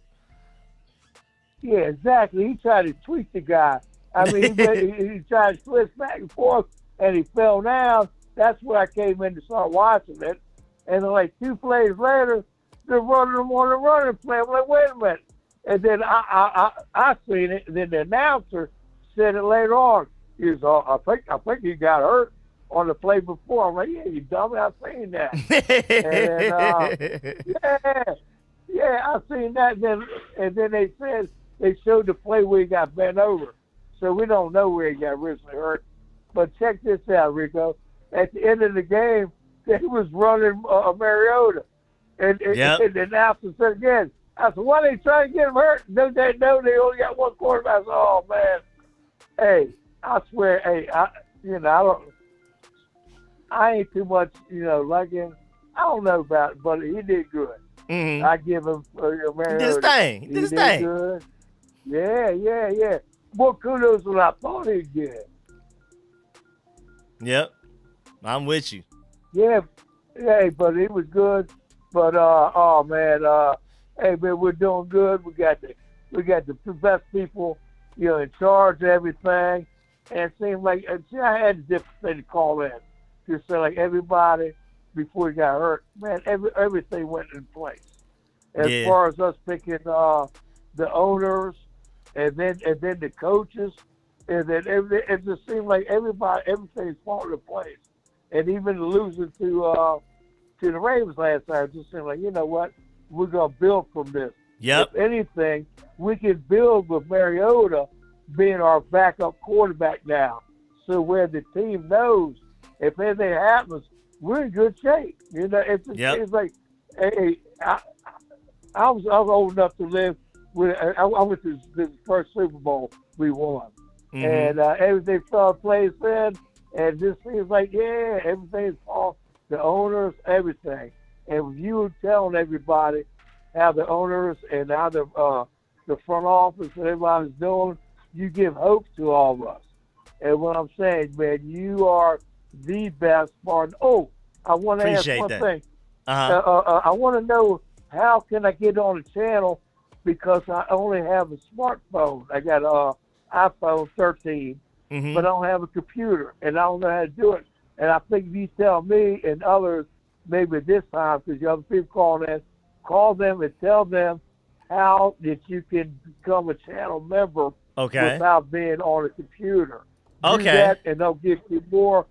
Yeah, exactly. He tried to tweak the guy. I mean, he tried to twist back and forth, and he fell down. That's where I came in to start watching it. And then, like 2 plays later, they're running him on the running play. I'm like, wait a minute. And then I seen it, and then the announcer said it later on. He was, I think he got hurt on the play before. I'm like, yeah, you dummy, I seen that. And yeah, I seen that. And then they showed the play where he got bent over. So we don't know where he got originally hurt. But check this out, Rico. At the end of the game, they was running Mariota. And the announcer said again, I said, why are they trying to get him hurt? Don't they know they only got one quarterback? I said, oh, man. Hey, I swear, I ain't too much, like him. I don't know about it, but he did good. Mm-hmm. I give him Mariota. He did his thing. He did good. Yeah. More kudos than I thought he'd get. Yep. I'm with you. Yeah, but it was good. But oh man, hey man, we're doing good. We got the best people, in charge of everything. And it seemed like I had a different thing to call in. Just say like everybody before he got hurt, man, everything went in place. As far as us picking the owners and then the coaches, and then it just seemed like everything's falling in place. And even losing to the Ravens last night, it just seemed like, you know what, we're gonna build from this. Yep. If anything, we can build with Mariota being our backup quarterback now, so where the team knows if anything happens, we're in good shape. It's like, hey, I was old enough to live with. I went to the first Super Bowl we won, and everything fell in place then. And this seems like, everything's all the owners, everything. And with you telling everybody how the owners and how the front office and everybody's doing, you give hope to all of us. And what I'm saying, man, you are the best part. Oh, I want to ask one thing. I want to know, how can I get on the channel, because I only have a smartphone. I got an iPhone 13, but I don't have a computer, and I don't know how to do it. And I think if you tell me and others, maybe this time, because you other people call them and tell them how that you can become a channel member without being on a computer. Do that, and they'll give you more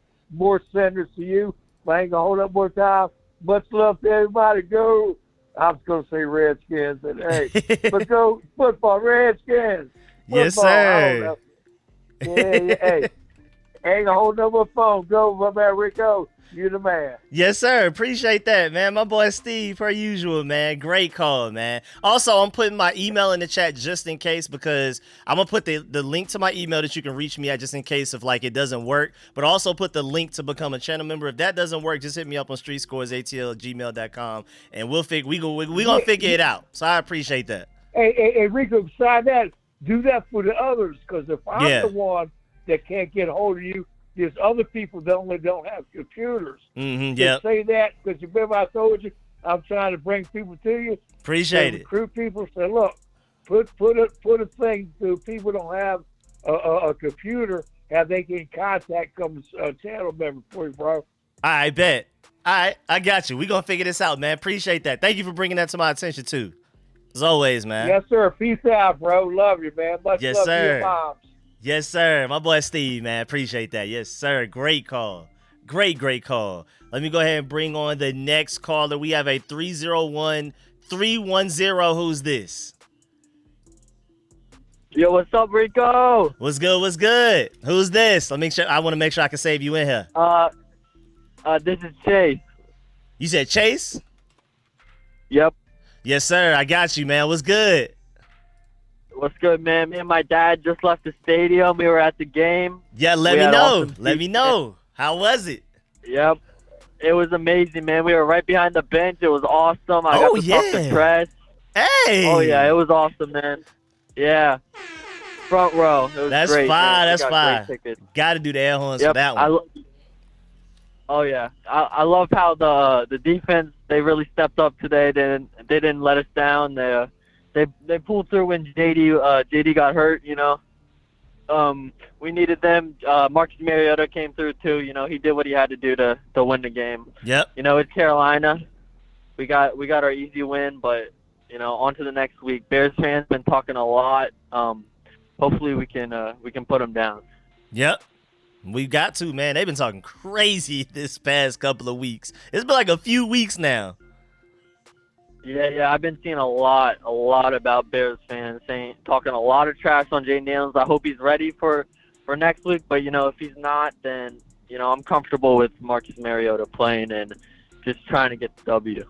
senders to you. But I ain't going to hold up more time. Much love to everybody. Go. I was going to say Redskins, and hey, but go football, Redskins. Football, yes, sir. Hey, Ain't a whole number phone. Go, my man Rico. You the man. Yes, sir. Appreciate that, man. My boy Steve, per usual, man. Great call, man. Also, I'm putting my email in the chat just in case, because I'm going to put the link to my email that you can reach me at just in case if, like, it doesn't work. But also put the link to become a channel member. If that doesn't work, just hit me up on StreetScoresATL@gmail.com, and we gonna figure it out. So I appreciate that. Hey, Rico, beside that, do that for the others, because if I'm Yeah. the one that can't get a hold of you, there's other people that only don't have computers. Yeah. Say that, because you remember I told you I'm trying to bring people to you. Appreciate it. Recruit people. Say, look, put a thing so people don't have a computer, how they can contact them channel member for you, bro. I bet. All right, I got you. We gonna figure this out, man. Appreciate that. Thank you for bringing that to my attention too. As always, man. Yes, sir. Peace out, bro. Love you, man. Much Yes, love to sir. your moms. Yes, sir. My boy Steve, man. Appreciate that. Yes, sir. Great call. Great call. Let me go ahead and bring on the next caller. We have a 301-310. Who's this? Yo, what's up, Rico? What's good? Who's this? I want to make sure I can save you in here. This is Chase. You said Chase? Yep. Yes, sir. I got you, man. What's good? What's good, man? Me and my dad just left the stadium. We were at the game. Yeah, let me know. How was it? Yep. It was amazing, man. We were right behind the bench. It was awesome. I got to talk to Press. Hey. Oh, yeah. It was awesome, man. Yeah. Front row. It was That's great. fine. Man. That's We got fine. great tickets. Got to do the air horns for that one. Oh yeah, I love how the defense, they really stepped up today. They didn't let us down. They pulled through when JD got hurt. You know, we needed them. Marcus Mariota came through too. You know, he did what he had to do to win the game. Yep. You know, it's Carolina. We got our easy win, but you know, on to the next week. Bears fans been talking a lot. Hopefully we can put them down. Yep. We've got to, man. They've been talking crazy this past couple of weeks. It's been like a few weeks now. Yeah. I've been seeing a lot about Bears fans talking a lot of trash on Jay Daniels. I hope he's ready for next week. But, you know, if he's not, then, you know, I'm comfortable with Marcus Mariota playing and just trying to get the W.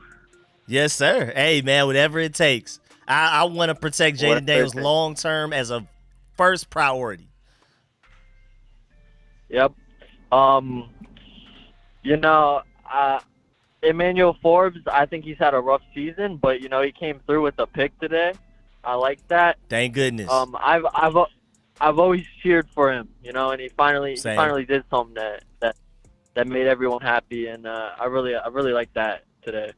Yes, sir. Hey, man, whatever it takes. I want to protect Jaden Daniels long-term as a first priority. Yep. You know, Emmanuel Forbes, I think he's had a rough season, but you know, he came through with a pick today. I like that. Thank goodness. I've always cheered for him, you know, and he finally did something that made everyone happy, and I really like that today.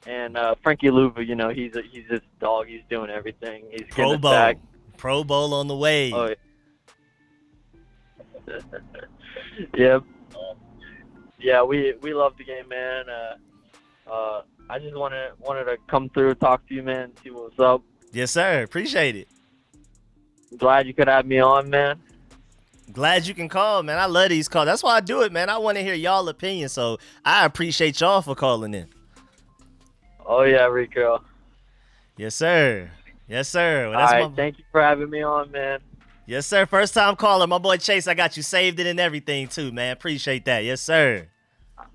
And Frankie Louva, you know, he's this dog. He's doing everything. He's Pro getting Bowl. back. Pro Bowl on the way. Oh, yeah. Yeah, we love the game, man. I just wanted to come through, talk to you, man, see what's up. Yes, sir. Appreciate it. Glad you could have me on, man. Glad you can call, man. I love these calls. That's why I do it, man. I want to hear y'all opinion, so I appreciate y'all for calling in. Oh, yeah, Rico. Yes, sir. Yes, sir. Well, All right, thank you for having me on, man. Yes, sir. First time caller. My boy Chase, I got you saved it and everything, too, man. Appreciate that. Yes, sir. All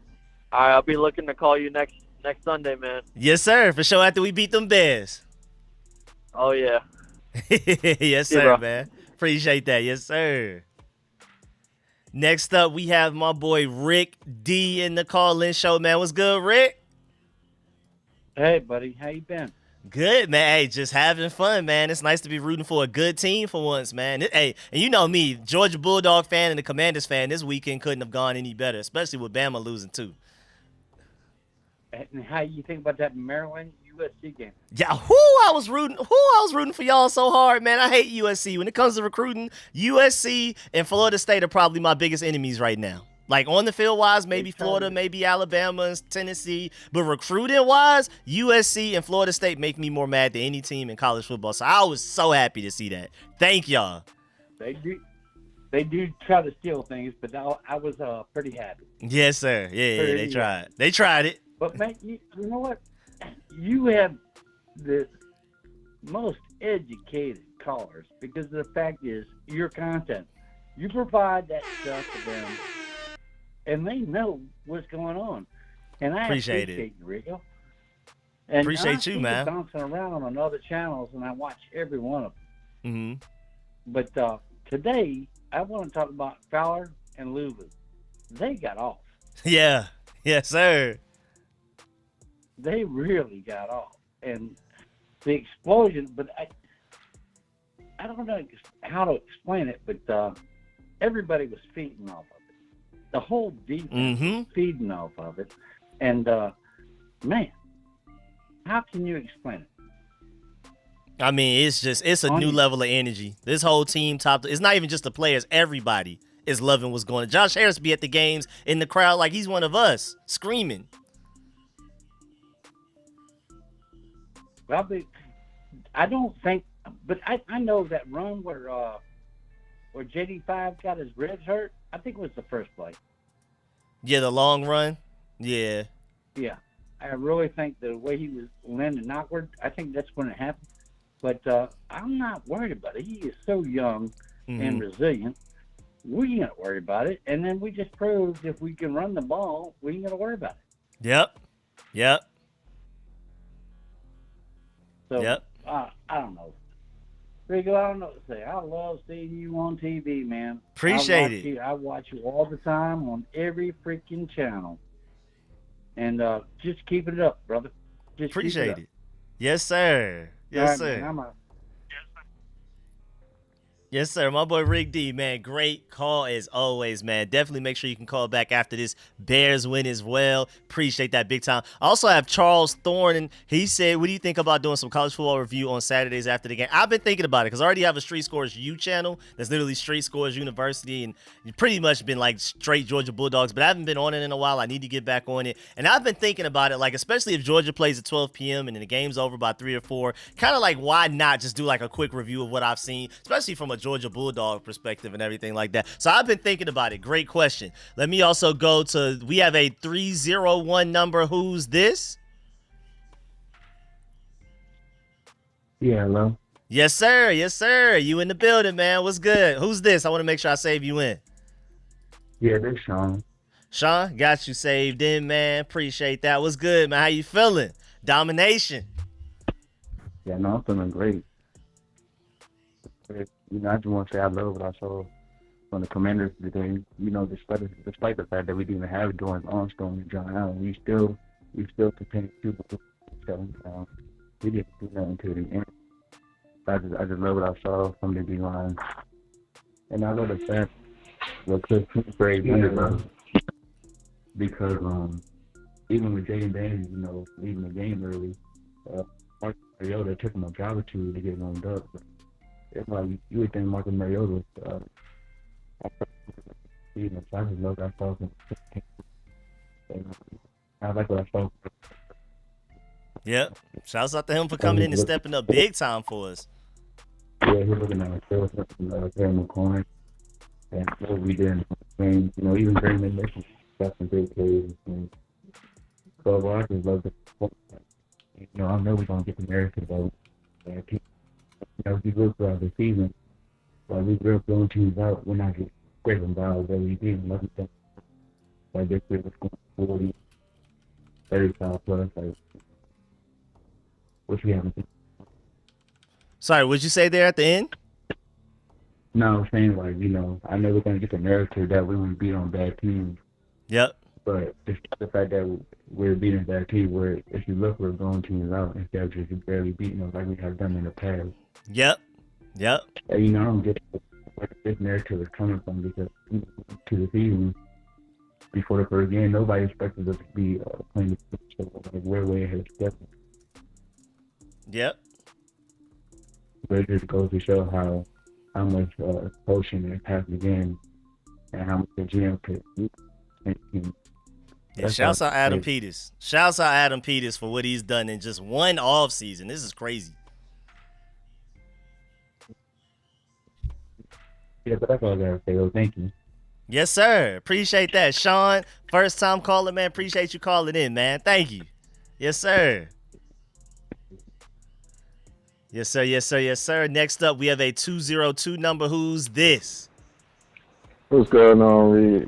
right, I'll be looking to call you next Sunday, man. Yes, sir. For sure after we beat them Bears. Oh, yeah. Yes, Yeah, sir, bro. man. Appreciate that. Yes, sir. Next up, we have my boy Rick D in the call-in show, man. What's good, Rick? Hey, buddy. How you been? Good, man. Hey, just having fun, man. It's nice to be rooting for a good team for once, man. Hey, and you know me, Georgia Bulldog fan and the Commanders fan, this weekend couldn't have gone any better, especially with Bama losing, too. And how you think about that Maryland USC game? Yeah, I was rooting for y'all so hard, man. I hate USC. When it comes to recruiting, USC and Florida State are probably my biggest enemies right now. Like on the field wise, maybe Florida, maybe Alabama, and Tennessee. But recruiting wise, USC and Florida State make me more mad than any team in college football. So I was so happy to see that. Thank y'all. They do try to steal things, but I was pretty happy. Yes, sir. Yeah, they tried. They tried it. But man, you know what? You have the most educated callers because the fact is your content. You provide that stuff to them, and they know what's going on. And I Appreciate appreciate it. you, Rico. And Appreciate I you, see man. it bouncing around on other channels, and I watch every one of them. Mm-hmm. But today, I want to talk about Fowler and Louvu. They got off. Yeah. Yes, sir. They really got off. And the explosion, but I don't know how to explain it, but everybody was feeding off of it. The whole defense was feeding off of it. And, man, how can you explain it? I mean, it's a new level of energy. This whole team it's not even just the players. Everybody is loving what's going on. Josh Harris be at the games in the crowd like he's one of us, screaming. Well, I don't think, but I know that run where JD5 got his ribs hurt, I think it was the first play. Yeah, the long run. Yeah. Yeah. I really think the way he was landing awkward, I think that's when it happened. But I'm not worried about it. He is so young and resilient. We ain't going to worry about it. And then we just proved if we can run the ball, we ain't going to worry about it. Yep. So, I don't know. Rico, I don't know what to say. I love seeing you on TV, man. Appreciate it. I watch you all the time on every freaking channel. And just keep it up, brother. Just Appreciate keep it. it. Yes, sir. Yes, All sir. right, man, I'm out. Yes, sir. My boy Rick D, man, great call as always, man. Definitely make sure you can call back after this Bears win as well. Appreciate that big time. I also have Charles Thorne, and he said, what do you think about doing some college football review on Saturdays after the game? I've been thinking about it because I already have a StreetScores U channel that's literally StreetScores University, and it's pretty much been like straight Georgia Bulldogs, but I haven't been on it in a while. I need to get back on it. And I've been thinking about it, like, especially if Georgia plays at 12 p.m. and then the game's over by 3 or 4, kind of like, why not just do like a quick review of what I've seen, especially from a Georgia Bulldog perspective and everything like that. So I've been thinking about it. Great question. Let me also go to, we have a 301 number. Who's this? Yeah, hello. Yes, sir. Yes, sir. You in the building, man. What's good? Who's this? I want to make sure I save you in. Yeah, this Sean. Sean, got you saved in, man. Appreciate that. What's good, man? How you feeling? Domination. Yeah, no, I'm feeling great. You know, I just want to say I love what I saw from the Commanders today. You know, despite the fact that we didn't have Dorrance Armstrong and John Allen, we still continue to shut them down. We didn't do nothing to the end. I just love what I saw from the D-line. And I love the fact that Chris Kingsbury because even with Jaden Daniels, you know, leaving the game early, Mark Mariota took him a drive or two to get warmed up. It's like you would think Marcus Mariota I just love that stuff. I like what I saw. Yep. Shouts out to him for coming in and stepping up big time for us. Yeah, he's looking at Terry McCormick and what we did. And, you know, even Grayman Mission got some great plays. So I just love the, you know, I know we're going to get the American vote. And people, you know, if you look throughout the season, like we're blowing teams out, we're not just scraping balls that we did. Like this year was going 40, 35 plus, like, which we haven't seen. Sorry, what'd you say there at the end? No, I'm saying, like, you know, I know we're going to get the narrative that we would beat on bad teams. Yep. But just the fact that we're beating bad teams, where if you look, we're blowing teams out instead of just barely beating them like we have done in the past. Yep. Yep. And, you know, I don't get where this narrative is coming from because to the season, before the first game, nobody expected us to be playing the so like, we're way ahead of schedule. Yep. But it just goes to show how much coaching impacts the game and how much the GM could do. Yeah, shouts out Adam Peters. Shouts out Adam Peters for what he's done in just one off season. This is crazy. Yeah, but that's all I gotta say. Thank you. Yes, sir. Appreciate that, Sean. First time calling, man. Appreciate you calling in, man. Thank you. Yes, sir. Yes, sir. Yes, sir. Yes, sir. Next up, we have a 202 number. Who's this? What's going on, Reed?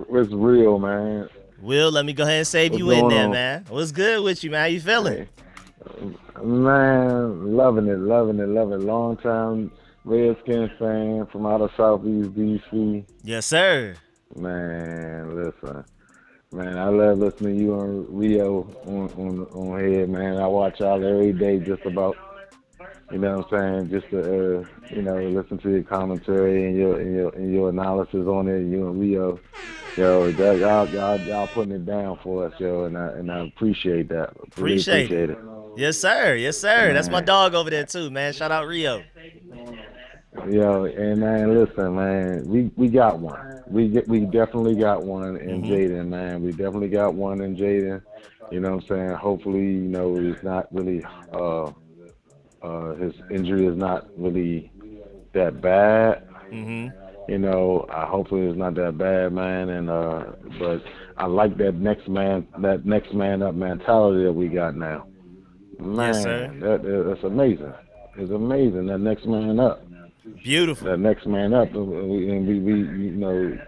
What's real, man? Will, let me go ahead and save What's you in going there, on? man. What's good with you, man? How you feeling? Man, loving it. Long time Redskin fan from out of Southeast DC. Yes, sir. Man, listen. Man, I love listening to you and Rio on here, man. I watch y'all every day just about. You know what I'm saying? Just to listen to your commentary and your analysis on it. You and Rio, yo, y'all putting it down for us, yo, and I appreciate that. Really appreciate it. Yes, sir. Yes, sir. Man. That's my dog over there too, man. Shout out Rio. Yo, and man, listen, man, we got one. We definitely got one in Jaden, man. We definitely got one in Jaden. You know what I'm saying? Hopefully, it's not really his injury is not really that bad. Hopefully it's not that bad, man. And but I like that next man up mentality that we got now. Man, yes, sir. That's amazing. It's amazing, that next man up. Beautiful. That next man up, and we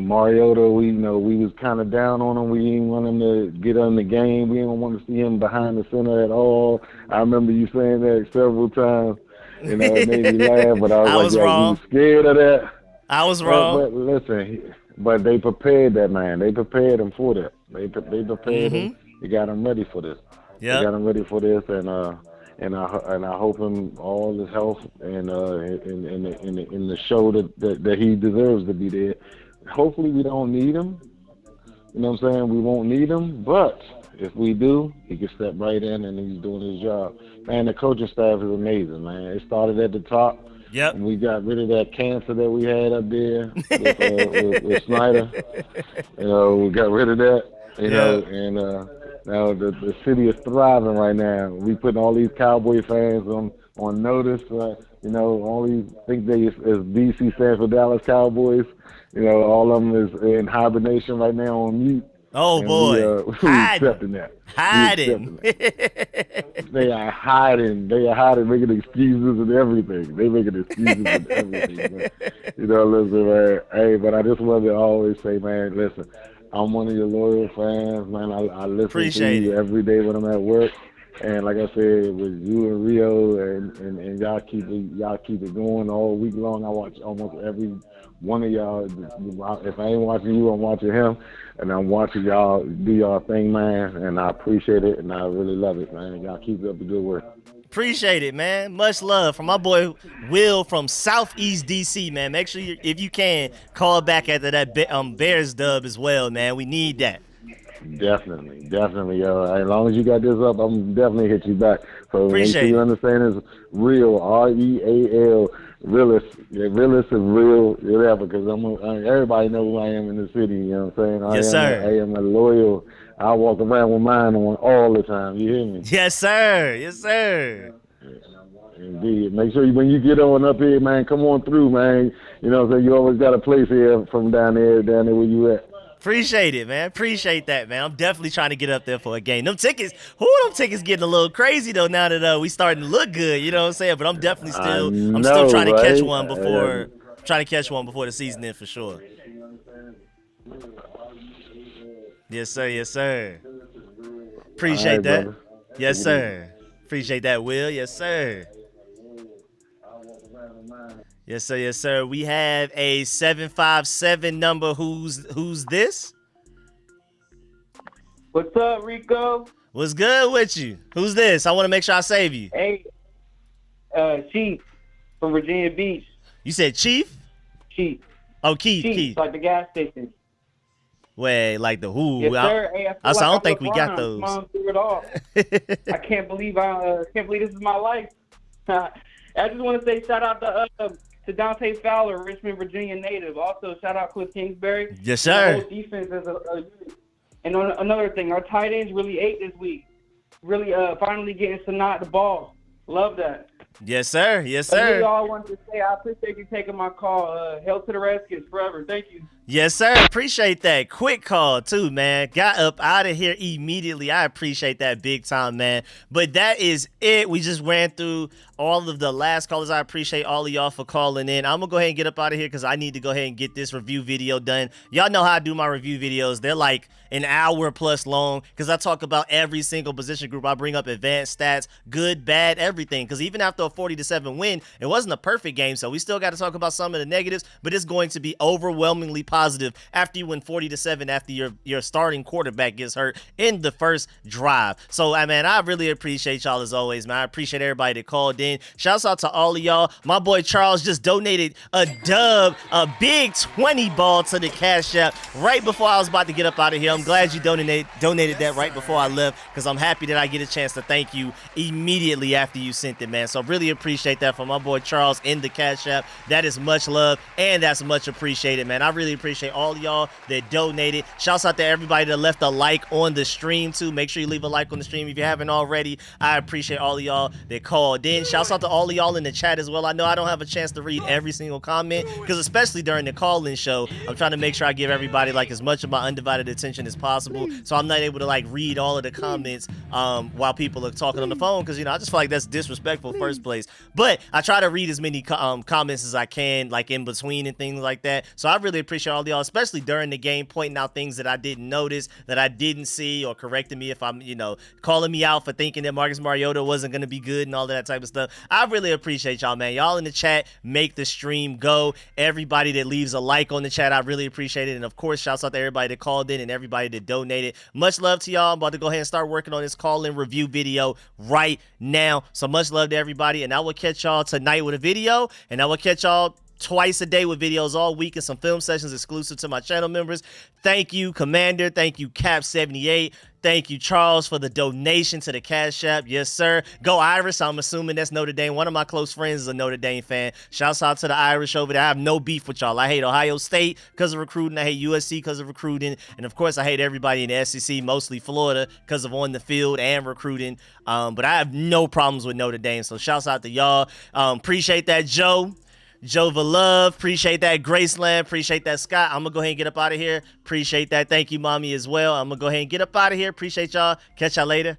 Mariota, we was kind of down on him. We didn't want him to get on the game. We didn't want to see him behind the center at all. I remember you saying that several times. It made me laugh, but I was like, wrong. You scared of that? I was wrong. But listen, but they prepared that man. They prepared him for that. They prepared him. They got him ready for this. Yeah. They got him ready for this, and I hope him all his health and in the show that he deserves to be there. Hopefully we don't need him. You know what I'm saying? We won't need him, but if we do, he can step right in and he's doing his job. Man, the coaching staff is amazing, man. It started at the top. Yep. And we got rid of that cancer that we had up there with Snyder. We got rid of that. And now the city is thriving right now. We putting all these Cowboy fans on notice. All these think they is DC stands for Dallas Cowboys. All of them is in hibernation right now on mute. Oh, and boy. We accepting that. Hiding. They are hiding. They are hiding, making excuses and everything. They making excuses and everything. Man. Listen, man. Hey, but I just wanted to always say, man, listen, I'm one of your loyal fans, man. I listen to you every day when I'm at work. And like I said, with you and Rio and y'all keep it going all week long. I watch almost every one of y'all. If I ain't watching you, I'm watching him, and I'm watching y'all do y'all thing, man. And I appreciate it, and I really love it, man. Y'all keep up the good work. Appreciate it, man. Much love from my boy Will from Southeast DC, man. Make sure if you can call back after that Bears dub as well, man. We need that. Definitely, yo. As long as you got this up, I'm definitely hit you back. So make sure you understand it's real, REAL, realist. Yeah, realist is real, whatever. Because everybody knows who I am in the city. You know what I'm saying? Yes, sir. I am a loyal. I walk around with mine on all the time. You hear me? Yes, sir. Yes, sir. Indeed. Make sure when you get on up here, man, come on through, man. You know what I'm saying? You always got a place here from down there where you at. Appreciate it, man. Appreciate that, man. I'm definitely trying to get up there for a game. Them tickets getting a little crazy though now that we starting to look good, you know what I'm saying? But I'm definitely still trying to catch one before the season ends for sure. Yes, sir. Yes, sir. Appreciate right, that. brother. Yes, sir. Appreciate that, Will. Yes, sir. Yes, sir. Yes, sir. We have a 757 number. Who's this? What's up, Rico? What's good with you? Who's this? I want to make sure I save you. Hey, Chief from Virginia Beach. You said Chief? Chief. Oh, Keith. Like the gas station. Wait, like the who? Yes, sir. Hey, I don't think we got those. Come on through it all. I can't believe this is my life. I just want to say shout out to Dante Fowler, Richmond, Virginia native. Also, shout out Cliff Kingsbury. Yes, sir. The whole defense is and another thing, our tight ends really ate this week. Really, finally getting Sanat the ball. Love that. Yes, sir. Yes, That's sir. really all I wanted to say. I appreciate you taking my call. Hail to the Redskins forever. Thank you. Yes, sir. Appreciate that. Quick call, too, man. Got up out of here immediately. I appreciate that big time, man. But that is it. We just ran through all of the last callers. I appreciate all of y'all for calling in. I'm going to go ahead and get up out of here because I need to go ahead and get this review video done. Y'all know how I do my review videos. They're like an hour plus long because I talk about every single position group. I bring up advanced stats, good, bad, everything. Because even after a 40-7 win, it wasn't a perfect game. So we still got to talk about some of the negatives, but it's going to be overwhelmingly positive after you win 40-7 after your starting quarterback gets hurt in the first drive. So, man, I really appreciate y'all as always, man. I appreciate everybody that called in. Shouts out to all of y'all. My boy Charles just donated a dub, a big 20 ball to the Cash App right before I was about to get up out of here. I'm glad you donated that right before I left because I'm happy that I get a chance to thank you immediately after you sent it, man. So really appreciate that from my boy Charles in the Cash App. That is much love and that's much appreciated, man. I really appreciate all of y'all that donated. Shouts out to everybody that left a like on the stream too. Make sure you leave a like on the stream if you haven't already. I appreciate all of y'all that called in. Shouts out to all of y'all in the chat as well. I know I don't have a chance to read every single comment because especially during the call-in show, I'm trying to make sure I give everybody like as much of my undivided attention as possible. So I'm not able to like read all of the comments while people are talking on the phone because, you know, I just feel like that's disrespectful first place. But I try to read as many comments as I can, like in between and things like that. So I really appreciate all of y'all, especially during the game, pointing out things that I didn't notice, that I didn't see, or correcting me if I'm, you know, calling me out for thinking that Marcus Mariota wasn't going to be good and all that type of stuff. I really appreciate y'all, man. Y'all in the chat make the stream go. Everybody that leaves a like on the chat, I really appreciate it. And of course, shouts out to everybody that called in and everybody that donated. Much love to y'all. I'm about to go ahead and start working on this call-in review video right now. So much love to everybody. And I will catch y'all tonight with a video. And I will catch y'all twice a day with videos all week and some film sessions exclusive to my channel members. Thank you, Commander. Thank you, Cap78. Thank you, Charles, for the donation to the Cash App. Yes, sir. Go Irish. I'm assuming that's Notre Dame. One of my close friends is a Notre Dame fan. Shouts out to the Irish over there. I have no beef with y'all. I hate Ohio State because of recruiting. I hate USC because of recruiting. And, of course, I hate everybody in the SEC, mostly Florida, because of on the field and recruiting. But I have no problems with Notre Dame. So shouts out to y'all. Appreciate that, Joe. Jova Love, appreciate that. Graceland, appreciate that. Scott, I'm going to go ahead and get up out of here. Appreciate that. Thank you, Mommy, as well. I'm going to go ahead and get up out of here. Appreciate y'all. Catch y'all later.